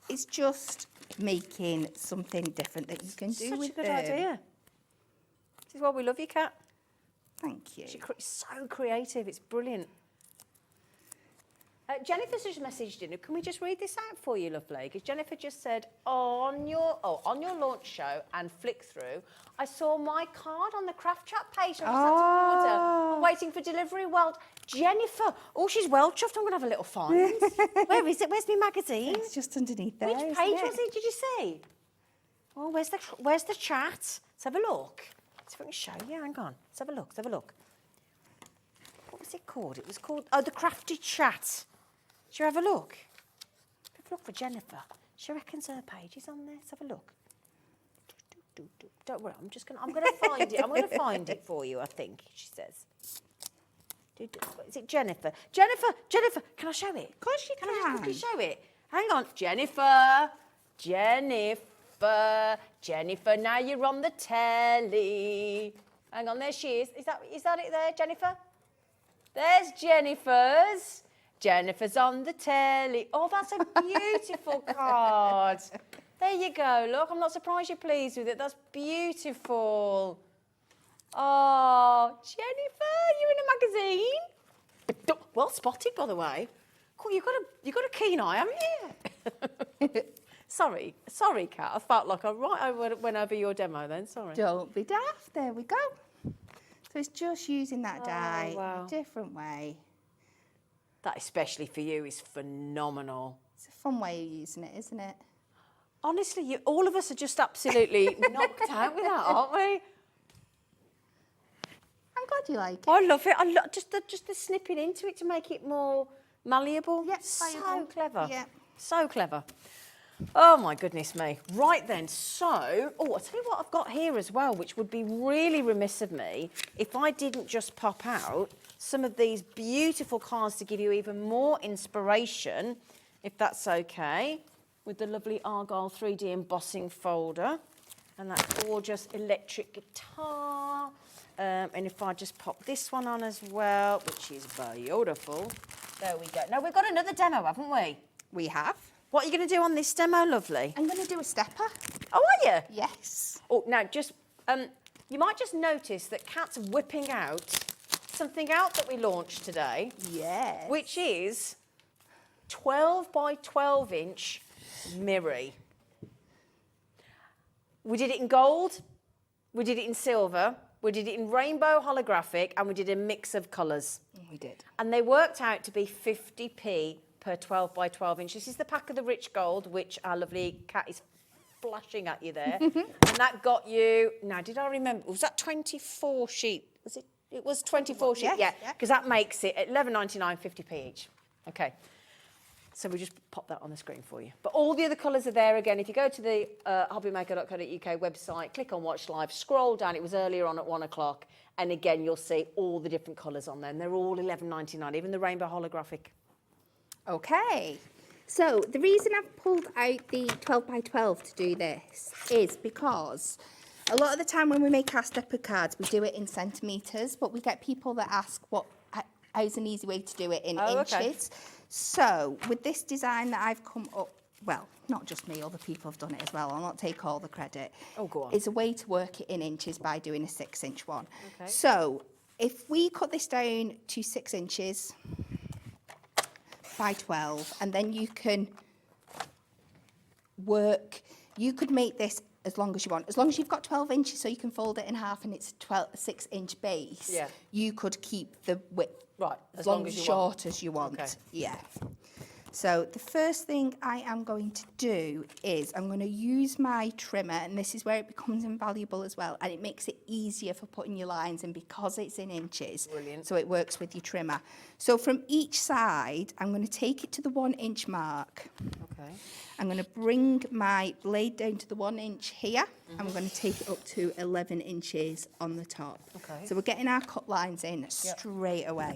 It's just making something different that you can do with them. Such a good idea. This is why we love you, Kat. Thank you. She's so creative. It's brilliant. Jennifer's just messaged in. Can we just read this out for you, lovely? Because Jennifer just said, on your launch show and flick through, I saw my card on the Craft Chat page. I just had to order. I'm waiting for delivery. Well, Jennifer, she's well chuffed. I'm going to have a little find. Where is it? Where's my magazine? It's just underneath there. Which page was it? Did you see? Oh, where's the chat? Let's have a look. Let's see if I can show you. Hang on. Let's have a look. Let's have a look. What was it called? It was called the Crafty Chat. Shall we have a look? Have a look for Jennifer. She reckons her page is on there. Let's have a look. Don't worry, I'm gonna find it. I'm gonna find it for you, I think, she says. Is it Jennifer? Jennifer, can I show it? Of course you can. Can I just quickly show it? Hang on. Jennifer, now you're on the telly. Hang on, there she is. Is that it there, Jennifer? There's Jennifer's. Jennifer's on the telly. Oh, that's a beautiful card. There you go. Look, I'm not surprised you're pleased with it. That's beautiful. Oh, Jennifer, you're in a magazine. Well spotted, by the way. Cool, you've got a keen eye, haven't you? Sorry, Kat. I felt like I went over your demo then. Sorry. Don't be daft. There we go. So it's just using that dye in a different way. That, especially for you, is phenomenal. It's a fun way of using it, isn't it? Honestly, all of us are just absolutely knocked out with that, aren't we? I'm glad you like it. I love it. I love just the snipping into it to make it more malleable. Yep, So pliable. clever. Yep. So clever. Oh my goodness me. Right then, so, I'll tell you what I've got here as well, which would be really remiss of me if I didn't just pop out some of these beautiful cards to give you even more inspiration, if that's okay, with the lovely Argyle 3D embossing folder and that gorgeous electric guitar. And if I just pop this one on as well, which is beautiful. There we go. Now, we've got another demo, haven't we? We have. What are you going to do on this demo, lovely? I'm going to do a stepper. Oh, are you? Yes. Oh, now, just, you might just notice that Kat's whipping out something out that we launched today. Yes. Which is 12 by 12 inch Mirri. We did it in gold, we did it in silver, we did it in rainbow holographic, and we did a mix of colours. We did. And they worked out to be 50p per 12 by 12 inch. This is the pack of the rich gold, which our lovely Kat is flashing at you there. And that got you, now did I remember, was that 24 sheet? Was it? It was 24 sheet, Yes, yeah, because that makes it at $11.99, 50p each. Okay. So we just pop that on the screen for you. But all the other colours are there again. If you go to the hobbymaker.co.uk website, click on Watch Live, scroll down. It was earlier on at 1 o'clock. And again, you'll see all the different colours on there. And they're all $11.99, even the rainbow holographic. Okay. So the reason I've pulled out the 12 by 12 to do this is because a lot of the time when we make our stepper cards, we do it in centimetres, but we get people that ask how's an easy way to do it in inches. Okay. So with this design that I've come up, well, not just me, other people have done it as well, I'll not take all the credit. Oh, go on. It's a way to work it in inches by doing a 6-inch one. Okay. So if we cut this down to 6 inches by 12, and then you can you could make this as long as you want. As long as you've got 12 inches, so you can fold it in half and it's a 6-inch base, Yeah. you could keep the width Right, as long as short as you want. Okay. Yeah. So the first thing I am going to do is I'm going to use my trimmer, and this is where it becomes invaluable as well, and it makes it easier for putting your lines in because it's in inches. Brilliant. So it works with your trimmer. So from each side, I'm going to take it to the 1 inch mark. Okay. I'm going to bring my blade down to the 1 inch here. I'm going to take it up to 11 inches on the top. Okay. So we're getting our cut lines in straight away.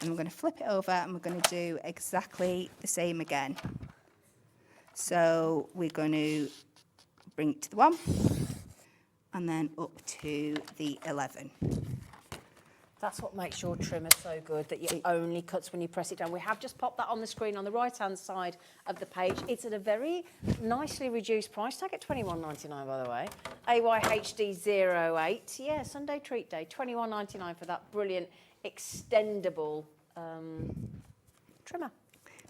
And I'm going to flip it over and we're going to do exactly the same again. So we're going to bring it to the 1 and then up to the 11. That's what makes your trimmer so good, that it only cuts when you press it down. We have just popped that on the screen on the right-hand side of the page. It's at a very nicely reduced price tag at $21.99, by the way. AYHD08, yeah, Sunday treat day, $21.99 for that brilliant extendable trimmer.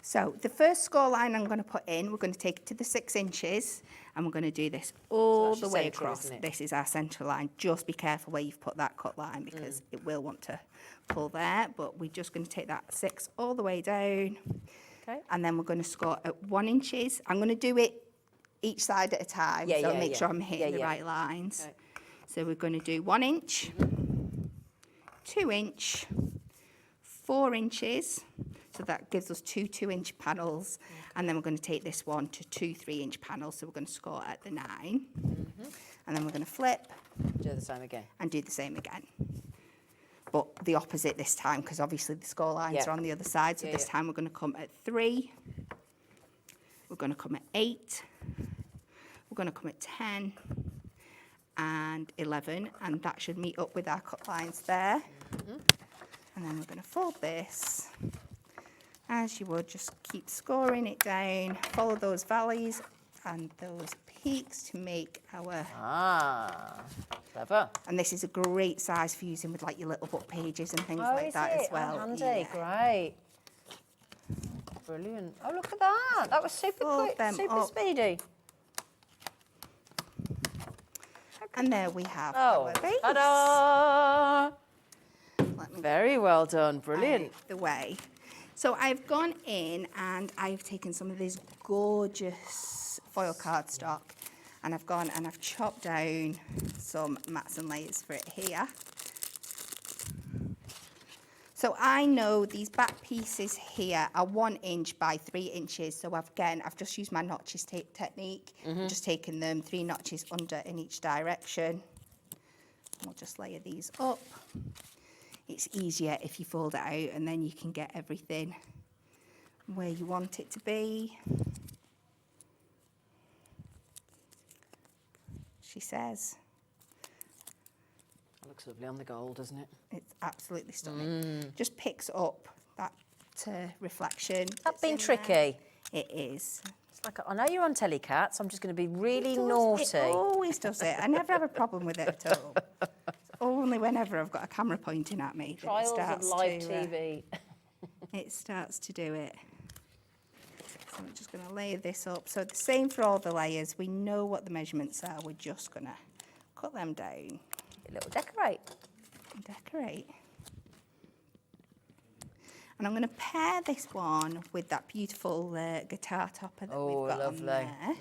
So the first score line I'm going to put in, we're going to take it to the 6 inches and we're going to do this all the way across. This is our centre line. Just be careful where you've put that cut line because it will want to pull there, but we're just going to take that 6 all the way down. Okay. And then we're going to score at 1 inches. I'm going to do it each side at a time, so make sure I'm hitting the right lines. Okay. So we're going to do 1 inch, 2 inch, 4 inches. So that gives us 2 2-inch panels. And then we're going to take this one to 2 3-inch panels. So we're going to score at the 9. And then we're going to flip. Do the same again. And do the same again. But the opposite this time, because obviously the score lines are on the other side. So this time we're going to come at 3. We're going to come at 8. We're going to come at 10 and 11. And that should meet up with our cut lines there. And then we're going to fold this. As you would, just keep scoring it down, follow those valleys and those peaks to make our... Clever. And this is a great size for using with like your little book pages and things like that as well. Oh, handy, great. Brilliant. Oh, look at that. That was super quick, super speedy. And there we have our base. Ta-da! Very well done, brilliant. The way. So I've gone in and I've taken some of this gorgeous foil cardstock and I've gone and I've chopped down some mats and layers for it here. So I know these back pieces here are 1 inch by 3 inches. So I've just used my notches technique. I'm just taking them 3 notches under in each direction. We'll just layer these up. It's easier if you fold it out and then you can get everything where you want it to be. She says. That looks lovely on the gold, doesn't it? It's absolutely stunning. Just picks up that reflection. That's been tricky. It is. It's like, I know you're on telly, Kat, so I'm just going to be really naughty. It always does it. I never have a problem with it at all. It's only whenever I've got a camera pointing at me that Trials it starts of live to, TV. it starts to do it. So I'm just going to layer this up. So the same for all the layers. We know what the measurements are. We're just going to cut them down. A little decorate. Decorate. And I'm going to pair this one with that beautiful guitar topper that we've got lovely. on there.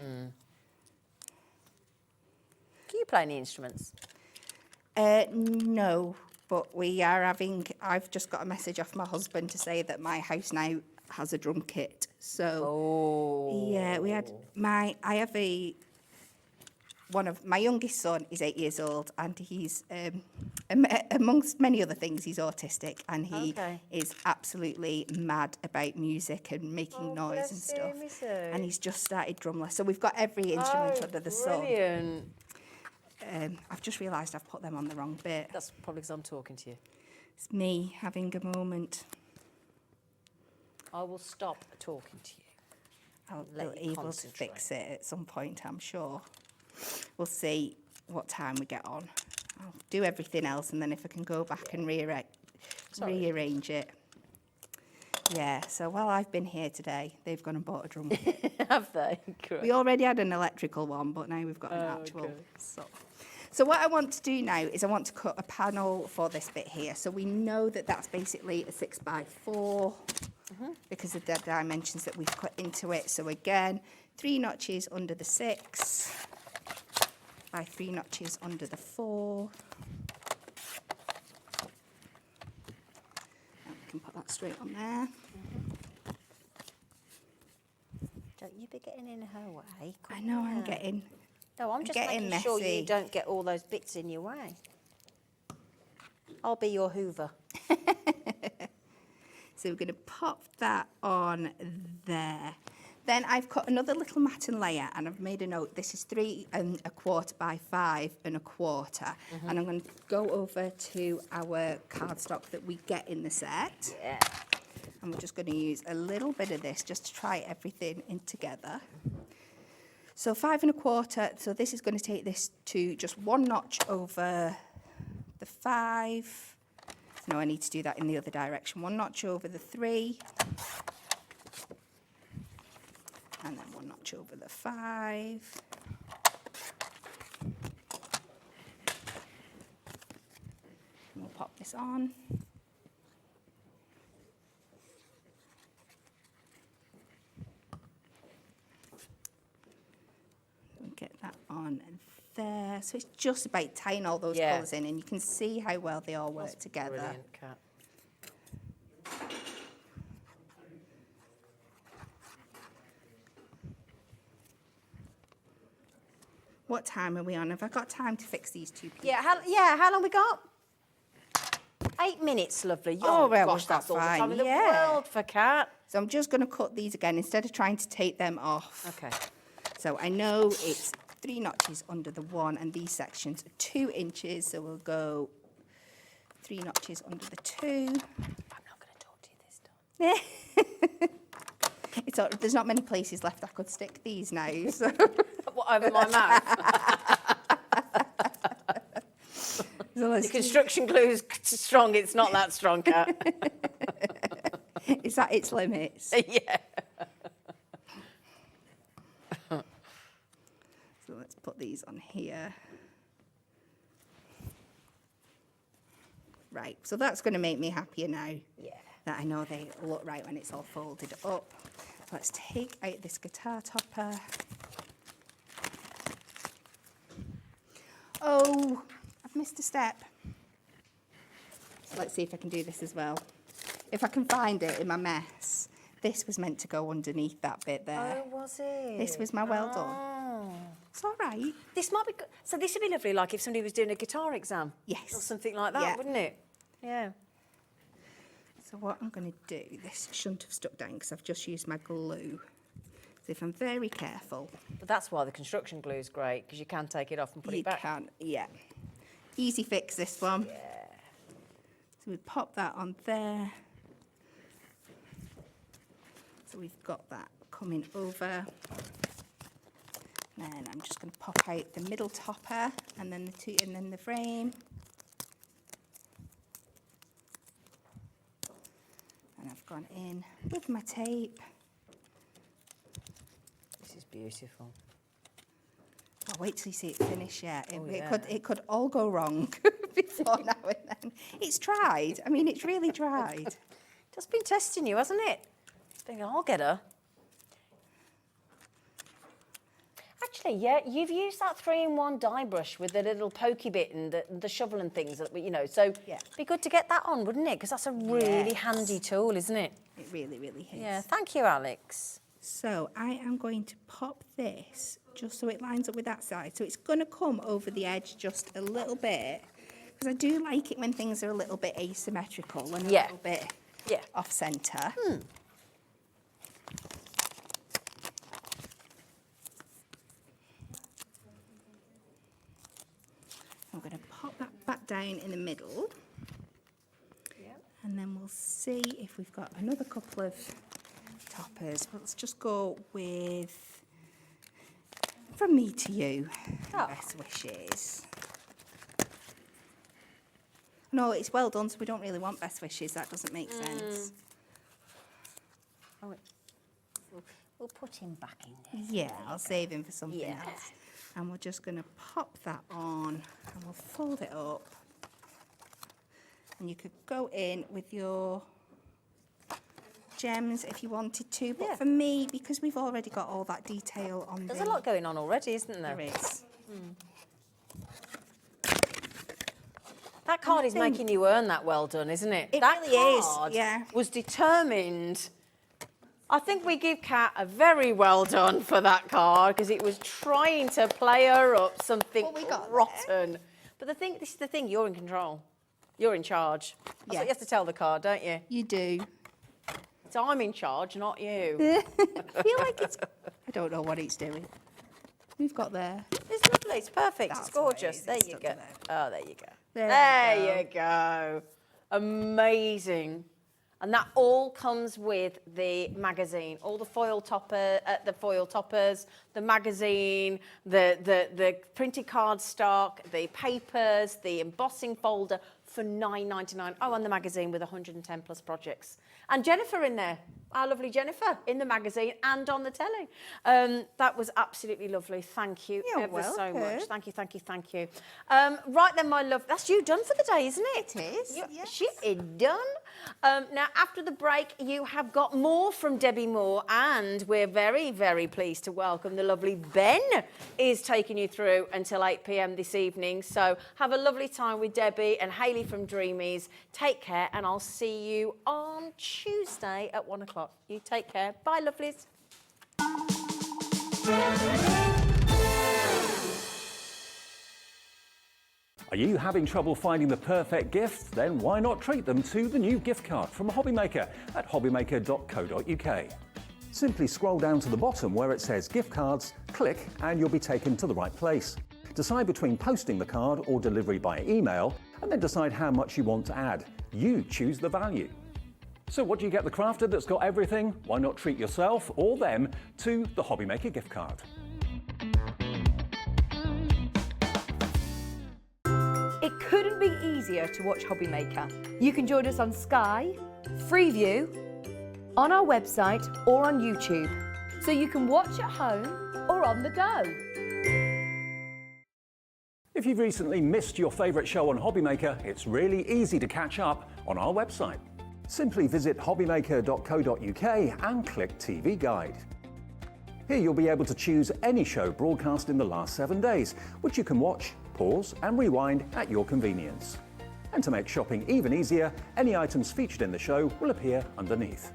Do you play any instruments? No, but we are having, I've just got a message off my husband to say that my house now has a drum kit. So, yeah, I have my youngest son is 8 years old, and he's, amongst many other things, he's autistic, and he is absolutely mad about music and making noise and stuff. And he's just started drum lessons. So we've got every instrument under the sun. Brilliant. I've just realised I've put them on the wrong bit. That's probably because I'm talking to you. It's me having a moment. I will stop talking to you. I'll Let be you able to fix it at some point, I'm sure. We'll see what time we get on. I'll do everything else, and then if I can go back and rearrange it. Yeah, so while I've been here today, they've gone and bought a drum kit. Have they? Correct. We already had an electrical one, but now we've got an actual. So what I want to do now is I want to cut a panel for this bit here. So we know that that's basically a 6x4 because of the dimensions that we've cut into it. So again, 3 notches under the 6 by 3 notches under the 4. And we can put that straight on there. Don't you be getting in her way. I know I'm getting. No, I'm just getting making sure messy. you don't get all those bits in your way. I'll be your Hoover. So we're going to pop that on there. Then I've cut another little matting layer, and I've made a note. This is 3 1/4 by 5 1/4. And I'm going to go over to our cardstock that we get in the set. Yeah. And we're just going to use a little bit of this just to try everything in together. So 5 1/4. So this is going to take this to just 1 notch over the 5. No, I need to do that in the other direction. 1 notch over the 3. And then 1 notch over the 5. And we'll pop this on. We'll get that on there. So it's just about tying all those colours in, and you can see how well they all work together. Brilliant, Kat. What time are we on? Have I got time to fix these 2 pieces? Yeah, how long we got? 8 minutes, lovely. Oh, well, gosh, that's all the fine, time in the yeah. world for Kat. So I'm just going to cut these again instead of trying to take them off. Okay. So I know it's 3 notches under the 1, and these sections are 2 inches. So we'll go 3 notches under the 2. I'm not going to talk to you this time. There's not many places left I could stick these now. So. What, over my mouth? The construction glue is strong. It's not that strong, Kat. It's at its limits. Yeah. So let's put these on here. Right, so that's going to make me happier now. Yeah. That I know they look right when it's all folded up. Let's take out this guitar topper. Oh, I've missed a step. So let's see if I can do this as well. if I can find it in my mess, this was meant to go underneath that bit there. Oh, was it? This was my well done. It's all right. This might be good. So this would be lovely, like if somebody was doing a guitar exam. Yes. Or something like that, Yeah. wouldn't it? Yeah. So what I'm going to do, this shouldn't have stuck down because I've just used my glue. So if I'm very careful. But that's why the construction glue is great, because you can take it off and put it back. You can, yeah. Easy fix, this one. Yeah. So we pop that on there. So we've got that coming over. Then I'm just going to pop out the middle topper and then the frame. And I've gone in with my tape. This is beautiful. I'll wait till you see it finish, yeah. Yeah. It could all go wrong before now and then. It's tried. I mean, it's really tried. Just been testing you, hasn't it? Thinking, I'll get her. Actually, yeah, you've used that 3-in-1 dye brush with the little pokey bit and the shovel and things, that you know. So Yeah. it'd be good to get that on, wouldn't it? Because that's a really Yes. handy tool, isn't it? It really, really is. Yeah. Thank you, Alex. So I am going to pop this just so it lines up with that side. So it's going to come over the edge just a little bit, because I do like it when things are a little bit asymmetrical and a little bit off centre. I'm going to pop that back down in the middle. And then we'll see if we've got another couple of toppers. Let's just go with From Me to You. Best wishes. No, it's well done, so we don't really want best wishes. That doesn't make sense. Oh, we'll put him back in there. Yeah, I'll save him for something else. And we're just going to pop that on and we'll fold it up. And you could go in with your gems if you wanted to, but for me, because we've already got all that detail on There's a lot going on already, isn't there? There is. That card is making you earn that well done, isn't it? It that really is, card yeah. was determined. I think we give Kat a very well done for that card, because it was trying to play her up something rotten. But this is the thing, you're in control. You're in charge. That's what you have to tell the card, don't you? You do. So I'm in charge, not you. I feel like it's... I don't know what it's doing. We've got there. It's lovely, it's perfect, That's it's gorgeous. what There it is, you it's go. stuck Oh, there you go. There you go. Amazing. And that all comes with the magazine, all the foil toppers, the magazine, the printed card stock, the papers, the embossing folder for $9.99. Oh, and the magazine with 110 plus projects. And Jennifer in there, our lovely Jennifer, in the magazine and on the telly. That was absolutely lovely. Thank you ever so much. Thank you, thank you, thank you. Right then, my love, that's you done for the day, isn't it? It is, yes. She is done. Now, after the break, you have got more from Debbie Moore, and we're very, very pleased to welcome the lovely Ben is taking you through until 8 p.m. this evening. So have a lovely time with Debbie and Hayley from Dreamees. Take care, and I'll see you on Tuesday at 1 o'clock. You take care. Bye, lovelies. Are you having trouble finding the perfect gift? Then why not treat them to the new gift card from HobbyMaker at hobbymaker.co.uk. Simply scroll down to the bottom where it says gift cards, click and you'll be taken to the right place. Decide between posting the card or delivery by email, and then decide how much you want to add. You choose the value. So what do you get the crafter that's got everything? Why not treat yourself or them to the HobbyMaker gift card? It couldn't be easier to watch HobbyMaker. You can join us on Sky, Freeview, on our website or on YouTube, so you can watch at home or on the go. If you've recently missed your favourite show on HobbyMaker, it's really easy to catch up on our website. Simply visit hobbymaker.co.uk and click TV Guide. Here you'll be able to choose any show broadcast in the last 7 days, which you can watch, pause and rewind at your convenience. And to make shopping even easier, any items featured in the show will appear underneath.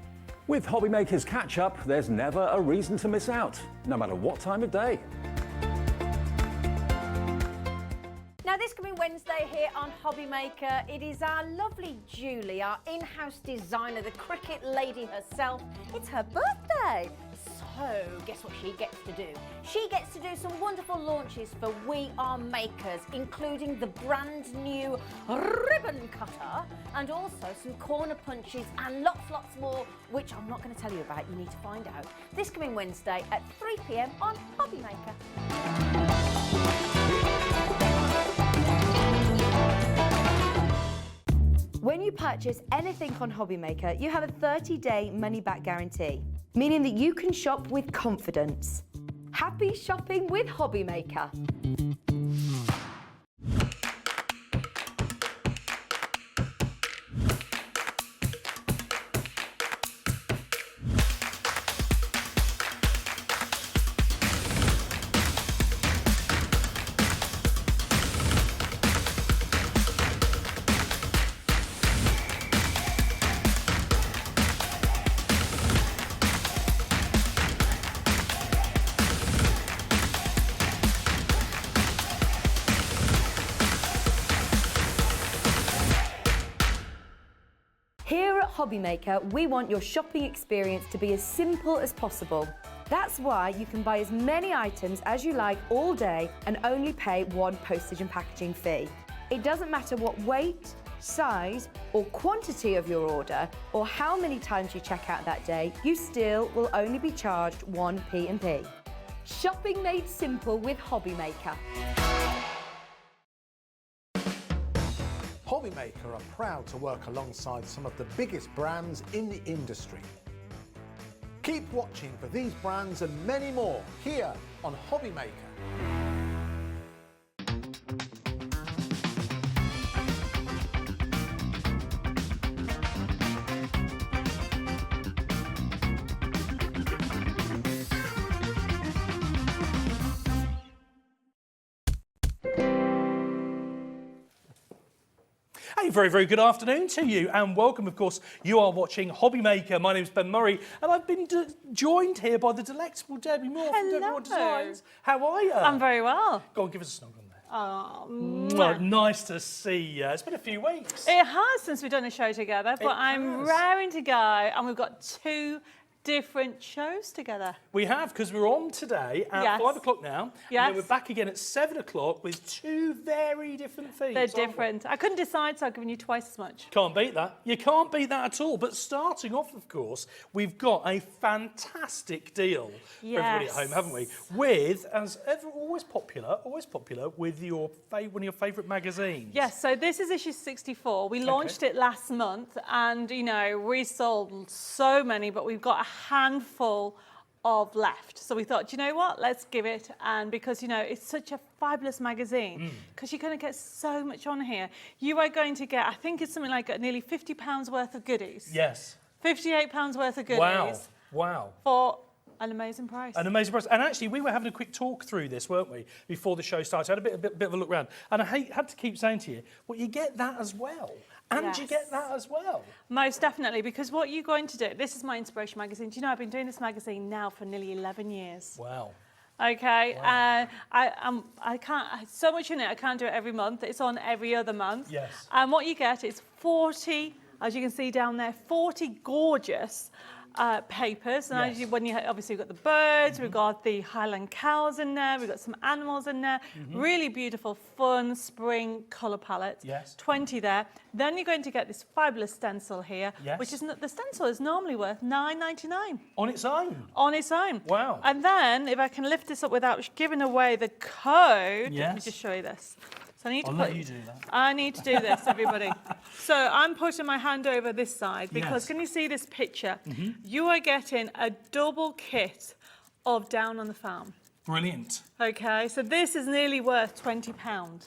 With HobbyMaker's catch-up, there's never a reason to miss out, no matter what time of day. Now this coming Wednesday here on HobbyMaker, it is our lovely Julie, our in-house designer, the cricket lady herself. It's her birthday. So guess what she gets to do? She gets to do some wonderful launches for We Are Makers, including the brand new ribbon cutter and also some corner punches and lots more, which I'm not going to tell you about. You need to find out. This coming Wednesday at 3 p.m. on HobbyMaker. When you purchase anything on HobbyMaker, you have a 30-day money-back guarantee, meaning that you can shop with confidence. Happy shopping with HobbyMaker. Here at HobbyMaker, we want your shopping experience to be as simple as possible. That's why you can buy as many items as you like all day and only pay one postage and packaging fee. It doesn't matter what weight, size or quantity of your order or how many times you check out that day, you still will only be charged one P&P. Shopping made simple with HobbyMaker. HobbyMaker are proud to work alongside some of the biggest brands in the industry. Keep watching for these brands and many more here on HobbyMaker. A very good afternoon to you and welcome. Of course, you are watching HobbyMaker. My name is Ben Murray and I've been joined here by the delectable Debbie Moore from Deborah Designs. How are you? I'm very well. Go on, give us a snug on there. Oh, nice to see you. It's been a few weeks. It has since we've done a show together, but I'm raring to go and we've got two different shows together. We have, because we're on today at 5 o'clock now. Yes. And then we're back again at 7 o'clock with two very different themes. They're different. I couldn't decide, so I've given you twice as much. Can't beat that. You can't beat that at all. But starting off, of course, we've got a fantastic deal for everybody at home, haven't we? With, as ever, always popular with one of your favourite magazines. Yes, so this is issue 64. We launched it last month and, you know, we sold so many, but we've got a handful of left. So we thought, you know what, let's give it. And because, you know, it's such a fabulous magazine, because you're going to get so much on here. You are going to get, I think it's something like nearly £50 worth of goodies. Yes. £58 worth of goodies. Wow. For an amazing price. An amazing price. And actually, we were having a quick talk through this, weren't we, before the show started. I had a bit of a look around. And I had to keep saying to you, well, you get that as well. And you get that as well. Most definitely, because what you're going to do, this is my inspiration magazine. Do you know, I've been doing this magazine now for nearly 11 years. Wow. Okay, wow. I can't, so much in it, I can't do it every month. It's on every other month. Yes. And what you get is 40, as you can see down there, 40 gorgeous papers. And when you obviously we've got the birds, we've got the Highland cows in there, we've got some animals in there. Really beautiful, fun spring colour palette. Yes. 20 there. Then you're going to get this fabulous stencil here, which is the stencil is normally worth $9.99. On its own? On its own. Wow. And then if I can lift this up without giving away the code, let me just show you this. So I need to let you do that. I need to do this, everybody. So I'm putting my hand over this side because can you see this picture? You are getting a double kit of Down on the Farm. Brilliant. Okay, so this is nearly worth £20.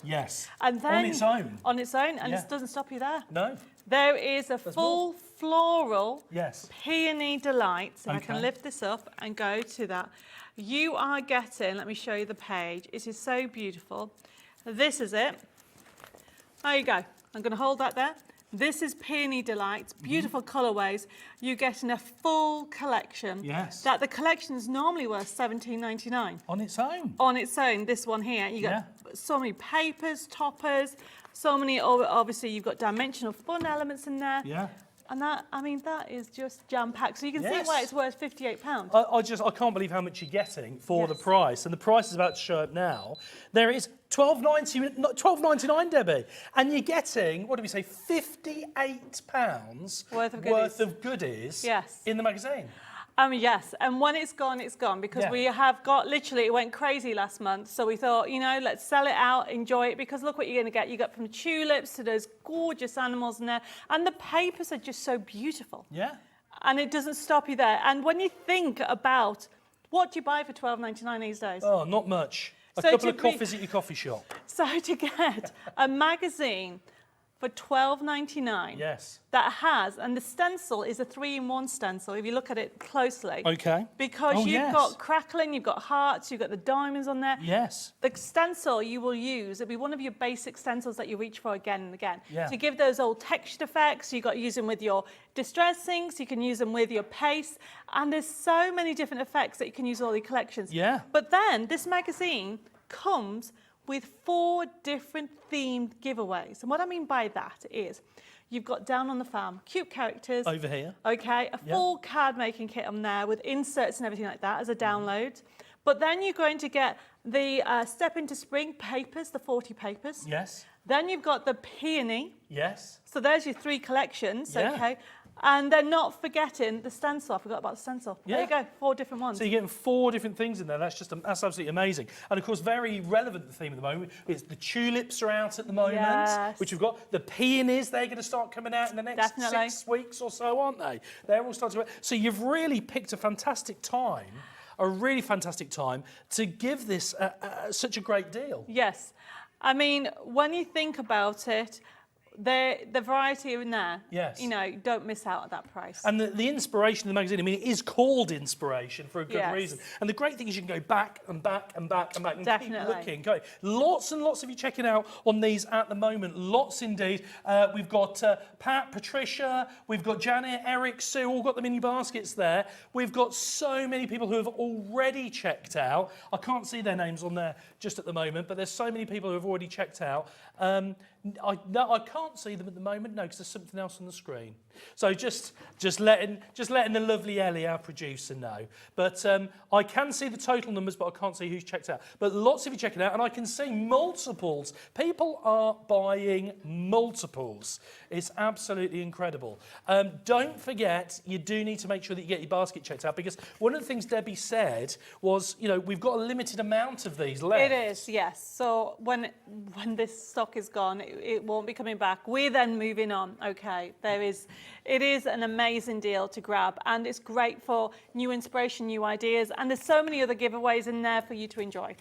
Yes. And then on its own. On its own, and it doesn't stop you there. No. There is a full floral peony delight. So I can lift this up and go to that. You are getting, let me show you the page. It is so beautiful. This is it. There you go. I'm going to hold that there. This is Peony Delight, beautiful colourways. You're getting a full collection. Yes. That the collection's normally worth $17.99. On its own. On its own, this one here. You got so many papers, toppers, so many, obviously you've got dimensional fun elements in there. Yeah. And that, I mean, that is just jam-packed. So you can see why it's worth £58. I can't believe how much you're getting for the price. And the price is about to show up now. There is $12.99, Debbie. And you're getting, what do we say, £58 worth of goodies in the magazine. Yes, and when it's gone because we have got, literally, it went crazy last month. So we thought, you know, let's sell it out, enjoy it, because look what you're going to get. You got from tulips to those gorgeous animals in there. And the papers are just so beautiful. Yeah. And it doesn't stop you there. And when you think about what do you buy for $12.99 these days? Oh, not much. A couple of coffees at your coffee shop. So to get a magazine for $12.99. Yes. That has, and the stencil is a 3-in-1 stencil, if you look at it closely. Okay. Because you've got crackling, you've got hearts, you've got the diamonds on there. Yes. The stencil you will use, it'll be one of your basic stencils that you reach for again and again. Yeah. To give those old textured effects, you've got to use them with your distress inks, you can use them with your paste, and there's so many different effects that you can use all your collections. Yeah. But then, this magazine comes with 4 different themed giveaways. And what I mean by that is, you've got Down on the Farm, cute characters. Over here. Okay, a full card making kit on there with inserts and everything like that as a download. But then you're going to get the Step into Spring papers, the 40 papers. Yes. Then you've got the Peony. Yes. So there's your 3 collections, okay. And then not forgetting the stencil. I forgot about the stencil. There you go, 4 different ones. So you're getting 4 different things in there. That's absolutely amazing. And of course, very relevant to the theme at the moment is the tulips are out at the moment, which we've got. The peonies, they're going to start coming out in the next 6 weeks or so, aren't they? They're all starting to. So you've really picked a fantastic time. A really fantastic time to give this such a great deal. Yes. I mean, when you think about it, the variety in there, you know, don't miss out at that price. And the inspiration of the magazine, I mean, it is called inspiration for a good reason. And the great thing is you can go back and back and back and back and keep looking. Going. Lots and lots of you checking out on these at the moment. Lots indeed. We've got Pat, Patricia, we've got Janet, Eric, Sue, all got the mini baskets there. We've got so many people who have already checked out. I can't see their names on there just at the moment, but there's so many people who have already checked out. I can't see them at the moment, no, because there's something else on the screen. So just letting the lovely Ellie, our producer, know. But I can see the total numbers, but I can't see who's checked out. But lots of you checking out, and I can see multiples. People are buying multiples. It's absolutely incredible. Don't forget, you do need to make sure that you get your basket checked out, because one of the things Debbie said was, you know, we've got a limited amount of these left. It is, yes. So when this stock is gone, it won't be coming back. We're then moving on. Okay, it is an amazing deal to grab, and it's great for new inspiration, new ideas, and there's so many other giveaways in there for you to enjoy.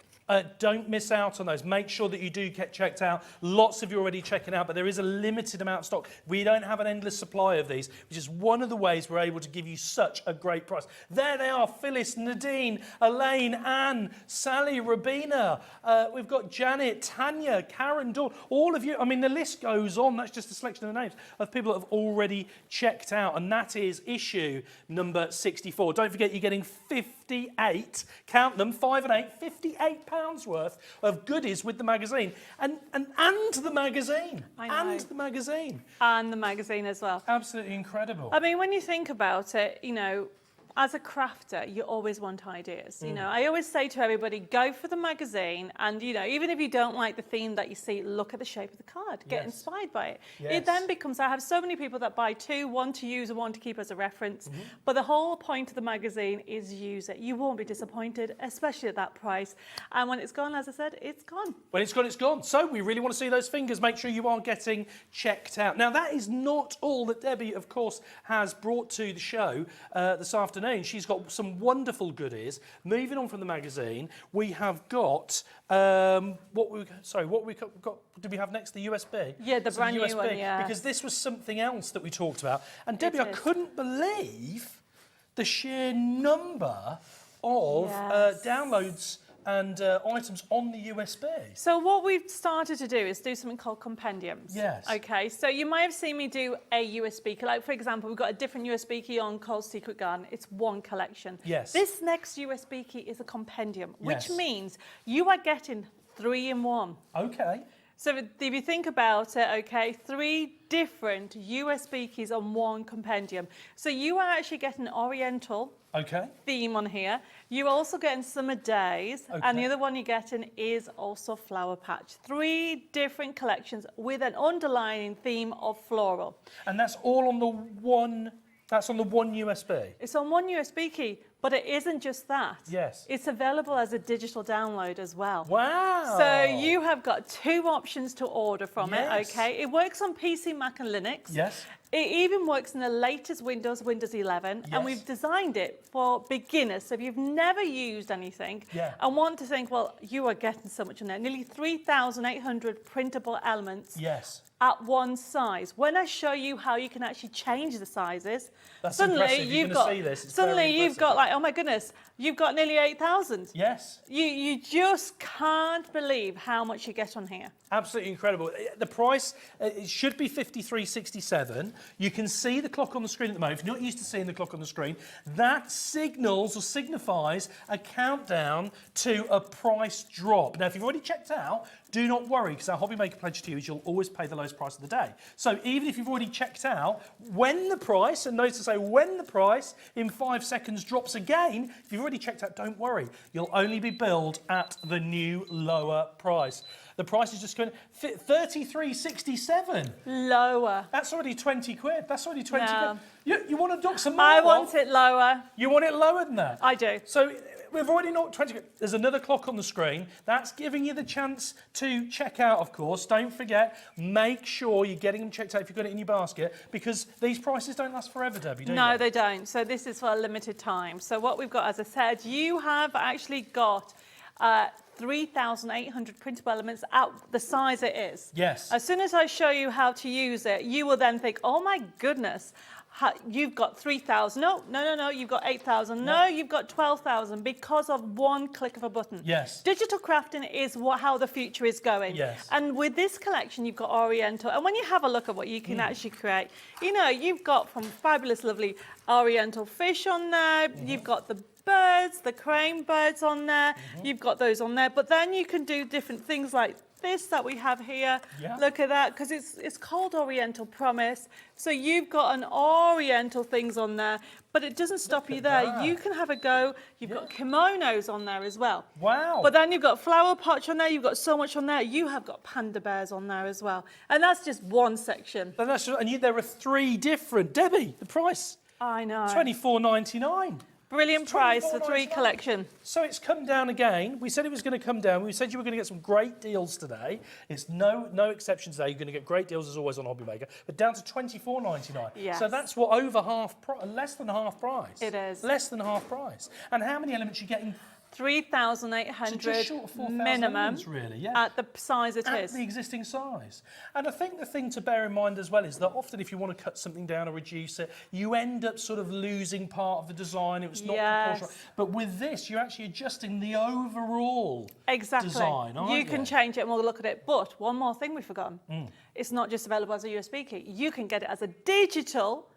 Don't miss out on those. Make sure that you do get checked out. Lots of you are already checking out, but there is a limited amount of stock. We don't have an endless supply of these, which is one of the ways we're able to give you such a great price. There they are, Phyllis, Nadine, Elaine, Anne, Sally, Rabina. We've got Janet, Tanya, Karen, Dawn, all of you. I mean, the list goes on. That's just a selection of the names of people that have already checked out, and that is issue number 64. Don't forget, you're getting 58, count them, 5 and 8, £58 worth of goodies with the magazine, and the magazine, and the magazine, and the magazine as well. Absolutely incredible. I mean, when you think about it, you know, as a crafter, you always want ideas. You know, I always say to everybody, go for the magazine, and you know, even if you don't like the theme that you see, look at the shape of the card, get inspired by it. It then becomes, I have so many people that buy 2, one to use and one to keep as a reference, but the whole point of the magazine is use it. You won't be disappointed, especially at that price. And when it's gone, as I said, it's gone. When it's gone, it's gone. So we really want to see those fingers. Make sure you are getting checked out. Now, that is not all that Debbie, of course, has brought to the show this afternoon. She's got some wonderful goodies. Moving on from the magazine, we have got what we got. Did we have next the USB? Yeah, the brand new one. Yeah. Because this was something else that we talked about. And Debbie, I couldn't believe the sheer number of downloads items on the USB. So what we've started to do is do something called compendiums. Yes. Okay, so you might have seen me do a USB key. Like, for example, we've got a different USB key on Cole's Secret Garden. It's one collection. Yes. This next USB key is a compendium, which Yes. means you are getting 3 in 1. Okay. So if you think about it, okay, 3 different USB keys on one compendium. So you are actually getting an Oriental Okay. theme on here. You're also getting Summer Days, and the Okay. other one you're getting is also Flower Patch. 3 different collections with an underlying theme of floral. And that's all on the one. That's on the one USB. It's on one USB key, but it isn't just that. Yes. It's available as a digital download as well. Wow. So you have got 2 options to order from it, Yes. okay? It works on PC, Mac and Linux. Yes. It even works in the latest Windows 11, Yes. and we've designed it for beginners. So if you've never used anything Yeah. and want to think, well, you are getting so much in there, nearly 3,800 printable elements Yes. at one size. When I show you how you can actually change the sizes, That's suddenly impressive. You're you've gonna got see this. It's suddenly very you've impressive. got like, oh my goodness, you've got nearly 8,000. Yes. You just can't believe how much you get on here. Absolutely incredible. The price, it should be $53.67. You can see the clock on the screen at the moment. If you're not used to seeing the clock on the screen, that signals or signifies a countdown to a price drop. Now, if you've already checked out, do not worry, because our HobbyMaker pledge to you is you'll always pay the lowest price of the day. So even if you've already checked out, when the price, and notice to say when the price in 5 seconds drops again, if you've already checked out, don't worry. You'll only be billed at the new lower price. The price is just going to $33.67. Lower. That's already 20 quid. That's already 20 No. quid. You want to knock some more I off? want it lower. You want it lower than that? I do. So we've already knocked 20 quid. There's another clock on the screen. That's giving you the chance to check out, of course. Don't forget, make sure you're getting them checked out if you've got it in your basket, because these prices don't last forever, Debbie, do No, they? they don't. So this is for a limited time. So what we've got, as I said, you have actually got 3,800 printable elements at the size it is. Yes. As soon as I show you how to use it, you will then think, oh my goodness, you've got 3,000. No, you've got 8,000. No, you've got 12,000 because of one click of a button. Yes. Digital crafting is how the future is going. Yes. And with this collection, you've got Oriental. And when you have a look at what you can actually create, you know, you've got from fabulous, lovely Oriental fish on there. You've got the birds, the crane birds on there. You've got those on there. But then you can do different things like this that we have here. Yeah. Look at that, because it's called Oriental Promise. So you've got an Oriental things on there, but it doesn't stop you there. that. You can have a go. You've got kimonos on there as well. Wow. But then you've got flower potch on there. You've got so much on there. You have got panda bears on there as well. And that's just one section. And there are 3 different. Debbie, the price, I know. $24.99. Brilliant price for 3 $24.99. collection. So it's come down again. We said it was going to come down. We said you were going to get some great deals today. It's no exception today. You're going to get great deals as always on HobbyMaker, but down to $24.99. Yes. So that's what less than half price. It is. Less than half price. And how many elements are you getting? 3,800 So just short of 4,000 minimum elements, really, yeah. at the size it At is. the existing size. And I think the thing to bear in mind as well is that often if you want to cut something down or reduce it, you end up sort of losing part of the design. It was not proportional. But with this, you're actually adjusting the overall design, aren't you? You can change it and we'll look at it. But one more thing we've forgotten. It's not just available as a USB key. You can get it as a digital,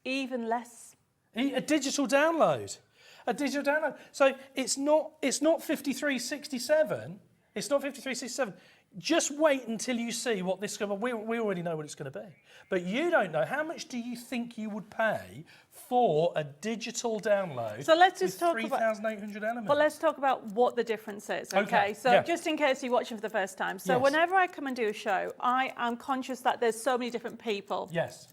even less. A digital download. A digital download. So it's not 53.67. It's not 53.67. Just wait until you see what this is going to be. We already know what it's going to be. But you don't know. How much do you think you would pay for a digital download? So let's just with talk about 3,800 elements. Well, let's talk about what the difference is, okay? So yeah. just in case you're watching for the first time. So Yes. whenever I come and do a show, I am conscious that there's so many different people. Yes.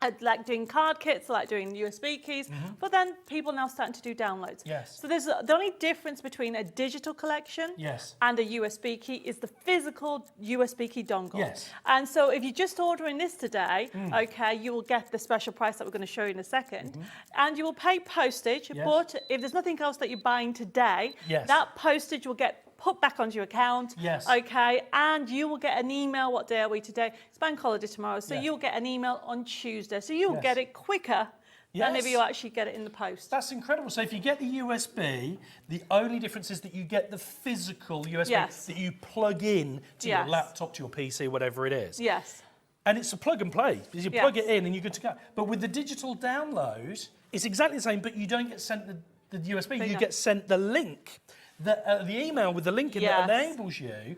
I like doing card kits, I like doing USB keys, but then people now starting to do downloads. Yes. So there's the only difference between a digital collection Yes. and a USB key is the physical USB key dongle. Yes. And so if you're just ordering this today, okay, you will get the special price that we're going to show you in a second, and you will pay postage, Yes. but if there's nothing else that you're buying today, Yes. that postage will get put back onto your account. Yes. Okay, and you will get an email. What day are we today? It's bank holiday tomorrow, so Yes. you'll get an email on Tuesday. So you'll Yes. get it quicker than if you actually get it in the post. That's incredible. So if you get the USB, the only difference is that you get the physical USB that you plug in to your laptop, to your PC, whatever it is. Yes. And it's a plug and play, because you plug it in and you're good to go. But with the digital download, it's exactly the same, but you don't get sent the USB, you get sent the link. The email with the link in that enables you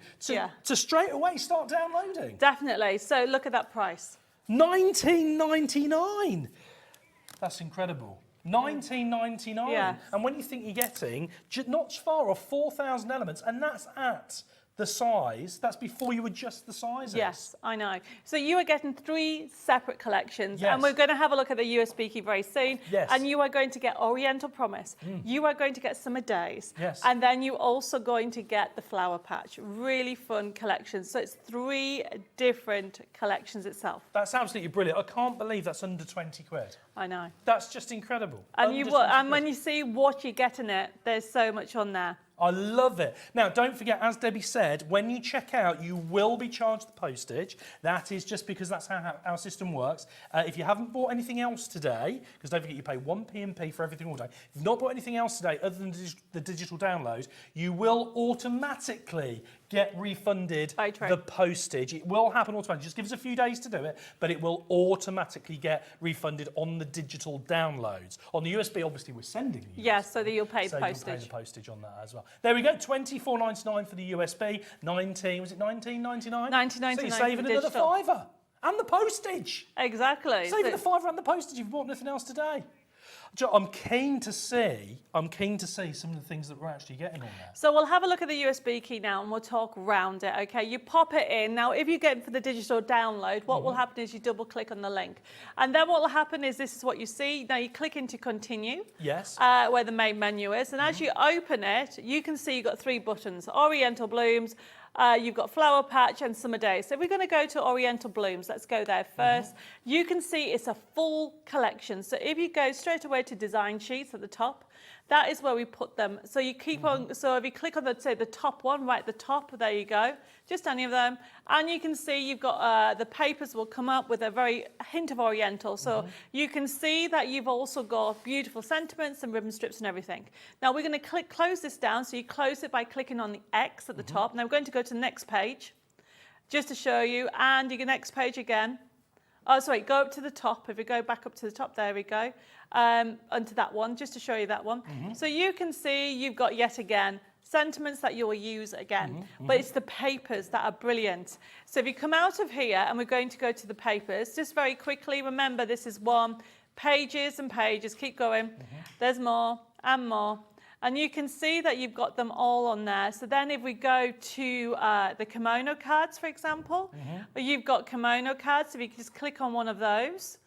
to straight away start downloading. Definitely. So look at that price. $19.99. That's incredible. $19.99. Yes. And when you think you're getting not far off 4,000 elements, and that's at the size, that's before you adjust the sizes. Yes, I know. So you are getting 3 separate collections, and we're going to have a look at the USB key very soon. Yes. And you are going to get Oriental Promise. You are going to get Summer Days. Yes. And then you're also going to get the Flower Patch. Really fun collections. So it's 3 different collections itself. That's absolutely brilliant. I can't believe that's under 20 quid. I know. That's just incredible. And when you see what you get in it, there's so much on there. I love it. Now, don't forget, as Debbie said, when you check out, you will be charged the postage. That is just because that's how our system works. If you haven't bought anything else today, because don't forget you pay 1p&p for everything all day. If you've not bought anything else today other than the digital download, you will automatically get refunded the postage. It will happen automatically. Just give us a few days to do it, but it will automatically get refunded on the digital downloads. On the USB, obviously, we're sending you. Yes, so that you'll pay the postage. You'll pay the postage on that as well. There we go, $24.99 for the USB, $19.99? $19.99 So you're saving another £5. And the postage. Exactly. Saving the £5 and the postage if you've bought nothing else today. I'm keen to see some of the things that we're actually getting on there. So we'll have a look at the USB key now and we'll talk around it, okay? You pop it in. Now, if you get for the digital download, what will happen is you double click on the link. And then what will happen is this is what you see. Now you click into continue. Yes. Where the main menu is. And as you open it, you can see you've got 3 buttons, Oriental Blooms, you've got Flower Patch and Summer Days. So we're going to go to Oriental Blooms. Let's go there first. You can see it's a full collection. So if you go straight away to design sheets at the top, that is where we put them. So you keep on, so if you click on the top one, right at the top, there you go, just any of them. And you can see you've got, the papers will come up with a very hint of Oriental. So you can see that you've also got beautiful sentiments and ribbon strips and everything. Now we're going to close this down. So you close it by clicking on the X at the top. Now we're going to go to the next page just to show you. And you go next page again. Oh, sorry, go up to the top. If we go back up to the top, there we go. Onto that one, just to show you that one. So you can see you've got, yet again, sentiments that you'll use again. But it's the papers that are brilliant. So if you come out of here, and we're going to go to the papers, just very quickly, remember this is one. Pages and pages, keep going. There's more and more. And you can see that you've got them all on there. So then if we go to the kimono cards, for example, you've got kimono cards. If you just click on one of those,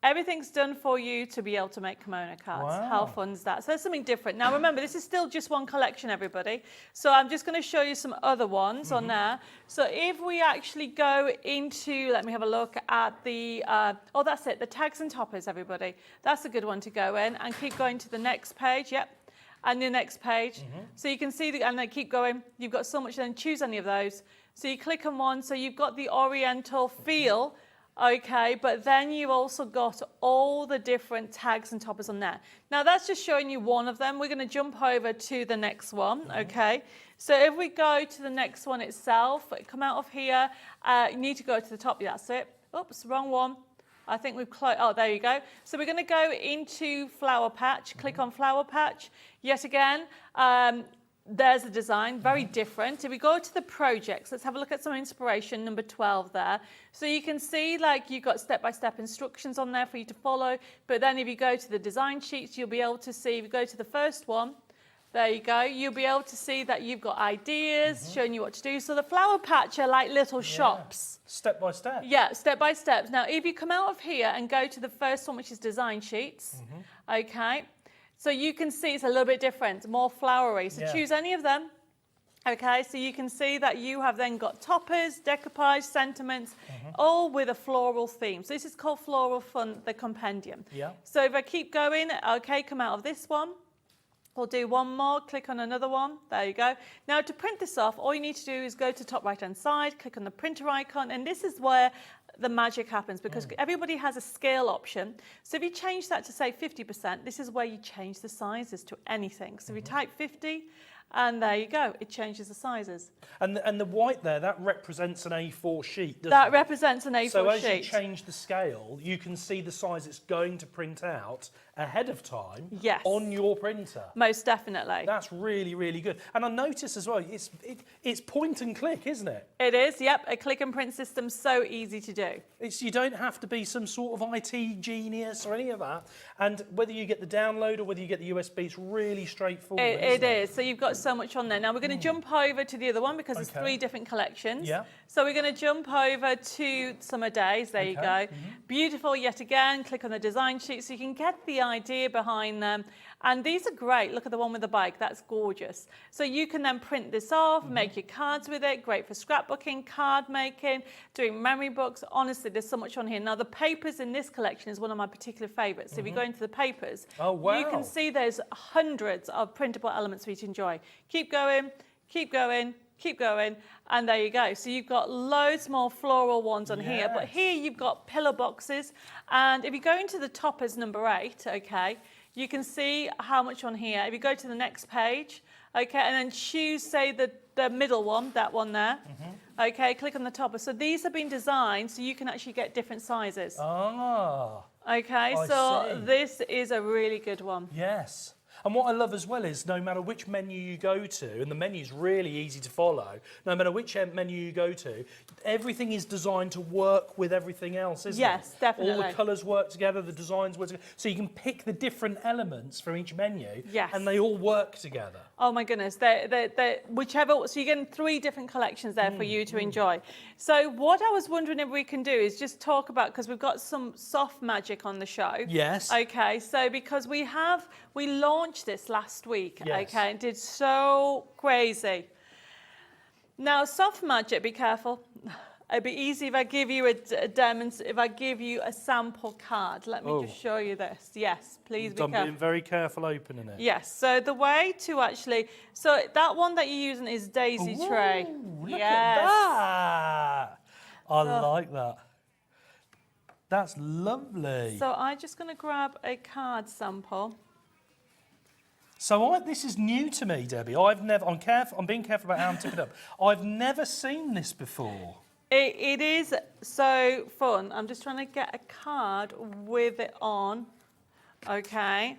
everything's done for you to be able to make kimono cards. Wow. How fun is that? So there's something different. Now remember, this is still just one collection, everybody. So I'm just going to show you some other ones on there. So if we actually go into, let me have a look at the, oh, that's it, the tags and toppers, everybody. That's a good one to go in. And keep going to the next page. Yep. And the next page. So you can see, and then keep going. You've got so much, then choose any of those. So you click on one, so you've got the Oriental feel, okay, but then you've also got all the different tags and toppers on there. Now that's just showing you one of them. We're going to jump over to the next one, okay? So if we go to the next one itself, come out of here, you need to go to the top, that's it. Oops, wrong one. I think we've closed, oh, there you go. So we're going to go into Flower Patch, click on Flower Patch. Yet again, there's the design, very different. If we go to the projects, let's have a look at some inspiration, number 12 there. So you can see like you've got step-by-step instructions on there for you to follow. But then if you go to the design sheets, you'll be able to see, if you go to the first one, there you go. You'll be able to see that you've got ideas, showing you what to do. So the Flower Patch are like little shops. Step by step. Yeah, step by step. Now, if you come out of here and go to the first one, which is design sheets, okay, so you can see it's a little bit different, more flowery. So choose any of them. Okay, so you can see that you have then got toppers, decoupage, sentiments, all with a floral theme. So this is called Floral Fun, the compendium. Yeah. So if I keep going, okay, come out of this one. We'll do one more, click on another one, there you go. Now to print this off, all you need to do is go to top right hand side, click on the printer icon, and this is where the magic happens, because everybody has a scale option. So if you change that to say 50%, this is where you change the sizes to anything. So if you type 50, and there you go, it changes the sizes. And the white there, that represents an A4 sheet, doesn't That it? represents an A4 so sheet. So as you change the scale, you can see the size it's going to print out ahead of time on your printer. Most definitely. That's really, really good. And I notice as well, it's point and click, isn't it? It is, yep. A click and print system, so easy to do. You don't have to be some sort of IT genius or any of that. And whether you get the download or whether you get the USB, it's really straightforward. It is. So you've got so much on there. Now we're going to jump over to the other one, because there's 3 different collections. Yeah. So we're going to jump over to Summer Days. There you go. Beautiful yet again. Click on the design sheet so you can get the idea behind them. And these are great. Look at the one with the bike. That's gorgeous. So you can then print this off, make your cards with it. Great for scrapbooking, card making, doing memory books. Honestly, there's so much on here. Now, the papers in this collection is one of my particular favourites. So if you go into the papers, you can see there's hundreds of printable elements for you to enjoy. Keep going, keep going, keep going, and there you go. So you've got loads more floral ones on here, but here you've got pillow boxes. And if you go into the top as number 8, okay, you can see how much on here. If you go to the next page, okay, and then choose, say, the middle one, that one there, okay, click on the top. So these have been designed so you can actually get different sizes. Ah. Okay, so this is a really good one. Yes. And what I love as well is no matter which menu you go to, and the menu's really easy to follow, no matter which menu you go to, everything is designed to work with everything else, isn't it? Yes, definitely. All the colours work together, the designs work together. So you can pick the different elements from each menu, and they all work together. Oh my goodness, whichever, so you're getting 3 different collections there for you to enjoy. So what I was wondering if we can do is just talk about, because we've got some soft magic on the show. Yes. Okay, so because we launched this last week, okay, and did so crazy. Now, soft magic, be careful. It'd be easy if I give you if I give you a sample card. Let me just show you this. Yes, please be careful. I'm being very careful opening it. Yes, so the way to actually, so that one that you're using is Daisy Tray. Look at that. I like that. That's lovely. So I'm just going to grab a card sample. So this is new to me, Debbie. I'm being careful about how I'm tipping it up. I've never seen this before. It is so fun. I'm just trying to get a card with it on. Okay.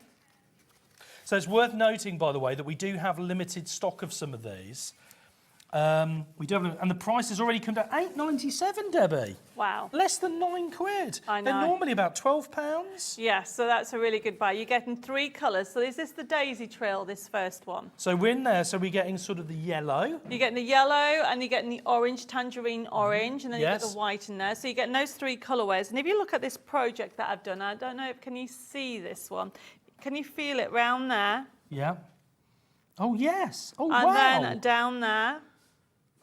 So it's worth noting, by the way, that we do have limited stock of some of these. We do have, and the price has already come down. £8.97, Debbie. Wow. Less than £9. I know. They're normally about £12. Yes, so that's a really good buy. You're getting 3 colours. So is this the Daisy Trail, this first one? So we're in there, so we're getting sort of the yellow. You're getting the yellow and you're getting the orange, tangerine orange, and then you've got the white in there. So you're getting those 3 colourways. And if you look at this project that I've done, I don't know, can you see this one? Can you feel it round there? Yeah. Oh, yes. Oh, and wow. And then down there.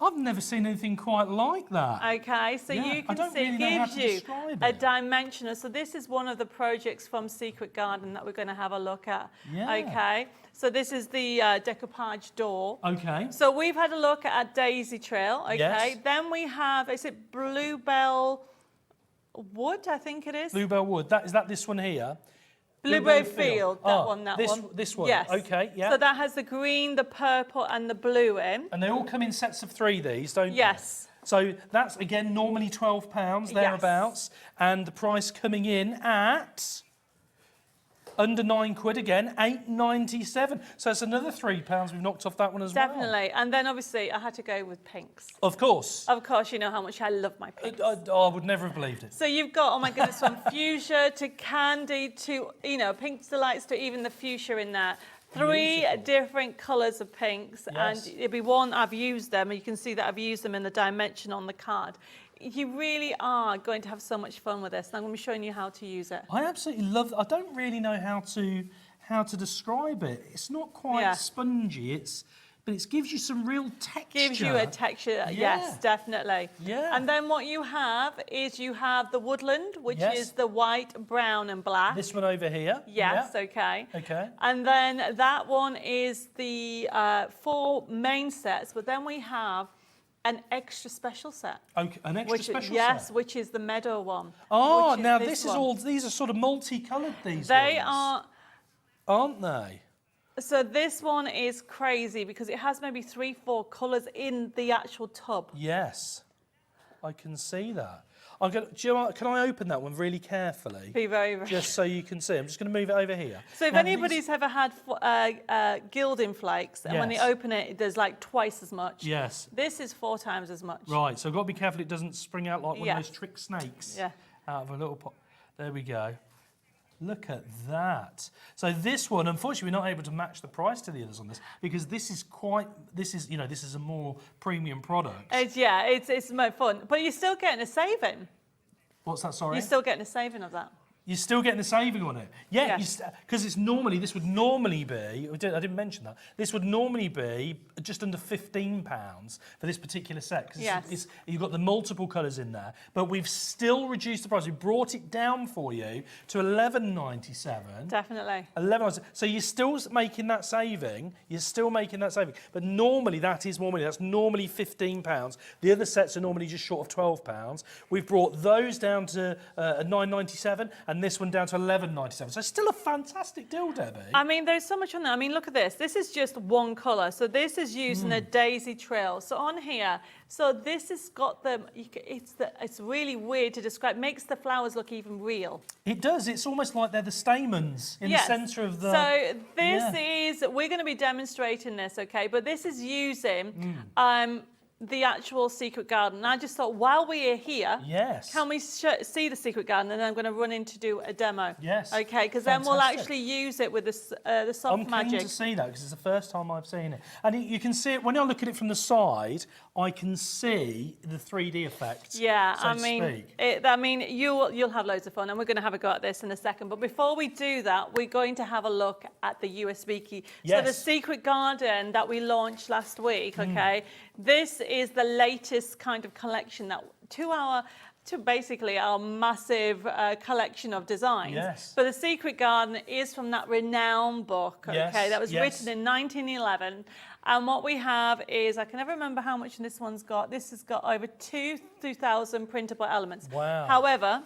I've never seen anything quite like that. Okay, so you can see it gives you a dimensional. So this is one of the projects from Secret Garden that we're going to have a look at. Yeah. Okay, so this is the decoupage door. Okay. So we've had a look at Daisy Trail. Okay, Yes. then we have, is it Bluebell Wood? I think it is. Bluebell Wood. Is that this one here? Bluebell Field, that one. This one. Yes. Okay, yeah. So that has the green, the purple, and the blue in. And they all come in sets of 3, these, don't they? Yes. So that's, again, normally £12, thereabouts. And the price coming in at under £9 again, £8.97. So it's another £3 we've knocked off that one as well. Definitely. And then, obviously, I had to go with pinks. Of course. Of course, you know how much I love my pinks. I would never have believed it. So you've got, oh my goodness, from fuchsia to candy to, you know, pink delights to even the fuchsia in there. 3 different colours of pinks. Yes. And it'll be one, I've used them, and you can see that I've used them in the dimension on the card. You really are going to have so much fun with this, and I'm going to be showing you how to use it. I absolutely love it. I don't really know how to describe it. It's not quite spongy, but it gives you some real texture. Gives you a texture, yes, definitely. Yeah. And then what you have is you have the woodland, which is the white, brown and black. This one over here. Yes, yeah. okay. Okay. And then that one is the 4 main sets, but then we have an extra special set. Okay, an extra special set? Yes, which is the meadow one. Oh, now this is all, these are sort of multicoloured, these They ones. are... Aren't they? So this one is crazy because it has maybe 3-4 colours in the actual tub. Yes, I can see that. I'm going to, do you know what, can I open that one really carefully? Be very, very... Just so you can see. I'm just going to move it over here. So if anybody's ever had gilding flakes, and when they open it, there's like twice as much. Yes. This is 4 times as much. Right, so I've got to be careful it doesn't spring out like one of those trick snakes out of a little pot. There we go. Look at that. So this one, unfortunately, we're not able to match the price to the others on this because this is you know, this is a more premium product. It's more fun, but you're still getting a saving. What's that, sorry? You're still getting a saving of that. You're still getting a saving on it. Yeah, because this would normally be, I didn't mention that, this would normally be just under £15 for this particular set. Because you've got the multiple colours in there, but we've still reduced the price. We brought it down for you to £11.97. Definitely. £11.97. So you're still making that saving. You're still making that saving. But normally that is more money. That's normally £15. The other sets are normally just short of £12. We've brought those down to £9.97 and this one down to £11.97. So still a fantastic deal, Debbie. I mean, there's so much on there. I mean, look at this. This is just one colour. So this is using a daisy trail. So on here, so this has got the, it's really weird to describe. It makes the flowers look even real. It does. It's almost like they're the stamens in the centre of the... So this is, we're going to be demonstrating this, okay? But this is using the actual secret garden. And I just thought, while we are here, can we see the secret garden? And then I'm going to run in to do a demo. Yes. Okay, because then we'll actually use it with the soft magic. I'm keen to see that because it's the first time I've seen it. And you can see it, when I look at it from the side, I can see the 3D effect. Yeah, so I mean, you'll have loads of fun, and we're going to have a go at this in a second. But before we do that, we're going to have a look at the USB key. Yes. So the secret garden that we launched last week, okay, this is the latest kind of collection that to basically our massive collection of designs. Yes. But the Secret Garden is from that renowned book, okay, that was written in 1911. And what we have is, I can never remember how much this one's got. This has got over 2,000 printable elements. Wow. However,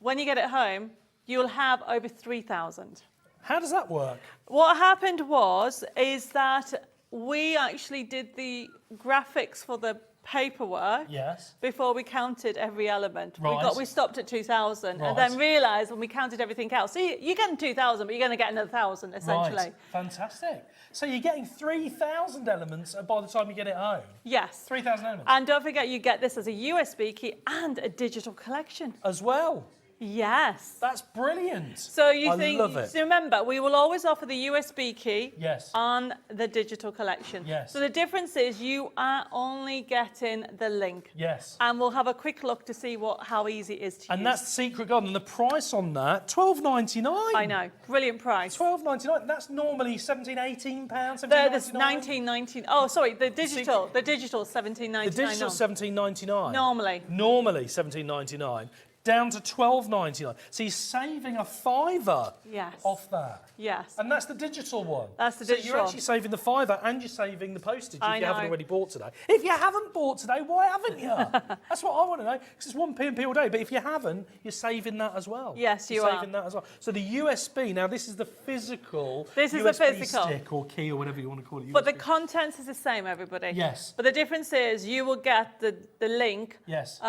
when you get it home, you'll have over 3,000. How does that work? What happened is that we actually did the graphics for the paperwork before we counted every element. Right. We stopped at 2,000 and then realised when we counted everything else. So you're getting 2,000, but you're going to get another 1,000 essentially. Right. Fantastic. So you're getting 3,000 elements by the time you get it home? Yes. 3,000 elements. And don't forget, you get this as a USB key and a digital collection. As well? Yes. That's brilliant. So I love it. So remember, we will always offer the USB key Yes. on the digital collection. Yes. So the difference is you are only getting the link. Yes. And we'll have a quick look to see how easy it is to use. And that's the Secret Garden. And the price on that, £12.99. I know. Brilliant price. £12.99. That's normally £17, £18, £17.99. There's £19.99. Oh, sorry, the digital £17.99. The digital £17.99. Normally £17.99. Down to £12.99. So you're saving a £5 off that. Yes. And that's the digital one. That's the digital. So you're actually saving the £5 and you're saving the postage if you haven't already bought today. If you haven't bought today, why haven't you? That's what I want to know. Because it's 1p all day. But if you haven't, you're saving that as well. Yes, you're saving that as well. So the USB, now this is the physical USB stick or key or whatever you want to call it. But the contents is the same, everybody. Yes. But the difference is you will get the link. Yes.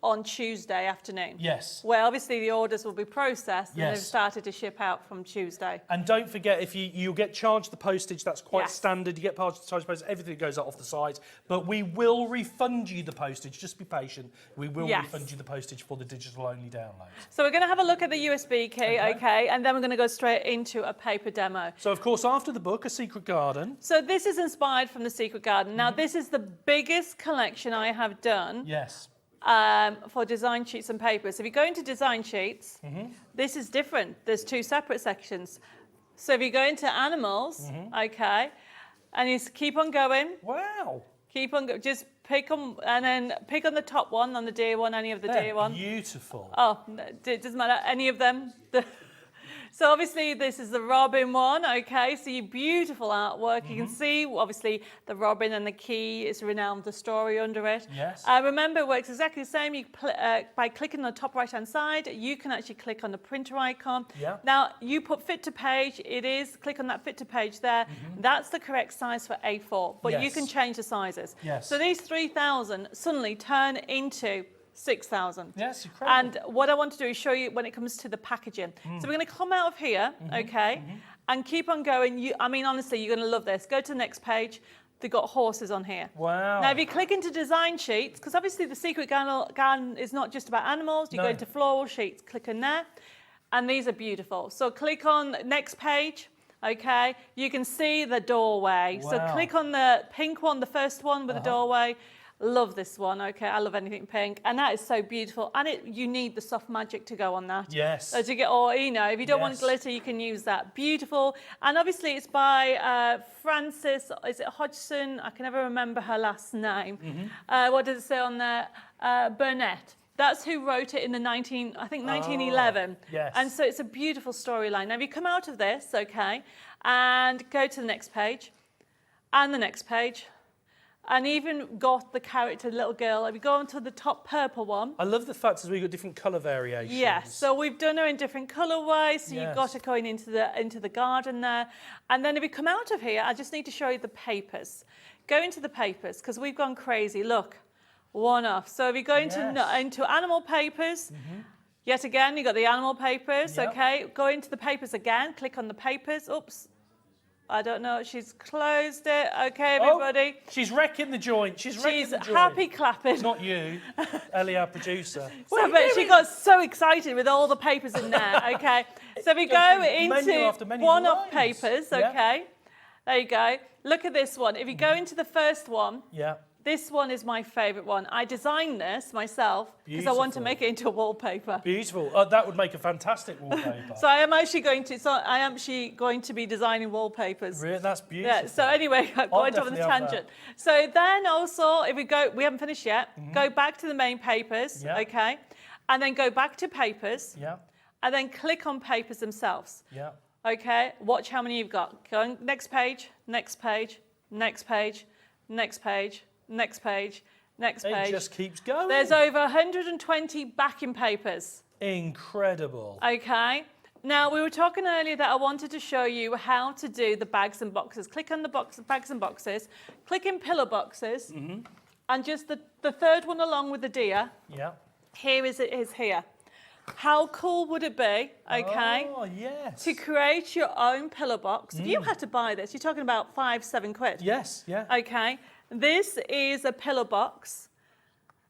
On Tuesday afternoon. Yes. Where obviously the orders will be processed and they've started to ship out from Tuesday. And don't forget, if you'll get charged the postage, that's quite standard. You get charged the postage, everything goes off the site. But we will refund you the postage. Just be patient. We will refund you the postage for the digital-only download. So we're going to have a look at the USB key, okay, and then we're going to go straight into a paper demo. So, of course, after the book, A Secret Garden. So this is inspired from The Secret Garden. Now, this is the biggest collection I have done. Yes. For design sheets and papers. If you go into design sheets, this is different. There's 2 separate sections. So if you go into animals, okay, and you keep on going. Wow. Keep on going. Just pick on, and then pick on the top one, on the deer one, any of the deer one. Beautiful. Oh, it doesn't matter, any of them. So obviously this is the robin one, okay? So your beautiful artwork. You can see, obviously, the robin and the key is renowned, the story under it. Yes. Remember, it works exactly the same. You by clicking on the top right-hand side, you can actually click on the printer icon. Yeah. Now, you put fit to page. It is, click on that fit to page there. That's the correct size for A4, but you can change the sizes. Yes. So these 3,000 suddenly turn into 6,000. Yes, incredible. And what I want to do is show you when it comes to the packaging. So we're going to come out of here, okay, and keep on going. I mean, honestly, you're going to love this. Go to the next page. They've got horses on here. Wow. Now, if you click into design sheets, because obviously the secret garden is not just about animals, you go into floral sheets, click in there, and these are beautiful. So click on next page. Okay, you can see the doorway. Wow. So click on the pink one, the first one with the doorway. Love this one, okay? I love anything pink. And that is so beautiful. And you need the soft magic to go on that. Yes. So to get, or, you know, if you don't want glitter, you can use that. Beautiful. And obviously it's by Frances, is it Hodgson? I can never remember her last name. What does it say on there? Burnett. That's who wrote it in the 1911. Yes. And so it's a beautiful storyline. Now, if you come out of this, okay, and go to the next page, and the next page, and even got the character, little girl. If you go onto the top purple one. I love the fact that we've got different colour variations. Yes, so we've done her in different colourways. So you've got her going into the garden there. And then if you come out of here, I just need to show you the papers. Go into the papers, because we've gone crazy. Look. One off. So if you go into animal papers, yet again, you got the animal papers, okay? Go into the papers again, click on the papers. Oops, I don't know, she's closed it. Okay, everybody. Oh, she's wrecking the joint. She's happy clapping. Not you, Ellie, our producer. So, but she got so excited with all the papers in there, okay? So if you go into one-off papers, okay? There you go. Look at this one. If you go into the first one, this one is my favourite one. I designed this myself because I want to make it into a wallpaper. Beautiful. That would make a fantastic wallpaper. So I am actually going to be designing wallpapers. Really? That's beautiful. Yeah. So anyway, going off on the tangent. So then also, if we haven't finished yet. Go back to the main papers, okay, and then go back to papers. Yeah. And then click on papers themselves. Yeah. Okay. Watch how many you've got. Go on, next page. Next page. Next page. Next page. Next page, next page. It just keeps going. There's over 120 backing papers. Incredible. Okay. Now, we were talking earlier that I wanted to show you how to do the bags and boxes. Click on the bags and boxes. Click in pillar boxes. And just the third one along with the deer. Yeah. Here is here. How cool would it be, okay, to create your own pillar box? If you had to buy this, you're talking about 5-7 quid. Yes, yeah. Okay. This is a pillar box.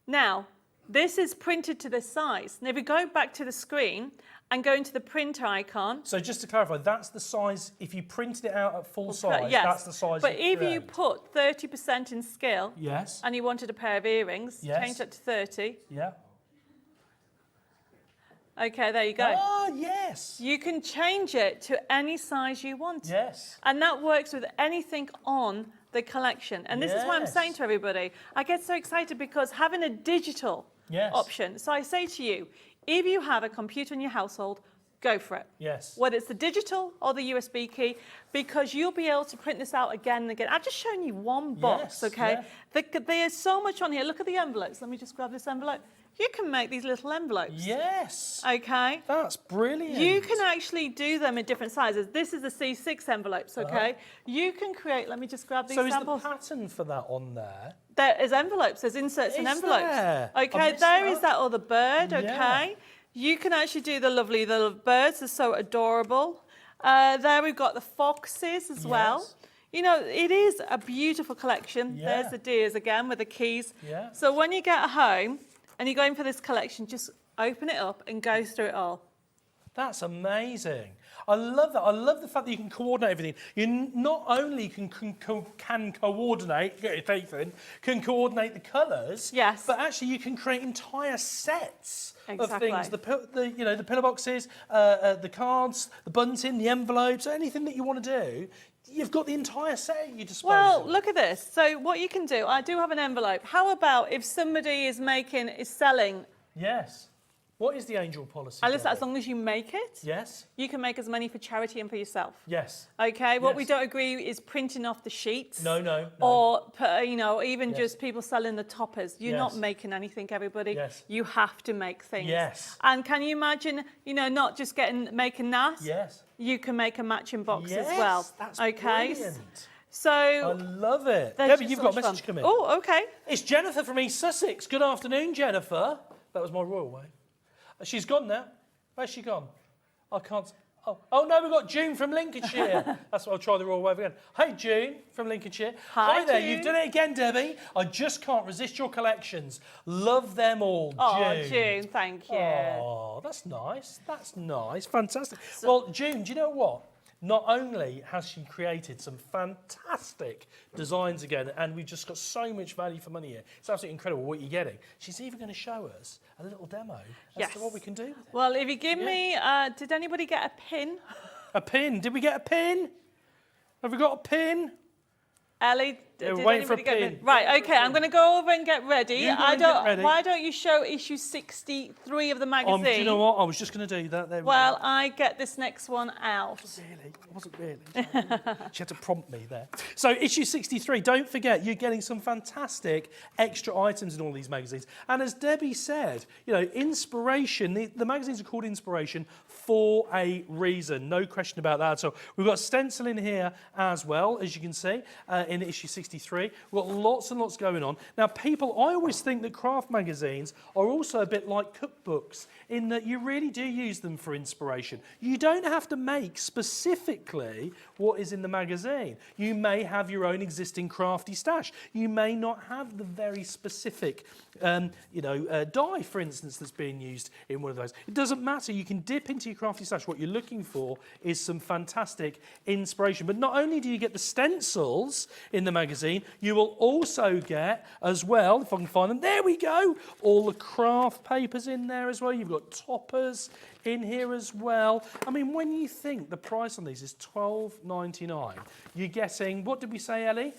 Now, this is printed to this size. Now, if we go back to the screen and go into the print icon. So just to clarify, that's the size, if you printed it out at full size, that's the size. But if you put 30% in scale, yes, and you wanted a pair of earrings, change that to 30. Yeah. Okay, there you go. Oh, yes. You can change it to any size you want. Yes. And that works with anything on the collection. And this is what I'm saying to everybody. I get so excited because having a digital option. So I say to you, if you have a computer in your household, go for it. Yes. Whether it's the digital or the USB key, because you'll be able to print this out again and again. I've just shown you one box, okay? There's so much on here. Look at the envelopes. Let me just grab this envelope. You can make these little envelopes. Yes. Okay. That's brilliant. You can actually do them in different sizes. This is the C6 envelopes, okay? You can create, let me just grab these samples. So is the pattern for that on there? There is envelopes, there's inserts and envelopes. There? Okay, there is that other bird, okay? You can actually do the lovely little birds, they're so adorable. There we've got the foxes as well. You know, it is a beautiful collection. There's the deers again with the keys. So when you get home, and you're going for this collection, just open it up and go through it all. That's amazing. I love that. I love the fact that you can coordinate everything. You not only can coordinate, get your teeth in, can coordinate the colours, but actually you can create entire sets of things. The pillar boxes, the cards, the bunting, the envelopes, anything that you want to do. You've got the entire set at your disposal. Well, look at this. So what you can do, I do have an envelope. How about if somebody is selling What is the angel policy? Alyssa, as Debbie? long as you make it, Yes. you can make as many for charity and for yourself. Yes. Okay, what we Yes. don't agree is printing off the sheets. No. Or, you know, even Yes. just people selling the toppers. You're not Yes. making anything, everybody. Yes. You have to make things. Yes. And can you imagine, you know, not just making that? Yes. You can make a matching box Yes, as well. that's okay. brilliant. So I love it. there's Debbie, just you've so got a much message fun. coming. Oh, okay. It's Jennifer from East Sussex. Good afternoon, Jennifer. That was my royal way. She's gone now. Where's she gone? I can't. Oh no, we've got June from Lincolnshire. That's what I'll try the royal way again. Hey, June from Lincolnshire. Hi there. June. You've done it again, Debbie. I just can't resist your collections. Love them all, Oh, June. June, thank you. Oh, that's nice. That's nice. Fantastic. Well, June, do you know what? Not only has she created some fantastic designs again, and we've just got so much value for money here. It's absolutely incredible what you're getting. She's even going to show us a little demo as to what we can do with it. Well, if you give me, did anybody get a pin? A pin? Did we get a pin? Have we got a pin? Ellie, We're did waiting for a anybody get pin. Right, okay, I'm going to go over and get ready. You go and get ready. Why don't you show issue 63 of the magazine? Do you know what? I was just going to do that. There we Well, go. I get this next one out. Really? It wasn't really. She had to prompt me there. So issue 63, don't forget, you're getting some fantastic extra items in all these magazines. And as Debbie said, you know, inspiration, the magazines are called Inspiration for a reason. No question about that. So we've got stencil in here as well, as you can see, in issue 63. We've got lots and lots going on. Now, people, I always think that craft magazines are also a bit like cookbooks in that you really do use them for inspiration. You don't have to make specifically what is in the magazine. You may have your own existing crafty stash. You may not have the very specific, dye, for instance, that's being used in one of those. It doesn't matter. You can dip into your crafty stash. What you're looking for is some fantastic inspiration. But not only do you get the stencils in the magazine, you will also get, as well, if I can find them, there we go, all the craft papers in there as well. You've got toppers in here as well. I mean, when you think the price on these is $12.99, you're getting, what did we say, Ellie?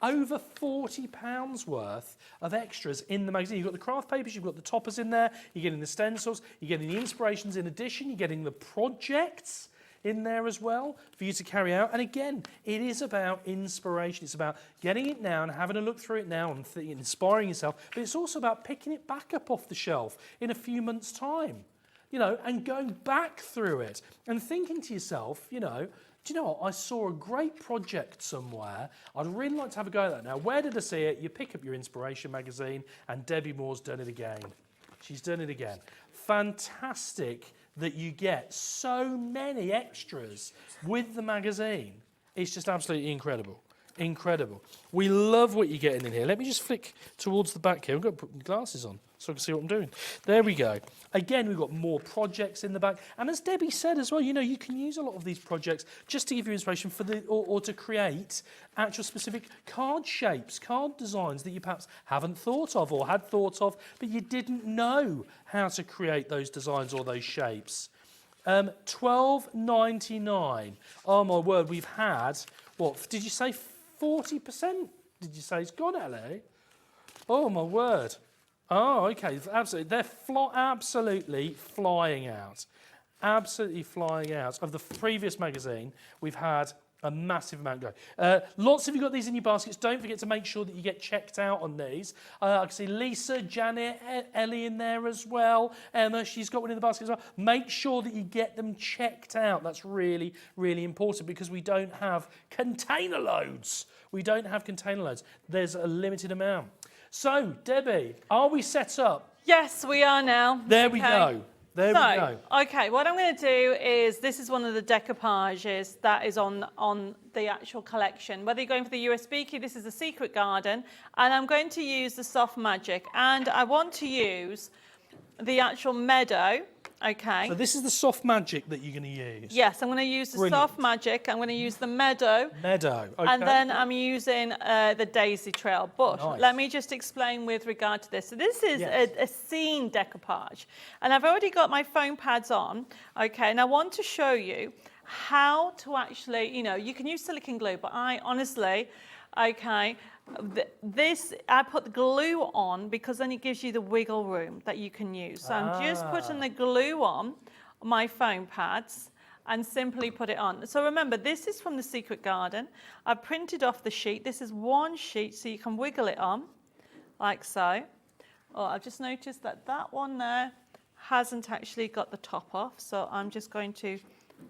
Over £40 worth of extras in the magazine. You've got the craft papers, you've got the toppers in there, you're getting the stencils, you're getting the inspirations in addition, you're getting the projects in there as well for you to carry out. And again, it is about inspiration. It's about getting it now and having a look through it now and inspiring yourself. But it's also about picking it back up off the shelf in a few months' time, you know, and going back through it and thinking to yourself, you know, do you know what? I saw a great project somewhere. I'd really like to have a go at that. Now, where did I see it? You pick up your Inspiration magazine, and Debbie Moore's done it again. She's done it again. Fantastic that you get so many extras with the magazine. It's just absolutely incredible. Incredible. We love what you're getting in here. Let me just flick towards the back here. I've got to put my glasses on so I can see what I'm doing. There we go. Again, we've got more projects in the back. And as Debbie said as well, you know, you can use a lot of these projects just to give you inspiration for or to create actual specific card shapes, card designs that you perhaps haven't thought of or had thought of, but you didn't know how to create those designs or those shapes. $12.99. Oh my word, we've had, what, did you say 40%? Did you say it's gone, Ellie? Oh my word. Oh, okay, absolutely. They're absolutely flying out. Absolutely flying out. Of the previous magazine, we've had a massive amount go. Lots of you got these in your baskets. Don't forget to make sure that you get checked out on these. I can see Lisa, Janet, Ellie in there as well. Emma, she's got one in the basket as well. Make sure that you get them checked out. That's really, really important because we don't have container loads. We don't have container loads. There's a limited amount. So, Debbie, are we set up? Yes, we are now. There we go. There we go. Okay, what I'm going to do is, this is one of the decoupages that is on the actual collection. Whether you're going for the USB key, this is the Secret Garden, and I'm going to use the Soft Magic, and I want to use the actual Meadow, okay? So this is the Soft Magic that you're going to use? Yes, I'm going to use the Soft Magic, I'm going to use the Meadow. Meadow, okay. And then I'm using the Daisy Trail. But let me just explain with regard to this. So this is a scene decoupage. And I've already got my foam pads on, okay? And I want to show you how to actually, you know, you can use silicone glue, but I honestly, okay, This, I put the glue on because then it gives you the wiggle room that you can use. So I'm just putting the glue on my foam pads and simply put it on. So remember, this is from the Secret Garden. I've printed off the sheet. This is one sheet, so you can wiggle it on, like so. Oh, I've just noticed that that one there hasn't actually got the top off, so I'm just going to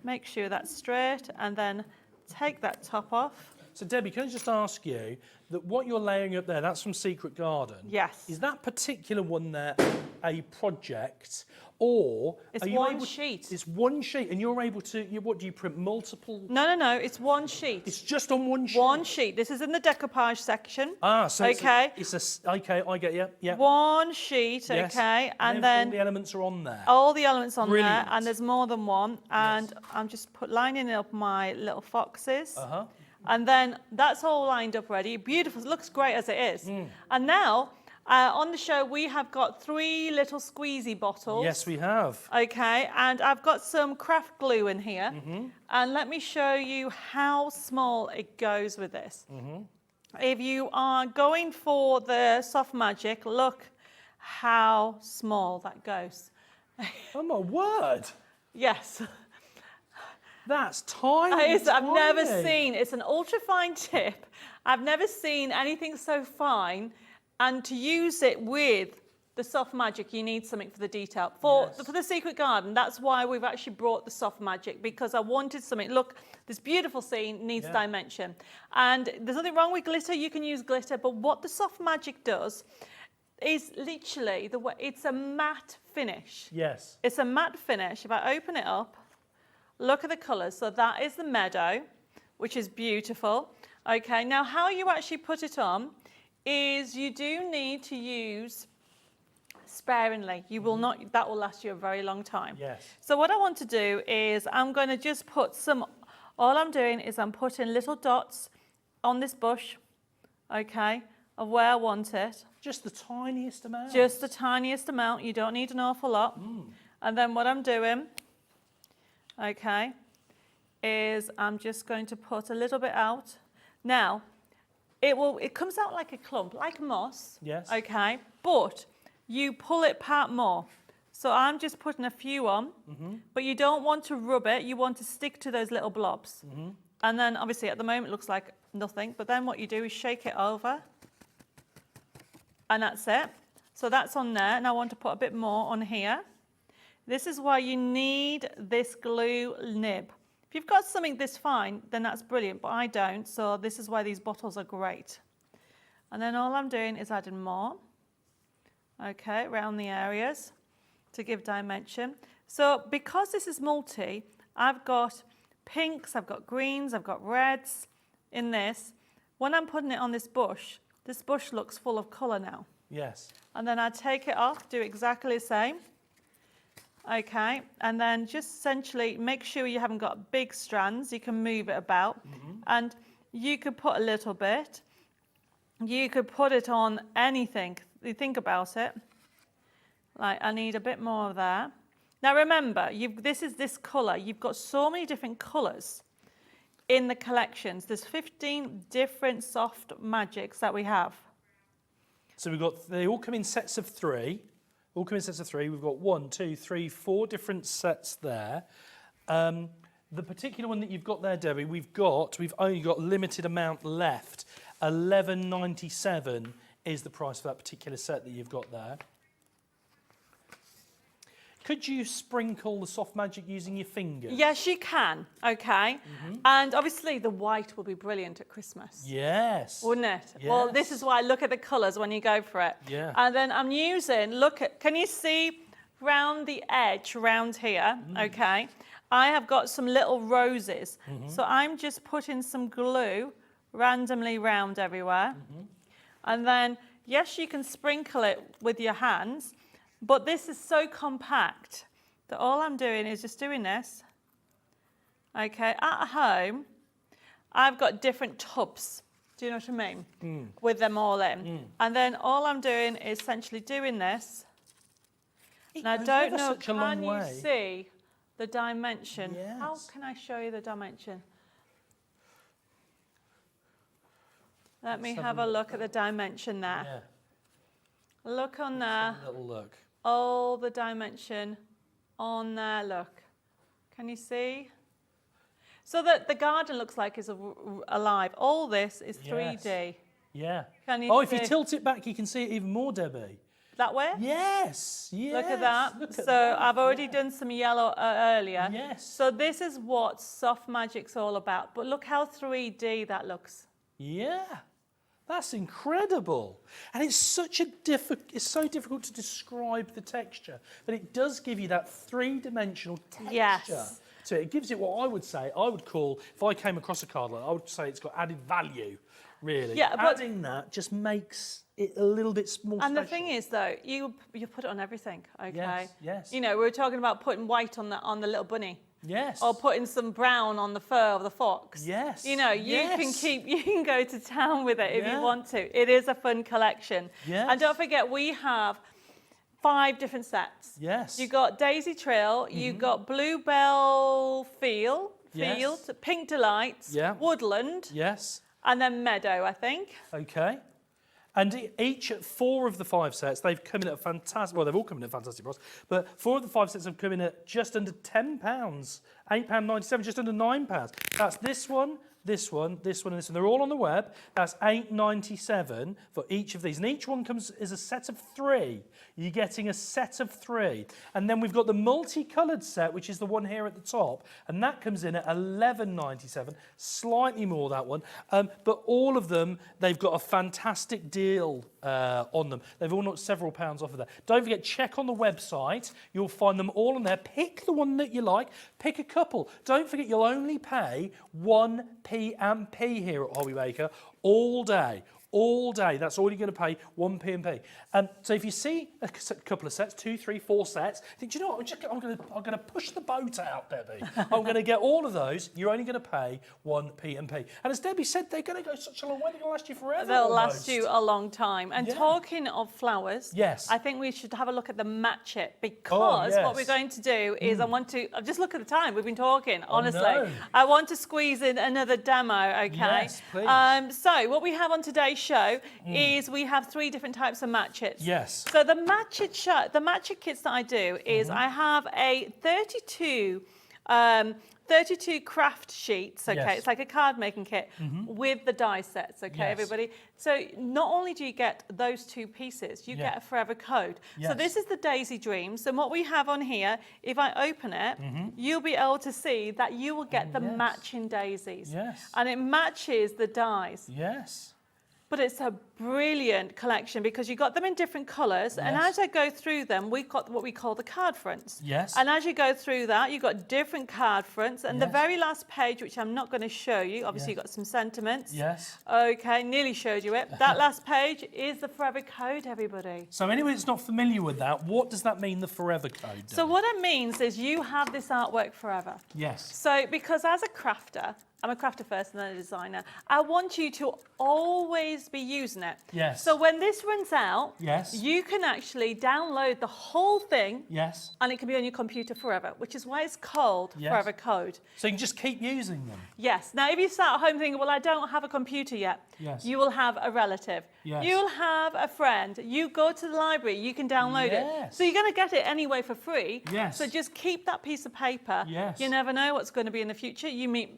make sure that's straight and then take that top off. So Debbie, can I just ask you that what you're laying up there, that's from Secret Garden? Yes. Is that particular one there a project, or it's are you one able sheet? It's one sheet, and you're able to. What do you print? Multiple? No. It's one sheet. It's just on one sheet. One sheet. This is in the decoupage section. So okay. Okay, I get you. Yeah. One sheet. Yes. Okay, and then then all the elements are on there. all the elements on Brilliant. there, and there's more than one. And I'm just lining up my little foxes. And then that's all lined up ready. Beautiful. It looks great as it is. And now. On the show, we have got 3 little squeezy bottles. Yes, we have. Okay, and I've got some craft glue in here. And let me show you how small it goes with this. If you are going for the soft magic, look how small that goes. Oh, my word. Yes. That's tiny. It is, I've never seen, it's an ultra fine tip. I've never seen anything so fine. And to use it with the soft magic, you need something for the detail. For the Secret Garden, that's why we've actually brought the soft magic, because I wanted something. Look, this beautiful scene needs dimension. And there's nothing wrong with glitter. You can use glitter. But what the soft magic does is literally, it's a matte finish. Yes. It's a matte finish. If I open it up, look at the colours. So that is the meadow, which is beautiful. Okay, now how you actually put it on is you do need to use sparingly. You will not, that will last you a very long time. Yes. So what I want to do is I'm going to just put some, all I'm doing is I'm putting little dots on this bush, okay, of where I want it. Just the tiniest amount? Just the tiniest amount. You don't need an awful lot. And then what I'm doing, okay, is I'm just going to put a little bit out. Now, it comes out like a clump, like moss. Yes. Okay, but you pull it apart more. So I'm just putting a few on, but you don't want to rub it. You want to stick to those little blobs. And then obviously at the moment it looks like nothing, but then what you do is shake it over. And that's it. So that's on there. And I want to put a bit more on here. This is why you need this glue nib. If you've got something this fine, then that's brilliant, but I don't, so this is why these bottles are great. And then all I'm doing is adding more, okay, around the areas to give dimension. So because this is multi, I've got pinks, I've got greens, I've got reds in this. When I'm putting it on this bush looks full of colour now. Yes. And then I take it off, do exactly the same. Okay, and then just essentially make sure you haven't got big strands. You can move it about, and you could put a little bit. You could put it on anything. You think about it. Like, I need a bit more of that. Now remember, this is this colour. You've got so many different colours in the collections. There's 15 different soft magics that we have. So they all come in sets of 3. All come in sets of 3. We've got 1, 2, 3, 4 different sets there. The particular one that you've got there, Debbie, we've only got a limited amount left. $11.97 is the price for that particular set that you've got there. Could you sprinkle the soft magic using your fingers? Yes, you can, okay. And obviously the white will be brilliant at Christmas. Yes. Wouldn't it? Yes. Well, this is why, look at the colours when you go for it. Yeah. And then I'm using, can you see round the edge, round here, okay? I have got some little roses. So I'm just putting some glue randomly round everywhere. And then, yes, you can sprinkle it with your hands, but this is so compact that all I'm doing is just doing this. Okay, at home, I've got different tubs. Do you know what I mean? With them all in. And then all I'm doing is essentially doing this. And I don't know, can you see the dimension? Yes. How can I show you the dimension? Let me have a look at the dimension there. Yeah. Look on there. Have a little look. All the dimension on there, look. Can you see? So that the garden looks like it's alive. All this is 3D. Yeah. Can you if see? you tilt it back, you can see it even more, Debbie. That way? Yes, yes. Look at that. Look at So that. I've already done some yellow earlier. Yes. So this is what soft magic's all about. But look how 3D that looks. Yeah. That's incredible. And it's such a it's so difficult to describe the texture, but it does give you that three-dimensional texture. Yes. So it gives it what I would call, if I came across a card like that, I would say it's got added value, really. Yeah, but adding that just makes it a little bit more And special. the thing is, though, you put it on everything, okay? Yes, yes. You know, we were talking about putting white on the little bunny. Yes. Or putting some brown on the fur of the fox. Yes. You know, you can go to town with it if you want to. It is a fun collection. Yes. And don't forget, we have 5 different sets. Yes. You got Daisy Trail, you got Bluebell Field, Yes. Pink Delights, Woodland, Yes. and then Meadow, I think. Okay. And each 4 of the 5 sets, they've come in at a fantastic, well, they've all come in at a fantastic price, but 4 of the 5 sets have come in at just under £10, £8.97, just under £9. That's this one, this one, this one, and this one. They're all on the web. That's £8.97 for each of these. And each one comes as a set of 3. You're getting a set of 3. And then we've got the multicoloured set, which is the one here at the top. And that comes in at £11.97, slightly more, that one. But all of them, they've got a fantastic deal on them. They've all knocked several pounds off of that. Don't forget, check on the website. You'll find them all on there. Pick the one that you like. Pick a couple. Don't forget, you'll only pay 1p and p here at HobbyMaker all day. All day, that's all you're going to pay, 1p and p. So if you see a couple of sets, 2, 3, 4 sets, think, do you know what? I'm going to push the boat out, Debbie. I'm going to get all of those. You're only going to pay 1p and p. And as Debbie said, they're going to go such a long way. They're going to last you forever. They'll last you a long time. And Yeah. talking of flowers, Yes. I think we should have a look at the match it, because what we're going to do is I've just look at the time. We've been talking, honestly. no. I want to squeeze in another demo, okay? Yes, please. So what we have on today's show is we have 3 different types of match its. Yes. So the match it kits that I do is I have a 32 craft sheets, okay? Yes. It's like a card making kit with the die sets, okay, Yes. everybody? So not only do you get those 2 pieces, you get a forever code. So Yes. this is the Daisy Dreams. And what we have on here, if I open it, you'll be able to see that you will get the matching daisies. Yes. And it matches the dies. Yes. But it's a brilliant collection because you got them in different colours. And Yes. as I go through them, we've got what we call the card fronts. Yes. And as you go through that, you've got different card fronts. And the Yes. very last page, which I'm not going to show you, obviously Yes. you've got some sentiments. Yes. Okay, nearly showed you it. That last page is the forever code, everybody. So anyone that's not familiar with that, what does that mean, the forever code? So what it means is you have this artwork forever. Yes. So because as a crafter, I'm a crafter first and then a designer, I want you to always be using it. Yes. So when this runs out, Yes. you can actually download the whole thing Yes. and it can be on your computer forever, which is why it's called Yes. Forever Code. So you can just keep using them. Yes. Now, if you sat at home thinking, well, I don't have a computer yet, Yes. you will have a relative. Yes. You'll have a friend. You go to the library, you can download it. Yes. So you're going to get it anyway for free. Yes. So just keep that piece of paper. Yes. You never know what's going to be in the future.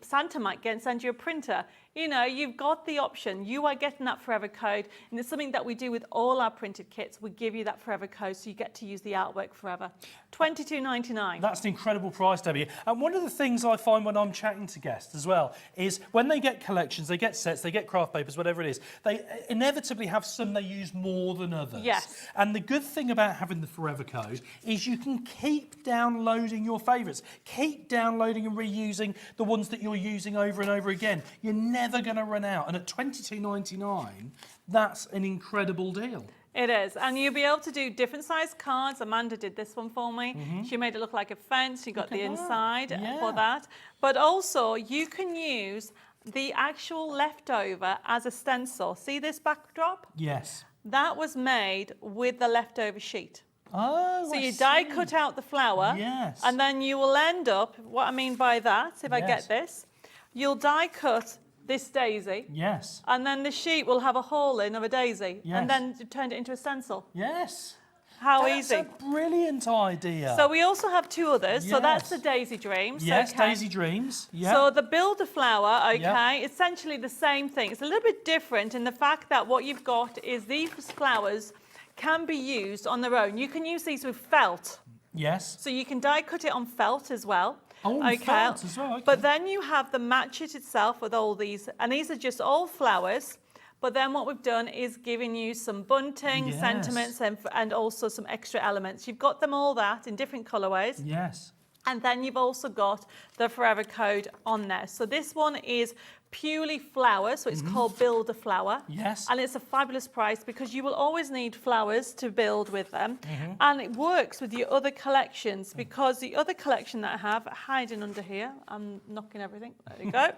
Santa might send you a printer. You know, you've got the option. You are getting that forever code. And it's something that we do with all our printed kits. We give you that forever code so you get to use the artwork forever. $22.99. That's an incredible price, Debbie. And one of the things I find when I'm chatting to guests as well is when they get collections, they get sets, they get craft papers, whatever it is, they inevitably have some they use more than others. Yes. And the good thing about having the forever code is you can keep downloading your favourites. Keep downloading and reusing the ones that you're using over and over again. You're never going to run out. And at $22.99, that's an incredible deal. It is, and you'll be able to do different size cards. Amanda did this one for me. She made it look like a fence. You got the inside for that. But also, you can use the actual leftover as a stencil. See this backdrop? Yes. That was made with the leftover sheet. Oh, So I you see. die cut out the flower, Yes. and then you will end up, what I mean by that, if I get Yes. this, you'll die cut this daisy. Yes. And then the sheet will have a hole in of a daisy. Yes. And then turned it into a stencil. Yes. How That's easy. a brilliant idea. So we also have two others. So that's Yes. the Daisy Dreams. Yes, okay. Daisy Dreams. Yeah. So the Builder Flower, okay, Yeah. essentially the same thing. It's a little bit different in the fact that what you've got is these flowers can be used on their own. You can use these with felt. Yes. So you can die cut it on felt as well. Oh, on felt as well, okay. But then you have the match it itself with all these, and these are just all flowers. But then what we've done is given you some bunting, Yes. sentiments, and also some extra elements. You've got them all that in different colourways. Yes. And then you've also got the Forever Code on there. So this one is purely flower, so it's called Builder Flower. Yes. And it's a fabulous price because you will always need flowers to build with them. And it works with your other collections because the other collection that I have hiding under here, I'm knocking everything, there we go.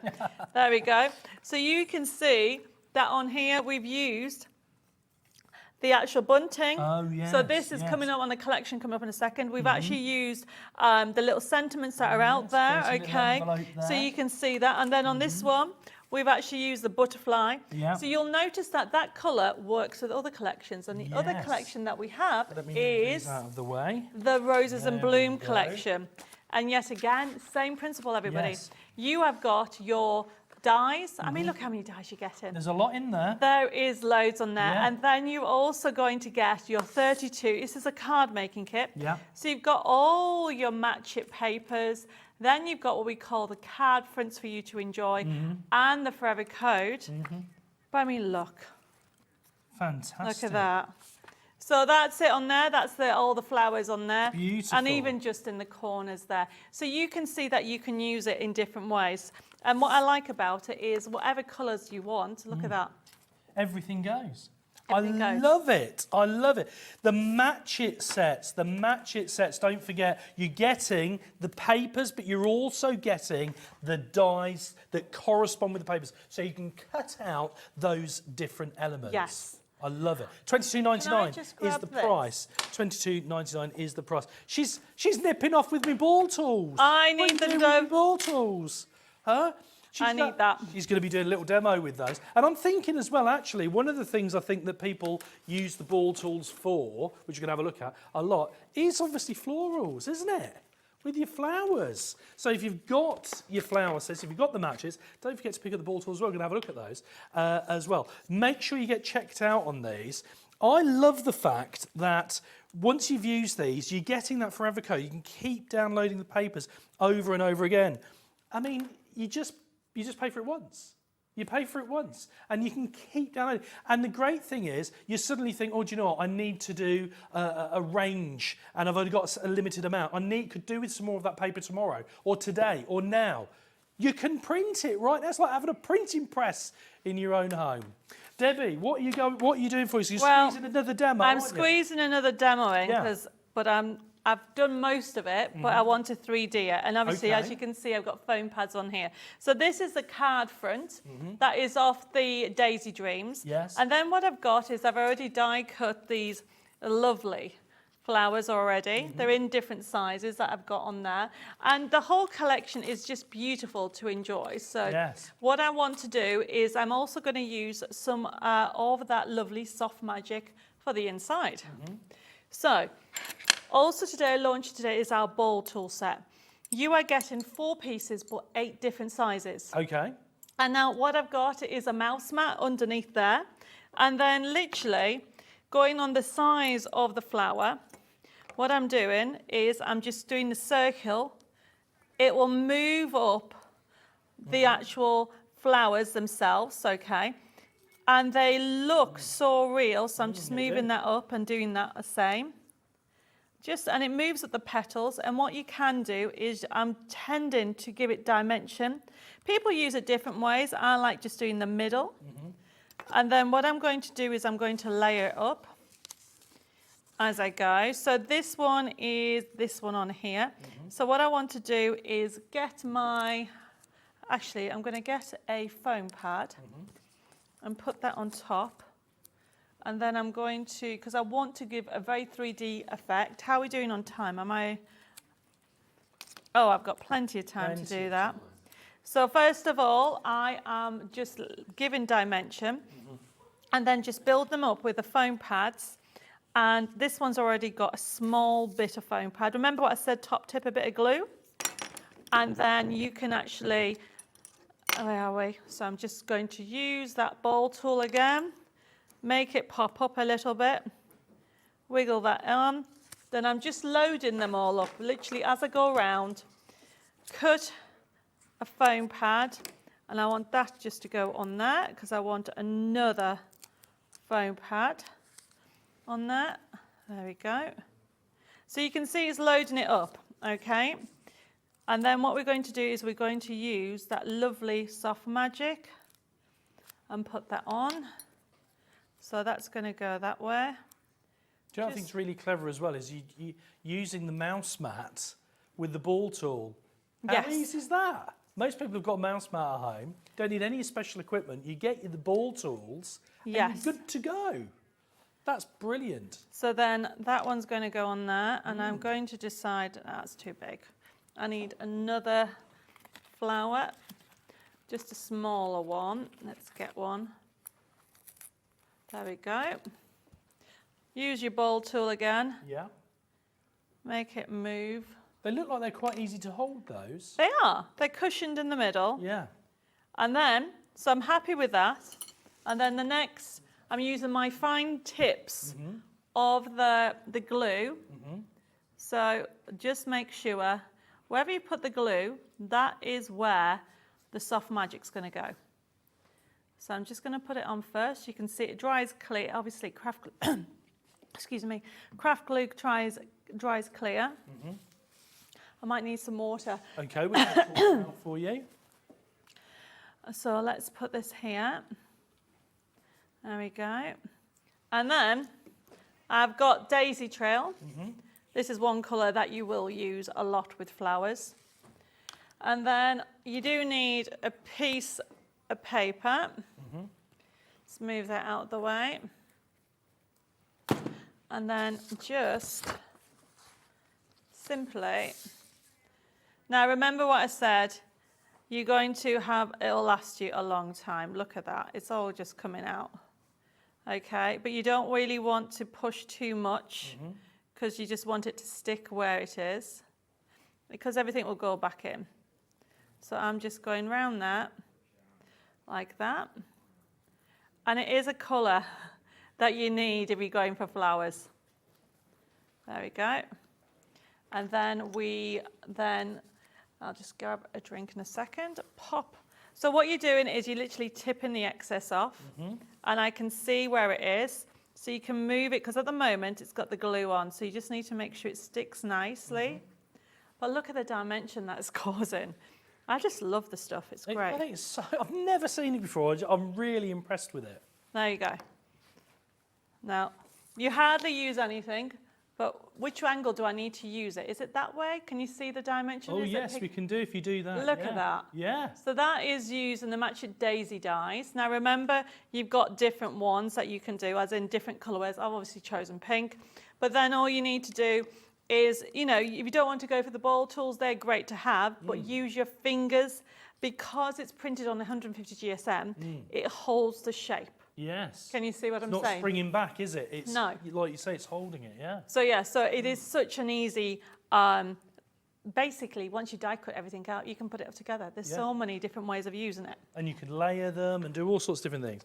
There we go. So you can see that on here we've used the actual bunting. Oh, yes, So this is yes. coming up on the collection, coming up in a second. We've actually used the little sentiments that are out there, there's a little okay? envelope So there. you can see that. And then on this one, we've actually used the butterfly. Yeah. So you'll notice that that colour works with other collections. And the other Yes. collection that we have Let me move is these out of the way. the Roses and There we Bloom go. collection. And yet again, same principle, everybody. Yes. You have got your dies. I mean, look how many dies you get in. There's a lot in there. There is loads on there. Yeah. And then you're also going to get your 32. This is a card making kit. Yeah. So you've got all your match it papers. Then you've got what we call the card fronts for you to enjoy and the Forever Code. But I mean, look Fantastic. at that. So that's it on there. That's all the flowers on there. Beautiful. And even just in the corners there. So you can see that you can use it in different ways. And what I like about it is whatever colours you want, look at that. Everything goes. Everything I goes. love it. I love it. The match it sets, don't forget, you're getting the papers, but you're also getting the dies that correspond with the papers. So you can cut out those different elements. Yes. I love it. $22.99 just is grab the this? price. $22.99 is the price. She's nipping off with me ball tools. I What need are you them, doing with though. me ball tools. Huh? I need that. She's going to be doing a little demo with those. And I'm thinking as well, actually, one of the things I think that people use the ball tools for, which you're going to have a look at a lot, is obviously florals, isn't it? With your flowers. So if you've got your flower sets, if you've got the matches, don't forget to pick up the ball tools as well. We're going to have a look at those as well. Make sure you get checked out on these. I love the fact that once you've used these, you're getting that Forever Code. You can keep downloading the papers over and over again. I mean, you just pay for it once. You pay for it once and you can keep downloading. And the great thing is you suddenly think, oh, do you know what? I need to do a range and I've only got a limited amount. Could do with some more of that paper tomorrow or today or now. You can print it, right? That's like having a printing press in your own home. Debbie, what are you doing for us? You're squeezing another demo, I'm aren't you? squeezing another demo in, Yeah. but I've done most of it, but I want to 3D it. And obviously, Okay. as you can see, I've got foam pads on here. So this is the card front. That is off the Daisy Dreams. Yes. And then what I've got is I've already die cut these lovely flowers already. They're in different sizes that I've got on there. And the whole collection is just beautiful to enjoy. So Yes. what I want to do is I'm also going to use some of that lovely soft magic for the inside. So also today, launched today, is our ball tool set. You are getting 4 pieces, but 8 different sizes. Okay. And now what I've got is a mouse mat underneath there. And then literally going on the size of the flower, what I'm doing is I'm just doing the circle. It will move up the actual flowers themselves, okay? And they look so real. So I'm just moving that up and doing that the same. And it moves up the petals. And what you can do is I'm tending to give it dimension. People use it different ways. I like just doing the middle. And then what I'm going to do is I'm going to layer it up as I go. So this one is this one on here. So what I want to do is get I'm going to get a foam pad and put that on top. And then I'm going to, because I want to give a very 3D effect. How are we doing on time? Oh, I've got plenty of time to do that. So first of all, I am just giving dimension and then just build them up with the foam pads. And this one's already got a small bit of foam pad. Remember what I said, top tip, a bit of glue? And then you can actually, where are we? So I'm just going to use that ball tool again, make it pop up a little bit, wiggle that on. Then I'm just loading them all up, literally as I go around. Cut a foam pad, and I want that just to go on there because I want another foam pad on that. There we go. So you can see it's loading it up, okay? And then what we're going to do is we're going to use that lovely soft magic and put that on. So that's going to go that way. Do you know what I think is really clever as well is you using the mouse mat with the ball tool. How easy is that? Most people have got a mouse mat at home, don't need any special equipment. You get the ball tools and you're good to go. That's brilliant. So then that one's going to go on there, and I'm going to decide that's too big. I need another flower, just a smaller one. Let's get one. There we go. Use your ball tool again. Yeah. Make it move. They look like they're quite easy to hold, those. They are. They're cushioned in the middle. Yeah. And then, so I'm happy with that. And then the next, I'm using my fine tips of the glue. So just make sure, wherever you put the glue, that is where the soft magic's going to go. So I'm just going to put it on first. You can see it dries clear. Obviously, craft glue, excuse me, craft glue dries clear. I might need some water. Okay, we can sort it out for you. So let's put this here. There we go. And then I've got Daisy Trail. This is one colour that you will use a lot with flowers. And then you do need a piece of paper. Let's move that out of the way. And then just simply, now remember what I said, you're going to have, it'll last you a long time. Look at that, it's all just coming out. Okay, but you don't really want to push too much because you just want it to stick where it is, because everything will go back in. So I'm just going round that, like that. And it is a colour that you need if you're going for flowers. There we go. And then I'll just grab a drink in a second, pop. So what you're doing is you're literally tipping the excess off, and I can see where it is. So you can move it, because at the moment it's got the glue on, so you just need to make sure it sticks nicely. But look at the dimension that it's causing. I just love the stuff, it's great. I think it's so, I've never seen it before. I'm really impressed with it. There you go. Now, you hardly use anything, but which angle do I need to use it? Is it that way? Can you see the dimension? Oh, yes, we can do if you do that. Look at that. Yeah. So that is using the Match It Daisy dies. Now remember, you've got different ones that you can do, as in different colourways. I've obviously chosen pink. But then all you need to do is, you know, if you don't want to go for the ball tools, they're great to have, but use your fingers. Because it's printed on 150 GSM, it holds the shape. Yes. Can you see what I'm saying? It's not springing back, is it? It's, no. Like you say, it's holding it, yeah. So yeah, so it is such an easy, basically, once you die cut everything out, you can put it up together. There's so many different ways of using it. And you can layer them and do all sorts of different things.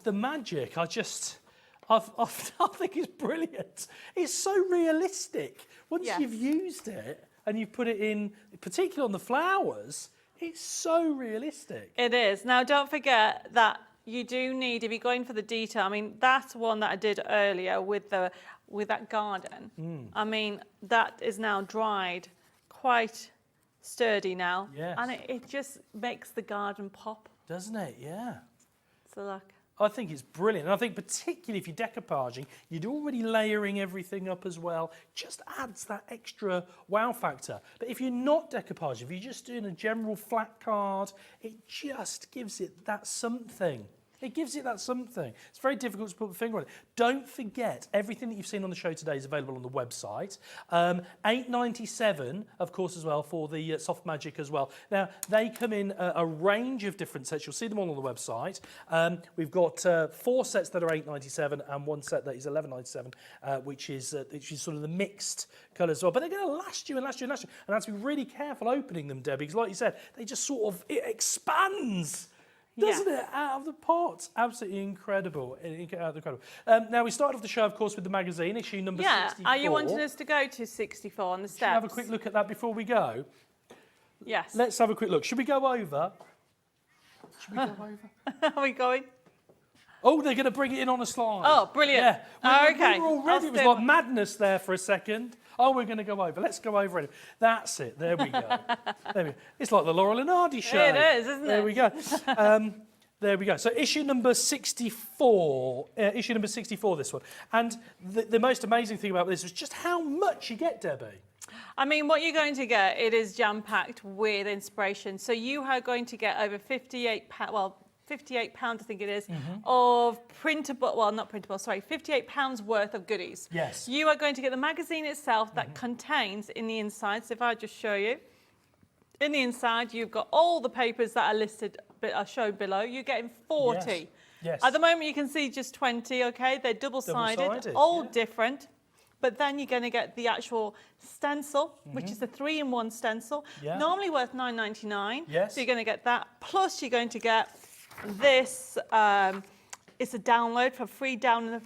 The magic, I think is brilliant. It's so realistic. Once you've used it and you've put it in, particularly on the flowers, it's so realistic. It is. Now, don't forget that you do need, if you're going for the detail, I mean, that's one that I did earlier with that garden. I mean, that is now dried, quite sturdy now. Yes. And it just makes the garden pop. Doesn't it? Yeah. So look. I think it's brilliant. And I think particularly if you're decoupaging, you're already layering everything up as well. Just adds that extra wow factor. But if you're not decoupaging, if you're just doing a general flat card, it just gives it that something. It gives it that something. It's very difficult to put a finger on it. Don't forget, everything that you've seen on the show today is available on the website. $8.97, of course, as well, for the Soft Magic as well. Now, they come in a range of different sets. You'll see them all on the website. We've got 4 sets that are $8.97 and 1 set that is $11.97, which is sort of the mixed colours as well. But they're going to last you and last you and last you. And I have to be really careful opening them, Debbie, because like you said, they just sort of, it expands. Doesn't it? Out of the pot. Absolutely incredible. Now, we started off the show, of course, with the magazine, issue number 64. Are you wanting us to go to 64 on the steps? Should we have a quick look at that before we go? Yes. Let's have a quick look. Should we go over? Are we going? Oh, they're going to bring it in on a slide. Oh, brilliant. Yeah. Okay. We were already, it was like madness there for a second. Oh, we're going to go over. Let's go over it. That's it. There we go. There we go. It's like the Laurel and Hardy show. It is, isn't it? There we go. There we go. So issue number 64. Issue number 64, this one. And the most amazing thing about this was just how much you get, Debbie. I mean, what you're going to get, it is jam-packed with inspiration. So you are going to get over 58 pounds, I think it is, of printable, well, not printable, sorry, 58 pounds worth of goodies. Yes. You are going to get the magazine itself that contains in the inside, so if I just show you, in the inside, you've got all the papers that are listed, are shown below. You're getting 40. Yes. At the moment, you can see just 20, okay? They're double-sided, all different. But then you're going to get the actual stencil, which is the 3-in-1 stencil, normally worth $9.99. Yes. So you're going to get that. Plus, you're going to get this. It's a download for free down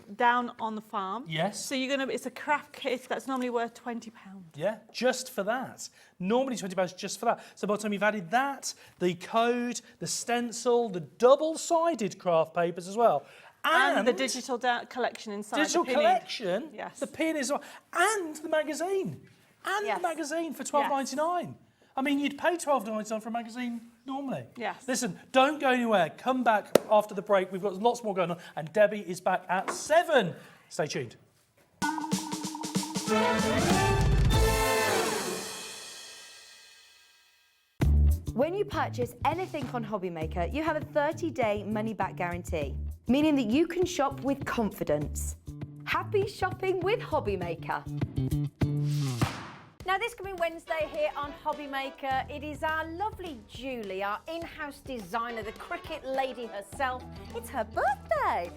on the farm. Yes. So it's a craft kit that's normally worth £20. Yeah, just for that. Normally £20 just for that. So by the time you've added that, the code, the stencil, the double-sided craft papers as well. And the digital collection inside. Digital collection? Yes. The pin is well. And the magazine. And the magazine for $12.99. I mean, you'd pay $12.99 for a magazine normally. Yes. Listen, don't go anywhere. Come back after the break. We've got lots more going on. And Debbie is back at 7. Stay tuned. When you purchase anything on HobbyMaker, you have a 30-day money-back guarantee, meaning that you can shop with confidence. Happy shopping with HobbyMaker. Now, this coming Wednesday here on HobbyMaker, it is our lovely Julie, our in-house designer, the cricket lady herself. It's her birthday.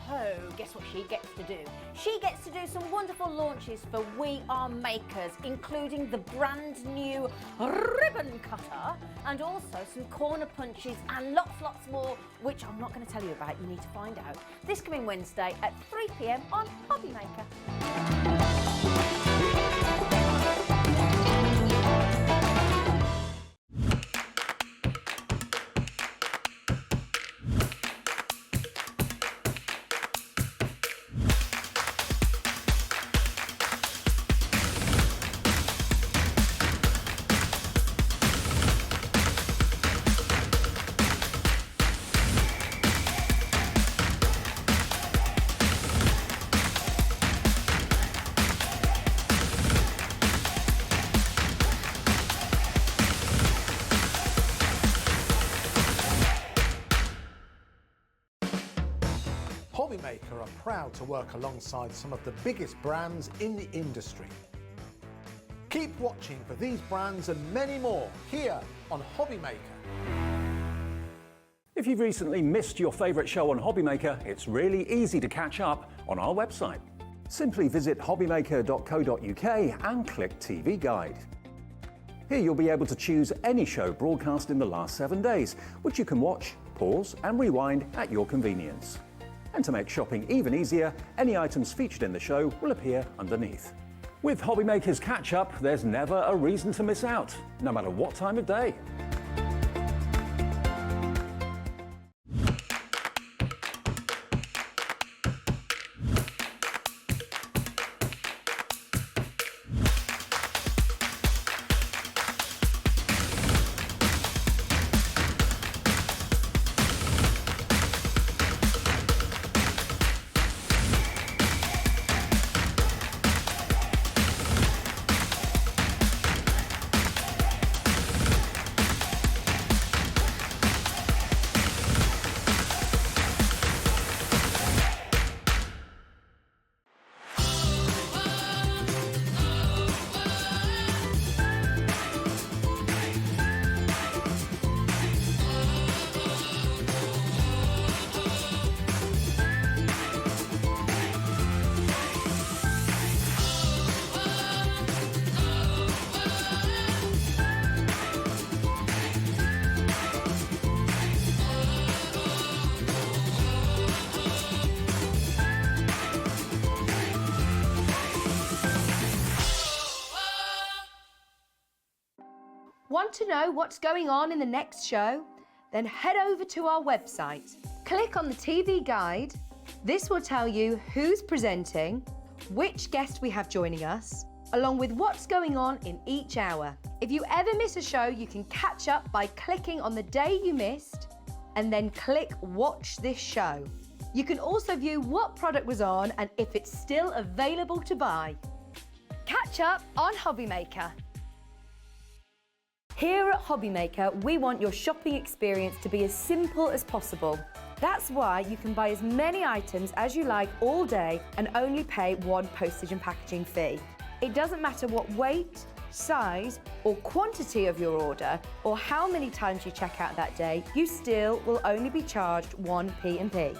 So, guess what she gets to do? She gets to do some wonderful launches for We Are Makers, including the brand new ribbon cutter and also some corner punches and lots more, which I'm not going to tell you about. You need to find out. This coming Wednesday at 3 p.m. on HobbyMaker. HobbyMaker are proud to work alongside some of the biggest brands in the industry. Keep watching for these brands and many more here on HobbyMaker. If you've recently missed your favourite show on HobbyMaker, it's really easy to catch up on our website. Simply visit hobbymaker.co.uk and click TV Guide. Here you'll be able to choose any show broadcast in the last 7 days, which you can watch, pause and rewind at your convenience. And to make shopping even easier, any items featured in the show will appear underneath. With HobbyMaker's catch-up, there's never a reason to miss out, no matter what time of day. Want to know what's going on in the next show? Then head over to our website. Click on the TV guide. This will tell you who's presenting, which guest we have joining us, along with what's going on in each hour. If you ever miss a show, you can catch up by clicking on the day you missed and then click Watch This Show. You can also view what product was on and if it's still available to buy. Catch up on HobbyMaker. Here at HobbyMaker, we want your shopping experience to be as simple as possible. That's why you can buy as many items as you like all day and only pay one postage and packaging fee. It doesn't matter what weight, size or quantity of your order or how many times you check out that day, you still will only be charged one P&P.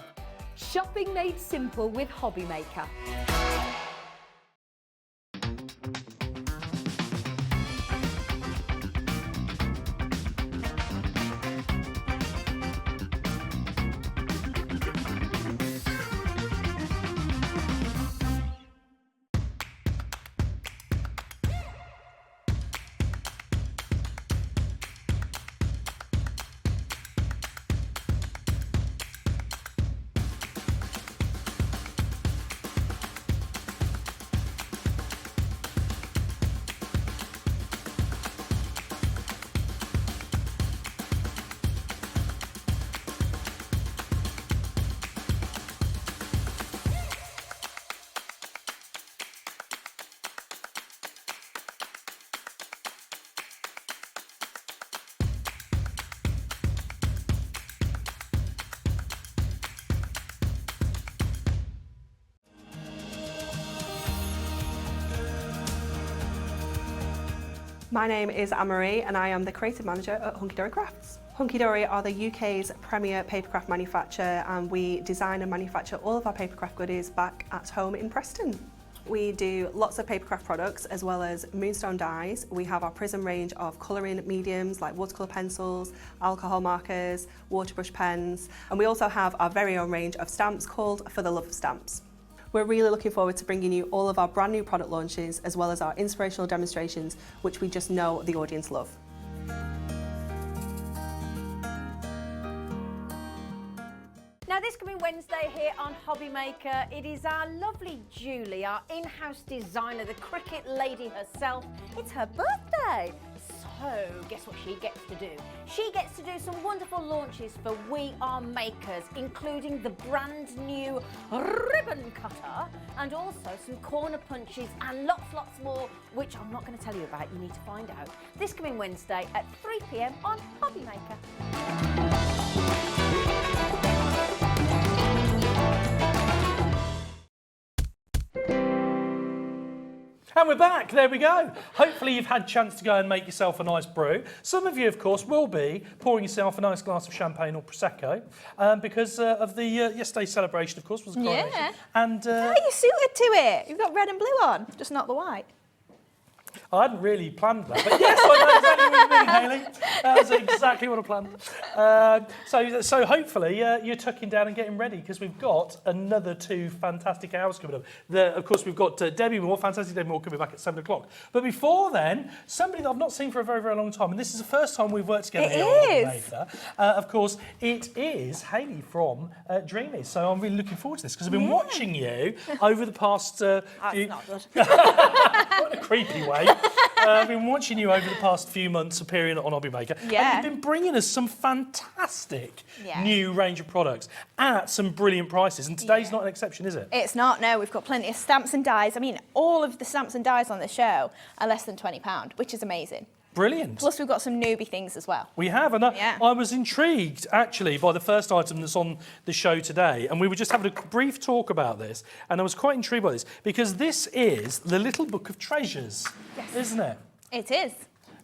Shopping made simple with HobbyMaker. My name is Anne-Marie and I am the creative manager at Hunkydory Crafts. Hunkydory are the UK's premier papercraft manufacturer and we design and manufacture all of our papercraft goodies back at home in Preston. We do lots of papercraft products as well as moonstone dyes. We have our Prism range of colouring mediums like watercolour pencils, alcohol markers, waterbrush pens, and we also have our very own range of stamps called For the Love of Stamps. We're really looking forward to bringing you all of our brand new product launches as well as our inspirational demonstrations, which we just know the audience love. Now this coming Wednesday here on HobbyMaker, it is our lovely Julie, our in-house designer, the cricket lady herself. It's her birthday. So guess what she gets to do? She gets to do some wonderful launches for We Are Makers, including the brand new ribbon cutter and also some corner punches and lots more, which I'm not going to tell you about. You need to find out. This coming Wednesday at 3 p.m. on HobbyMaker. And we're back, there we go. Hopefully you've had a chance to go and make yourself a nice brew. Some of you, of course, will be pouring yourself a nice glass of champagne or Prosecco because of the yesterday's celebration, of course, was a coronation. Yeah. And How are you suited to it? You've got red and blue on, just not the white. I hadn't really planned that, but yes, I know exactly what you mean, Hayley. That's exactly what I planned. So hopefully you're tucking down and getting ready because we've got another 2 fantastic hours coming up. Of course, we've got Debbie Moore, fantastic Debbie Moore, coming back at 7 o'clock. But before then, somebody that I've not seen for a very, very long time, and this is the first time we've worked together here on HobbyMaker. Of course, it is Hayley from Dreamees. So I'm really looking forward to this because I've been watching you over the past... That's not good. Not in a creepy way. I've been watching you over the past few months appearing on HobbyMaker. Yeah. And you've been bringing us some fantastic new range of products at some brilliant prices. And today's not an exception, is it? It's not, no. We've got plenty of stamps and dies. I mean, all of the stamps and dies on the show are less than £20, which is amazing. Brilliant. Plus, we've got some newbie things as well. We have, and I was intrigued, actually, by the first item that's on the show today, and we were just having a brief talk about this, and I was quite intrigued by this, because this is the Little Book of Treasures, isn't it? It is.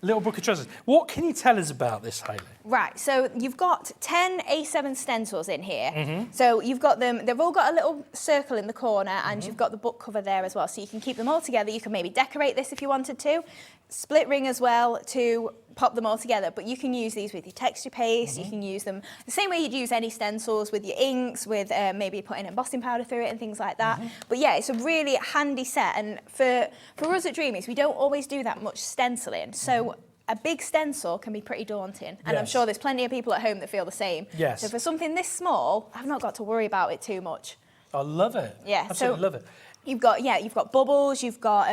Little Book of Treasures. What can you tell us about this, Hayley? Right, so you've got 10 A7 stencils in here. So you've got them, they've all got a little circle in the corner and you've got the book cover there as well. So you can keep them all together. You can maybe decorate this if you wanted to. Split ring as well to pop them all together. But you can use these with your texture paste. You can use them the same way you'd use any stencils with your inks, with maybe putting embossing powder through it and things like that. But yeah, it's a really handy set. And for us at Dreamees, we don't always do that much stenciling. So a big stencil can be pretty daunting, and I'm Yes. sure there's plenty of people at home that feel the same. Yes. So for something this small, I've not got to worry about it too much. I love it. Yeah, Absolutely so- love it. You've got bubbles, you've got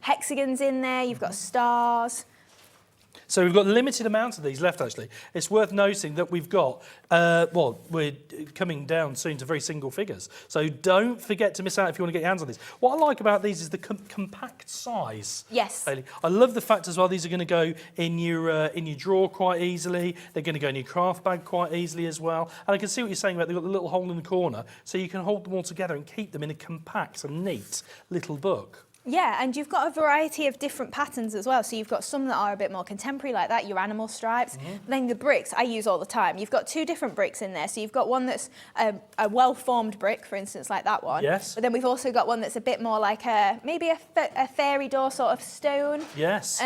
hexagons in there, you've got stars. So we've got a limited amount of these left, actually. It's worth noting that we've got, we're coming down soon to very single figures. So don't forget to miss out if you want to get your hands on these. What I like about these is the compact size. Yes. Hayley. I love the fact as well, these are going to go in your drawer quite easily. They're going to go in your craft bag quite easily as well. And I can see what you're saying about they've got the little hole in the corner, so you can hold them all together and keep them in a compact and neat little book. Yeah, and you've got a variety of different patterns as well. So you've got some that are a bit more contemporary, like that, your animal stripes. Then the bricks I use all the time. You've got two different bricks in there. So you've got one that's a well-formed brick, for instance, like that one. Yes. But then we've also got one that's a bit more like maybe a fairy door sort of stone. Yes.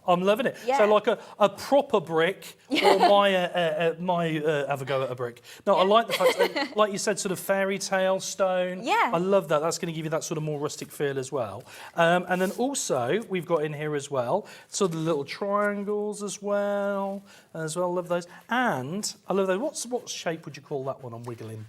I'm loving it. Yeah. So like a proper brick, or my have a go at a brick. No, I like the fact, that, like you said, sort of fairy tale stone. Yeah. I love that. That's going to give you that sort of more rustic feel as well. And then also we've got in here as well sort of the little triangles as well. Love those. And I love those. What shape would you call that one I'm wiggling?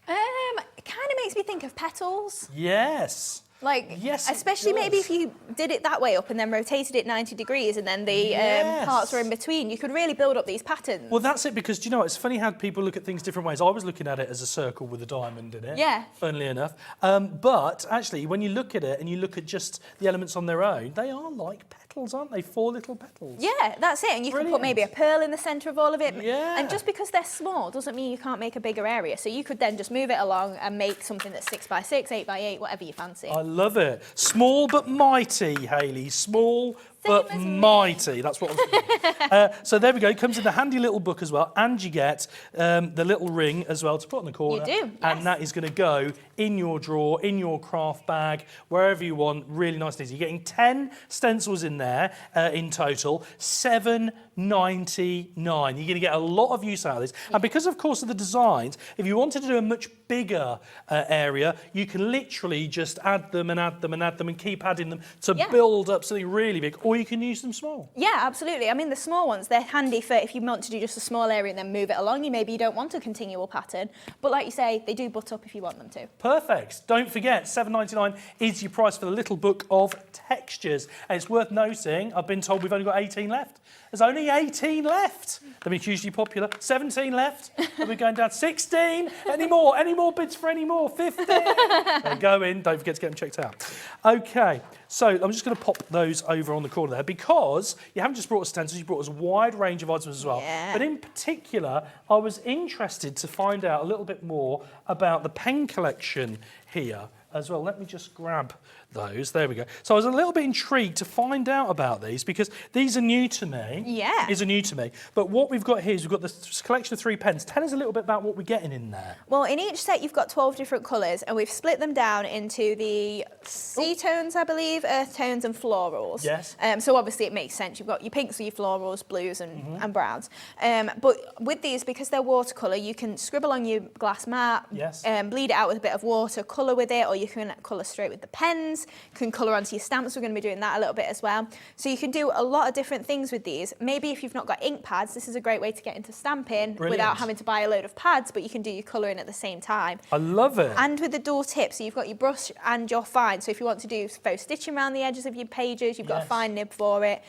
It kind of makes me think of petals. Yes. Like, Yes, it especially maybe does. if you did it that way up and then rotated it 90 degrees and then the Yes. parts were in between, you could really build up these patterns. Well, that's it, because do you know, it's funny how people look at things different ways. I was looking at it as a circle with a diamond in it. Yeah. Funnily enough. But actually, when you look at it and you look at just the elements on their own, they are like petals, aren't they? 4 little petals. Yeah, that's it. And you can put maybe a pearl in the centre of all of it. Yeah. And just because they're small doesn't mean you can't make a bigger area. So you could then just move it along and make something that's 6x6, 8x8, whatever you fancy. I love it. Small but mighty, Hayley. Small but as me. mighty. That's what I'm thinking. So there we go. It comes in the handy little book as well. And you get the little ring as well to put in the corner. You do, And yes. that is going to go in your drawer, in your craft bag, wherever you want. Really nice and easy. You're getting 10 stencils in there in total. $7.99. You're going to get a lot of use out of this. And because, of course, of the designs, if you wanted to do a much bigger area, you can literally just add them and add them and add them and keep adding them to build up something really big, or you can use them small. Yeah, absolutely. I mean, the small ones, they're handy for if you want to do just a small area and then move it along. Maybe you don't want a continual pattern. But like you say, they do butt up if you want them to. Perfect. Don't forget, $7.99 is your price for the little book of textures. And it's worth noting, I've been told we've only got 18 left. There's only 18 left. They've been hugely popular. 17 left. And we're going down 16. Any more bids for any more? 15. They go in. Don't forget to get them checked out. Okay. So I'm just going to pop those over on the corner there, because you haven't just brought us stencils, you brought us a wide range of items as well. Yeah. But in particular, I was interested to find out a little bit more about the pen collection here as well. Let me just grab those. There we go. So I was a little bit intrigued to find out about these, because these are new to me. Yeah. These are new to me. But what we've got here is we've got this collection of 3 pens. Tell us a little bit about what we're getting in there. Well, in each set you've got 12 different colours, and we've split them down into the sea tones, I believe, earth tones and florals. Yes. So obviously it makes sense. You've got your pinks, your florals, blues and browns. But with these, because they're watercolour, you can scribble on your glass mat, Yes. bleed it out with a bit of water, colour with it, or you can colour straight with the pens, you can colour onto your stamps. We're going to be doing that a little bit as well. So you can do a lot of different things with these. Maybe if you've not got ink pads, this is a great way to get into stamping without having to buy a load of pads, but you can do your colouring at the same time. I love it. And with the dual tip, so you've got your brush and your fine. So if you want to do faux stitching around the edges of your pages, you've got a fine nib for it.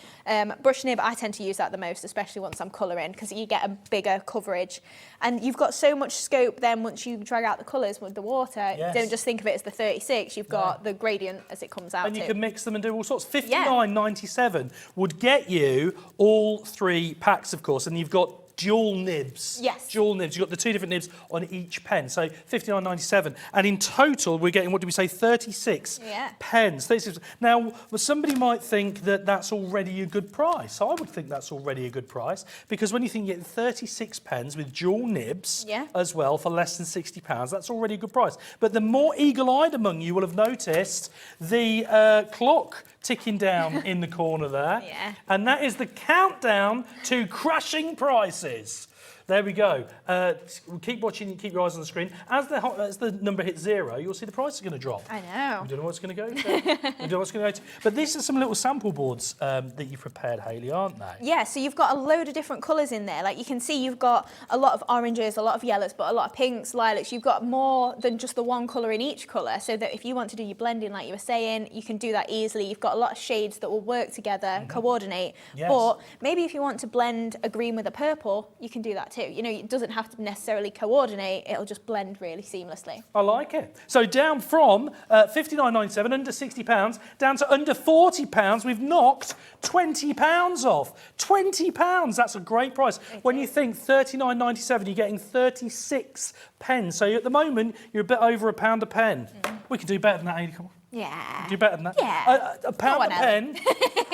Brush nib, I tend to use that the most, especially once I'm colouring, because you get a bigger coverage. And you've got so much scope then once you drag out the colours with the water. Yes. Don't just think of it as the 36, you've got the gradient as it comes out And you too. can mix them and do all sorts. $59.97 would get you all 3 packs, of course, and you've got dual nibs. Yes. Dual nibs. You've got the 2 different nibs on each pen. So $59.97. And in total, we're getting, what did we say, 36 pens. 36. Now, well, somebody might think that that's already a good price. I would think that's already a good price, because when you think you get 36 pens with dual nibs as well for less than £60, that's already a good price. But the more eagle-eyed among you will have noticed the clock ticking down in the corner there. Yeah. And that is the countdown to crashing prices. There we go. Keep watching, keep your eyes on the screen. As the number hits 0, you'll see the price is going to drop. I know. We don't know what's going to go to. We don't know what's going to go to. But these are some little sample boards that you've prepared, Hayley, aren't they? Yeah, so you've got a load of different colours in there. Like you can see you've got a lot of oranges, a lot of yellows, but a lot of pinks, lilacs. You've got more than just the one colour in each colour, so that if you want to do your blending, like you were saying, you can do that easily. You've got a lot of shades that will work together, coordinate. Yes. Or maybe if you want to blend a green with a purple, you can do that too. You know, it doesn't have to necessarily coordinate, it'll just blend really seamlessly. I like it. So down from £59.97, under £60, down to under £40, we've knocked £20 off. £20, that's a great price. When you think £39.97, you're getting 36 pence. So at the moment, you're a bit over £1 a pen. We can do better than that, Hayley, come on. Yeah. Do better than that? Yeah. A pound a pen.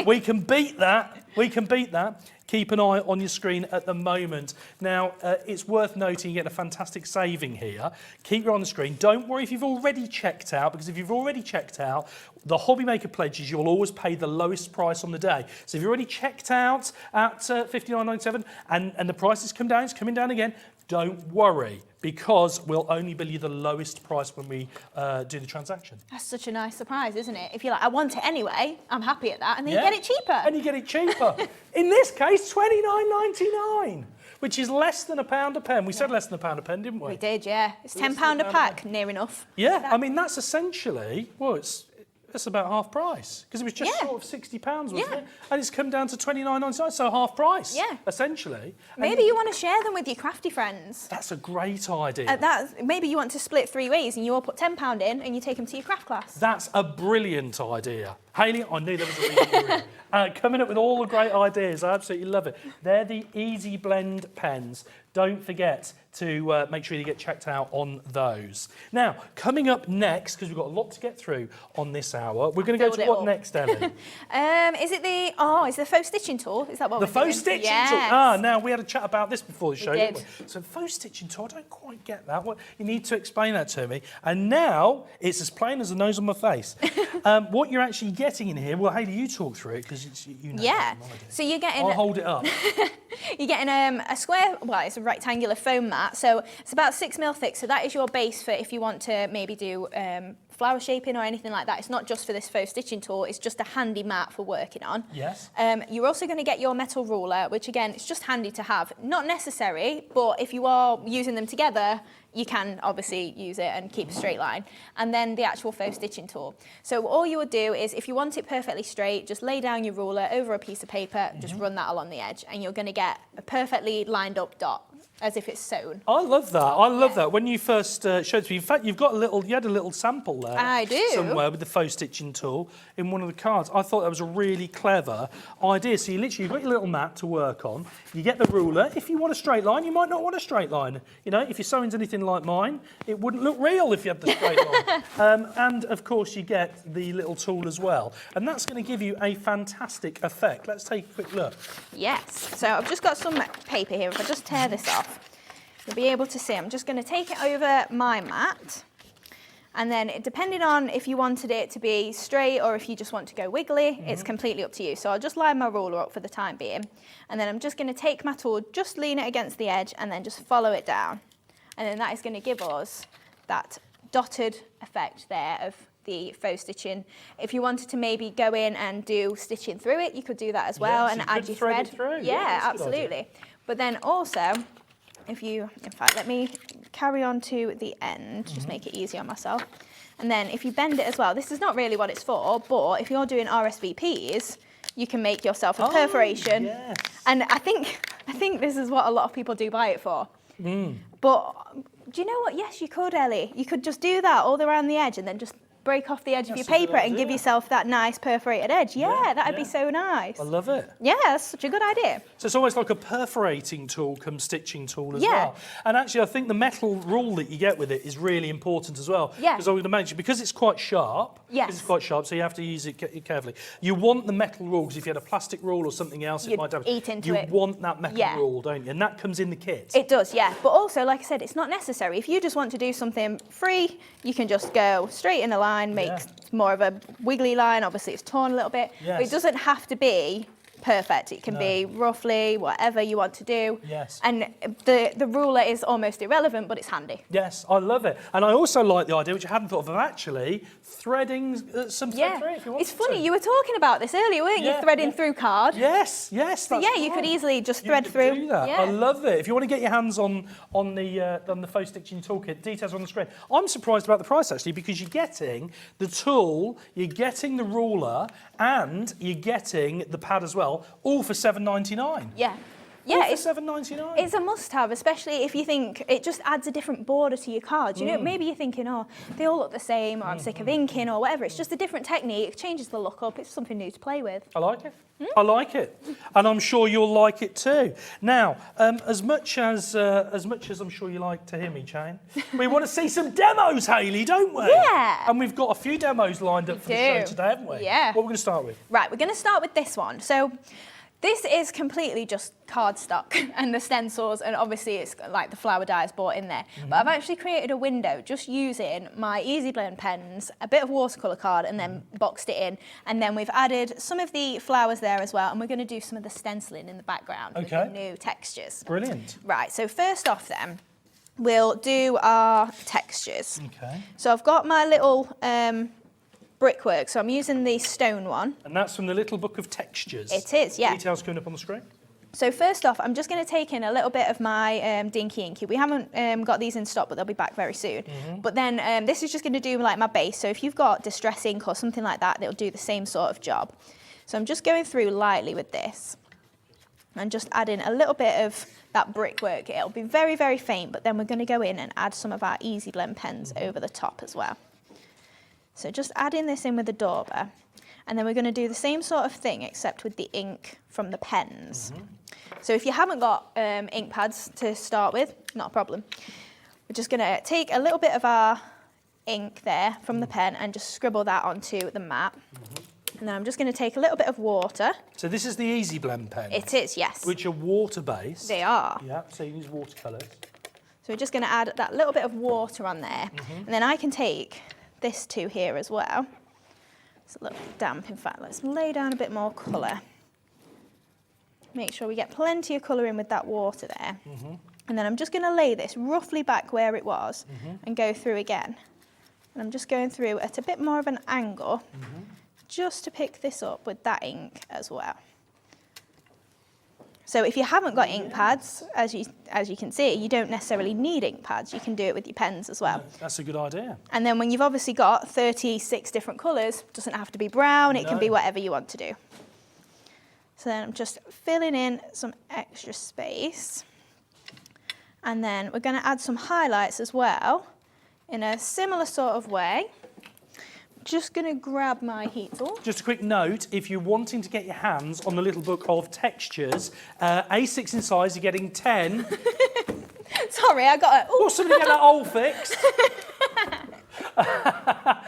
We can beat that. We can beat that. Keep an eye on your screen at the moment. Now, it's worth noting you're getting a fantastic saving here. Keep your eye on the screen. Don't worry if you've already checked out, because if you've already checked out, the HobbyMaker pledges you'll always pay the lowest price on the day. So if you've already checked out at $59.97 and the price has come down, it's coming down again, don't worry, because we'll only bill you the lowest price when we do the transaction. That's such a nice surprise, isn't it? If you're like, I want it anyway, I'm happy at that, and then you get it cheaper. And you get it cheaper. In this case, $29.99, which is less than £1 a pen. We said less than £1 a pen, didn't we? We did, yeah. It's £10 a pack, near enough. Yeah, I mean, that's essentially, well, it's about half price, because it was just sort of £60, wasn't it? And it's come down to $29.99, so half price, essentially. Maybe you want to share them with your crafty friends. That's a great idea. Maybe you want to split 3 ways and you all put £10 in and you take them to your craft class. That's a brilliant idea. Hayley, I knew there was a reason you were here. Coming up with all the great ideas. I absolutely love it. They're the Easy Blend pens. Don't forget to make sure you get checked out on those. Now, coming up next, because we've got a lot to get through on this hour, we're going to go to what next, Ellen? Is it the faux stitching tool? Is that what we're doing? The faux stitching tool. Now we had a chat about this before the show, didn't we? So faux stitching tool, I don't quite get that. You need to explain that to me. And now it's as plain as the nose on my face. What you're actually getting in here, well, Hayley, you talk through it, because you know. Yeah. So you're getting... I'll hold it up. You're getting a square, well, it's a rectangular foam mat, so it's about 6mm thick, so that is your base for if you want to maybe do flower shaping or anything like that. It's not just for this faux stitching tool, it's just a handy mat for working on. Yes. You're also going to get your metal ruler, which again, it's just handy to have. Not necessary, but if you are using them together, you can obviously use it and keep a straight line. And then the actual faux stitching tool. So all you would do is, if you want it perfectly straight, just lay down your ruler over a piece of paper, just run that along the edge, and you're going to get a perfectly lined up dot, as if it's sewn. I love that. I love that. When you first showed it to me, in fact, you had a little sample there. I do. Somewhere with the faux stitching tool in one of the cards. I thought that was a really clever idea. So you've got your little mat to work on. You get the ruler. If you want a straight line, you might not want a straight line. You know, if your sewing's anything like mine, it wouldn't look real if you had the straight line. And of course, you get the little tool as well. And that's going to give you a fantastic effect. Let's take a quick look. Yes. So I've just got some paper here. If I just tear this off, you'll be able to see. I'm just going to take it over my mat. And then depending on if you wanted it to be straight or if you just want to go wiggly, it's completely up to you. So I'll just line my ruler up for the time being. And then I'm just going to take my tool, just lean it against the edge and then just follow it down. And then that is going to give us that dotted effect there of the faux stitching. If you wanted to maybe go in and do stitching through it, you could do that as well and add your thread. Yeah, absolutely. But then also, in fact, let me carry on to the end, just make it easy on myself. And then if you bend it as well, this is not really what it's for, but if you're doing RSVPs, you can make yourself a perforation. Yes. And I think this is what a lot of people do buy it for. But do you know what? Yes, you could, Ellie. You could just do that all around the edge and then just break off the edge of your paper and give yourself that nice perforated edge. Yeah, that'd be so nice. I love it. Yeah, that's such a good idea. So it's almost like a perforating tool come stitching tool as well. And actually, I think the metal rule that you get with it is really important as well. Yeah. Because I would imagine, because it's quite sharp, so you have to use it carefully. You want the metal rule, because if you had a plastic rule or something else, it might damage. Eat into it. You want that metal rule, don't you? And that comes in the kit. It does, yeah. But also, like I said, it's not necessary. If you just want to do something free, you can just go straight in a line, make more of a wiggly line. Obviously, it's torn a little bit. But it doesn't have to be perfect. It can be roughly whatever you want to do. Yes. And the ruler is almost irrelevant, but it's handy. Yes, I love it. And I also like the idea, which I hadn't thought of actually threading some thread through if you want It's funny, you were talking about this earlier, weren't you? Threading through card. Yes, yes. So that's you could right. easily just You thread could through. do that. Yeah. I love it. If you want to get your hands on the faux stitching toolkit, details are on the screen. I'm surprised about the price actually, because you're getting the tool, you're getting the ruler, and you're getting the pad as well, all for $7.99. Yeah. Yeah, it's $7.99. It's a must-have, especially if you think it just adds a different border to your cards. You know, maybe you're thinking, oh, they all look the same, or I'm sick of inking, or whatever. It's just a different technique. It changes the look up. It's something new to play with. I like it. I like it, and I'm sure you'll like it too. Now, as much as I'm sure you like to hear me, Jane, we want to see some demos, Hayley, don't we? Yeah. And we've got a few demos lined up for the show today, haven't we? Yeah. What are we going to start with? Right, we're going to start with this one. So this is completely just cardstock and the stencils, and obviously it's like the flower dies bought in there. But I've actually created a window just using my Easy Blend pens, a bit of watercolour card, and then boxed it in. And then we've added some of the flowers there as well, and we're going to do some of the stenciling in the background with the new textures. Brilliant. Right, so first off then, we'll do our textures. Okay. So I've got my little brickwork, so I'm using the stone one. And that's from the Little Book of Textures. It is, yeah. Details coming up on the screen. So first off, I'm just going to take in a little bit of my Dinky Inky. We haven't got these in stock, but they'll be back very soon. But then this is just going to do like my base. So if you've got Distress Ink or something like that, it'll do the same sort of job. So I'm just going through lightly with this and just adding a little bit of that brickwork. It'll be very, very faint, but then we're going to go in and add some of our Easy Blend pens over the top as well. So just adding this in with the dauber, and then we're going to do the same sort of thing except with the ink from the pens. So if you haven't got ink pads to start with, not a problem. We're just going to take a little bit of our ink there from the pen and just scribble that onto the mat. And then I'm just going to take a little bit of water. So this is the Easy Blend pen. It is, yes. Which are water-based. They are. Yeah, so you use watercolours. So we're just going to add that little bit of water on there. And then I can take this too here as well. It's a little damp, in fact. Let's lay down a bit more colour. Make sure we get plenty of colour in with that water there. And then I'm just going to lay this roughly back where it was and go through again. And I'm just going through at a bit more of an angle just to pick this up with that ink as well. So if you haven't got ink pads, as you can see, you don't necessarily need ink pads. You can do it with your pens as well. That's a good idea. And then when you've obviously got 36 different colours, it doesn't have to be brown, it can be whatever you want to do. So then I'm just filling in some extra space. And then we're going to add some highlights as well in a similar sort of way. Just going to grab my heat tool. Just a quick note, if you're wanting to get your hands on the Little Book of Textures, A6 in size, you're getting 10. Sorry, I got it. Oh, somebody get that hole fixed.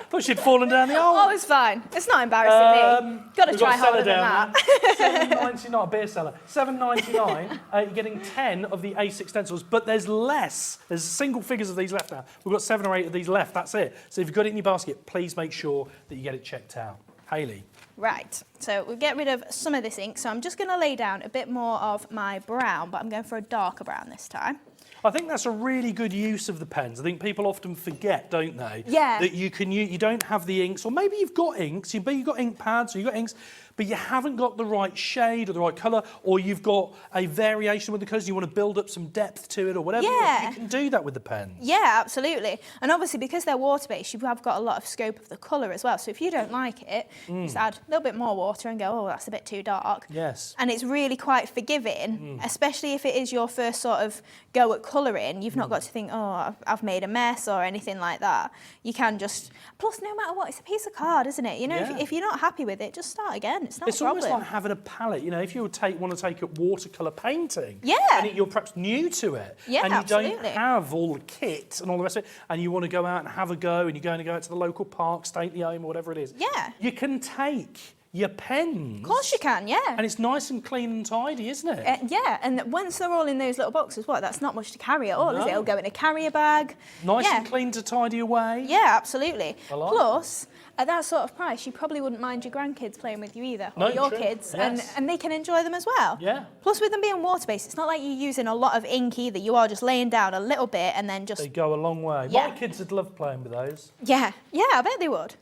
Thought she'd fallen down the hole. Oh, it's fine. It's not embarrassing me. Got to try harder than that. $7.99, beer seller. $7.99. You're getting 10 of the A6 stencils, but there's less. There's single figures of these left now. We've got 7 or 8 of these left. That's it. So if you've got it in your basket, please make sure that you get it checked out. Hayley. Right, so we'll get rid of some of this ink. So I'm just going to lay down a bit more of my brown, but I'm going for a darker brown this time. I think that's a really good use of the pens. I think people often forget, don't they? Yeah. That you don't have the inks, or maybe you've got inks, maybe you've got ink pads, or you've got inks, but you haven't got the right shade or the right colour, or you've got a variation with the colours, you want to build up some depth to it or whatever. Yeah. You can do that with the pens. Yeah, absolutely. And obviously because they're water-based, you have got a lot of scope of the colour as well. So if you don't like it, just add a little bit more water and go, oh, that's a bit too dark. Yes. And it's really quite forgiving, especially if it is your first sort of go at colouring. You've not got to think, oh, I've made a mess or anything like that. You can just, plus no matter what, it's a piece of card, isn't it? You know, if you're not happy with it, just start again. It's not a problem. It's almost like having a palette. You know, if you want to take up watercolour painting, and you're perhaps new to it, and you don't have all the kit and all the rest of it, and you want to go out and have a go, and you're going to go out to the local park, Stately Home, or whatever it is, you can take your pens. Of course you can, yeah. And it's nice and clean and tidy, isn't it? Yeah, and once they're all in those little boxes, that's not much to carry at all, is it? It'll go in a carrier bag. Nice and clean to tidy away. Yeah, absolutely. Plus, at that sort of price, you probably wouldn't mind your grandkids playing with you either, No, or your true. kids, Yes. and they can enjoy them as well. Yeah. Plus, with them being water-based, it's not like you're using a lot of ink either. You are just laying down a little bit and then just... They go a long way. Yeah. My kids would love playing with those. Yeah, I bet they would.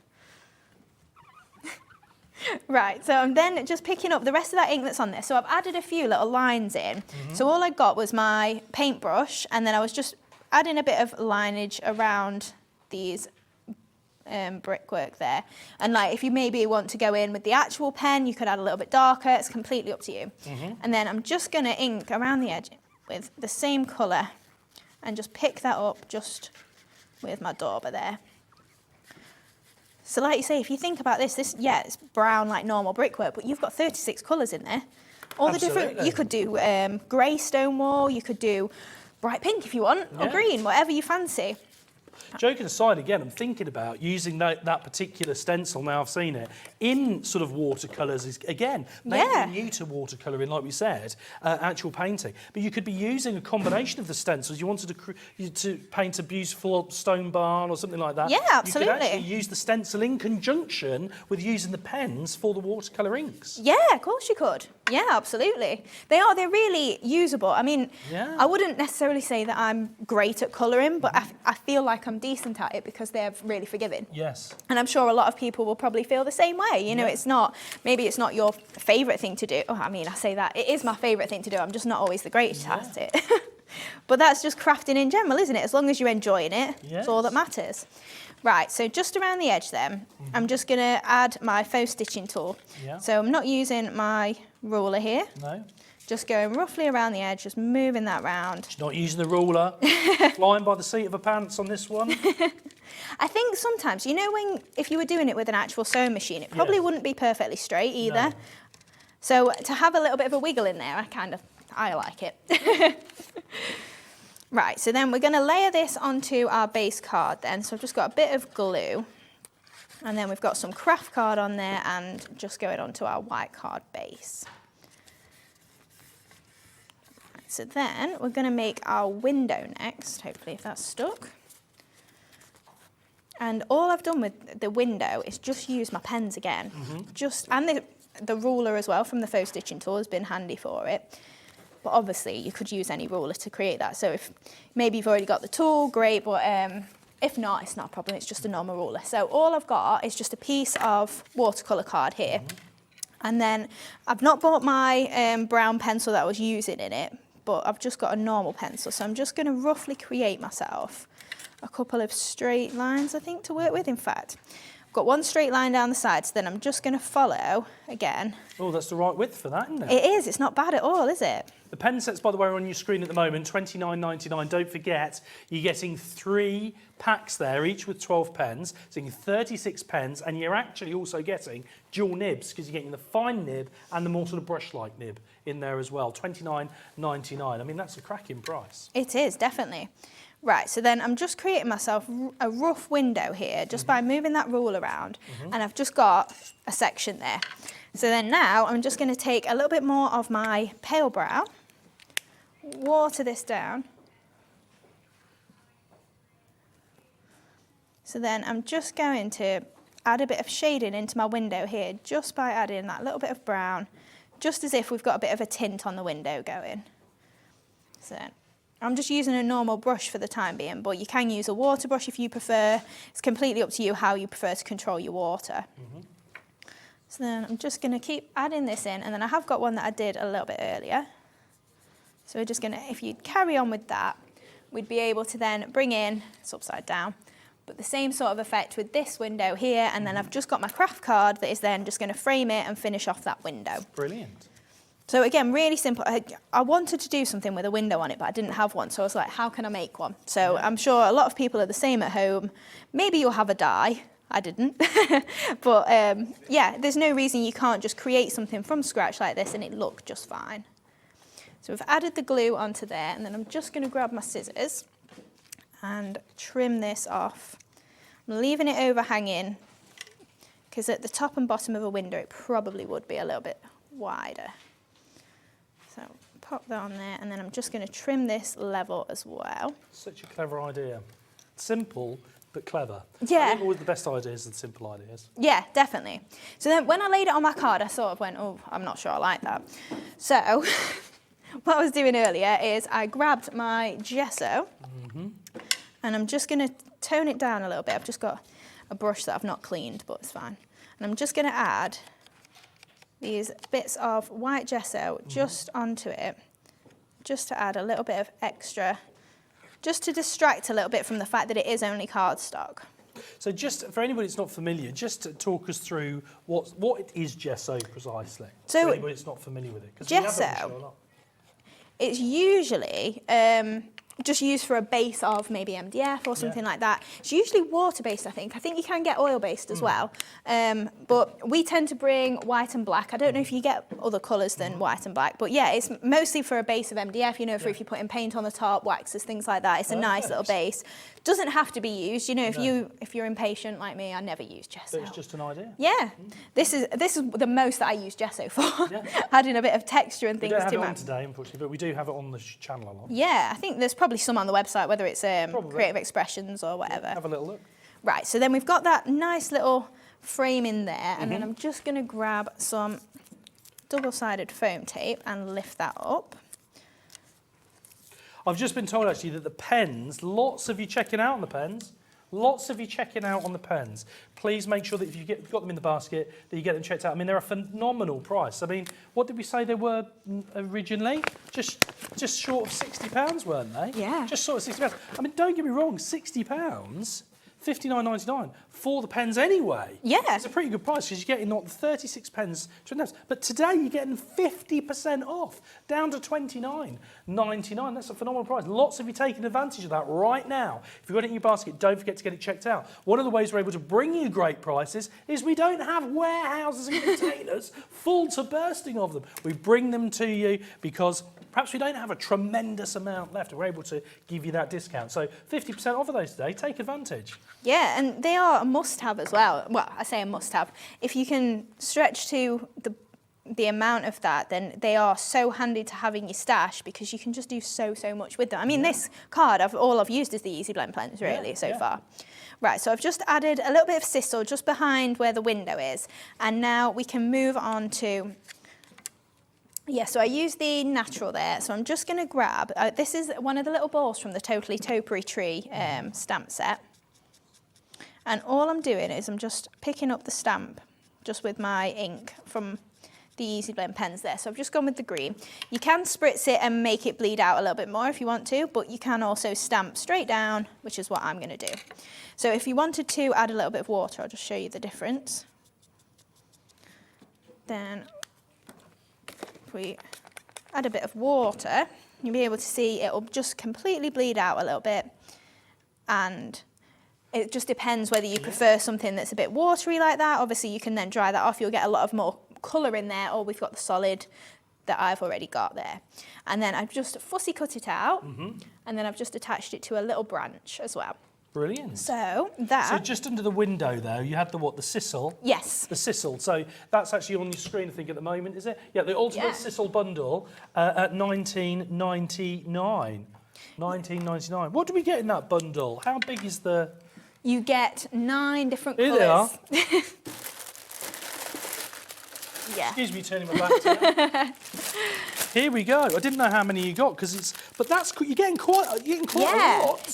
Right, so I'm then just picking up the rest of that ink that's on there. So I've added a few little lines in. So all I got was my paintbrush, and then I was just adding a bit of lineage around these brickwork there. And like, if you maybe want to go in with the actual pen, you could add a little bit darker. It's completely up to you. And then I'm just going to ink around the edge with the same colour and just pick that up just with my dauber there. So like you say, if you think about this, yeah, it's brown like normal brickwork, but you've got 36 colours in there. All the different, you could do grey stone wall, you could do bright pink if you want, or green, whatever you fancy. Joking aside, again, I'm thinking about using that particular stencil, now I've seen it, in sort of watercolours, is, again, maybe new to watercolouring, like we said, actual painting. But you could be using a combination of the stencils. You wanted to paint a beautiful stone barn or something like that. Yeah, absolutely. You could actually use the stencil in conjunction with using the pens for the watercolour inks. Yeah, of course you could. Yeah, absolutely. They're really usable. I mean, I wouldn't necessarily say that I'm great at colouring, but I feel like I'm decent at it because they're really forgiving. Yes. And I'm sure a lot of people will probably feel the same way. You know, maybe it's not your favourite thing to do. Oh, I mean, I say that. It is my favourite thing to do. I'm just not always the greatest at it. But that's just crafting in general, isn't it? As long as you're enjoying it, it's all that matters. Right, so just around the edge then, I'm just going to add my faux stitching tool. So I'm not using my ruler here. No. Just going roughly around the edge, just moving that round. She's not using the ruler. Flying by the seat of her pants on this one. I think sometimes, you know, if you were doing it with an actual sewing machine, it probably wouldn't be perfectly straight either. No. So to have a little bit of a wiggle in there, I like it. Right, so then we're going to layer this onto our base card then. So I've just got a bit of glue, and then we've got some craft card on there and just going onto our white card base. Right, so then we're going to make our window next, hopefully if that's stuck. And all I've done with the window is just use my pens again. And the ruler as well from the faux stitching tool has been handy for it. But obviously you could use any ruler to create that. So if maybe you've already got the tool, great, but if not, it's not a problem, it's just a normal ruler. So all I've got is just a piece of watercolour card here. And then I've not bought my brown pencil that I was using in it, but I've just got a normal pencil. So I'm just going to roughly create myself a couple of straight lines, I think, to work with. In fact, I've got one straight line down the side, so then I'm just going to follow again. Oh, that's the right width for that, isn't it? It is, it's not bad at all, is it? The pen sets, by the way, are on your screen at the moment, $29.99. Don't forget, you're getting 3 packs there, each with 12 pens, so you're getting 36 pens, and you're actually also getting dual nibs, because you're getting the fine nib and the more sort of brush-like nib in there as well. $29.99. I mean, that's a cracking price. It is, definitely. Right, so then I'm just creating myself a rough window here, just by moving that rule around, and I've just got a section there. So then now I'm just going to take a little bit more of my pale brown, water this down. So then I'm just going to add a bit of shading into my window here, just by adding that little bit of brown, just as if we've got a bit of a tint on the window going. So I'm just using a normal brush for the time being, but you can use a water brush if you prefer. It's completely up to you how you prefer to control your water. So then I'm just going to keep adding this in, and then I have got one that I did a little bit earlier. So we're just going to, if you carry on with that, we'd be able to then bring in, it's upside down, but the same sort of effect with this window here, and then I've just got my craft card that is then just going to frame it and finish off that window. Brilliant. So again, really simple. I wanted to do something with a window on it, but I didn't have one. So I was like, how can I make one? So I'm sure a lot of people are the same at home. Maybe you'll have a die. I didn't. But yeah, there's no reason you can't just create something from scratch like this and it look just fine. So we've added the glue onto there, and then I'm just going to grab my scissors and trim this off. I'm leaving it overhanging because at the top and bottom of a window it probably would be a little bit wider. So pop that on there, and then I'm just going to trim this level as well. Such a clever idea. Simple, but clever. Yeah. I think always the best ideas are the simple ideas. Yeah, definitely. So then when I laid it on my card, I sort of went, oh, I'm not sure I like that. So what I was doing earlier is I grabbed my gesso and I'm just going to tone it down a little bit. I've just got a brush that I've not cleaned, but it's fine. And I'm just going to add these bits of white gesso just onto it, just to add a little bit of extra, just to distract a little bit from the fact that it is only cardstock. So just for anybody that's not familiar, just to talk us through what it is gesso precisely. So for anybody that's not familiar with it. 'Cause we have gesso, done the show a lot. it's usually just used for a base of maybe MDF or something like that. It's usually water-based, I think. I think you can get oil-based as well. But we tend to bring white and black. I don't know if you get other colours than white and black, but yeah, it's mostly for a base of MDF, you know, for if you're putting paint on the top, waxes, things like that. It's a nice little base. Doesn't have to be used, you know, if you're impatient like me, I never use gesso. But it's just an idea. Yeah, this is the most that I use gesso for, adding a bit of texture and We things don't have to it my... on today, unfortunately, but we do have it on the channel a lot. Yeah, I think there's probably some on the website, whether it's Creative Expressions or whatever. Have a little look. Right, so then we've got that nice little frame in there, and then I'm just going to grab some double-sided foam tape and lift that up. I've just been told actually that the pens, lots of you checking out on the pens. Lots of you checking out on the pens. Please make sure that if you've got them in the basket, that you get them checked out. I mean, they're a phenomenal price. I mean, what did we say they were originally? Just short of £60, weren't they? Yeah. Just short of £60. I mean, don't get me wrong, £60, $59.99 for the pens anyway. Yeah. It's a pretty good price because you're getting not 36 pens, but today you're getting 50% off, down to $29.99. That's a phenomenal price. Lots of you taking advantage of that right now. If you've got it in your basket, don't forget to get it checked out. One of the ways we're able to bring you great prices is we don't have warehouses and containers full to bursting of them. We bring them to you because perhaps we don't have a tremendous amount left and we're able to give you that discount. So 50% off of those today, take advantage. Yeah, and they are a must-have as well. Well, I say a must-have. If you can stretch to the amount of that, then they are so handy to have in your stash because you can just do so much with them. I mean, this card, all I've used is the Easy Blend pens, really, so far. Right, so I've just added a little bit of sisal just behind where the window is. And now we can move on to... Yeah, so I use the natural there. So I'm just going to grab... this is one of the little balls from the Totally Topiary Tree stamp set. And all I'm doing is I'm just picking up the stamp just with my ink from the Easy Blend pens there. So I've just gone with the green. You can spritz it and make it bleed out a little bit more if you want to, but you can also stamp straight down, which is what I'm going to do. So if you wanted to add a little bit of water, I'll just show you the difference. Then if we add a bit of water, you'll be able to see it'll just completely bleed out a little bit, and it just depends whether you prefer something that's a bit watery like that. Obviously, you can then dry that off. You'll get a lot of more colour in there, or we've got the solid that I've already got there. And then I've just fussy cut it out, and then I've just attached it to a little branch as well. Brilliant. So that... So just under the window, though, you had the what? The sisal? Yes. The sisal. So that's actually on your screen, I think, at the moment, is it? Yeah, the Ultimate Sisal Bundle at $19.99. $19.99. What do we get in that bundle? How big is the... You get 9 different colours. Here they are. Yeah. Excuse me, turning my back to you. Here we go. I didn't know how many you got because it's, but that's you're getting quite a lot.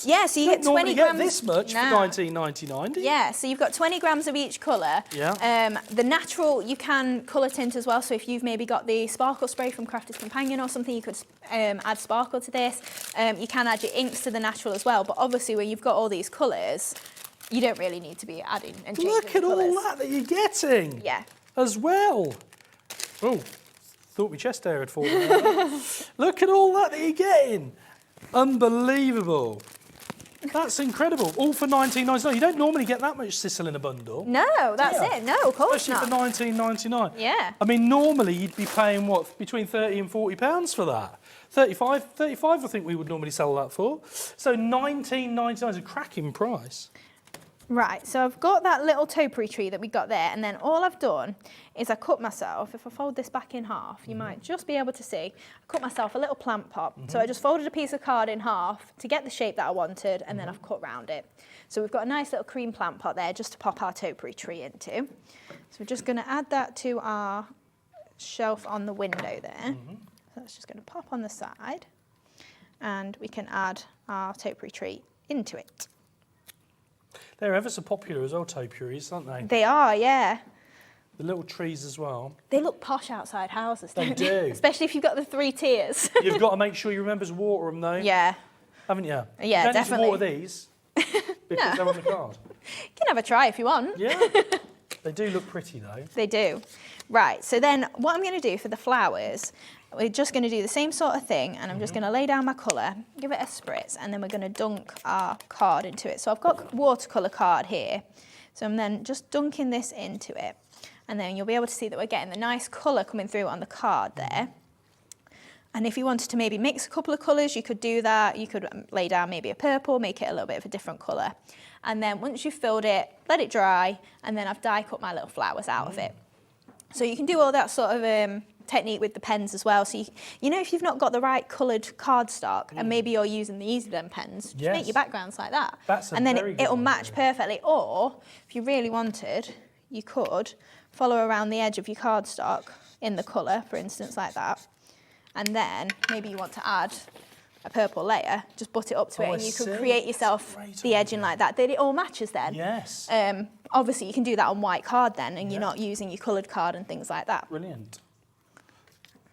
Yeah, so you get 20 grams. Get this much for $19.99, do you? Yeah, so you've got 20 grams of each colour. Yeah. The natural, you can colour tint as well. So if you've maybe got the sparkle spray from Crafter's Companion or something, you could add sparkle to this. You can add your inks to the natural as well. But obviously, when you've got all these colours, you don't really need to be adding and changing Look at the colours. all that you're getting. Yeah. As well. Oh. Thought my chest hair had fallen out. Look at all that you're getting. Unbelievable. That's incredible. All for $19.99. You don't normally get that much sisal in a bundle. No, that's it. No, of course Especially not. for $19.99. Yeah. I mean, normally you'd be paying, what, between £30 and £40 for that. 35 I think we would normally sell that for. So $19.99 is a cracking price. Right, so I've got that little topiary tree that we got there, and then all I've done is I cut myself, if I fold this back in half, you might just be able to see, I cut myself a little plant pot. So I just folded a piece of card in half to get the shape that I wanted, and then I've cut round it. So we've got a nice little cream plant pot there just to pop our topiary tree into. So we're just going to add that to our shelf on the window there. So that's just going to pop on the side, and we can add our topiary tree into it. They're ever so popular as well, topiaries, aren't they? They are, yeah. The little trees as well. They look posh outside houses, don't They do. Especially if you've got the 3 tiers. You've got to make sure you remember to water them, though. Yeah. Haven't you? Yeah, you don't definitely. Need to water these because they're on the card. You can have a try if you want. Yeah. They do look pretty, though. They do. Right, so then what I'm going to do for the flowers, we're just going to do the same sort of thing, and I'm just going to lay down my colour, give it a spritz, and then we're going to dunk our card into it. So I've got watercolour card here, so I'm then just dunking this into it, and then you'll be able to see that we're getting the nice colour coming through on the card there. And if you wanted to maybe mix a couple of colours, you could do that. You could lay down maybe a purple, make it a little bit of a different colour. And then once you've filled it, let it dry, and then I've die cut my little flowers out of it. So you can do all that sort of technique with the pens as well. So you know, if you've not got the right coloured cardstock and maybe you're using the Easy Blend pens, just make your backgrounds like that. And then it'll match perfectly. Or if you really wanted, you could follow around the edge of your cardstock in the colour, for instance, like that. And then maybe you want to add a purple layer, just butt it up to it, and you could create yourself the edging like that. Then it all matches then. Yes. Obviously, you can do that on white card then, and you're not using your coloured card and things like that. Brilliant.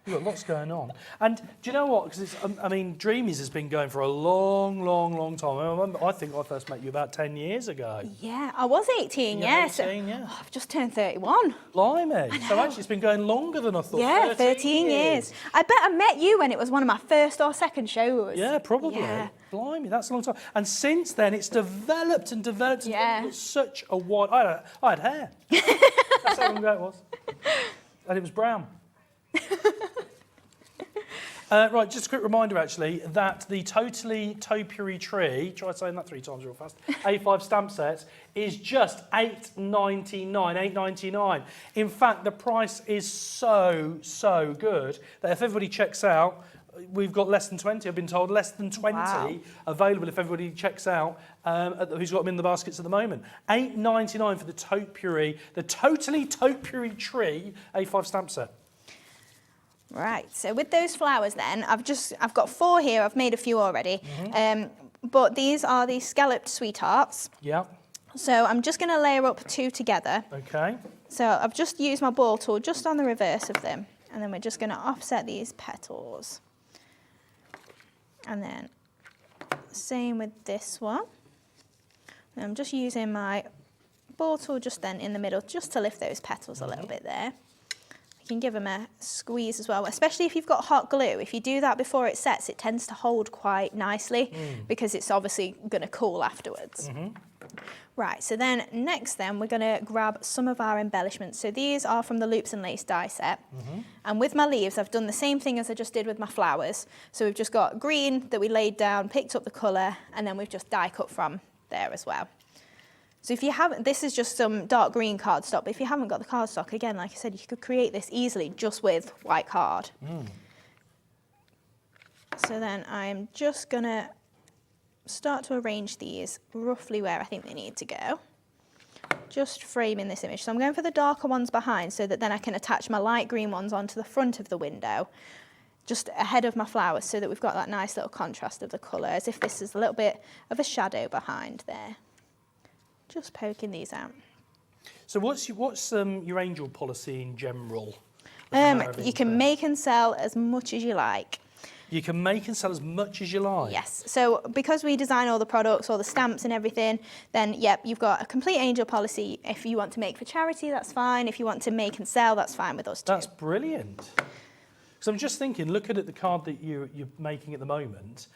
You've got lots going on. And do you know what? Because I mean, Dreamees has been going for a long, long, long time. I think I first met you about 10 years ago. Yeah, I was 18, yes. 18, yeah. Oh, I've just turned 31. Blimey. So actually it's been going longer than I thought. Yeah, 13 years. I bet I met you when it was one of my first or second shows. Yeah, probably. Yeah. Blimey, that's a long time. And since then, it's developed and developed. And developed. It's such a wide... I had hair. That's how long ago it was. And it was brown. Right, just a quick reminder, actually, that the Totally Topiary Tree, try saying that 3 times real fast, A5 stamp set is just $8.99. In fact, the price is so good that if everybody checks out, we've got less than 20, I've been told, less than 20 available if everybody checks out who's got them in the baskets at the moment. $8.99 for the topiary, the Totally Topiary Tree A5 stamp set. Right, so with those flowers then, I've got 4 here, I've made a few already, but these are the scalloped sweethearts. Yeah. So I'm just going to layer up 2 together. Okay. So I've just used my ball tool just on the reverse of them, and then we're just going to offset these petals. And then same with this one. And I'm just using my ball tool just then in the middle, just to lift those petals a little bit there. You can give them a squeeze as well, especially if you've got hot glue. If you do that before it sets, it tends to hold quite nicely because it's obviously going to cool afterwards. Right, so then next then we're going to grab some of our embellishments. So these are from the Loops and Lace die set. And with my leaves, I've done the same thing as I just did with my flowers. So we've just got green that we laid down, picked up the colour, and then we've just die cut from there as well. So if you haven't, this is just some dark green cardstock, but if you haven't got the cardstock, again, like I said, you could create this easily just with white card. So then I'm just going to start to arrange these roughly where I think they need to go. Just framing this image. So I'm going for the darker ones behind so that then I can attach my light green ones onto the front of the window, just ahead of my flowers, so that we've got that nice little contrast of the colour, as if this is a little bit of a shadow behind there. Just poking these out. So what's your angel policy in general? You can make and sell as much as you like. You can make and sell as much as you like? Yes. So because we design all the products, all the stamps and everything, then, yep, you've got a complete angel policy. If you want to make for charity, that's fine. If you want to make and sell, that's fine with us too. That's brilliant. So I'm just thinking, looking at the card that you're making at the moment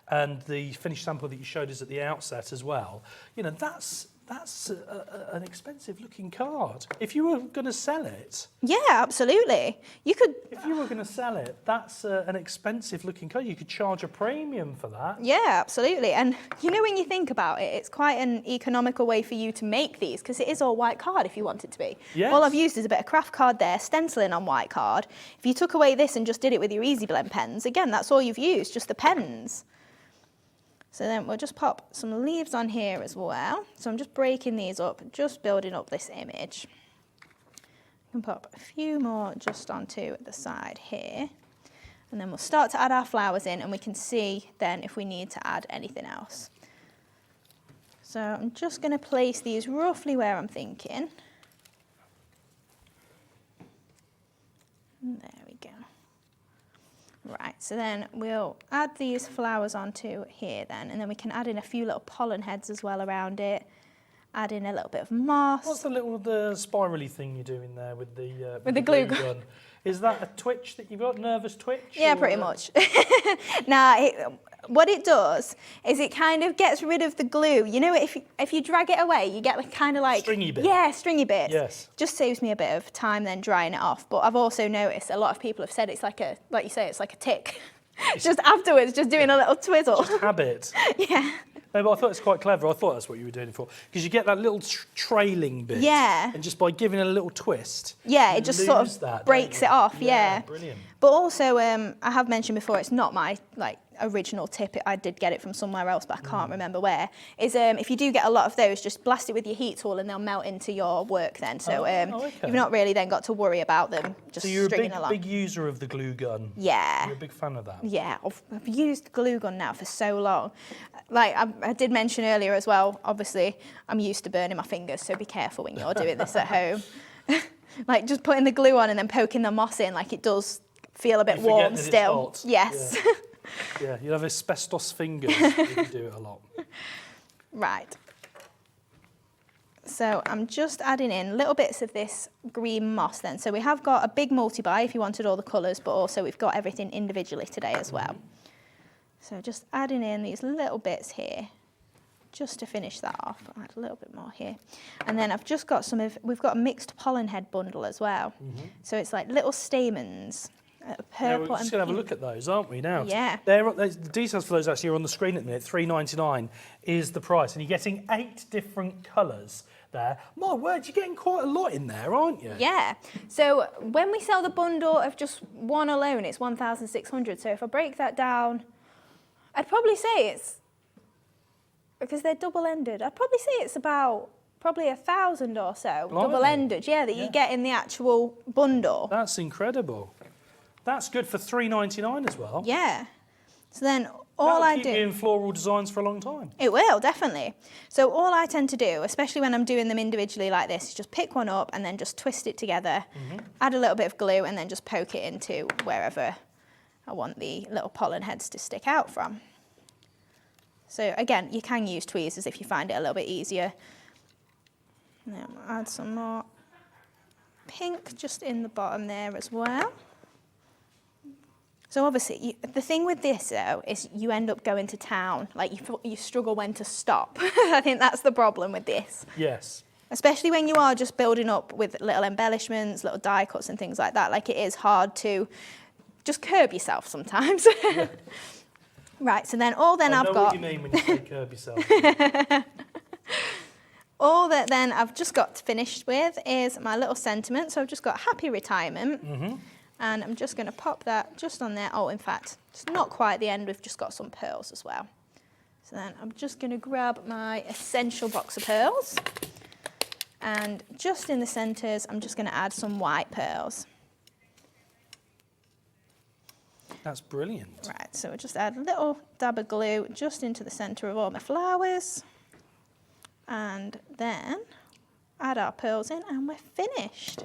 and the finished sample that you showed us at the outset as well, you know, that's That's an expensive looking card. If you were going to sell it... Yeah, absolutely. You could... If you were going to sell it, that's an expensive looking card. You could charge a premium for that. Yeah, absolutely. And you know, when you think about it, it's quite an economical way for you to make these, because it is all white card if you want it to be. Yes. All I've used is a bit of craft card there, stenciling on white card. If you took away this and just did it with your Easy Blend pens, again, that's all you've used, just the pens. So then we'll just pop some leaves on here as well. So I'm just breaking these up, just building up this image. I can pop a few more just onto the side here. And then we'll start to add our flowers in, and we can see then if we need to add anything else. So I'm just going to place these roughly where I'm thinking. And there we go. Right, so then we'll add these flowers onto here then, and then we can add in a few little pollen heads as well around it. Add in a little bit of moss. What's the spirally thing you're doing there with the glue gun? Is that a twitch that you've got, nervous twitch? Yeah, pretty much. Now, what it does is it kind of gets rid of the glue. You know, if you drag it away, you get like kind of like... Stringy bit. Yeah, stringy bits. Yes. Just saves me a bit of time then drying it off. But I've also noticed a lot of people have said it's like like you say, it's like a tick. Just afterwards, just doing a little twizzle. Just habit. Yeah. No, but I thought it's quite clever. I thought that's what you were doing it for. Because you get that little trailing bit. Yeah. And just by giving it a little twist. Yeah, it just sort of breaks it off, yeah. Brilliant. But also, I have mentioned before, it's not my original tip. I did get it from somewhere else, but I can't remember where. Is if you do get a lot of those, just blast it with your heat tool and they'll melt into your work then. So okay. you've not really then got to worry about them just so you're stringing a along. big user of the glue gun. Yeah. You're a big fan of that. Yeah, I've used glue gun now for so long. Like I did mention earlier as well, obviously, I'm used to burning my fingers, so be careful when you're doing this at home. Like just putting the glue on and then poking the moss in, like it does feel a bit warm still. Yes. Yeah. Yeah, you'll have asbestos fingers if you do it a lot. Right. So I'm just adding in little bits of this green moss then. So we have got a big multi-buy if you wanted all the colours, but also we've got everything individually today as well. So just adding in these little bits here, just to finish that off. I'll add a little bit more here. And then I've just got we've got a mixed pollen head bundle as well. So it's like little stamens. Purple we're just going to have a look at those, aren't we, now? Yeah. The details for those actually are on the screen at the minute. $3.99 is the price, and you're getting 8 different colours there. My word, you're getting quite a lot in there, aren't you? Yeah. So when we sell the bundle of just one alone, it's 1,600. So if I break that down, I'd probably say it's, because they're double-ended, I'd probably say it's about probably 1,000 or so, double-ended, yeah, that you get in the actual bundle. That's incredible. That's good for $3.99 as well. Yeah. So then all I do... That'll keep you in floral designs for a long time. It will, definitely. So all I tend to do, especially when I'm doing them individually like this, is just pick one up and then just twist it together, add a little bit of glue, and then just poke it into wherever I want the little pollen heads to stick out from. So again, you can use tweezers if you find it a little bit easier. Now I'll add some more pink just in the bottom there as well. So obviously, the thing with this though is you end up going to town, like you struggle when to stop. I think that's the problem with this. Yes. Especially when you are just building up with little embellishments, little die cuts and things like that. Like it is hard to just curb yourself sometimes. Yeah. Right, so then I've got... I know what you mean when you say curb yourself. All that then I've just got finished with is my little sentiment. So I've just got happy retirement. And I'm just going to pop that just on there. Oh, in fact, it's not quite at the end. We've just got some pearls as well. So then I'm just going to grab my essential box of pearls. And just in the centres, I'm just going to add some white pearls. That's brilliant. Right, so we'll just add a little dab of glue just into the centre of all my flowers. And then add our pearls in and we're finished.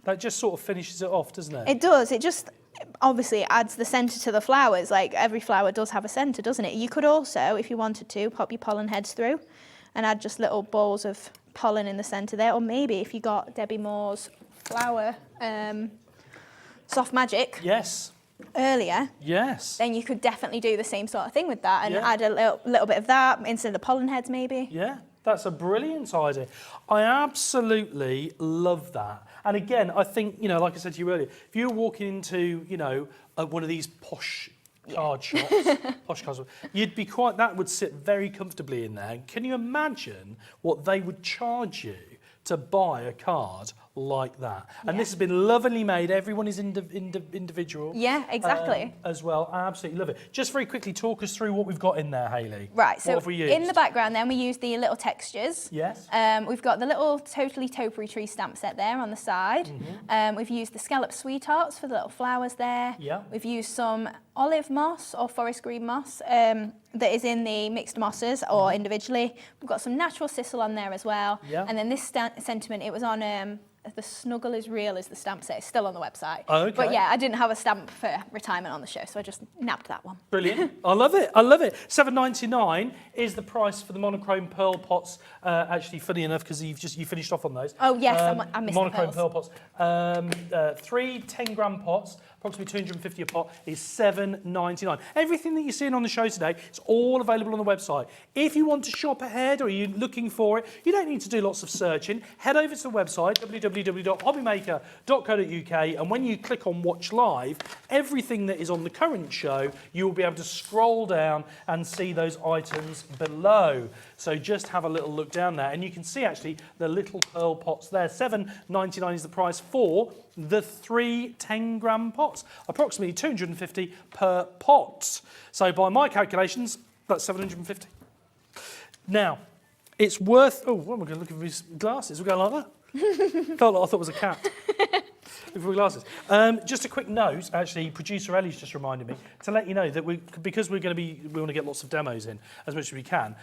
That just sort of finishes it off, doesn't it? It does. It just obviously adds the centre to the flowers. Like every flower does have a centre, doesn't it? You could also, if you wanted to, pop your pollen heads through and add just little balls of pollen in the centre there. Or maybe if you got Debbie Moore's flower soft magic. Yes. earlier, Yes. then you could definitely do the same sort of thing with that and Yeah. add a little bit of that instead of pollen heads maybe. Yeah, that's a brilliant idea. I absolutely love that. And again, I think, you know, like I said to you earlier, if you're walking into, you know, one of these posh card shops, posh cards, that would sit very comfortably in there. Can you imagine what they would charge you to buy a card like that? And this has been lovingly made. Everyone is individual. Yeah, exactly. As well. I absolutely love it. Just very quickly, talk us through what we've got in there, Hayley. Right, What so have we used? in the background then we use the little textures. Yes. We've got the little Totally Topiary Tree stamp set there on the side. We've used the scallop sweethearts for the little flowers there. Yeah. We've used some olive moss or forest green moss that is in the mixed mosses or individually. We've got some natural sisal on there as well. Yeah. And then this sentiment, it was on The Snuggle is Real is the stamp set. It's still on the website. Oh, okay. But yeah, I didn't have a stamp for retirement on the show, so I just nabbed that one. Brilliant. I love it. I love it. $7.99 is the price for the monochrome pearl pots. Actually, funny enough, because you finished off on those. Oh, yes, I missed the monochrome pearls. pearl pots. 3 10-gram pots, approximately 250 a pot, is $7.99. Everything that you're seeing on the show today is all available on the website. If you want to shop ahead or you're looking for it, you don't need to do lots of searching. Head over to the website, www.hobbymaker.co.uk, and when you click on Watch Live, everything that is on the current show, you will be able to scroll down and see those items below. So just have a little look down there, and you can see actually the little pearl pots there. $7.99 is the price for the 3 10-gram pots, approximately 250 per pot. So by my calculations, that's 750. Now, it's worth. Oh, what am I going to look at these glasses? We're going like that. Felt like I thought it was a cat. With glasses. Just a quick note, actually, producer Ellie's just reminded me to let you know that because we want to get lots of demos in as much as we can.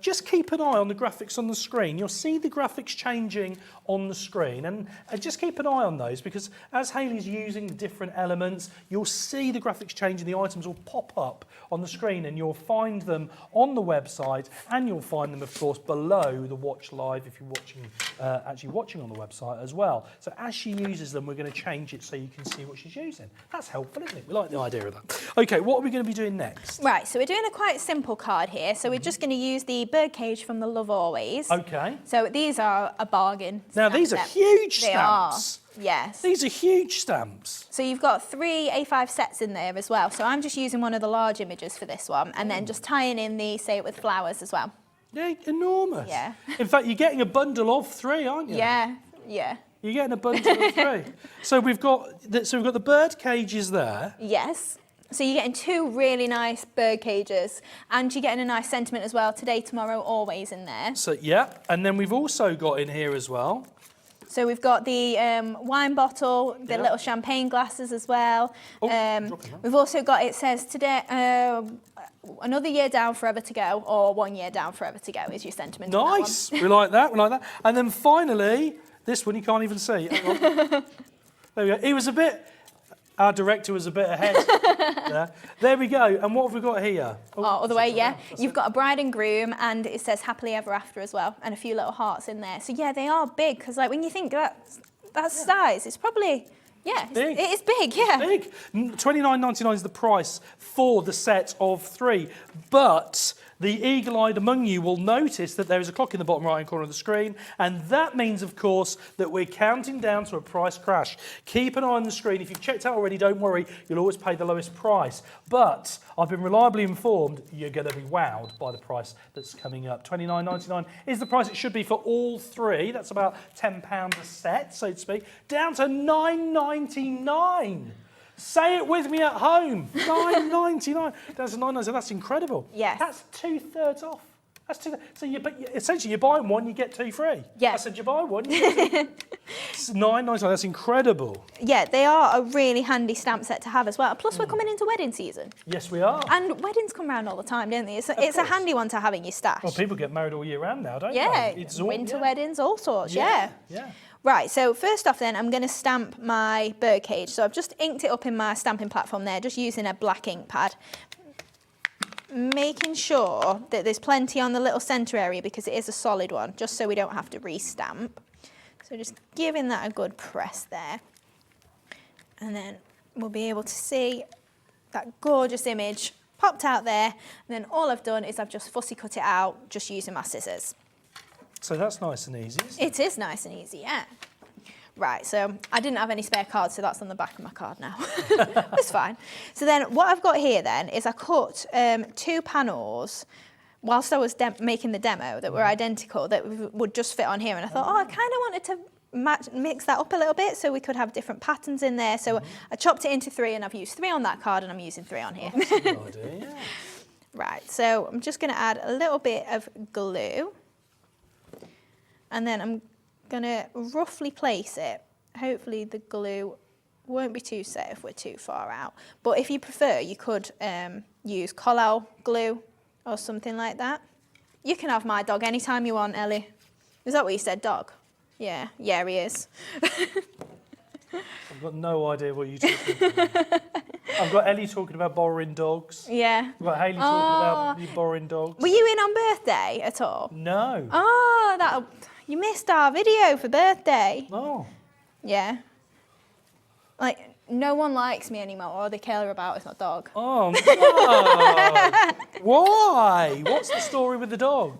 Just keep an eye on the graphics on the screen. You'll see the graphics changing on the screen, and just keep an eye on those because as Hayley's using the different elements, you'll see the graphics changing. The items will pop up on the screen, and you'll find them on the website, and you'll find them, of course, below the Watch Live if you're actually watching on the website as well. So as she uses them, we're going to change it so you can see what she's using. That's helpful, isn't it? We like the idea of that. Okay, what are we going to be doing next? Right, so we're doing a quite simple card here. So we're just going to use the birdcage from the Love Always. Okay. So these are a bargain. Now, these are huge They stamps. are, yes. These are huge stamps. So you've got 3 A5 sets in there as well. So I'm just using one of the large images for this one and then just tying in the Say It With Flowers as well. Yeah, enormous. Yeah. In fact, you're getting a bundle of 3, aren't you? Yeah, yeah. You're getting a bundle of 3. So we've got the bird cages there. Yes. So you're getting 2 really nice bird cages and you're getting a nice sentiment as well. Today, tomorrow, always in there. So, yeah. And then we've also got in here as well. So we've got the wine bottle, the little champagne glasses as well. We've also got, it says today, another year down, forever to go, or 1 year down, forever to go is your sentiment. Nice. We like that. We like that. And then finally, this one you can't even see. Hang on. There we go. He was a bit. Our director was a bit ahead. There we go. And what have we got here? Oh, other way, yeah. You've got a bride and groom, and it says happily ever after as well, and a few little hearts in there. So yeah, they are big because like when you think that's size, it's probably. Yeah, big. It is big, yeah. Big. $29.99 is the price for the set of 3. But the eagle-eyed among you will notice that there is a clock in the bottom right-hand corner of the screen, and that means, of course, that we're counting down to a price crash. Keep an eye on the screen. If you've checked out already, don't worry. You'll always pay the lowest price. But I've been reliably informed you're going to be wowed by the price that's coming up. $29.99 is the price it should be for all 3. That's about £10 a set, so to speak. Down to $9.99. Say it with me at home. $9.99. That's $9.99. That's incredible. Yes. That's 2/3 off. That's 2/3. So essentially you're buying one, you get 2 free. Yeah. I said you buy one. It's $9.99. That's incredible. Yeah, they are a really handy stamp set to have as well. Plus, we're coming into wedding season. Yes, we are. And weddings come around all the time, don't they? It's a handy one to have in your stash. Well, people get married all year round now, don't Yeah, they? It's all, winter weddings, all sorts, yeah. Yeah. Right, so first off then, I'm going to stamp my birdcage. So I've just inked it up in my stamping platform there, just using a black ink pad. Making sure that there's plenty on the little centre area because it is a solid one, just so we don't have to re-stamp. So just giving that a good press there. And then we'll be able to see that gorgeous image popped out there. And then all I've done is I've just fussy cut it out just using my scissors. So that's nice and easy, isn't it? It is nice and easy, yeah. Right, so I didn't have any spare cards, so that's on the back of my card now. It's fine. So then what I've got here then is I cut 2 panels whilst I was making the demo that were identical, that would just fit on here. And I thought, I kind of wanted to mix that up a little bit so we could have different patterns in there. So I chopped it into 3 and I've used 3 on that card and I'm using 3 on here. That's a good idea, yeah. Right, so I'm just going to add a little bit of glue. And then I'm going to roughly place it. Hopefully the glue won't be too set if we're too far out. But if you prefer, you could use Collall glue or something like that. You can have my dog anytime you want, Ellie. Is that what you said, dog? Yeah, yeah, he is. I've got no idea what you're talking about. I've got Ellie talking about borrowing dogs. Yeah. I've got Hayley talking about you borrowing dogs. Were you in on birthday at all? No. Oh, you missed our video for birthday. Oh. Yeah. Like, no one likes me anymore. All they care about is my dog. Oh, no. Why? What's the story with the dogs?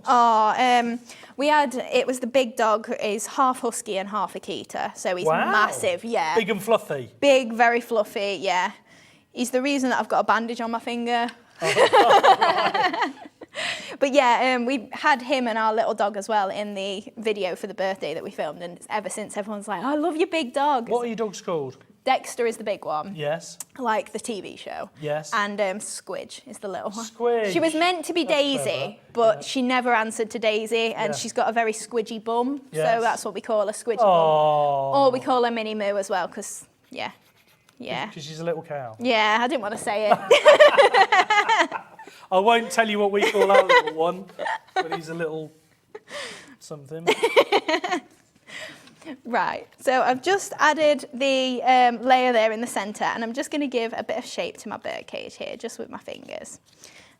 It was the big dog, is half husky and half Akita, so he's Wow. massive, yeah. Big and fluffy. Big, very fluffy, yeah. He's the reason that I've got a bandage on my finger. But yeah, we had him and our little dog as well in the video for the birthday that we filmed, and ever since everyone's like, I love your big dog. What are your dogs called? Dexter is the big one. Yes. Like the TV show. Yes. And Squidge is the little one. Squidge. She was meant to be That's Daisy, clever. but she never answered to Daisy, and Yeah. she's got a very squidgy bum, Yes. so that's what we call her, Squidgy Oh. bum. Or we call her Minnie Moo as well, because, yeah. Because she's a little cow. Yeah, I didn't want to say it. I won't tell you what we call our little one, but he's a little something. Right, so I've just added the layer there in the centre, and I'm just going to give a bit of shape to my bird cage here, just with my fingers.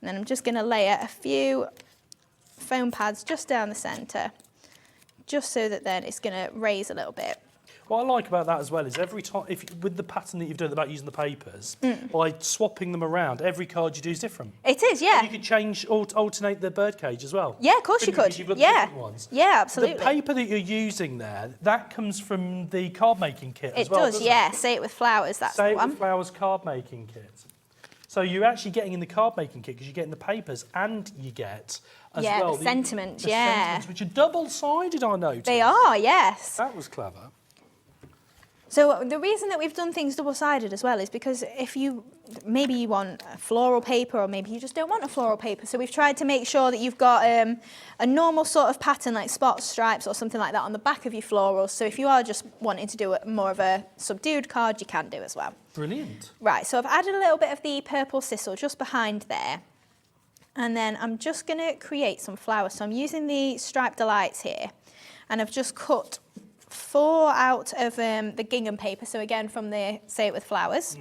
And then I'm just going to layer a few foam pads just down the centre, just so that then it's going to raise a little bit. What I like about that as well is every time, with the pattern that you've done about using the papers, by swapping them around, every card you do is different. It is, yeah. And you could change, alternate the bird cage as well. Yeah, of course you could. Because you've got the Yeah, different ones. yeah, absolutely. The paper that you're using there, that comes from the card making kit as It well. does, yeah. Say It With Flowers, that's Say the It one. With Flowers card making kit. So you're actually getting in the card making kit because you're getting the papers and you get as Yeah, well the sentiments, the yeah. sentiments, which are double-sided, I noticed. They are, yes. That was clever. So the reason that we've done things double-sided as well is because maybe you want a floral paper, or maybe you just don't want a floral paper. So we've tried to make sure that you've got a normal sort of pattern like spots, stripes or something like that on the back of your florals. So if you are just wanting to do more of a subdued card, you can do as well. Brilliant. Right, so I've added a little bit of the purple sisal just behind there. And then I'm just going to create some flowers. So I'm using the Striped Delights here. And I've just cut 4 out of the gingham paper, so again from the Say It With Flowers.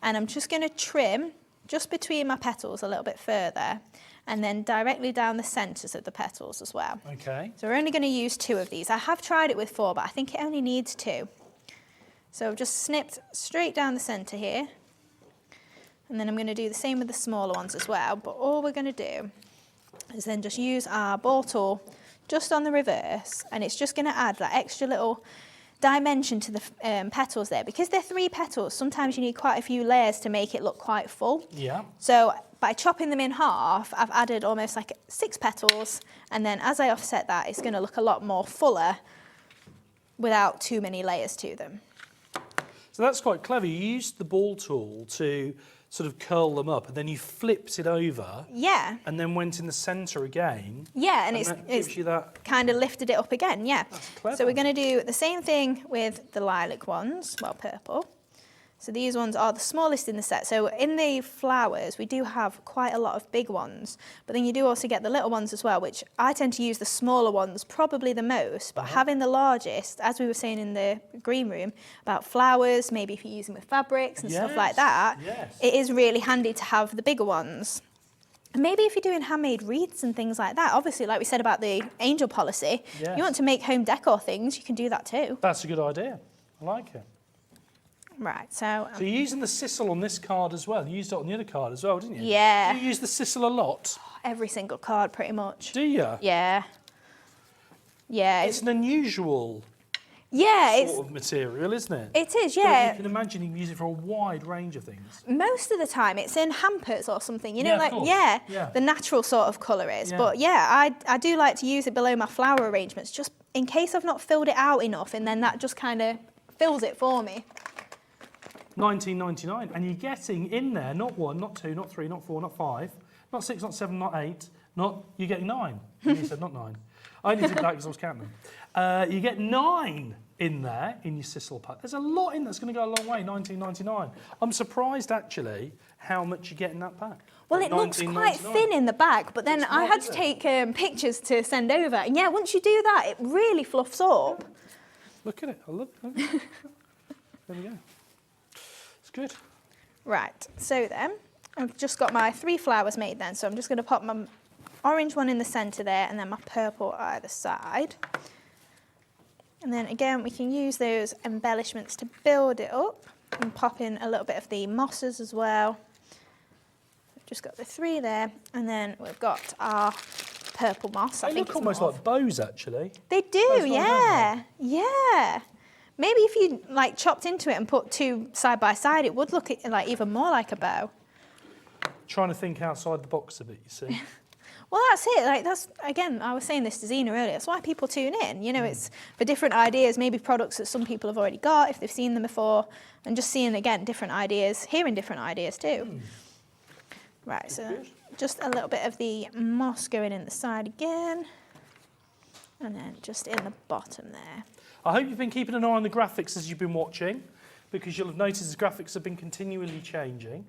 And I'm just going to trim just between my petals a little bit further, and then directly down the centres of the petals as well. Okay. So we're only going to use 2 of these. I have tried it with 4, but I think it only needs 2. So I've just snipped straight down the centre here, and then I'm going to do the same with the smaller ones as well. But all we're going to do is then just use our ball tool just on the reverse, and it's just going to add that extra little dimension to the petals there. Because they're 3 petals, sometimes you need quite a few layers to make it look quite full. Yeah. So by chopping them in half, I've added almost like 6 petals, and then as I offset that, it's going to look a lot more fuller without too many layers to them. So that's quite clever. You used the ball tool to sort of curl them up, and then you flipped it over. Yeah. And then went in the centre again. Yeah, and that gives you that. kind of lifted it up again, yeah. That's clever. So we're going to do the same thing with the lilac ones, well, purple. So these ones are the smallest in the set. So in the flowers, we do have quite a lot of big ones, but then you do also get the little ones as well, which I tend to use the smaller ones probably the most, but having the largest, as we were saying in the green room, about flowers, maybe if you're using with fabrics and stuff like that, it is really handy to have the bigger ones. And maybe if you're doing handmade wreaths and things like that, obviously, like we said about the angel policy, you want to make home decor things, you can do that too. That's a good idea. I like it. Right, so... So you're using the sisal on this card as well. You used it on the other card as well, didn't you? Yeah. Do you use the sisal a lot? Every single card, pretty much. Do you? Yeah. Yeah. It's an unusual sort of material, isn't it? It is, But yeah. you can imagine you can use it for a wide range of things. Most of the time, it's in hampers or something. You know, Yeah, of like, course. yeah, Yeah. the natural sort of colour is. Yeah. But yeah, I do like to use it below my flower arrangements, just in case I've not filled it out enough, and then that just kind of fills it for me. $19.99, and you're getting in there not 1, not 2, not 3, not 4, not 5, not 6, not 7, not 8, you're getting 9. You said not 9. I only did that because I was counting them. You get 9 in there in your sisal pack. There's a lot in that's going to go a long way. $19.99. I'm surprised actually how much you get in that pack. Well, it looks quite thin in the back, but then I had to take pictures to send over. And yeah, once you do that, it really fluffs up. Look at it. I love it. There we go. It's good. Right, so then, I've just got my 3 flowers made then, so I'm just going to pop my orange one in the centre there and then my purple either side. And then again, we can use those embellishments to build it up and pop in a little bit of the mosses as well. We've just got the 3 there, and then we've got our purple moss. They look almost like bows, actually. They do, yeah, yeah. Maybe if you like chopped into it and put 2 side by side, it would look like even more like a bow. Trying to think outside the box a bit, you see. Well, that's it. Like that's again, I was saying this to Zena earlier. That's why people tune in. You know, it's for different ideas, maybe products that some people have already got if they've seen them before, and just seeing again different ideas, hearing different ideas too. Right, so just a little bit of the moss going in the side again, and then just in the bottom there. I hope you've been keeping an eye on the graphics as you've been watching, because you'll have noticed the graphics have been continually changing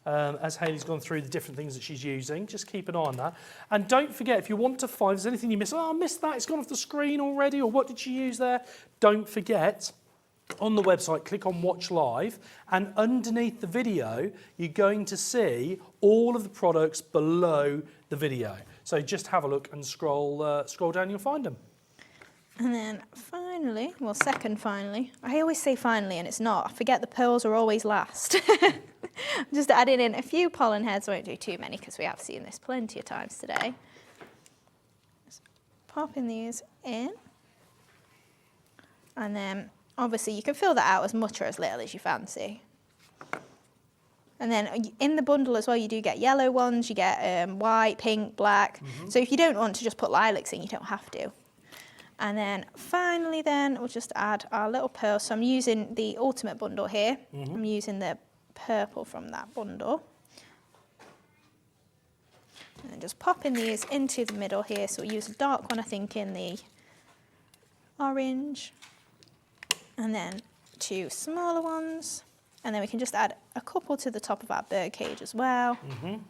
as Hayley's gone through the different things that she's using. Just keep an eye on that. And don't forget, if you want to find, if there's anything you missed, oh, I missed that, it's gone off the screen already, or what did she use there? Don't forget, on the website, click on Watch Live, and underneath the video, you're going to see all of the products below the video. So just have a look and scroll down, you'll find them. And then finally, well, second finally, I always say finally and it's not. I forget the pearls are always last. Just adding in a few pollen heads, won't do too many because we have seen this plenty of times today. Just popping these in. And then obviously you can fill that out as much or as little as you fancy. And then in the bundle as well, you do get yellow ones, you get white, pink, black. So if you don't want to just put lilacs in, you don't have to. And then finally then, we'll just add our little pearls. So I'm using the Ultimate bundle here. I'm using the purple from that bundle. And then just popping these into the middle here. So we'll use a dark one, I think, in the orange. And then 2 smaller ones. And then we can just add a couple to the top of our bird cage as well. There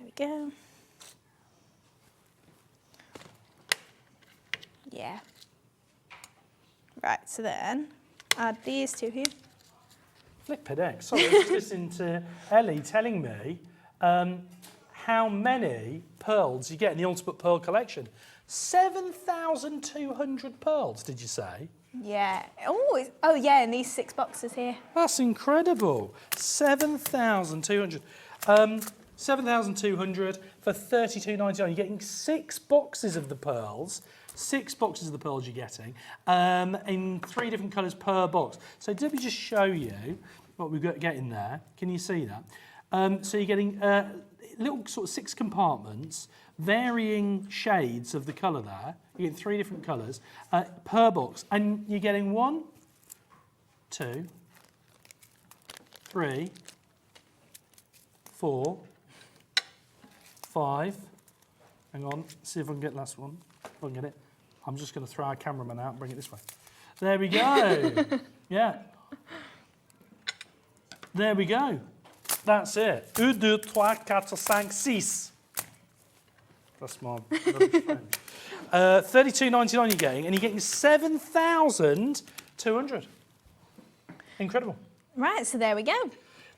we go. Yeah. Right, so then add these 2 here. Flippin' heck. Sorry, I was just listening to Ellie telling me how many pearls you get in the Ultimate Pearl collection. 7,200 pearls, did you say? Yeah. Oh yeah, and these 6 boxes here. That's incredible. 7,200. 7,200 for $32.99. You're getting 6 boxes of the pearls. 6 boxes of the pearls you're getting in 3 different colours per box. So let me just show you what we've got getting there. Can you see that? So you're getting little sort of 6 compartments, varying shades of the colour there. You get 3 different colours per box, and you're getting 1, 2, 3, 4, 5. Hang on, see if I can get the last one. If I can get it. I'm just going to throw our cameraman out and bring it this way. There we go. Yeah. There we go. That's it. 1, 2, 3, 4, 5, 6. That's my friend. $32.99 you're getting, and you're getting 7,200. Incredible. Right, so there we go.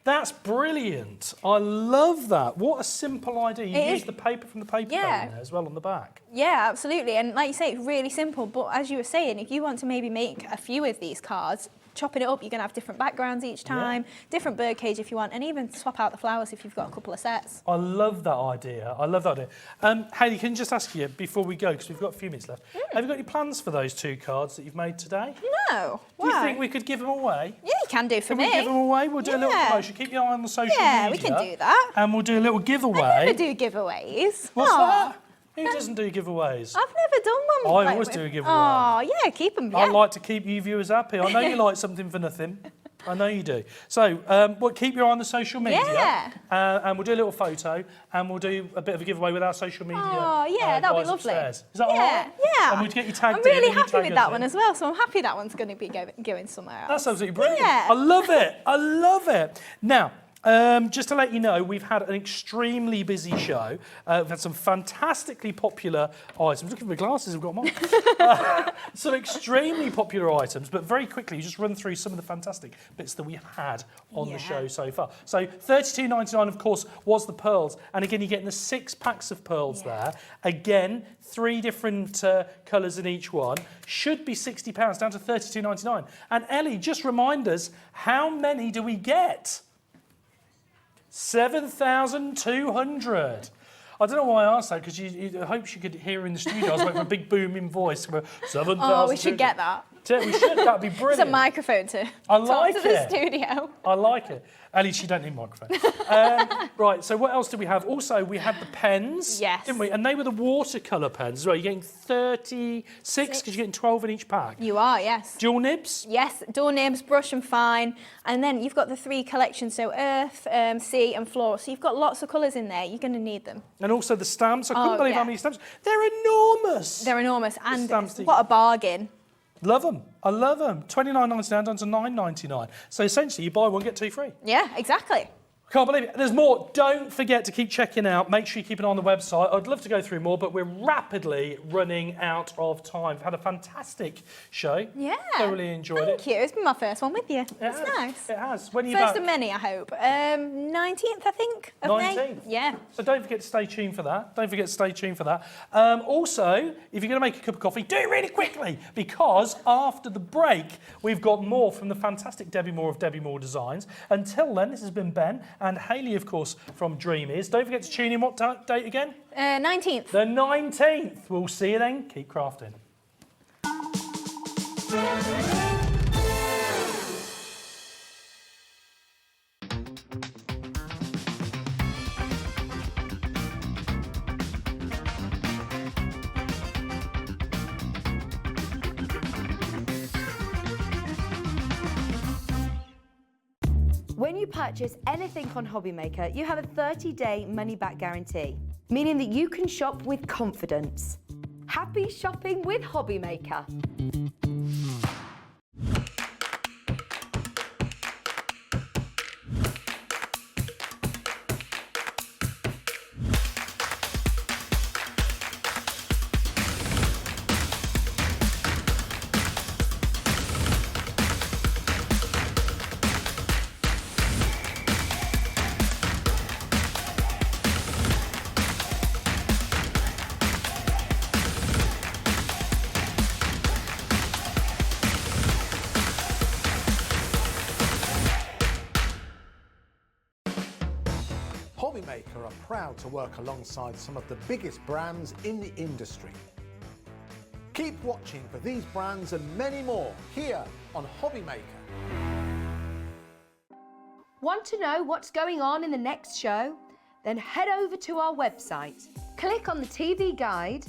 That's brilliant. I love that. What a simple idea. You use the paper from the paper bag there as well on the back. Yeah, absolutely. And like you say, it's really simple. But as you were saying, if you want to maybe make a few of these cards, chopping it up, you're going to have different backgrounds each time, different birdcage if you want, and even swap out the flowers if you've got a couple of sets. I love that idea. I love that idea. Hayley, can I just ask you before we go, because we've got a few minutes left, have you got any plans for those 2 cards that you've made today? No. Do you think we could give them away? Yeah, you can do for me. Can we give them away? We'll do a little promotion. Keep your eye on the social media. Yeah, we can do that. And we'll do a little giveaway. I never do giveaways. What's that? Who doesn't do giveaways? I've never done one. I always do a giveaway. Oh, yeah, keep them. I like to keep you viewers happy. I know you like something for nothing. I know you do. So, keep your eye on the social media. Yeah. And we'll do a little photo, and we'll do a bit of a giveaway with our social media. Oh, yeah, that'll be lovely. Upstairs. Is that all right? Yeah. And we'll get you tagged I'm really in, happy with that one as well, so I'm happy that one's going to be going somewhere else. That's absolutely brilliant. Yeah. I love it. I love it. Now, just to let you know, we've had an extremely busy show. We've had some fantastically popular items. Look at my glasses, I've got them on. Some extremely popular items, but very quickly, just run through some of the fantastic bits that we had on the show so far. So £32.99, of course, was the pearls. And again, you're getting the 6 packs of pearls there. Again, 3 different colours in each one. Should be £60, down to £32.99. And Ellie, just remind us, how many do we get? 7,200. I don't know why I asked that, because I hope you could hear in the studio. I was waiting for a big booming voice. 7,000. Oh, we should get that. We should. That'd be brilliant. It's a microphone to talk to the studio. I like it. At least you don't need a microphone. Right, so what else did we have? Also, we had the pens, didn't we? And they were the watercolour pens as well. You're getting 36 because you're getting 12 in each pack. You are, yes. Dual nibs? Yes, dual nibs, brush and fine. And then you've got the 3 collections, so earth, sea and floral. So you've got lots of colours in there. You're going to need them. And also the stamps. I couldn't believe how many stamps. They're enormous. They're enormous. And what a bargain. Love them. I love them. $29.99 down to $9.99. So essentially, you buy one, get 2 free. Yeah, exactly. Can't believe it. There's more. Don't forget to keep checking out. Make sure you keep an eye on the website. I'd love to go through more, but we're rapidly running out of time. We've had a fantastic show. Yeah. Thoroughly enjoyed it. Thank you. It's been my first one with you. It's nice. It has. When are you First back? of many, I hope. 19th, I think, of 19th? May. Yeah. So don't forget to stay tuned for that. Don't forget to stay tuned for that. Also, if you're going to make a cup of coffee, do it really quickly, because after the break, we've got more from the fantastic Debbie Moore of Debbie Moore Designs. Until then, this has been Ben and Hayley, of course, from Dreamees. Don't forget to tune in. What date again? 19th. The 19th. We'll see you then. Keep crafting. When you purchase anything on HobbyMaker, you have a 30-day money-back guarantee, meaning that you can shop with confidence. Happy shopping with HobbyMaker. HobbyMaker are proud to work alongside some of the biggest brands in the industry. Keep watching for these brands and many more here on HobbyMaker. Want to know what's going on in the next show? Then head over to our website. Click on the TV guide.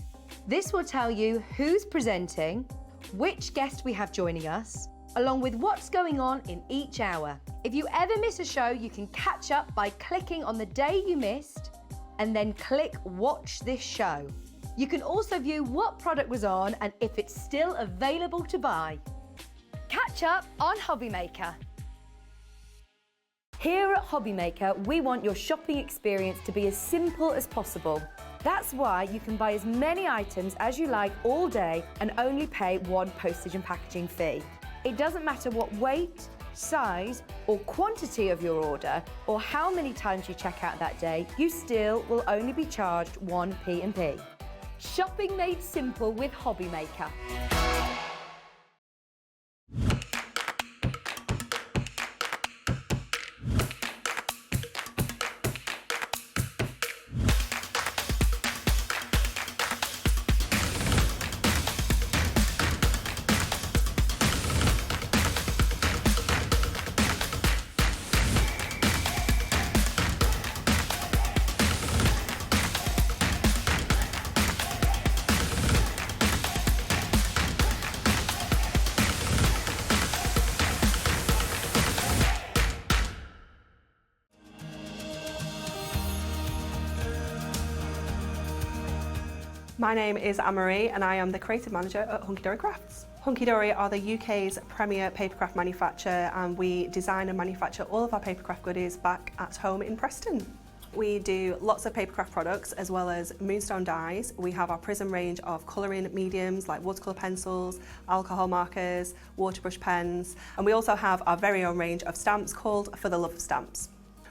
This will tell you who's presenting, which guest we have joining us, along with what's going on in each hour. If you ever miss a show, you can catch up by clicking on the day you missed and then click Watch This Show. You can also view what product was on and if it's still available to buy. Catch up on HobbyMaker. Here at HobbyMaker, we want your shopping experience to be as simple as possible. That's why you can buy as many items as you like all day and only pay one postage and packaging fee. It doesn't matter what weight, size, or quantity of your order, or how many times you check out that day, you still will only be charged 1 P&P. Shopping made simple with HobbyMaker. My name is Anne-Marie and I am the creative manager at Hunkydory Crafts. Hunkydory are the UK's premier papercraft manufacturer, and we design and manufacture all of our papercraft goodies back at home in Preston. We do lots of papercraft products as well as moonstone dyes. We have our Prism range of colouring mediums like watercolour pencils, alcohol markers, waterbrush pens, and we also have our very own range of stamps called For the Love of Stamps.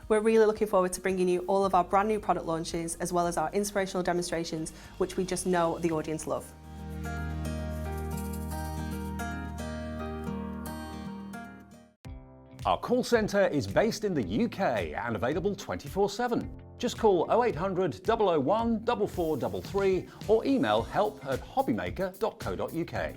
We're really looking forward to bringing you all of our brand new product launches as well as our inspirational demonstrations, which we just know the audience love. Our call centre is based in the UK and available 24/7. Just call 0800 001 4433 or email help@hobbymaker.co.uk.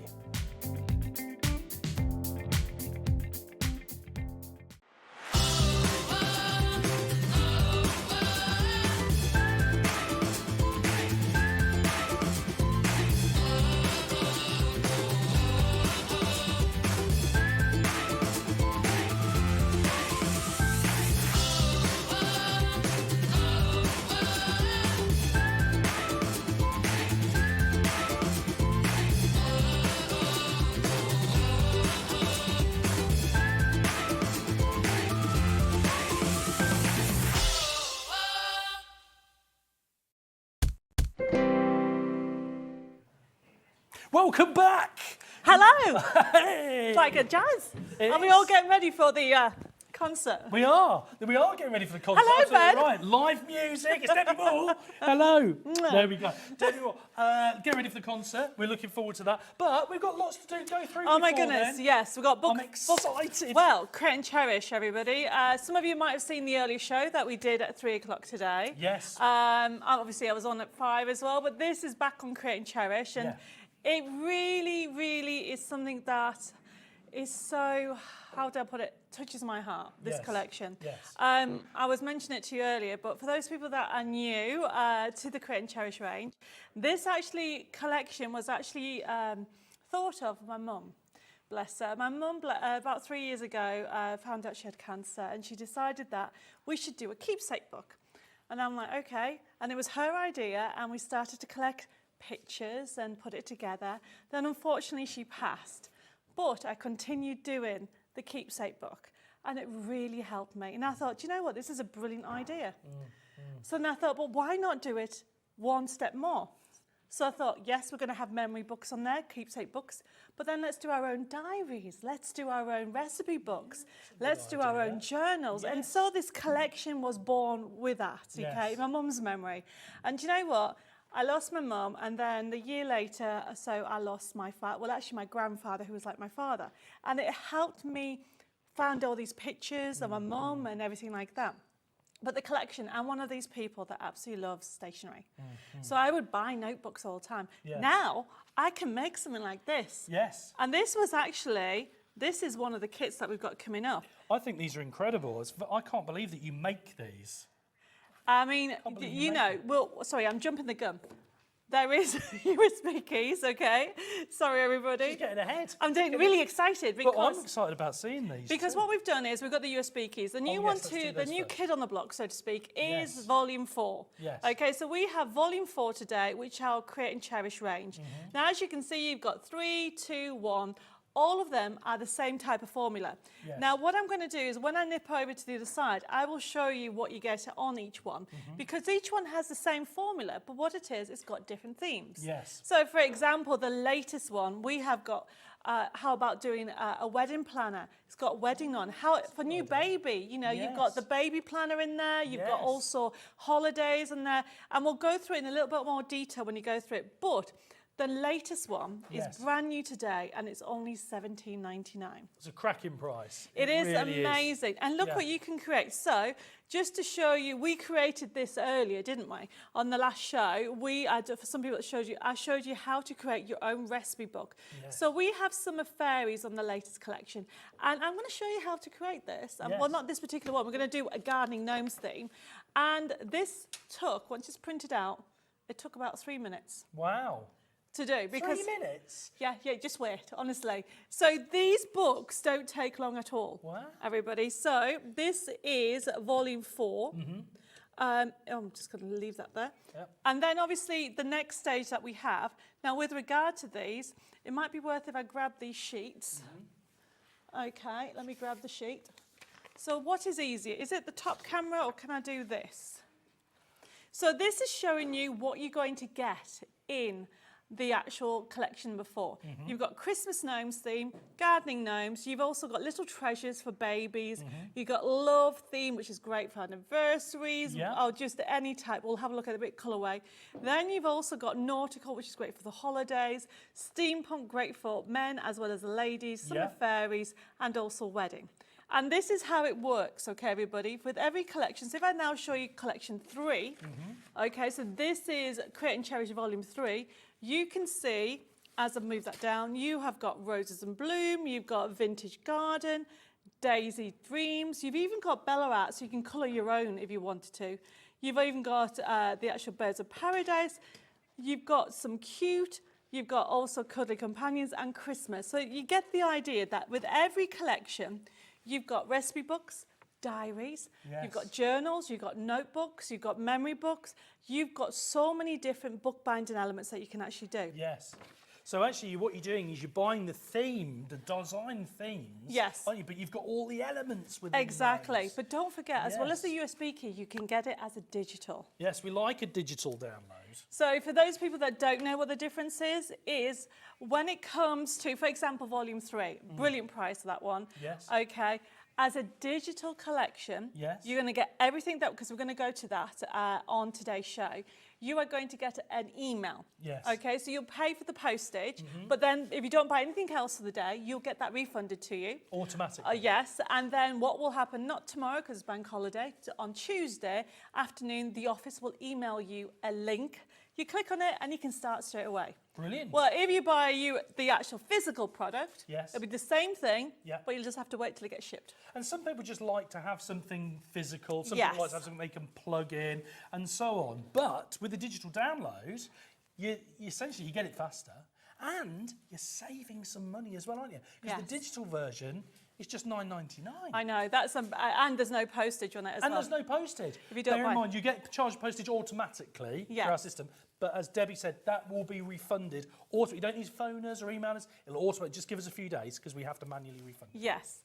Welcome back. Hello. Hey. It's like a jazz. It Are we is. all getting ready for the concert? We are getting ready for the concert. Hello, Absolutely Ben. right. Live music. It's Debbie Moore. Hello. There we go. Debbie Moore. Get ready for the concert. We're looking forward to that. But we've got lots to go through. Oh my before goodness, then. yes, we've got I'm excited. Well, Create and Cherish, everybody. Some of you might have seen the earlier show that we did at 3 o'clock today. Yes. Obviously, I was on at 5 as well, but this is back on Create and Cherish, and it really, really is something that is so, how do I put it, touches my heart, this collection. Yes. I was mentioning it to you earlier, but for those people that are new to the Create and Cherish range, this collection was actually thought of by my mum. Bless her. My mum, about 3 years ago, found out she had cancer, and she decided that we should do a keepsake book. And I'm like, okay. And it was her idea, and we started to collect pictures and put it together. Then unfortunately she passed, but I continued doing the keepsake book, and it really helped me. And I thought, do you know what, this is a brilliant idea. So then I thought, well, why not do it one step more? So I thought, yes, we're going to have memory books on there, keepsake books, but then let's do our own diaries, let's do our own recipe books, let's do our own journals. And so this collection was born with that, okay, my mum's memory. And do you know what? I lost my mum, and then the year later or so, I lost my father. Well, actually, my grandfather, who was like my father. And it helped me find all these pictures of my mum and everything like that. But the collection, I'm one of these people that absolutely loves stationery. So I would buy notebooks all the time. Now, I can make something like this. Yes. And this is one of the kits that we've got coming up. I think these are incredible. I can't believe that you make these. I mean, you know, well, sorry, I'm jumping the gun. There is USB keys, okay? Sorry, everybody. She's getting ahead. I'm really excited because... But I'm excited about seeing these. Because what we've done is we've got the USB keys. The new the new kid on the block, so to speak, is Volume 4. Yes. Okay, so we have Volume 4 today, which are Create and Cherish range. Now, as you can see, you've got 3, 2, 1. All of them are the same type of formula. Yes. Now, what I'm going to do is when I nip over to the other side, I will show you what you get on each one, because each one has the same formula, but what it is, it's got different themes. Yes. So, for example, the latest one, we have got How about doing a wedding planner? It's got wedding on. For new baby, you know, you've got the baby planner in there. You've got also holidays in there. And we'll go through it in a little bit more detail when you go through it. But the latest one is brand new today, and it's only £17.99. It's a cracking price. It is really amazing. And look what you can create. So, just to show you, we created this earlier, didn't we? On the last show, for some people that I showed you how to create your own recipe book. Yes. So we have Summer Fairies on the latest collection. And I'm going to show you how to create this. Well, not this particular one. We're going to do a gardening gnomes theme. And this took, once it's printed out, it took about 3 minutes. Wow. To do because 3 minutes. Yeah, just wait, honestly. So these books don't take long at all. Wow. Everybody. So this is volume 4. I'm just going to leave that there. Yep. And then obviously the next stage that we have. Now with regard to these, it might be worth if I grab these sheets. Okay, let me grab the sheet. So what is easier? Is it the top camera or can I do this? So this is showing you what you're going to get in the actual collection before. You've got Christmas gnomes theme, gardening gnomes, you've also got little treasures for babies, you've got love theme, which is great for anniversaries, or just any type. We'll have a look at a bit colourway. Then you've also got nautical, which is great for the holidays, steampunk, great for men as well as the ladies, summer fairies, and also wedding. And this is how it works, okay, everybody, with every collection. So if I now show you collection 3, okay, so this is Create and Cherish volume 3, you can see, as I move that down, you have got Roses in Bloom, you've got Vintage Garden, Daisy Dreams, you've even got Bella Art, so you can colour your own if you wanted to. You've even got the actual Birds of Paradise, you've got some cute, you've got also Cuddly Companions and Christmas. So you get the idea that with every collection, you've got recipe books, diaries, you've got journals, you've got notebooks, you've got memory books, you've got so many different bookbinding elements that you can actually do. Yes. So actually what you're doing is you're buying the theme, the design themes, aren't you? But you've got all the elements within Exactly. those. But don't forget, as well as the USB key, you can get it as a digital. Yes, we like a digital download. So for those people that don't know what the difference is when it comes to, for example, volume 3, brilliant price for that one. Yes. Okay. As a digital collection, you're going to get everything that, because we're going to go to that on today's show, you are going to get an email. Yes. Okay, so you'll pay for the postage, but then if you don't buy anything else for the day, you'll get that refunded to you. Automatically. Yes, and then what will happen, not tomorrow because it's bank holiday, on Tuesday afternoon, the office will email you a link. You click on it and you can start straight away. Brilliant. Well, if you buy the actual physical product, it'll be the same thing, but you'll just have to wait till it gets shipped. And some people just like to have something physical, some people like to have something they can plug in, and so on. But with the digital download, you essentially you get it faster, and you're saving some money as well, aren't you? Because the digital version is just $9.99. I know, that's and there's no postage on it as well. And there's no postage. If you don't Bear in mind, you get charged postage automatically through our system, but as Debbie said, that will be refunded. You don't need to phone us or email us. It'll automatically just give us a few days because we have to manually refund it. Yes.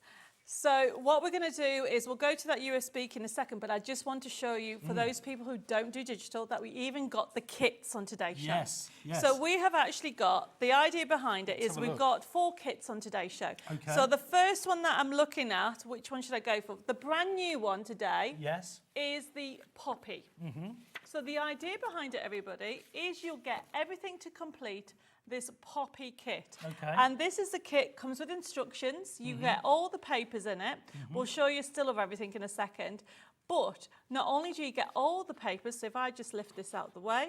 So what we're going to do is we'll go to that USB key in a second, but I just want to show you, for those people who don't do digital, that we even got the kits on today's show. Yes. So we have actually got, the idea behind it is we've got 4 kits on today's show. Okay. So the first one that I'm looking at, which one should I go for? The brand new one today is the Poppy. So the idea behind it, everybody, is you'll get everything to complete this Poppy kit. Okay. And this is the kit, comes with instructions. You get all the papers in it. We'll show you a still of everything in a second. But not only do you get all the papers, so if I just lift this out the way,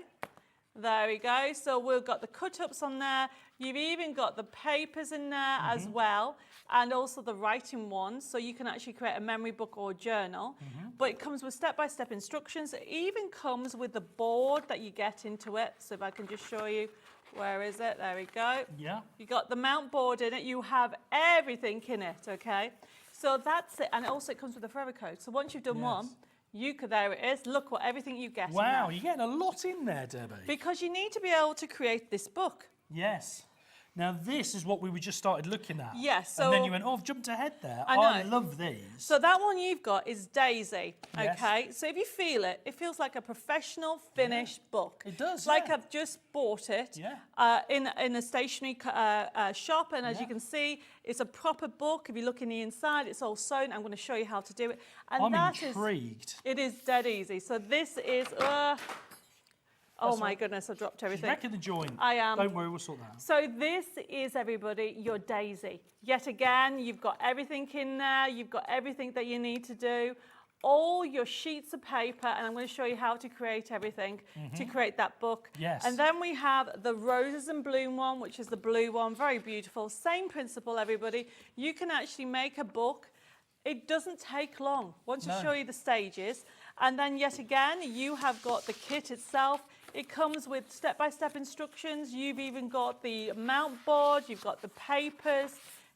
there we go. So we've got the cut-ups on there. You've even got the papers in there as well, and also the writing ones, so you can actually create a memory book or journal. But it comes with step-by-step instructions. It even comes with the board that you get into it. So if I can just show you, where is it? There we go. Yeah. You got the mount board in it. You have everything in it, okay? So that's it. And also it comes with a forever code. So once you've done one, you could, there it is. Look what everything you get. Wow, you're getting a lot in there, Debbie. Because you need to be able to create this book. Yes. Now, this is what we just started looking at. Yes. So and then you went, oh, I've jumped ahead there. I know. love these. So that one you've got is Daisy, Yes. okay? So if you feel it, it feels like a professional finished book. It does, It's like yeah. I've just bought it Yeah. in a stationery shop, and as you can see, it's a proper book. If you look in the inside, it's all sewn. I'm going to show you how to do it. And I'm intrigued. It is dead easy. So this is... oh my goodness, I dropped everything. She's wrecking the joint. I am. Don't worry, we'll sort that out. So this is, everybody, your Daisy. Yet again, you've got everything in there. You've got everything that you need to do. All your sheets of paper, and I'm going to show you how to create everything to create that book. Yes. And then we have the Roses and Bloom one, which is the blue one. Very beautiful. Same principle, everybody. You can actually make a book. It doesn't take long. Once I show you the stages, and then yet again, you have got the kit itself. It comes with step-by-step instructions. You've even got the mount board. You've got the papers.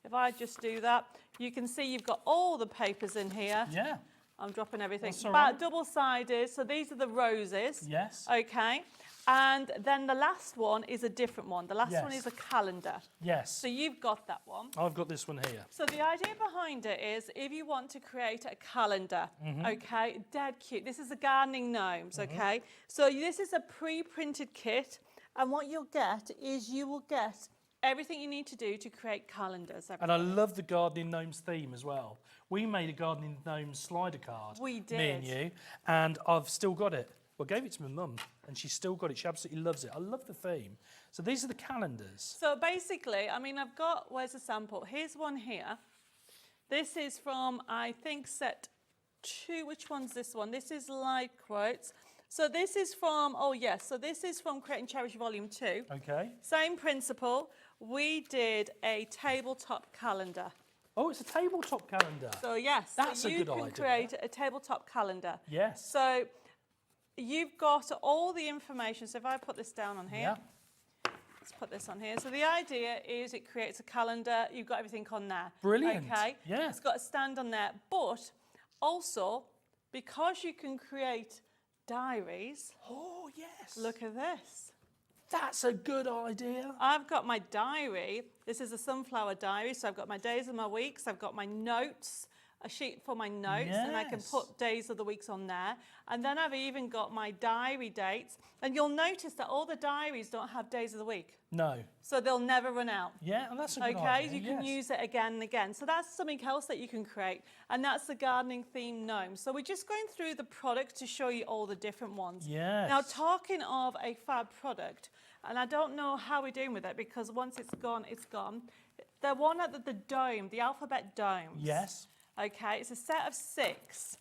If I just do that, you can see you've got all the papers in here. Yeah. I'm dropping everything. That's all But right. double-sided. So these are the roses. Yes. Okay. And then the last one is a different one. The last one Yes. is a calendar. Yes. So you've got that one. I've got this one here. So the idea behind it is if you want to create a calendar, okay, dead cute. This is the gardening gnomes, okay? So this is a pre-printed kit, and what you'll get is you will get everything you need to do to create calendars. And I love the Gardening Gnomes theme as well. We made a Gardening Gnomes slider card. We did. Me and you, and I've still got it. Well, I gave it to my mum, and she's still got it. She absolutely loves it. I love the theme. So these are the calendars. So basically, I mean, I've got, where's the sample? Here's one here. This is from, I think, set 2. Which one's this one? This is light quotes. So this is from, oh yes, so this is from Create and Cherish Volume 2. Okay. Same principle. We did a tabletop calendar. Oh, it's a tabletop calendar. So yes, That's so a good idea. you can create a tabletop calendar. Yes. So you've got all the information. So if I put this down on here, let's put this on here. So the idea is it creates a calendar. You've got everything on there. Brilliant. Okay. Yeah. It's got a stand on there, but also because you can create diaries. Oh, yes. Look at this. That's a good idea. I've got my diary. This is a sunflower diary. So I've got my days and my weeks. I've got my notes, a sheet for my notes, and I can Yes. put days of the weeks on there. And then I've even got my diary dates. And you'll notice that all the diaries don't have days of the week. No. So they'll never run out. Yeah, and that's a good Okay, idea. you can yes. use it again and again. So that's something else that you can create. And that's the gardening theme gnome. So we're just going through the product to show you all the different ones. Yes. Now, talking of a fab product, and I don't know how we're doing with it because once it's gone, it's gone. The one at the dome, the alphabet domes. Yes. Okay, it's a set of 6.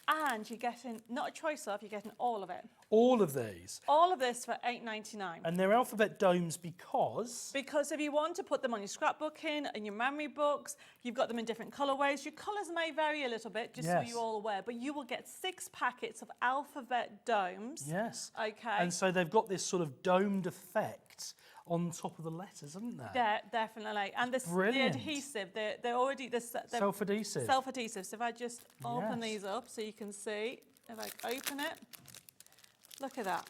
And you're getting, not a choice of, you're getting all of it. All of these. All of this for £8.99. And they're alphabet domes because... Because if you want to put them on your scrapbooking and your memory books, you've got them in different colourways. Your colours may vary a little bit, just so Yes. you're all aware, but you will get 6 packets of alphabet domes. Yes. Okay. And so they've got this sort of domed effect on top of the letters, haven't they? Definitely. And the Brilliant. adhesive, they're already... They're Self-adhesive. Self-adhesive. So if I just open Yes. these up so you can see, if I open it, look at that.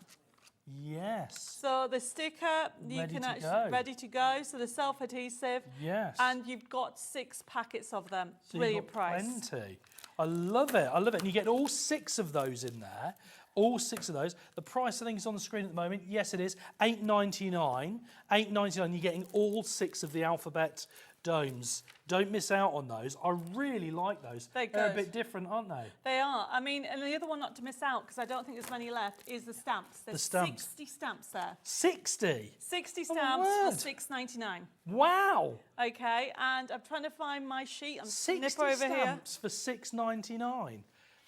Yes. So the sticker, you Ready can to actually go. ready to go. So the self-adhesive, Yes. and you've got 6 packets of them. So you've Brilliant got price. Plenty. I love it. I love it. And you get all 6 of those in there. All 6 of those. The price, I think, is on the screen at the moment. Yes, it is. $8.99. $8.99. You're getting all 6 of the alphabet domes. Don't miss out on those. I really like those. They're a good. bit different, aren't they? They are. I mean, and the other one not to miss out, because I don't think there's many left, is the stamps. There's stamps. 60 stamps there. 60. 60 Oh, my stamps word. for $6.99. Wow. Okay, and I'm trying to find my sheet. I'm 60 snipper over here. stamps for $6.99.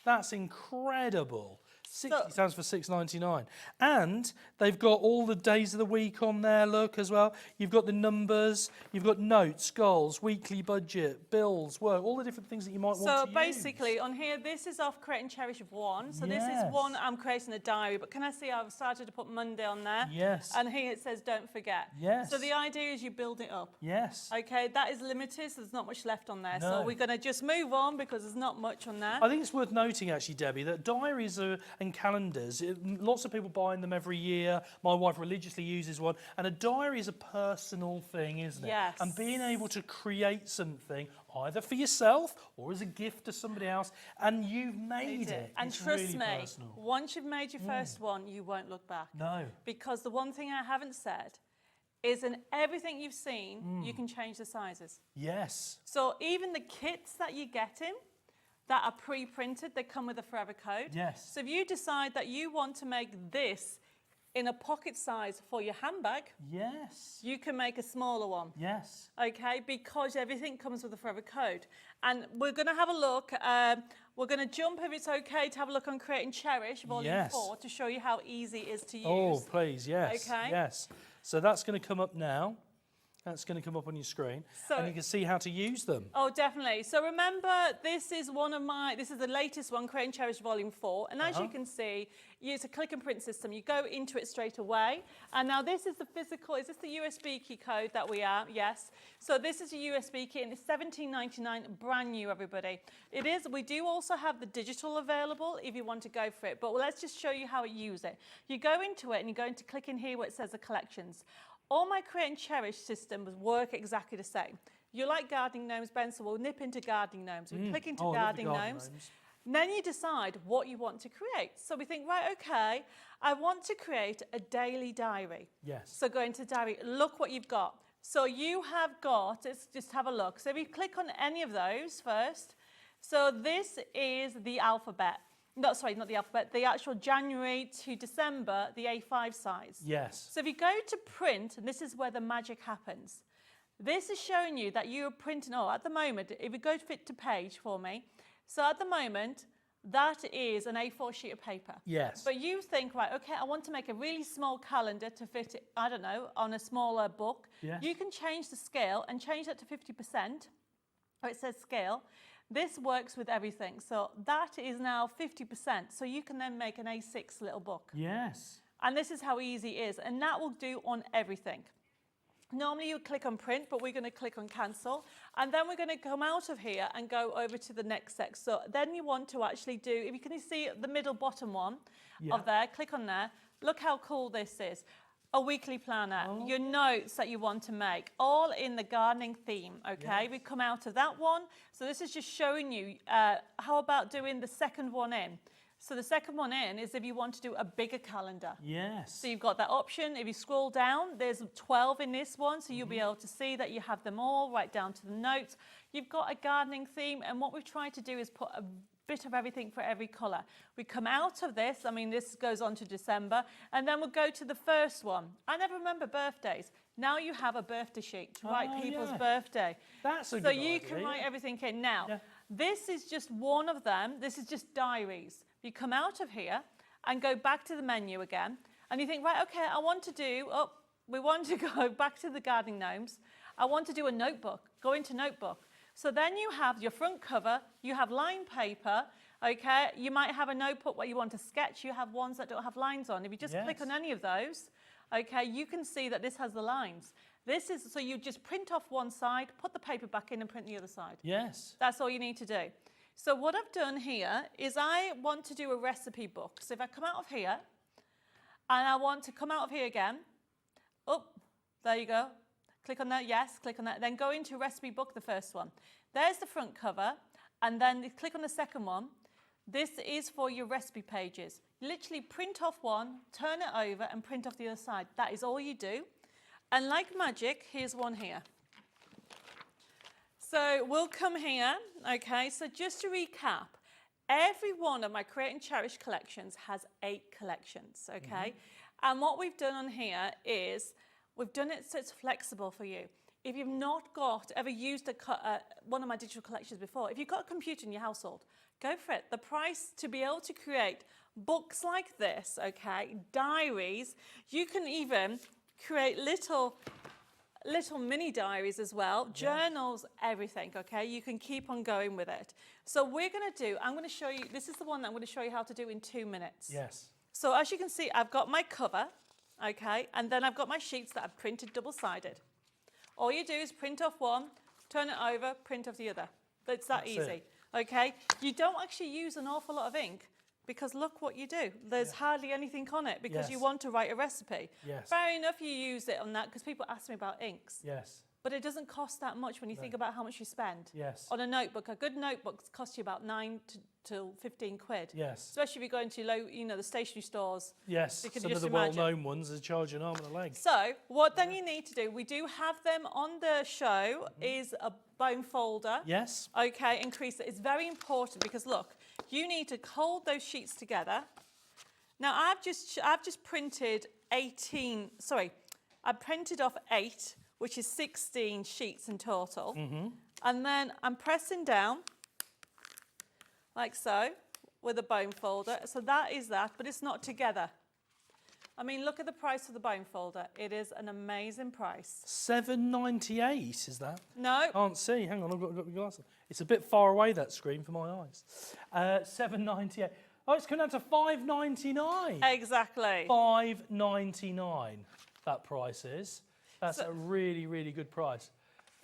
That's incredible. 60 So- stamps for $6.99. And they've got all the days of the week on there, look, as well. You've got the numbers, you've got notes, goals, weekly budget, bills, work, all the different things that you might want So to basically, use. on here, this is off Create and Cherish of 1. So this Yes. is one I'm creating a diary. But can I see I've started to put Monday on there? Yes. And here it says don't forget. Yes. So the idea is you build it up. Yes. Okay, that is limited, so there's not much left on there. No. So we're going to just move on because there's not much on there. I think it's worth noting, actually, Debbie, that diaries and and calendars, lots of people buying them every year. My wife religiously uses one. And a diary is a personal thing, isn't it? Yes. And being able to create something, either for yourself or as a gift to somebody else, and you've made it. And it's trust really me, personal. once you've made your first one, you won't look back. No. Because the one thing I haven't said is in everything you've seen, you can change the sizes. Yes. So even the kits that you're getting that are pre-printed, they come with a forever code. Yes. So if you decide that you want to make this in a pocket size for your handbag, Yes. you can make a smaller one. Yes. Okay, because everything comes with a forever code. And we're going to have a look. We're going to jump, if it's okay, to have a look on Create and Cherish Volume 4 to show you how easy it is to use. Oh, please, yes. Okay. Yes. So that's going to come up now. That's going to come up on your screen. So, and you can see how to use them. Oh, definitely. So remember, this is the latest one, Create and Cherish Volume 4. And as you can see, it's a click and print system. You go into it straight away. And now this is the physical, is this the USB key code that we are? Yes. So this is a USB key and it's $17.99, brand new, everybody. It is, we do also have the digital available if you want to go for it. But let's just show you how to use it. You go into it and you're going to click in here where it says the collections. All my Create and Cherish systems work exactly the same. You like gardening gnomes, Ben, so we'll nip into gardening gnomes. We click into gardening gnomes. And then you decide what you want to create. So we think, right, okay, I want to create a daily diary. Yes. So go into diary, look what you've got. So you have got, let's just have a look. So if you click on any of those first, so this is the alphabet. No, sorry, not the alphabet, the actual January to December, the A5 size. Yes. So if you go to print, and this is where the magic happens, this is showing you that you are printing, at the moment, if you go fit to page for me, so at the moment, that is an A4 sheet of paper. Yes. But you think, right, okay, I want to make a really small calendar to fit it, I don't know, on a smaller book. Yes. You can change the scale and change that to 50%, or it says scale. This works with everything. So that is now 50%. So you can then make an A6 little book. Yes. And this is how easy it is. And that will do on everything. Normally you click on print, but we're going to click on cancel. And then we're going to come out of here and go over to the next section. So then you want to actually do, if you can see the middle bottom one of there, click on there. Look how cool this is. A weekly planner, your notes that you want to make, all in the gardening theme, okay? Yes. We come out of that one. So this is just showing you, how about doing the second one in? So the second one in is if you want to do a bigger calendar. Yes. So you've got that option. If you scroll down, there's 12 in this one, so you'll be able to see that you have them all right down to the notes. You've got a gardening theme, and what we've tried to do is put a bit of everything for every colour. We come out of this, I mean, this goes on to December, and then we'll go to the first one. I never remember birthdays. Now you have a birthday sheet to write people's birthday. That's a good So idea, you can write everything in. Now, this is just one of them. This is just diaries. You come out of here and go back to the menu again, and you think, right, okay, I want to do, we want to go back to the gardening gnomes. I want to do a notebook, go into notebook. So then you have your front cover, you have lined paper, okay? You might have a notebook where you want to sketch, you have ones that don't have lines on. If you just click on any of those, okay, you can see that this has the lines. This is, so you just print off one side, put the paper back in and print the other side. Yes. That's all you need to do. So what I've done here is I want to do a recipe book. So if I come out of here, and I want to come out of here again, there you go. Click on that, yes, click on that. Then go into recipe book, the first one. There's the front cover, and then click on the second one. This is for your recipe pages. Literally print off one, turn it over, and print off the other side. That is all you do. And like magic, here's one here. So we'll come here, okay? So just to recap, every one of my Create and Cherish collections has 8 collections, okay? And what we've done on here is we've done it so it's flexible for you. If you've not ever used one of my digital collections before, if you've got a computer in your household, go for it. The price to be able to create books like this, okay, diaries, you can even create little mini diaries as well, journals, everything, okay? You can keep on going with it. So we're going to do, I'm going to show you, this is the one that I'm going to show you how to do in 2 minutes. Yes. So as you can see, I've got my cover, okay? And then I've got my sheets that I've printed double-sided. All you do is print off one, turn it over, print off the other. It's that easy, okay? You don't actually use an awful lot of ink because look what you do. There's hardly anything on it because you Yes. want to write a recipe. Yes. Fair enough, you use it on that because people ask me about inks. Yes. But it doesn't cost that much when you think about how much you spend. Yes. On a notebook. A good notebook costs you about 9 to 15 quid. Yes. Especially if you're going to the stationery stores. Yes. You can Some of just the imagine. well-known ones are charging an arm and a leg. So what then you need to do, we do have them on the show, is a bone folder. Yes. Okay, increase it. It's very important because look, you need to hold those sheets together. Now I've just printed I printed off 8, which is 16 sheets in total. And then I'm pressing down, like so, with a bone folder. So that is that, but it's not together. I mean, look at the price of the bone folder. It is an amazing price. $7.98 is that? No. Can't see. Hang on, I've got my glasses. It's a bit far away, that screen, for my eyes. $7.98. Oh, it's coming down to $5.99. Exactly. $5.99. That price is. That's a really, really good price.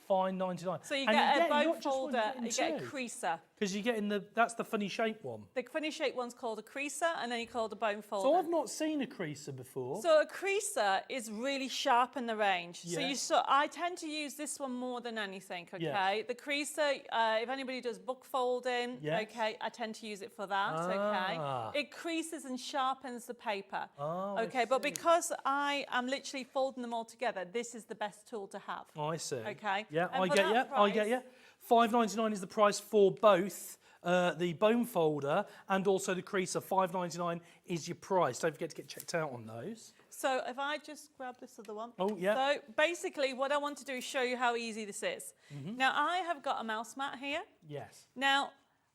$5.99. So you And get you're a getting bone not just one, folder, you're you get a getting two. creaser. Because you're getting that's the funny shape one. The funny shaped one's called a creaser, and then you call the bone folder. So I've not seen a creaser before. So a creaser is really sharp in the range. Yes. So I tend to use this one more than anything, okay? Yes. The creaser, if anybody does book folding, Yes. okay, I tend to use it for that, Ah. okay? It creases and sharpens the paper, Oh, I okay? But see. because I am literally folding them all together, this is the best tool to have. I see. Okay. Yeah, And I for get that you. I get price- you. $5.99 is the price for both the bone folder and also the creaser. $5.99 is your price. Don't forget to get checked out on those. So if I just grab this other one. Oh, yeah. So basically what I want to do is show you how easy this is. Now I have got a mouse mat here. Yes. Now,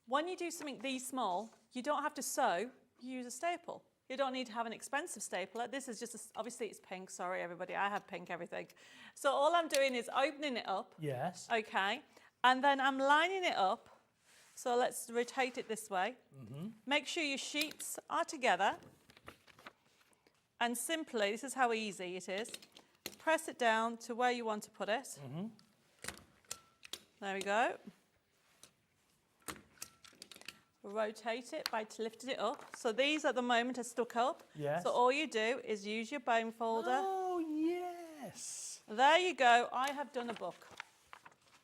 when you do something these small, you don't have to sew, you use a staple. You don't need to have an expensive stapler. This is just, obviously it's pink, sorry everybody, I have pink everything. So all I'm doing is opening it up, Yes. okay, and then I'm lining it up. So let's rotate it this way. Make sure your sheets are together. And simply, this is how easy it is, press it down to where you want to put it. There we go. Rotate it by lifting it up. So these at the moment are stuck up. Yes. So all you do is use your bone folder. Oh, yes. There you go. I have done a book.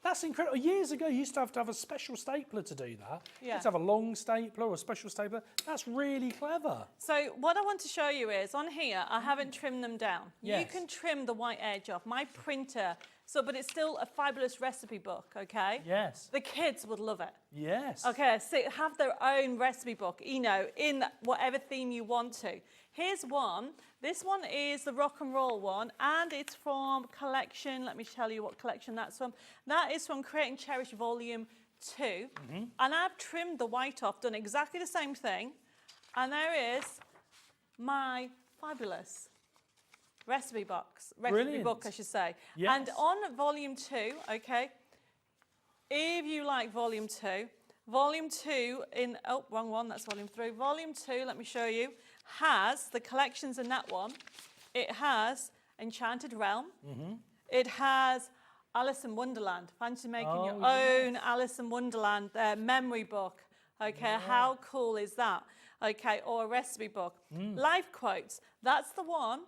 That's incredible. Years ago, you used to have a special stapler to do that. You Yeah. used to have a long stapler or a special stapler. That's really clever. So what I want to show you is, on here, I haven't trimmed them down. You Yes. can trim the white edge off. My printer, but it's still a fabulous recipe book, okay? Yes. The kids would love it. Yes. Okay, so have their own recipe book, in whatever theme you want to. Here's one. This one is the rock and roll one, and it's from collection. Let me tell you what collection that's from. That is from Create and Cherish Volume 2. And I've trimmed the white off, done exactly the same thing. And there is my fabulous recipe book, I should say. Yes. And on Volume 2, okay, if you like Volume 2, Volume 2 wrong one, that's Volume 3. Volume 2, let me show you, has the collections in that one. It has Enchanted Realm. It has Alice in Wonderland. Fancy making your own Alice in Wonderland memory book. Okay, how cool is that? Okay, or a recipe book. Life quotes, that's the one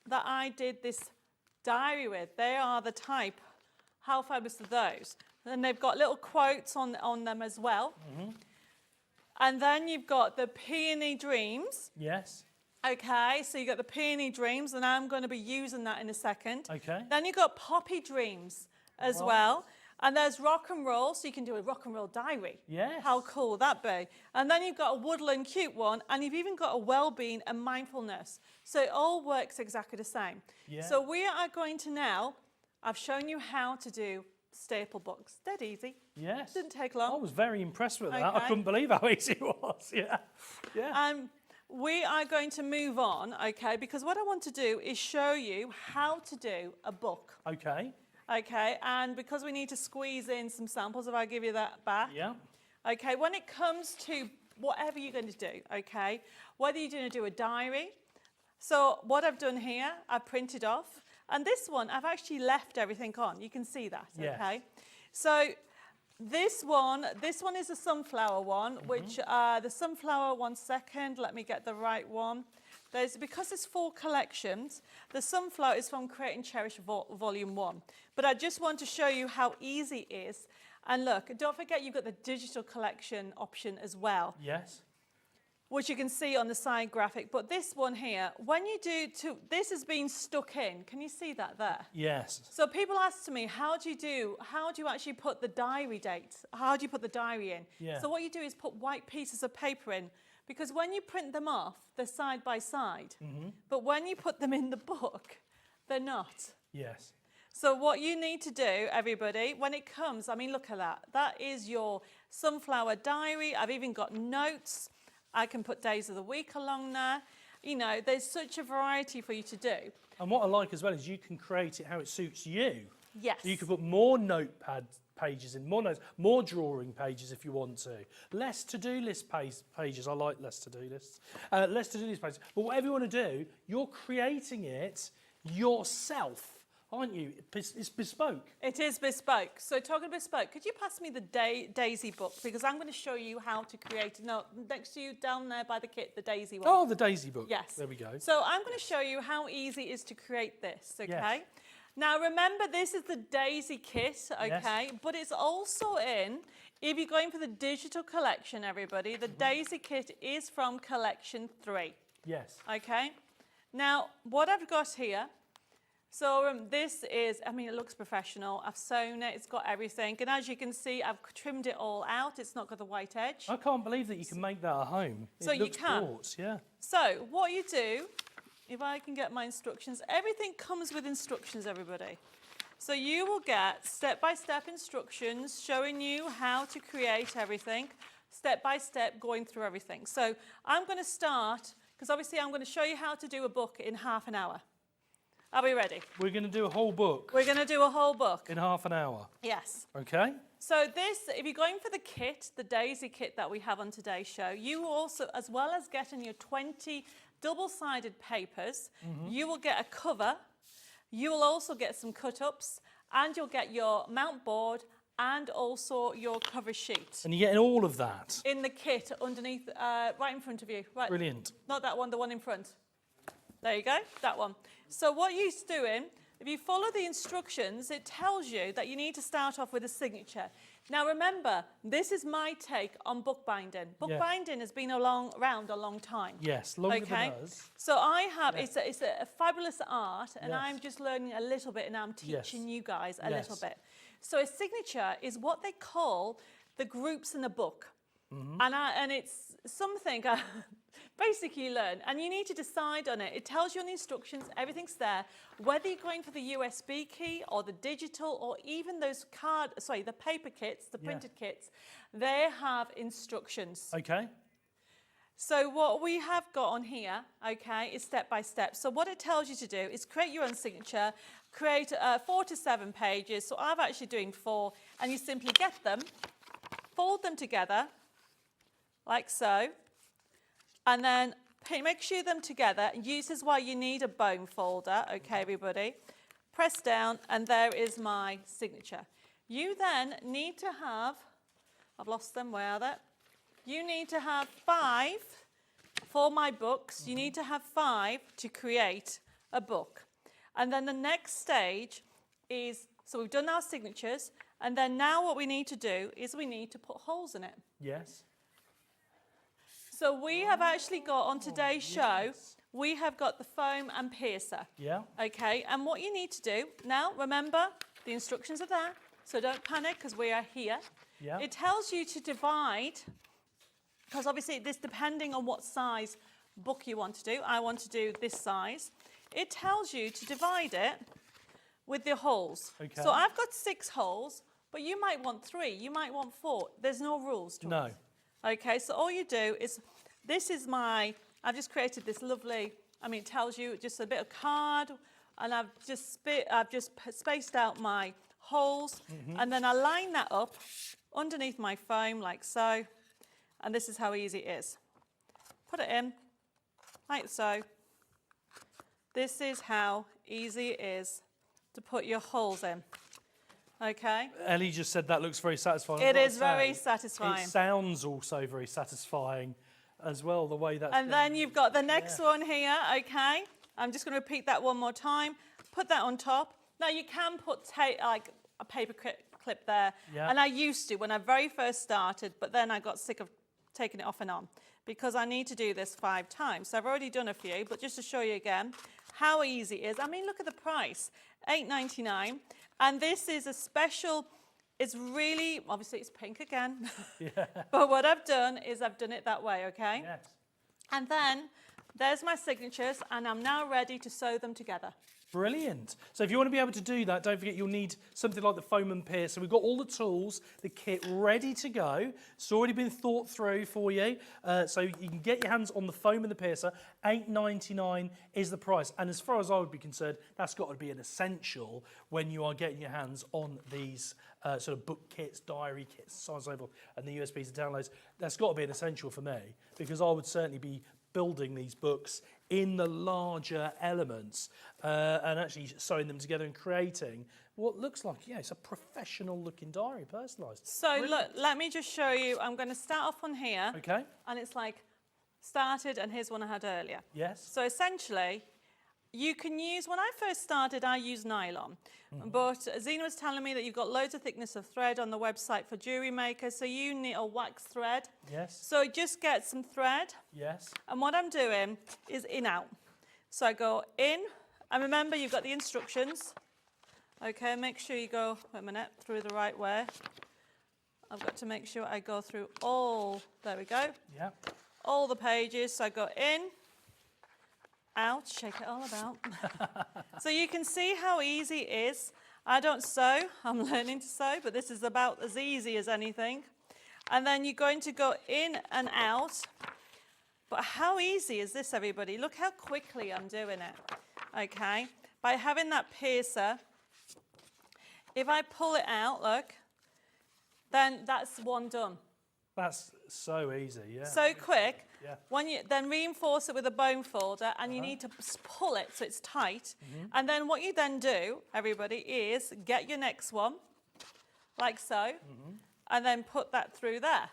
that I did this diary with. They are the type. How fabulous are those? And they've got little quotes on them as well. And then you've got the Peony Dreams. Yes. Okay, so you've got the Peony Dreams, and I'm going to be using that in a second. Okay. Then you've got Poppy Dreams as well. And there's rock and roll, so you can do a rock and roll diary. Yes. How cool would that be? And then you've got a woodland cute one, and you've even got a well-being and mindfulness. So it all works exactly the same. Yeah. So we are going to now, I've shown you how to do staple books. Dead easy. Yes. Didn't take long. I was very impressed with that. I Okay. couldn't believe how easy it was. Yeah. Yeah. We are going to move on, okay, because what I want to do is show you how to do a book. Okay. Okay, and because we need to squeeze in some samples, if I give you that back. Yeah. Okay, when it comes to whatever you're going to do, okay, whether you're going to do a diary. So what I've done here, I've printed off. And this one, I've actually left everything on. You can see that, Yes. okay? So This one is a sunflower one, which the sunflower, 1 second, let me get the right one. Because it's 4 collections, the sunflower is from Create and Cherish Volume 1. But I just want to show you how easy it is. And look, don't forget you've got the digital collection option as well. Yes. Which you can see on the side graphic. But this one here, when you this has been stuck in. Can you see that there? Yes. So people ask me, how do you actually put the diary dates? How do you put the diary in? Yeah. So what you do is put white pieces of paper in, because when you print them off, they're side by side. But when you put them in the book, they're not. Yes. So what you need to do, everybody, when it comes, I mean, look at that. That is your sunflower diary. I've even got notes. I can put days of the week along there. You know, there's such a variety for you to do. And what I like as well is you can create it how it suits you. Yes. You can put more notepad pages in, more notes, more drawing pages if you want to. Less to-do list pages. I like less to-do lists. Less to-do list pages. But whatever you want to do, you're creating it yourself, aren't you? It's bespoke. It is bespoke. So talking of bespoke, could you pass me the Daisy book? Because I'm going to show you how to create, no, next to you down there by the kit, the Daisy one. Oh, the Daisy book. Yes. There we go. So I'm going to show you how easy it is to create this, okay? Yes. Now remember, this is the Daisy kit, okay? Yes. But it's also in, if you're going for the digital collection, everybody, the Daisy kit is from collection 3. Yes. Okay? Now, what I've got here, so this is, I mean, it looks professional. I've sewn it, it's got everything. And as you can see, I've trimmed it all out. It's not got the white edge. I can't believe that you can make that at home. So it looks you can. bought, yeah. So what you do, if I can get my instructions, everything comes with instructions, everybody. So you will get step-by-step instructions showing you how to create everything, step-by-step going through everything. So I'm going to start, because obviously I'm going to show you how to do a book in half an hour. Are we ready? We're going to do a whole book. We're going to do a whole book. In half an hour. Yes. Okay. So this, if you're going for the kit, the Daisy kit that we have on today's show, you also, as well as getting your 20 double-sided papers, you will get a cover, you will also get some cut-ups, and you'll get your mount board and also your cover sheet. And you're getting all of that. In the kit underneath, right in front of you. Right. Brilliant. Not that one, the one in front. There you go, that one. So what you're doing, if you follow the instructions, it tells you that you need to start off with a signature. Now remember, this is my take on bookbinding. Bookbinding has been around a long time. Yes, longer than us. So I have, it's a fabulous art, and I'm just learning a little bit, and I'm teaching you guys a little bit. So a signature is what they call the groups in a book. And it's something I basically learn, and you need to decide on it. It tells you on the instructions, everything's there, whether you're going for the USB key or the digital or even those the paper kits, the printed kits, they have instructions. Okay. So what we have got on here, okay, is step by step. So what it tells you to do is create your own signature, create 4 to 7 pages. So I'm actually doing 4, and you simply get them, fold them together, like so, and then make sure them together. This is why you need a bone folder, okay, everybody? Press down, and there is my signature. You then need to have, I've lost them, where are they? You need to have 5 for my books. You need to have 5 to create a book. And then the next stage is, so we've done our signatures, and then now what we need to do is we need to put holes in it. Yes. So we have actually got, on today's show, we have got the foam and piercer. Yeah. Okay, and what you need to do, now remember, the instructions are there, so don't panic because we are here. Yeah. It tells you to divide, because obviously this depending on what size book you want to do. I want to do this size. It tells you to divide it with the holes. Okay. So I've got 6 holes, but you might want 3, you might want 4. There's no rules to it. No. Okay, so all you do is, this is my, I've just created this lovely, I mean, it tells you just a bit of card, and I've just spaced out my holes, and then I line that up underneath my foam like so, and this is how easy it is. Put it in, like so. This is how easy it is to put your holes in. Okay. Ellie just said that looks very satisfying. It is very satisfying. It sounds also very satisfying as well, the way that's... And then you've got the next one here, okay? I'm just going to repeat that one more time. Put that on top. Now, you can put like a paper clip there. Yeah. And I used to when I very first started, but then I got sick of taking it off and on because I need to do this 5 times. So I've already done a few, but just to show you again how easy it is. I mean, look at the price, $8.99. And this is a special, it's really, obviously it's pink again. Yeah. But what I've done is I've done it that way, okay? Yes. And then there's my signatures, and I'm now ready to sew them together. Brilliant. So if you want to be able to do that, don't forget you'll need something like the foam and pierce. So we've got all the tools, the kit ready to go. It's already been thought through for you. So you can get your hands on the foam and the piercer. $8.99 is the price. And as far as I would be concerned, that's got to be an essential when you are getting your hands on these sort of book kits, diary kits, so on and so forth, and the USBs and downloads. That's got to be an essential for me because I would certainly be building these books in the larger elements and actually sewing them together and creating what looks like, yeah, it's a professional looking diary, personalised. So look, let me just show you. I'm going to start off on here. Okay. And it's like started, and here's one I had earlier. Yes. So essentially, you can use, when I first started, I used nylon. But Zena was telling me that you've got loads of thickness of thread on the website for Dreamees, so you need a wax thread. Yes. So just get some thread. Yes. And what I'm doing is in out. So I go in, and remember you've got the instructions. Okay, make sure you go, wait a minute, through the right way. I've got to make sure I go through all, there we go. Yeah. All the pages. So I go in, out, shake it all about. So you can see how easy it is. I don't sew, I'm learning to sew, but this is about as easy as anything. And then you're going to go in and out. But how easy is this, everybody? Look how quickly I'm doing it, okay? By having that piercer, if I pull it out, look, then that's one done. That's so easy, yeah. So quick. Yeah. When you then reinforce it with a bone folder, and you need to pull it so it's tight. And then what you then do, everybody, is get your next one, like so, and then put that through there.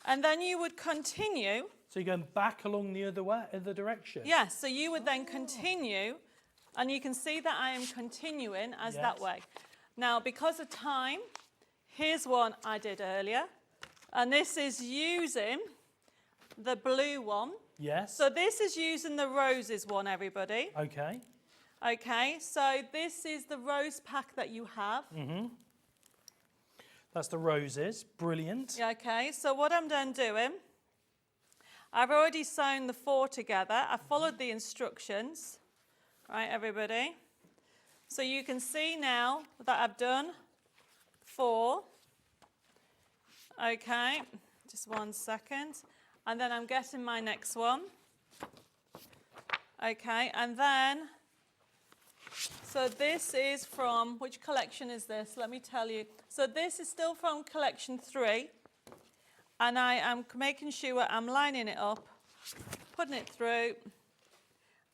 And then you would continue. So you're going back along the other way, the direction? Yes, so you would then continue, and you can see that I am continuing as that way. Now, because of time, here's one I did earlier, and this is using the blue one. Yes. So this is using the roses one, everybody. Okay. Okay, so this is the rose pack that you have. That's the roses. Brilliant. Yeah, okay, so what I'm then doing, I've already sewn the 4 together. I followed the instructions. Right, everybody? So you can see now that I've done 4. Okay, just 1 second. And then I'm getting my next one. Okay, and then, so this is from, which collection is this? Let me tell you. So this is still from collection 3. And I am making sure I'm lining it up, putting it through.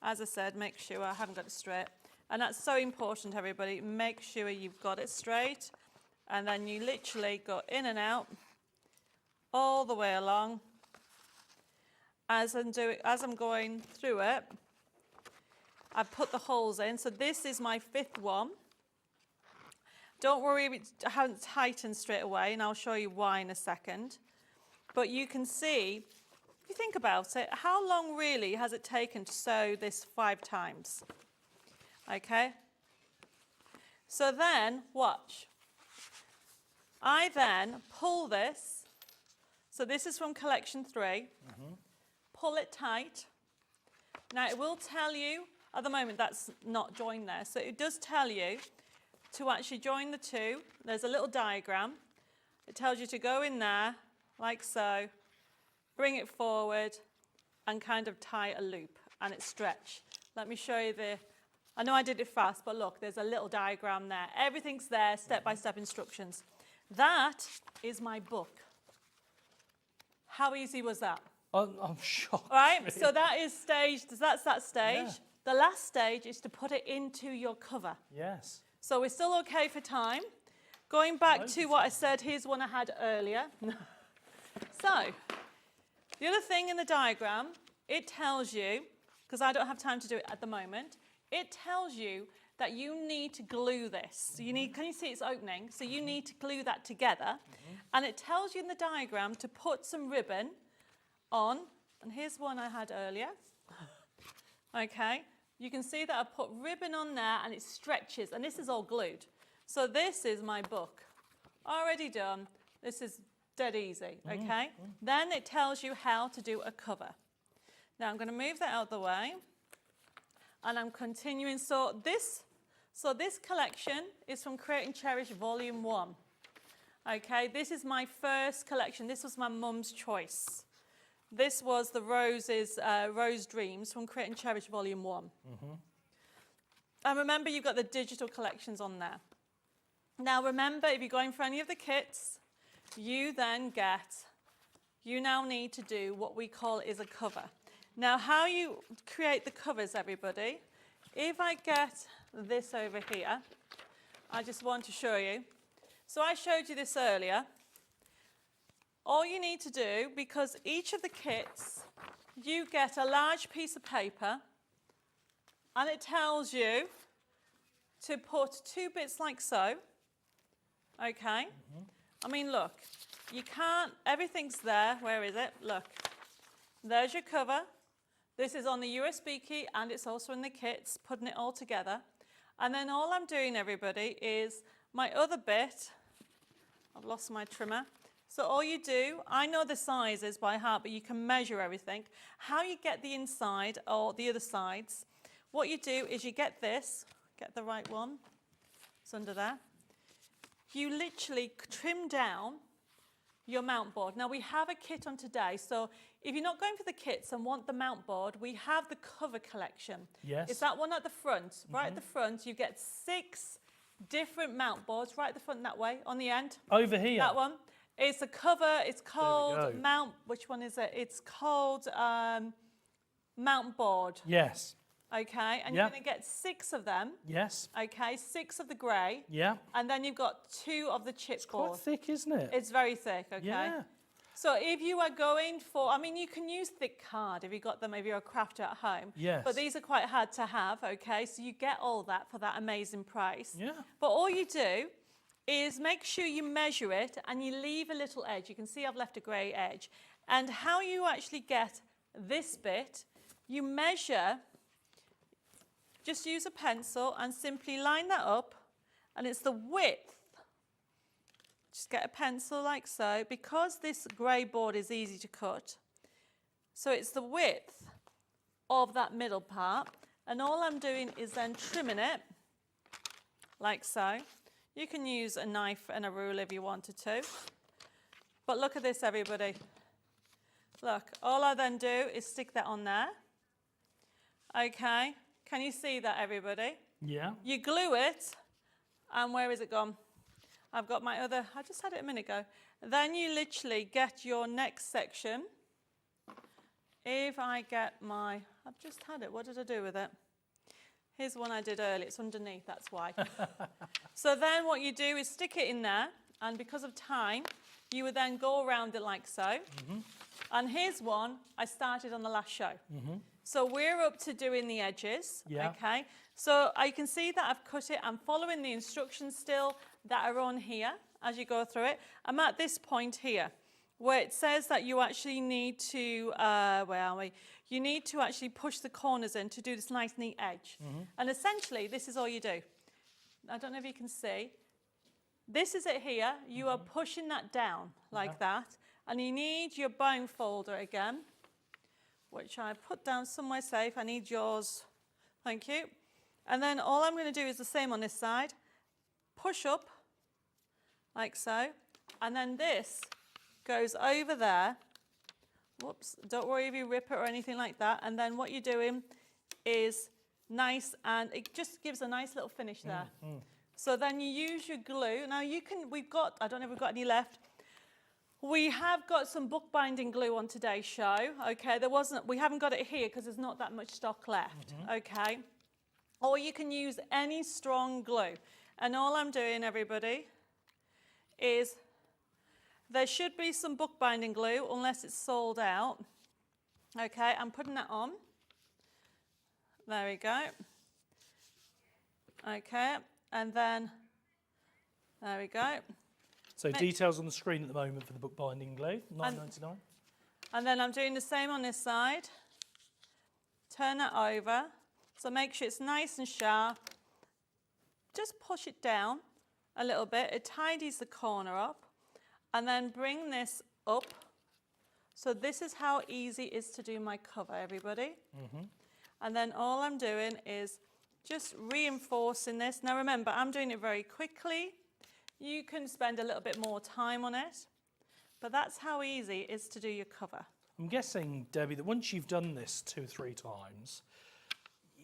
As I said, make sure I haven't got it straight. And that's so important, everybody. Make sure you've got it straight. And then you literally go in and out all the way along. As I'm going through it, I've put the holes in. So this is my 5th one. Don't worry if it hasn't tightened straight away, and I'll show you why in a second. But you can see, if you think about it, how long really has it taken to sew this 5 times? Okay? So then, watch. I then pull this. So this is from collection 3. Pull it tight. Now it will tell you, at the moment that's not joined there, so it does tell you to actually join the 2. There's a little diagram. It tells you to go in there, like so, bring it forward, and kind of tie a loop, and it's stretch. Let me show you I know I did it fast, but look, there's a little diagram there. Everything's there, step-by-step instructions. That is my book. How easy was that? I'm shocked. Right, really. so that is that's that stage. Yeah. The last stage is to put it into your cover. Yes. So we're still okay for time. Going back to what I said, here's one I had earlier. So, the other thing in the diagram, it tells you, because I don't have time to do it at the moment, it tells you that you need to glue this. So you need, can you see it's opening? So you need to glue that together. And it tells you in the diagram to put some ribbon on. And here's one I had earlier. Okay, you can see that I put ribbon on there and it stretches, and this is all glued. So this is my book, already done. This is dead easy, okay? Then it tells you how to do a cover. Now I'm going to move that out of the way, and I'm continuing. So this collection is from Create and Cherish Volume 1. Okay, this is my first collection. This was my mum's choice. This was the Rose Dreams from Create and Cherish Volume 1. And remember, you've got the digital collections on there. Now remember, if you're going for any of the kits, you now need to do what we call is a cover. Now how you create the covers, everybody, if I get this over here, I just want to show you. So I showed you this earlier. All you need to do, because each of the kits, you get a large piece of paper, and it tells you to put 2 bits like so. Okay? I mean, look, you can't, everything's there. Where is it? Look, there's your cover. This is on the USB key, and it's also in the kits, putting it all together. And then all I'm doing, everybody, is my other bit, I've lost my trimmer. So all you do, I know the sizes by heart, but you can measure everything. How you get the inside or the other sides, what you do is you get this, get the right one, it's under there. You literally trim down your mount board. Now we have a kit on today, so if you're not going for the kits and want the mount board, we have the cover collection. Yes. It's that one at the front. Right at the front, you get 6 different mount boards, right at the front that way, on the end. Over here. That one. It's a cover, it's called Mount, which one is it? It's called Mount Board. Yes. Okay, and you're going to get 6 of them. Yes. Okay, 6 of the grey. Yeah. And then you've got 2 of the chipboard. Quite thick, isn't it? It's very thick, okay? Yeah. So if you are going for, I mean, you can use thick card if you've got them, if you're a crafter at home. Yes. But these are quite hard to have, okay? So you get all that for that amazing price. Yeah. But all you do is make sure you measure it and you leave a little edge. You can see I've left a grey edge. And how you actually get this bit, you measure, just use a pencil and simply line that up, and it's the width. Just get a pencil like so, because this grey board is easy to cut. So it's the width of that middle part, and all I'm doing is then trimming it like so. You can use a knife and a ruler if you wanted to. But look at this, everybody. Look, all I then do is stick that on there. Okay, can you see that, everybody? Yeah. You glue it, and where is it gone? I've got my other, I just had it a minute ago. Then you literally get your next section. If I get my, I've just had it, what did I do with it? Here's one I did earlier, it's underneath, that's why. So then what you do is stick it in there, and because of time, you would then go around it like so. And here's one I started on the last show. So we're up to doing the edges, okay? So I can see that I've cut it. I'm following the instructions still that are on here as you go through it. I'm at this point here where it says that you actually need to, where are we? You need to actually push the corners in to do this nice, neat edge. And essentially, this is all you do. I don't know if you can see. This is it here. You are pushing that down like that. And you need your bone folder again, which I put down somewhere safe. I need yours. Thank you. And then all I'm going to do is the same on this side. Push up, like so. And then this goes over there. Whoops, don't worry if you rip it or anything like that. And then what you're doing is nice, and it just gives a nice little finish there. So then you use your glue. Now you can, we've got, I don't know if we've got any left. We have got some bookbinding glue on today's show, okay? We haven't got it here because there's not that much stock left, okay? Or you can use any strong glue. And all I'm doing, everybody, is there should be some bookbinding glue unless it's sold out. Okay, I'm putting that on. There we go. Okay, and then, there we go. So details on the screen at the moment for the bookbinding glue, $9.99. And then I'm doing the same on this side. Turn it over. So make sure it's nice and sharp. Just push it down a little bit. It tidies the corner up. And then bring this up. So this is how easy it is to do my cover, everybody. And then all I'm doing is just reinforcing this. Now remember, I'm doing it very quickly. You can spend a little bit more time on it. But that's how easy it is to do your cover. I'm guessing, Debbie, that once you've done this 2 or 3 times,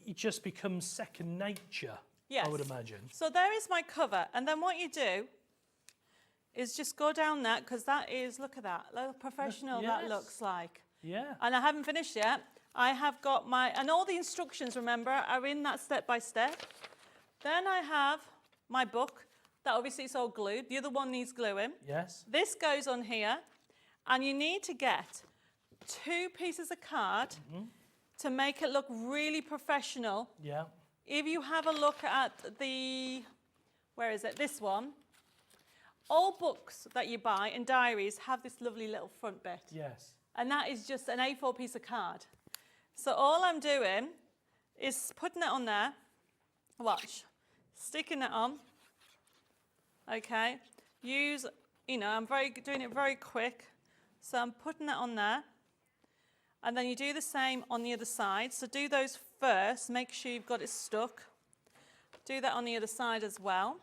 it just becomes second nature, yes. I would imagine. So there is my cover. And then what you do is just go down that, because that is, look at that, look how professional that looks like. Yeah. And I haven't finished yet. I have got my, and all the instructions, remember, are in that step by step. Then I have my book. That obviously is all glued. The other one needs gluing. Yes. This goes on here. And you need to get 2 pieces of card to make it look really professional. Yeah. If you have a look at the, where is it? This one. All books that you buy and diaries have this lovely little front bit. Yes. And that is just an A4 piece of card. So all I'm doing is putting it on there. Watch. Sticking it on. Okay. Use, you know, I'm doing it very quick. So I'm putting it on there. And then you do the same on the other side. So do those first. Make sure you've got it stuck. Do that on the other side as well.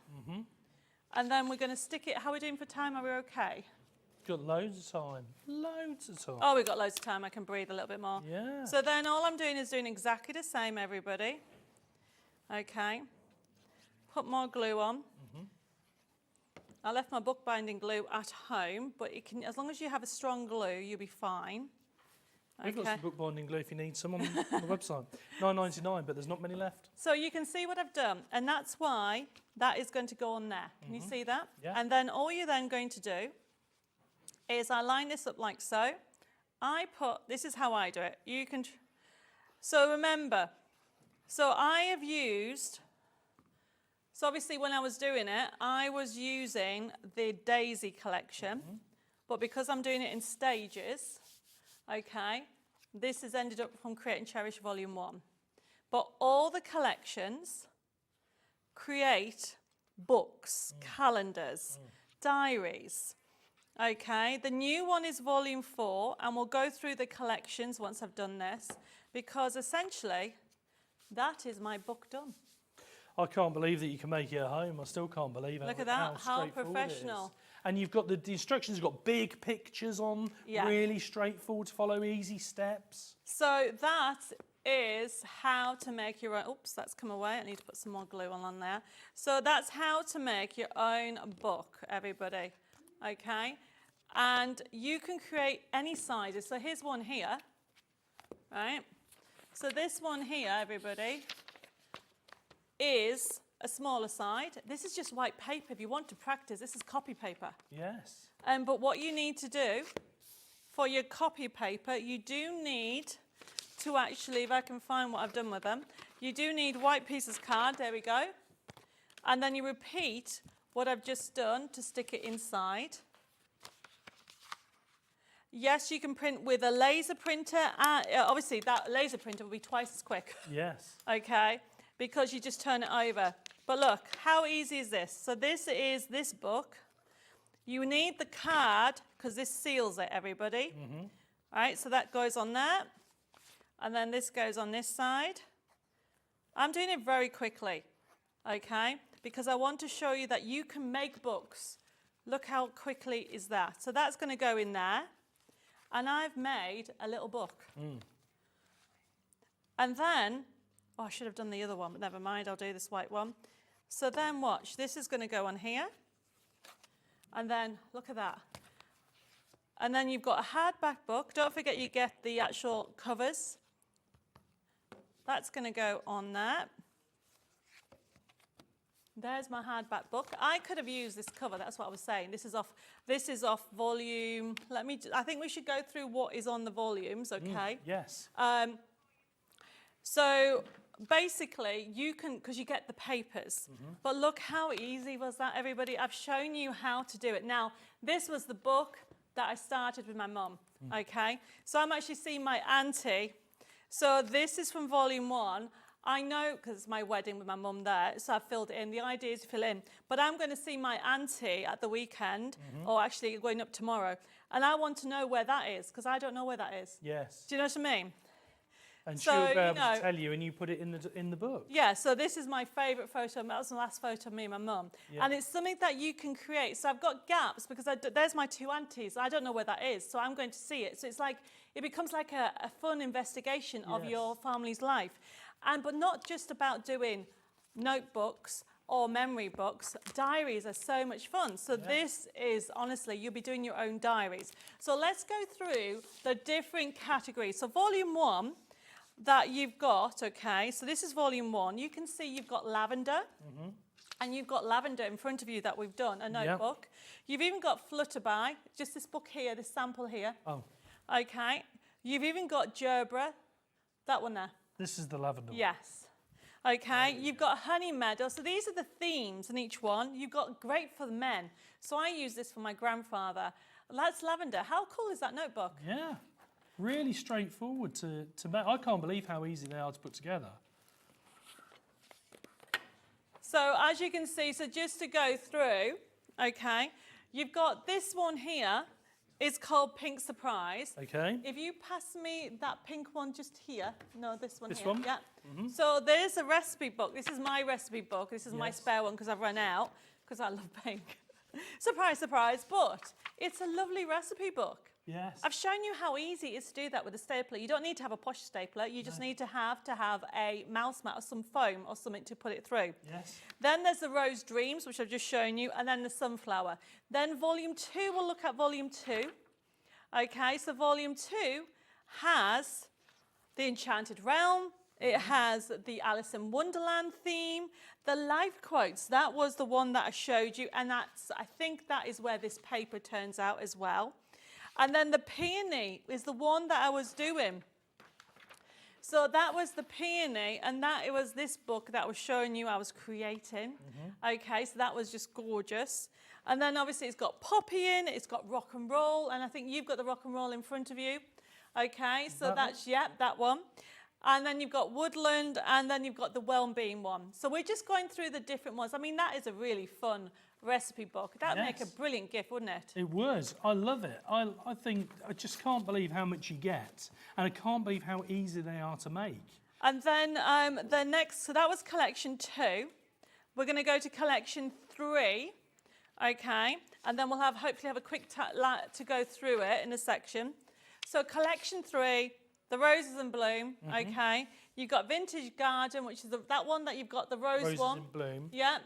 And then we're going to stick it. How are we doing for time? Are we okay? Got loads of time. Loads of time. Oh, we've got loads of time. I can breathe a little bit more. Yeah. So then all I'm doing is doing exactly the same, everybody. Okay. Put more glue on. I left my bookbinding glue at home, but it can, as long as you have a strong glue, you'll be fine. We've got some bookbinding glue if you need some on the website. $9.99, but there's not many left. So you can see what I've done, and that's why that is going to go on there. Can you see that? Yeah. And then all you're then going to do is I line this up like so. This is how I do it. You can, so remember, so I have used, so obviously when I was doing it, I was using the Daisy collection, but because I'm doing it in stages, okay, this has ended up from Create and Cherish Volume 1. But all the collections create books, calendars, diaries. Okay, the new one is Volume 4, and we'll go through the collections once I've done this, because essentially, that is my book done. I can't believe that you can make it at home. I still can't believe it. Look at that, how professional. And you've got the instructions, have got big pictures on, really straightforward to follow, easy steps. So that is how to make your own, oops, that's come away. I need to put some more glue on there. So that's how to make your own book, everybody. Okay, and you can create any sizes. So here's one here, right? So this one here, everybody, is a smaller side. This is just white paper. If you want to practice, this is copy paper. Yes. But what you need to do for your copy paper, you do need to actually, if I can find what I've done with them, you do need white pieces of card. There we go. And then you repeat what I've just done to stick it inside. Yes, you can print with a laser printer. Obviously, that laser printer will be twice as quick. Yes. Okay, because you just turn it over. But look, how easy is this? So this is this book. You need the card, because this seals it, everybody. All right, so that goes on there. And then this goes on this side. I'm doing it very quickly, okay? Because I want to show you that you can make books. Look how quickly is that. So that's going to go in there. And I've made a little book. And then, oh, I should have done the other one, but never mind, I'll do this white one. So then watch, this is going to go on here. And then, look at that. And then you've got a hardback book. Don't forget you get the actual covers. That's going to go on there. There's my hardback book. I could have used this cover. That's what I was saying. This is off volume. I think we should go through what is on the volumes, okay? Yes. So basically, you can, because you get the papers. But look how easy was that, everybody? I've shown you how to do it. Now, this was the book that I started with my mum, okay? So I'm actually seeing my auntie. So this is from volume 1. I know, because it's my wedding with my mum there, so I've filled it in. The idea is to fill in. But I'm going to see my auntie at the weekend, or actually going up tomorrow, and I want to know where that is, because I don't know where that is. Yes. Do you know what I mean? And So, she'll be able you know, to tell you, and you put it in the book. Yeah, so this is my favourite photo. That was the last photo of me and my mum. Yeah. And it's something that you can create. So I've got gaps because there's my 2 aunties. I don't know where that is, so I'm going to see it. So it's like, it becomes like a fun investigation of your family's life. But not just about doing notebooks or memory books. Diaries are so much fun. So this is, honestly, you'll be doing your own diaries. So let's go through the different categories. So volume 1, that you've got, okay, so this is volume 1. You can see you've got lavender, and you've got lavender in front of you that we've done, a notebook. You've even got Flutterby, just this book here, this sample here. Oh. Okay. You've even got Gerbera, that one there. This is the lavender one. Yes. Okay, you've got Honey Meadow. So these are the themes in each one. You've got Great for the Men. So I use this for my grandfather. That's lavender. How cool is that notebook? Yeah. Really straightforward to make. I can't believe how easy they are to put together. So as you can see, so just to go through, okay, you've got this one here. It's called Pink Surprise. Okay. If you pass me that pink one just here. No, this one this here. One? Yeah. So there's a recipe book. This is my recipe book. This is my spare one because I've run out because I love pink. Surprise, surprise. But it's a lovely recipe book. Yes. I've shown you how easy it is to do that with a stapler. You don't need to have a posh stapler. You just need to have a mouse mat or some foam or something to put it through. Yes. Then there's the Rose Dreams, which I've just shown you, and then the Sunflower. Then volume 2, we'll look at volume 2. Okay, so volume 2 has the Enchanted Realm. It has the Alice in Wonderland theme. The life quotes, that was the one that I showed you, and I think that is where this paper turns out as well. And then the Peony is the one that I was doing. So that was the Peony, and it was this book that I was showing you I was creating. Okay, so that was just gorgeous. And then obviously it's got Poppy in, it's got rock and roll, and I think you've got the rock and roll in front of you. Okay, so that's, that one. And then you've got Woodland, and then you've got the Well-being one. So we're just going through the different ones. I mean, that is a really fun recipe book. That would make a brilliant gift, wouldn't it? It was. I love it. I think, I just can't believe how much you get, and I can't believe how easy they are to make. And then the next, so that was collection 2. We're going to go to collection 3, okay? And then we'll hopefully have a quick to go through it in a section. So collection 3, the Roses in Bloom, okay? You've got Vintage Garden, which is that one that you've got, the rose one. Roses in Bloom. Yeah.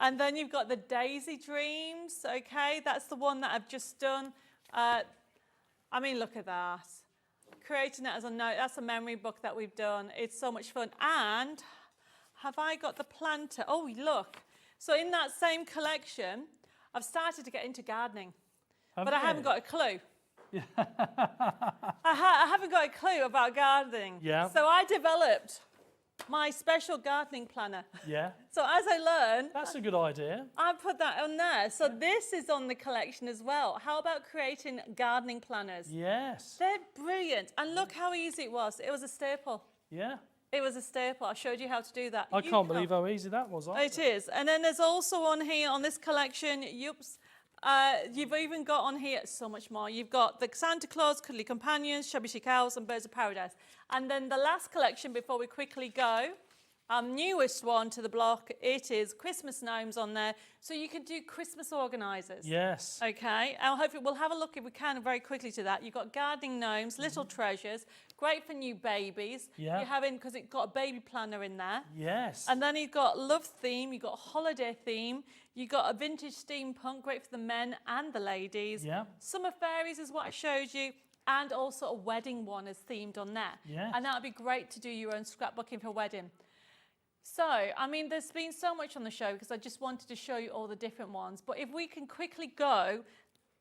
And then you've got the Daisy Dreams, okay? That's the one that I've just done. I mean, look at that. Creating that as a note, that's a memory book that we've done. It's so much fun. And have I got the planter? Oh, look. So in that same collection, I've started to get into gardening. But I haven't got a clue. I haven't got a clue about gardening. Yeah. So I developed my special gardening planner. Yeah. So as I learn, that's a good idea. I put that on there. So this is on the collection as well. How about creating gardening planners? Yes. They're brilliant. And look how easy it was. It was a staple. Yeah. It was a staple. I showed you how to do that. I can't believe how easy that was. It is. And then there's also on here, on this collection, you've even got on here so much more. You've got the Santa Claus, Cuddly Companions, Shabby Chic Owls, and Birds of Paradise. And then the last collection, before we quickly go, newest one to the block, it is Christmas gnomes on there. So you can do Christmas organisers. Yes. Okay. And hopefully we'll have a look, if we can, very quickly to that. You've got gardening gnomes, little treasures, great for new babies. Yeah. You're having, because it's got a baby planner in there. Yes. And then you've got love theme, you've got holiday theme, you've got a vintage steampunk, great for the men and the ladies. Yeah. Summer fairies is what I showed you. And also a wedding one is themed on there. Yes. And that would be great to do your own scrapbooking for a wedding. So, I mean, there's been so much on the show because I just wanted to show you all the different ones. But if we can quickly go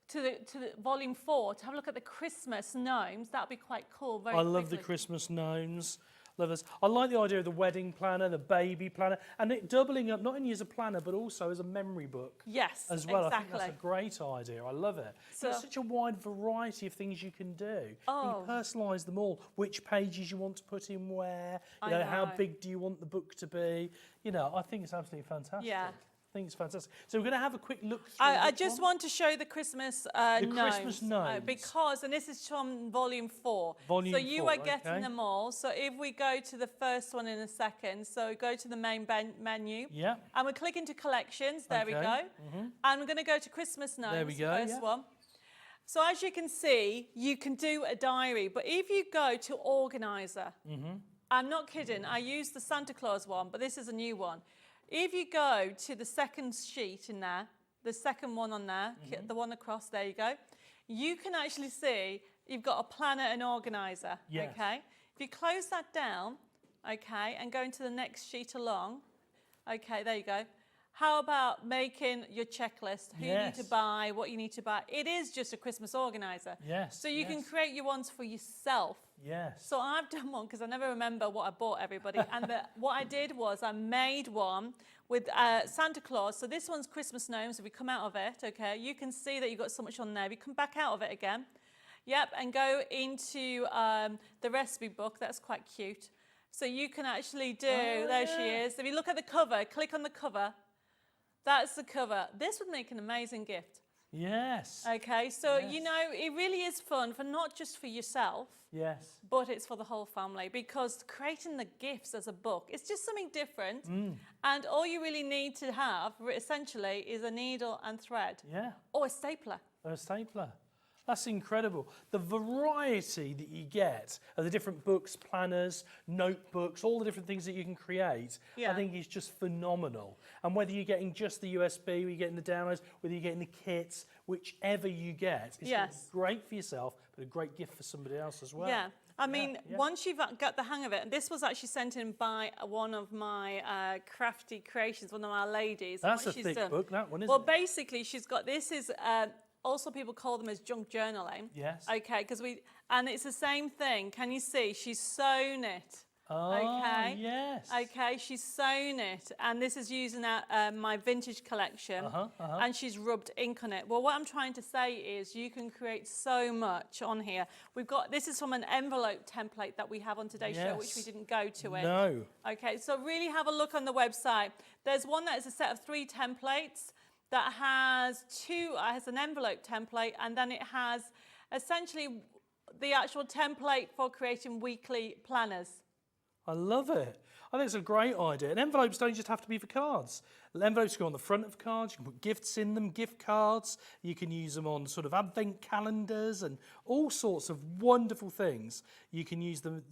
to the volume 4 to have a look at the Christmas gnomes, that'd be quite cool. I love the Christmas gnomes. Love us. I like the idea of the wedding planner, the baby planner, and it doubling up not only as a planner but also as a memory book. Yes, as well. Exactly. I think that's a great idea. I love it. So, there's such a wide variety of things you can do. Oh. You personalise them all. Which pages you want to put in where? You know, how big do you want the book to be? You know, I think it's absolutely fantastic. Yeah. I think it's fantastic. So we're going to have a quick look through. I just want to show the Christmas gnomes. Christmas gnomes. Because, and this is from volume 4. Volume so you 4, are getting them all. So if we go to the first one in a second, so go to the main menu. Yeah. And we click into collections. There we go. Mm-hmm. And we're going to go to Christmas gnomes. There we go. First one. So as you can see, you can do a diary. But if you go to organizer, I'm not kidding. I used the Santa Claus one, but this is a new one. If you go to the second sheet in there, the second one on there, the one across, there you go, you can actually see you've got a planner and organiser, okay? If you close that down, okay, and go into the next sheet along, okay, there you go. How about making your checklist, who you need to buy, what you need to buy? It is just a Christmas organiser. Yes. So you can create your ones for yourself. Yes. So I've done one because I never remember what I bought everybody. And what I did was I made one with Santa Claus. So this one's Christmas gnomes. If we come out of it, okay, you can see that you've got so much on there. If you come back out of it again, yep, and go into the recipe book. That's quite cute. So you can actually do, there she is. If you look at the cover, click on the cover. That's the cover. This would make an amazing gift. Yes. Okay, so, you know, it really is fun for not just for yourself. Yes. But it's for the whole family because creating the gifts as a book, it's just something different. And all you really need to have, essentially, is a needle and thread. Yeah. Or a stapler. Or a stapler. That's incredible. The variety that you get of the different books, planners, notebooks, all the different things that you can create, I think is just phenomenal. And whether you're getting just the USB, or you're getting the downloads, whether you're getting the kits, whichever you get, it's great for yourself, but a great gift for somebody else as well. Yeah. I mean, once you've got the hang of it, and this was actually sent in by one of my crafty creations, one of our ladies. That's a thick book, that one, isn't it? Well, basically, she's got, this is... also, people call them as junk journaling. Yes. Okay, and it's the same thing. Can you see? She's sewn it. Oh, okay. Yes. Okay, she's sewn it, and this is using my vintage collection, and she's rubbed ink on it. Well, what I'm trying to say is you can create so much on here. This is from an envelope template that we have on today's show, which we didn't go to it. No. Okay, so really have a look on the website. There's one that is a set of 3 templates. That has an envelope template, and then it has essentially the actual template for creating weekly planners. I love it. I think it's a great idea. And envelopes don't just have to be for cards. Envelopes go on the front of cards. You can put gifts in them, gift cards. You can use them on sort of advent calendars and all sorts of wonderful things. You can use the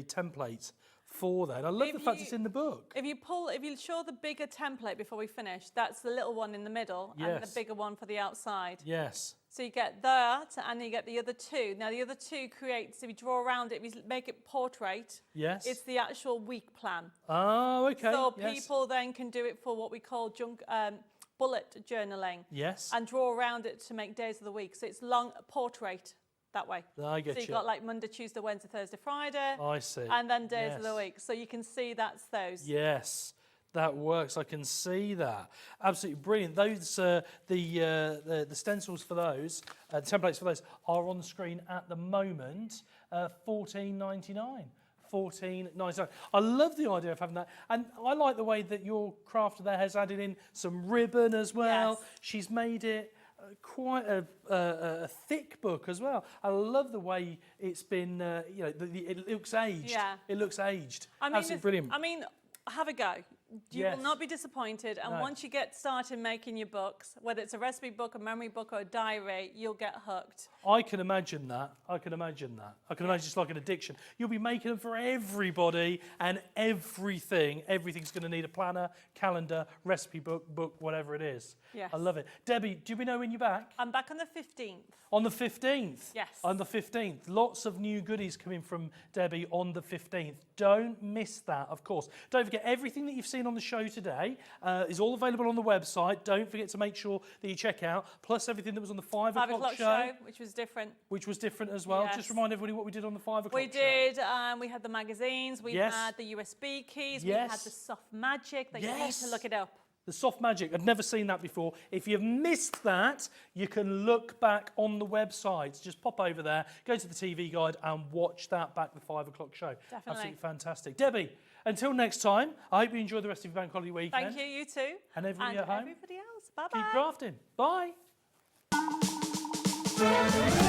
template for that. I love the fact it's in the book. If you show the bigger template before we finish, that's the little one in the middle and the bigger one for the outside. Yes. So you get that, and you get the other 2. Now the other 2 creates, if you draw around it, if you make it portrait, it's the actual week plan. Oh, okay. So people then can do it for what we call bullet journaling. Yes. And draw around it to make days of the week. So it's long portrait. That way. I get you. So you've got like Monday, Tuesday, Wednesday, Thursday, Friday. I see. And then days of the week. So you can see that's those. Yes, that works. I can see that. Absolutely brilliant. Those the stencils for those, templates for those are on the screen at the moment. $14.99. $14.99. I love the idea of having that, and I like the way that your crafter there has added in some ribbon as well. Yes. She's made it quite a thick book as well. I love the way it's been, it looks aged. Yeah. It looks aged. I mean, absolutely brilliant. I mean, have a go. You will not be disappointed. And once you get started making your books, whether it's a recipe book, a memory book, or a diary, you'll get hooked. I can imagine that. I can imagine it's like an addiction. You'll be making them for everybody and everything. Everything's going to need a planner, calendar, recipe book, whatever it is. Yes. I love it. Debbie, do we know when you're back? I'm back on the 15th. On the 15th? Yes. On the 15th. Lots of new goodies coming from Debbie on the 15th. Don't miss that, of course. Don't forget, everything that you've seen on the show today is all available on the website. Don't forget to make sure that you check out, plus everything that was on the 5 o'clock show. Which was different. Which was different as well. Yes. Just remind everybody what we did on the 5 o'clock show. We did, we had the magazines, we had the USB keys, we had the soft magic, that you need to look it up. The soft magic, I'd never seen that before. If you've missed that, you can look back on the website. Just pop over there, go to the TV guide and watch that back the 5 o'clock show. Definitely. Absolutely fantastic. Debbie, until next time, I hope you enjoy the rest of your bank holiday weekend. Thank you, you too. And everybody at home. Everybody else. Bye-bye. Keep crafting. Bye.